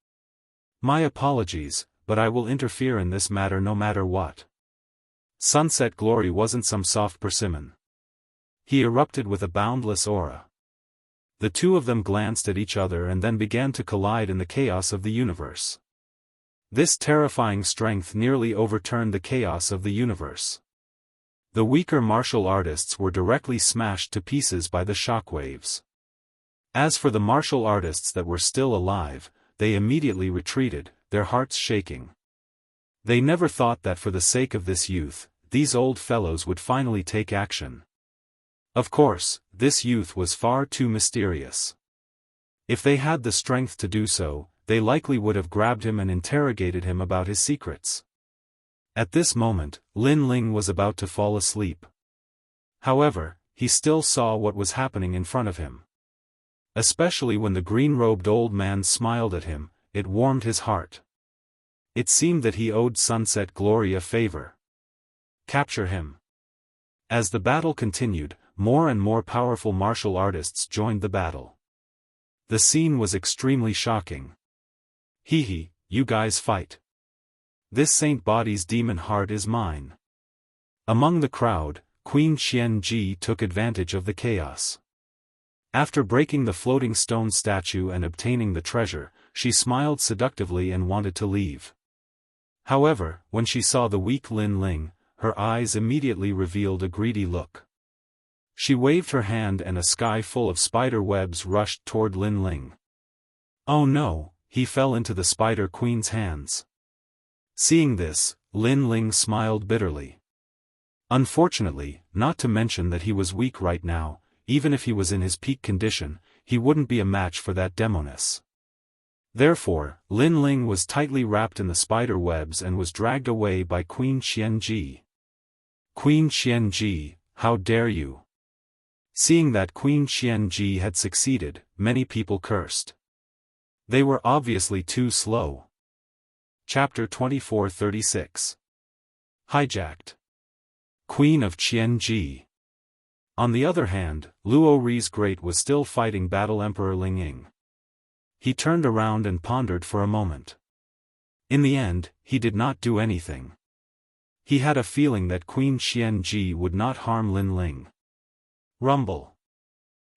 My apologies, but I will interfere in this matter no matter what. Sunset Glory wasn't some soft persimmon. He erupted with a boundless aura. The two of them glanced at each other and then began to collide in the chaos of the universe. This terrifying strength nearly overturned the chaos of the universe. The weaker martial artists were directly smashed to pieces by the shockwaves. As for the martial artists that were still alive, they immediately retreated, their hearts shaking. They never thought that for the sake of this youth, these old fellows would finally take action. Of course, this youth was far too mysterious. If they had the strength to do so, they likely would have grabbed him and interrogated him about his secrets. At this moment, Lin Ling was about to fall asleep. However, he still saw what was happening in front of him. Especially when the green-robed old man smiled at him, it warmed his heart. It seemed that he owed Sunset Glory a favor. Capture him. As the battle continued, more and more powerful martial artists joined the battle. The scene was extremely shocking. Hee, you guys fight. This Saint Body's demon heart is mine. Among the crowd, Queen Xianxia took advantage of the chaos. After breaking the floating stone statue and obtaining the treasure, she smiled seductively and wanted to leave. However, when she saw the weak Lin Ling, her eyes immediately revealed a greedy look. She waved her hand and a sky full of spider webs rushed toward Lin Ling. Oh no, he fell into the Spider Queen's hands. Seeing this, Lin Ling smiled bitterly. Unfortunately, not to mention that he was weak right now, even if he was in his peak condition, he wouldn't be a match for that demoness. Therefore, Lin Ling was tightly wrapped in the spider webs and was dragged away by Queen Xianxia. Queen Xianxia, how dare you! Seeing that Queen Xianxia had succeeded, many people cursed. They were obviously too slow. Chapter 2436. Hijacked. Queen of Qianji. On the other hand, Luo Ri's Great was still fighting Battle Emperor Ling Ying. He turned around and pondered for a moment. In the end, he did not do anything. He had a feeling that Queen Xianxia would not harm Lin Ling. Rumble.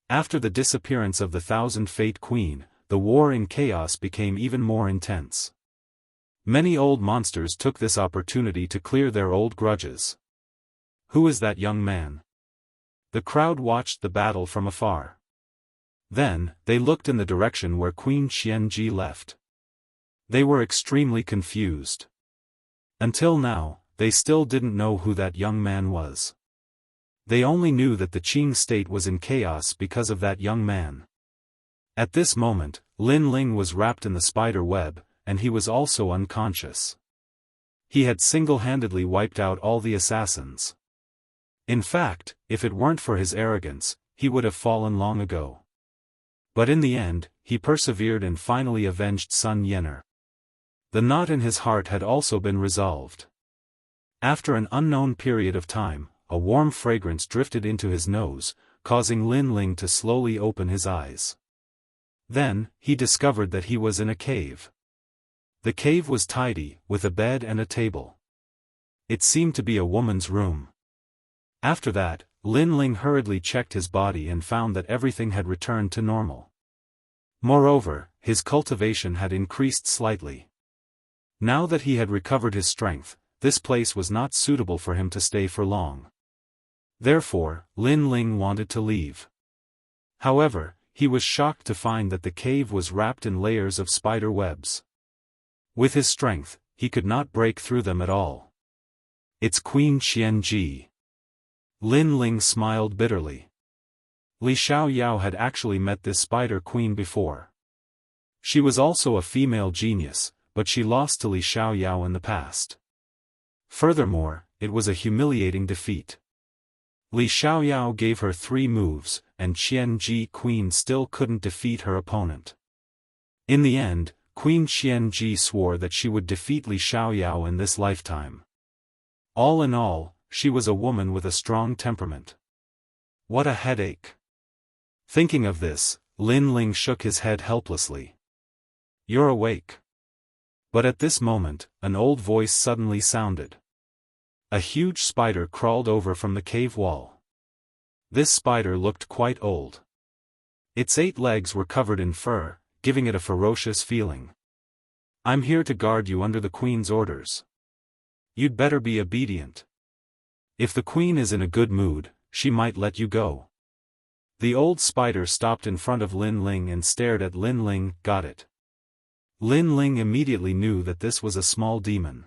After the disappearance of the Thousand Fate Queen, the war in chaos became even more intense. Many old monsters took this opportunity to clear their old grudges. Who is that young man? The crowd watched the battle from afar. Then, they looked in the direction where Queen Xianxia left. They were extremely confused. Until now, they still didn't know who that young man was. They only knew that the Qing state was in chaos because of that young man. At this moment, Lin Ling was wrapped in the spider web, and he was also unconscious. He had single-handedly wiped out all the assassins. In fact, if it weren't for his arrogance, he would have fallen long ago. But in the end, he persevered and finally avenged Sun Yener. The knot in his heart had also been resolved. After an unknown period of time, a warm fragrance drifted into his nose, causing Lin Ling to slowly open his eyes. Then, he discovered that he was in a cave. The cave was tidy, with a bed and a table. It seemed to be a woman's room. After that, Lin Ling hurriedly checked his body and found that everything had returned to normal. Moreover, his cultivation had increased slightly. Now that he had recovered his strength, this place was not suitable for him to stay for long. Therefore, Lin Ling wanted to leave. However, he was shocked to find that the cave was wrapped in layers of spider webs. With his strength, he could not break through them at all. It's Queen Xianxia. Lin Ling smiled bitterly. Li Xiaoyao had actually met this spider queen before. She was also a female genius, but she lost to Li Xiaoyao in the past. Furthermore, it was a humiliating defeat. Li Xiaoyao gave her 3 moves, and Qianji Queen still couldn't defeat her opponent. In the end, Queen Qianji swore that she would defeat Li Xiaoyao in this lifetime. All in all, she was a woman with a strong temperament. What a headache. Thinking of this, Lin Ling shook his head helplessly. You're awake. But at this moment, an old voice suddenly sounded. A huge spider crawled over from the cave wall. This spider looked quite old. Its 8 legs were covered in fur, giving it a ferocious feeling. I'm here to guard you under the queen's orders. You'd better be obedient. If the queen is in a good mood, she might let you go. The old spider stopped in front of Lin Ling and stared at Lin Ling. Got it. Lin Ling immediately knew that this was a small demon.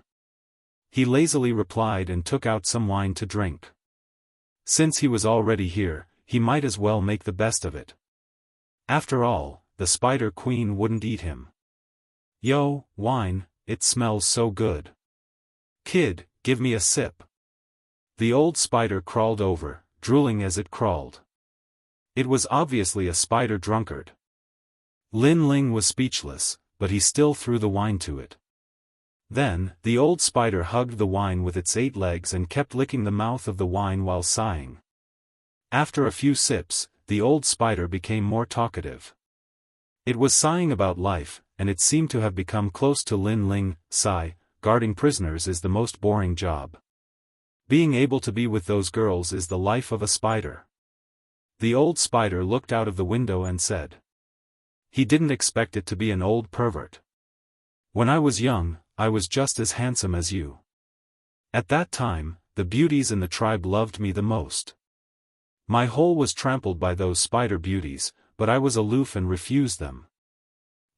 He lazily replied and took out some wine to drink. Since he was already here, he might as well make the best of it. After all, the spider queen wouldn't eat him. Yo, wine, it smells so good. Kid, give me a sip. The old spider crawled over, drooling as it crawled. It was obviously a spider drunkard. Lin Ling was speechless, but he still threw the wine to it. Then, the old spider hugged the wine with its 8 legs and kept licking the mouth of the wine while sighing. After a few sips, the old spider became more talkative. It was sighing about life, and it seemed to have become close to Lin Ling. Sigh, guarding prisoners is the most boring job. Being able to be with those girls is the life of a spider. The old spider looked out of the window and said. He didn't expect it to be an old pervert. When I was young, I was just as handsome as you. At that time, the beauties in the tribe loved me the most. My hole was trampled by those spider beauties, but I was aloof and refused them.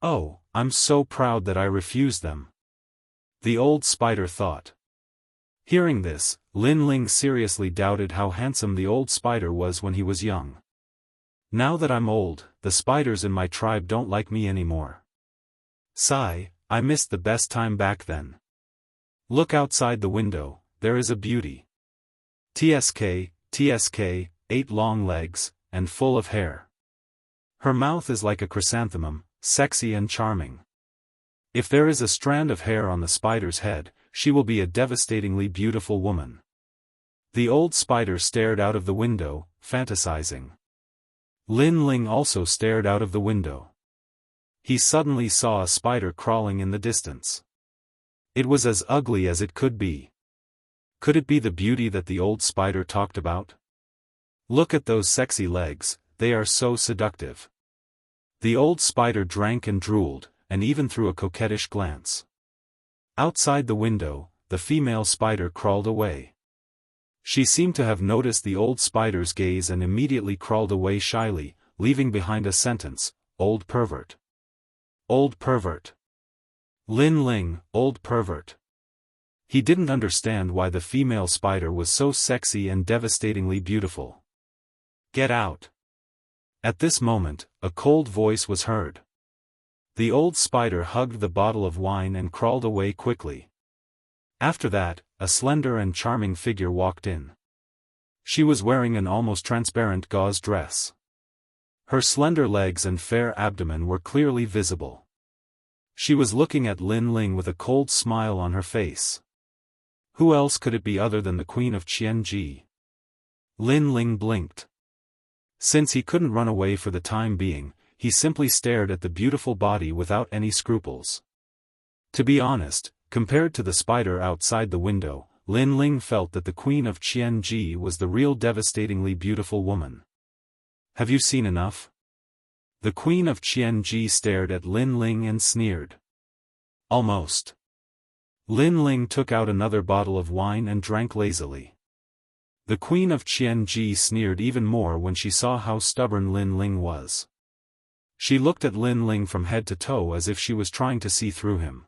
Oh, I'm so proud that I refused them. The old spider thought. Hearing this, Lin Ling seriously doubted how handsome the old spider was when he was young. Now that I'm old, the spiders in my tribe don't like me anymore. Sigh, I missed the best time back then. Look outside the window, there is a beauty. TSK, 8 long legs, and full of hair. Her mouth is like a chrysanthemum, sexy and charming. If there is a strand of hair on the spider's head, she will be a devastatingly beautiful woman. The old spider stared out of the window, fantasizing. Lin Ling also stared out of the window. He suddenly saw a spider crawling in the distance. It was as ugly as it could be. Could it be the beauty that the old spider talked about? Look at those sexy legs, they are so seductive. The old spider drank and drooled, and even threw a coquettish glance. Outside the window, the female spider crawled away. She seemed to have noticed the old spider's gaze and immediately crawled away shyly, leaving behind a sentence, "Old pervert. Old pervert. Lin Ling, old pervert." He didn't understand why the female spider was so sexy and devastatingly beautiful. Get out. At this moment, a cold voice was heard. The old spider hugged the bottle of wine and crawled away quickly. After that, a slender and charming figure walked in. She was wearing an almost transparent gauze dress. Her slender legs and fair abdomen were clearly visible. She was looking at Lin Ling with a cold smile on her face. Who else could it be other than the Queen of Jianghu? Lin Ling blinked. Since he couldn't run away for the time being, he simply stared at the beautiful body without any scruples. To be honest, compared to the spider outside the window, Lin Ling felt that the Queen of Jianghu was the real devastatingly beautiful woman. Have you seen enough? The Queen of Jianghu stared at Lin Ling and sneered. Almost. Lin Ling took out another bottle of wine and drank lazily. The Queen of Jianghu sneered even more when she saw how stubborn Lin Ling was. She looked at Lin Ling from head to toe as if she was trying to see through him.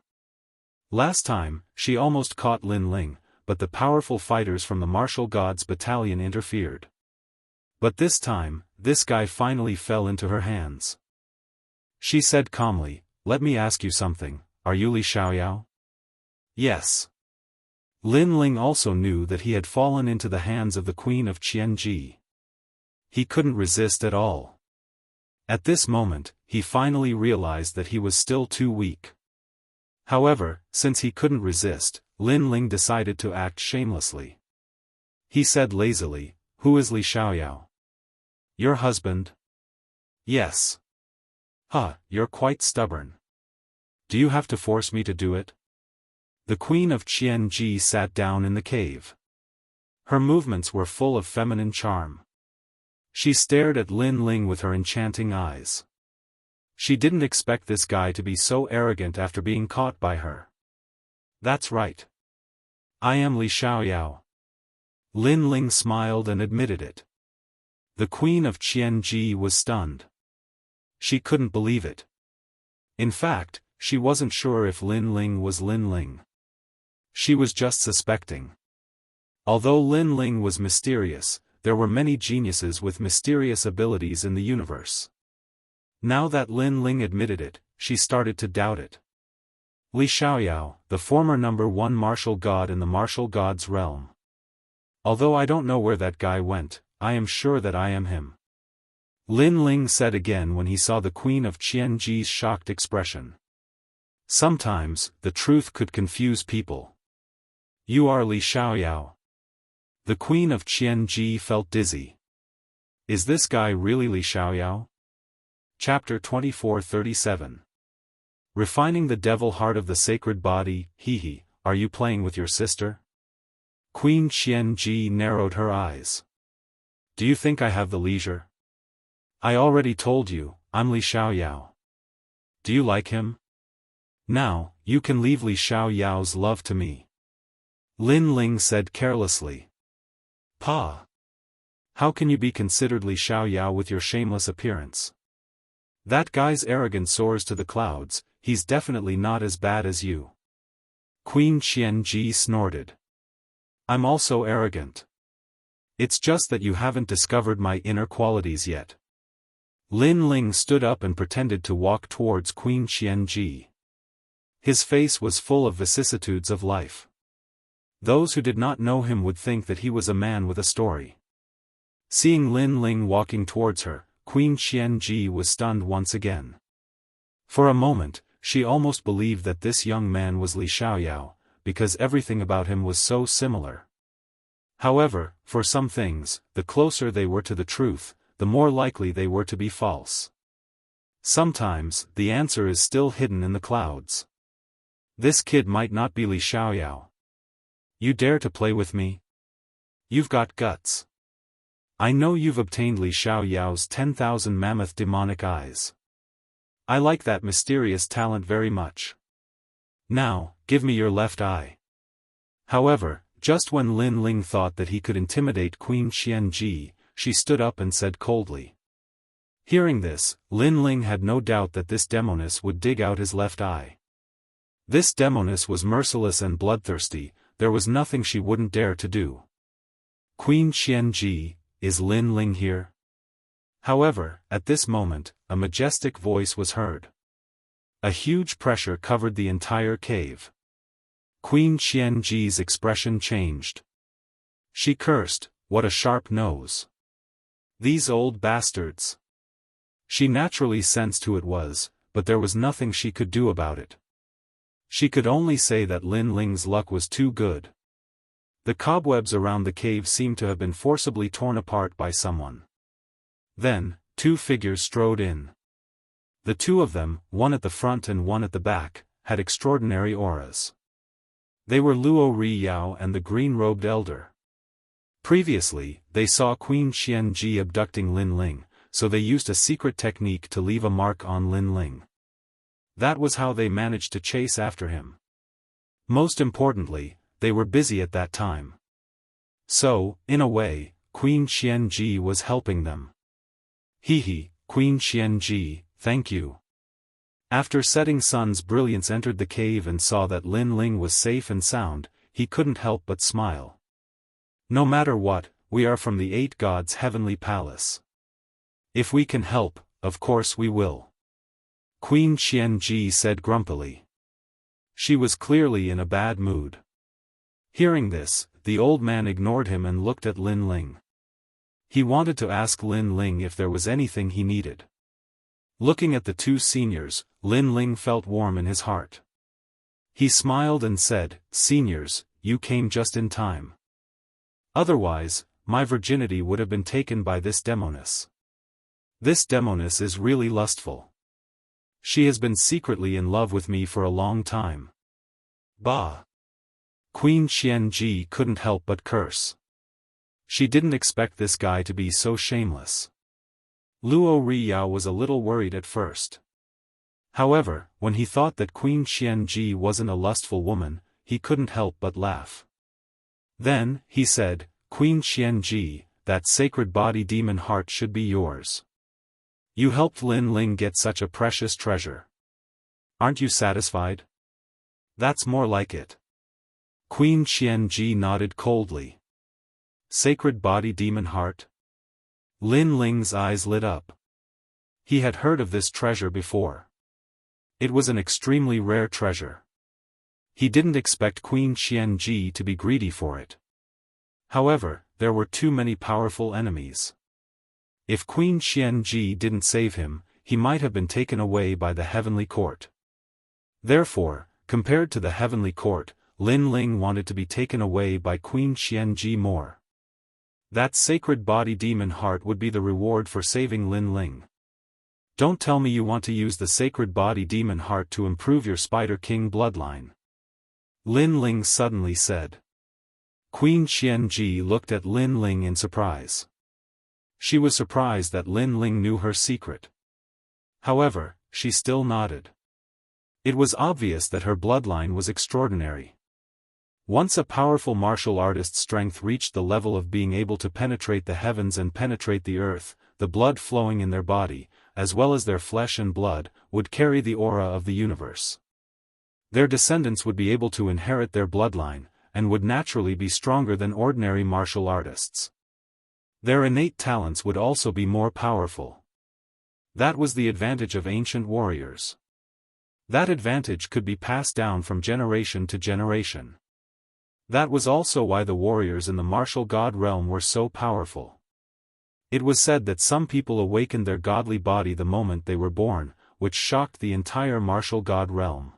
Last time, she almost caught Lin Ling, but the powerful fighters from the martial gods battalion interfered. But this time, this guy finally fell into her hands. She said calmly, "Let me ask you something, are you Li Xiaoyao?" Yes. Lin Ling also knew that he had fallen into the hands of the Queen of Jianghu. He couldn't resist at all. At this moment, he finally realized that he was still too weak. However, since he couldn't resist, Lin Ling decided to act shamelessly. He said lazily, "Who is Li Xiaoyao? Your husband?" "Yes." "Huh, you're quite stubborn. Do you have to force me to do it?" The Queen of Jianghu sat down in the cave. Her movements were full of feminine charm. She stared at Lin Ling with her enchanting eyes. She didn't expect this guy to be so arrogant after being caught by her. That's right. I am Li Xiaoyao. Lin Ling smiled and admitted it. The Queen of Qianji was stunned. She couldn't believe it. In fact, she wasn't sure if Lin Ling was Lin Ling. She was just suspecting. Although Lin Ling was mysterious, there were many geniuses with mysterious abilities in the universe. Now that Lin Ling admitted it, she started to doubt it. Li Xiaoyao, the former #1 martial god in the martial god's realm. Although I don't know where that guy went, I am sure that I am him. Lin Ling said again when he saw the Queen of Qianji's shocked expression. Sometimes, the truth could confuse people. You are Li Xiaoyao. The Queen of Qianji felt dizzy. Is this guy really Li Xiaoyao? Chapter 24:37. Refining the devil heart of the sacred body. Hehe, are you playing with your sister? Queen Qianji narrowed her eyes. Do you think I have the leisure? I already told you, I'm Li Xiaoyao. Do you like him? Now, you can leave Li Xiaoyao's love to me. Lin Ling said carelessly. Pa! How can you be considered Li Xiaoyao with your shameless appearance? That guy's arrogance soars to the clouds, he's definitely not as bad as you. Queen Qianji snorted. I'm also arrogant. It's just that you haven't discovered my inner qualities yet. Lin Ling stood up and pretended to walk towards Queen Qianji. His face was full of vicissitudes of life. Those who did not know him would think that he was a man with a story. Seeing Lin Ling walking towards her, Queen Qianji was stunned once again. For a moment, she almost believed that this young man was Li Xiaoyao, because everything about him was so similar. However, for some things, the closer they were to the truth, the more likely they were to be false. Sometimes, the answer is still hidden in the clouds. This kid might not be Li Xiaoyao. You dare to play with me? You've got guts. I know you've obtained Li Xiaoyao's 10,000 mammoth demonic eyes. I like that mysterious talent very much. Now, give me your left eye. However, just when Lin Ling thought that he could intimidate Queen Qianji, she stood up and said coldly. Hearing this, Lin Ling had no doubt that this demoness would dig out his left eye. This demoness was merciless and bloodthirsty, there was nothing she wouldn't dare to do. Queen Qianji, is Lin Ling here? However, at this moment, a majestic voice was heard. A huge pressure covered the entire cave. Queen Qianji's expression changed. She cursed, what a sharp nose. These old bastards. She naturally sensed who it was, but there was nothing she could do about it. She could only say that Lin Ling's luck was too good. The cobwebs around the cave seemed to have been forcibly torn apart by someone. Then, two figures strode in. The two of them, one at the front and one at the back, had extraordinary auras. They were Luo Riyao and the green-robed elder. Previously, they saw Queen Qianji abducting Lin Ling, so they used a secret technique to leave a mark on Lin Ling. That was how they managed to chase after him. Most importantly, they were busy at that time. So, in a way, Queen Qianji was helping them. Hehe, Queen Qianji, thank you. After Setting Sun's brilliance entered the cave and saw that Lin Ling was safe and sound, he couldn't help but smile. No matter what, we are from the 8 gods' heavenly palace. If we can help, of course we will. Queen Qianji said grumpily. She was clearly in a bad mood. Hearing this, the old man ignored him and looked at Lin Ling. He wanted to ask Lin Ling if there was anything he needed. Looking at the two seniors, Lin Ling felt warm in his heart. He smiled and said, "Seniors, you came just in time. Otherwise, my virginity would have been taken by this demoness. This demoness is really lustful. She has been secretly in love with me for a long time." Bah! Queen Qianji couldn't help but curse. She didn't expect this guy to be so shameless. Luo Riyao was a little worried at first. However, when he thought that Queen Xianji wasn't a lustful woman, he couldn't help but laugh. Then, he said, Queen Xianji, that sacred body demon heart should be yours. You helped Lin Ling get such a precious treasure. Aren't you satisfied? That's more like it. Queen Xianji nodded coldly. Sacred body demon heart? Lin Ling's eyes lit up. He had heard of this treasure before. It was an extremely rare treasure. He didn't expect Queen Xianji to be greedy for it. However, there were too many powerful enemies. If Queen Xianji didn't save him, he might have been taken away by the heavenly court. Therefore, compared to the heavenly court, Lin Ling wanted to be taken away by Queen Xianji more. That sacred body demon heart would be the reward for saving Lin Ling. Don't tell me you want to use the sacred body demon heart to improve your Spider King bloodline. Lin Ling suddenly said. Queen Xianji looked at Lin Ling in surprise. She was surprised that Lin Ling knew her secret. However, she still nodded. It was obvious that her bloodline was extraordinary. Once a powerful martial artist's strength reached the level of being able to penetrate the heavens and penetrate the earth, the blood flowing in their body, as well as their flesh and blood, would carry the aura of the universe. Their descendants would be able to inherit their bloodline, and would naturally be stronger than ordinary martial artists. Their innate talents would also be more powerful. That was the advantage of ancient warriors. That advantage could be passed down from generation to generation. That was also why the warriors in the martial god realm were so powerful. It was said that some people awakened their godly body the moment they were born, which shocked the entire martial god realm.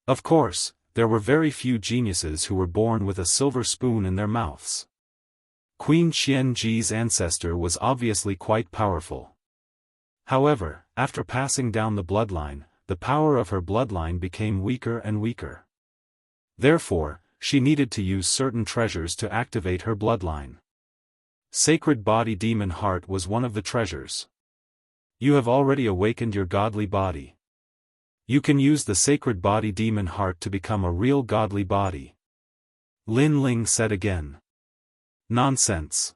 Of course, there were very few geniuses who were born with a silver spoon in their mouths. Queen Xianji's ancestor was obviously quite powerful. However, after passing down the bloodline, the power of her bloodline became weaker and weaker. Therefore, she needed to use certain treasures to activate her bloodline. Sacred body demon heart was one of the treasures. You have already awakened your godly body. You can use the sacred body demon heart to become a real godly body. Lin Ling said again. Nonsense.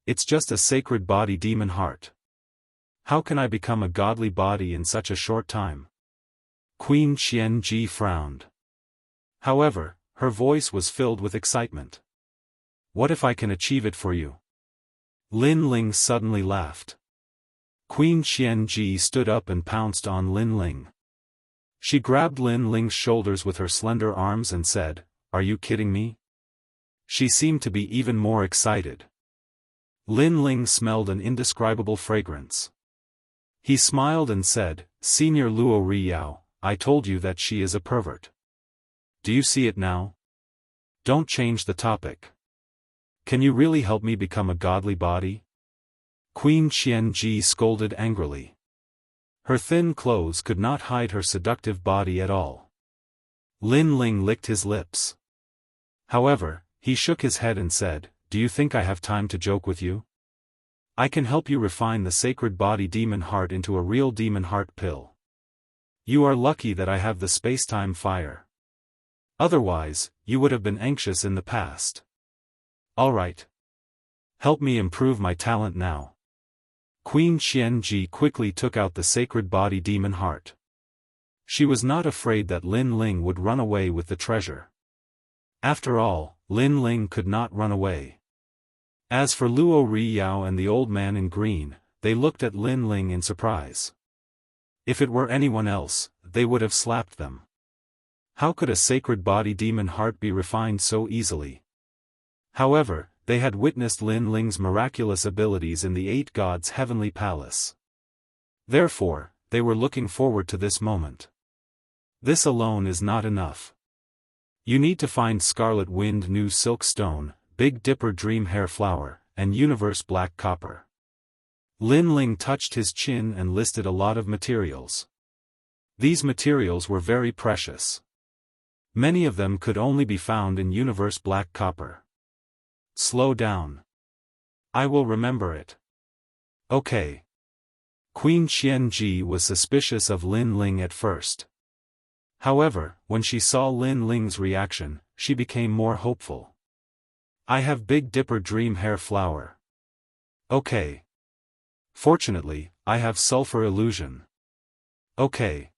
It's just a sacred body demon heart. How can I become a godly body in such a short time? Queen Xianji frowned. However, her voice was filled with excitement. What if I can achieve it for you? Lin Ling suddenly laughed. Queen Xianji stood up and pounced on Lin Ling. She grabbed Lin Ling's shoulders with her slender arms and said, Are you kidding me? She seemed to be even more excited. Lin Ling smelled an indescribable fragrance. He smiled and said, Senior Luo Riyao, I told you that she is a pervert. Do you see it now? Don't change the topic. Can you really help me become a godly body? Queen Xianji scolded angrily. Her thin clothes could not hide her seductive body at all. Lin Ling licked his lips. However, he shook his head and said, Do you think I have time to joke with you? I can help you refine the sacred body demon heart into a real demon heart pill. You are lucky that I have the space-time fire. Otherwise, you would have been anxious in the past. Alright. Help me improve my talent now. Queen Xianji quickly took out the sacred body demon heart. She was not afraid that Lin Ling would run away with the treasure. After all, Lin Ling could not run away. As for Luo Riyao and the old man in green, they looked at Lin Ling in surprise. If it were anyone else, they would have slapped them. How could a sacred body demon heart be refined so easily? However, they had witnessed Lin Ling's miraculous abilities in the Eight Gods' heavenly palace. Therefore, they were looking forward to this moment. This alone is not enough. You need to find Scarlet Wind New Silk Stone, Big Dipper Dream Hair Flower, and Universe Black Copper. Lin Ling touched his chin and listed a lot of materials. These materials were very precious. Many of them could only be found in Universe Black Copper. Slow down. I will remember it. Okay. Queen Xianji was suspicious of Lin Ling at first. However, when she saw Lin Ling's reaction, she became more hopeful. I have Big Dipper Dream Hair Flower. Okay. Fortunately, I have Sulfur Illusion. Okay.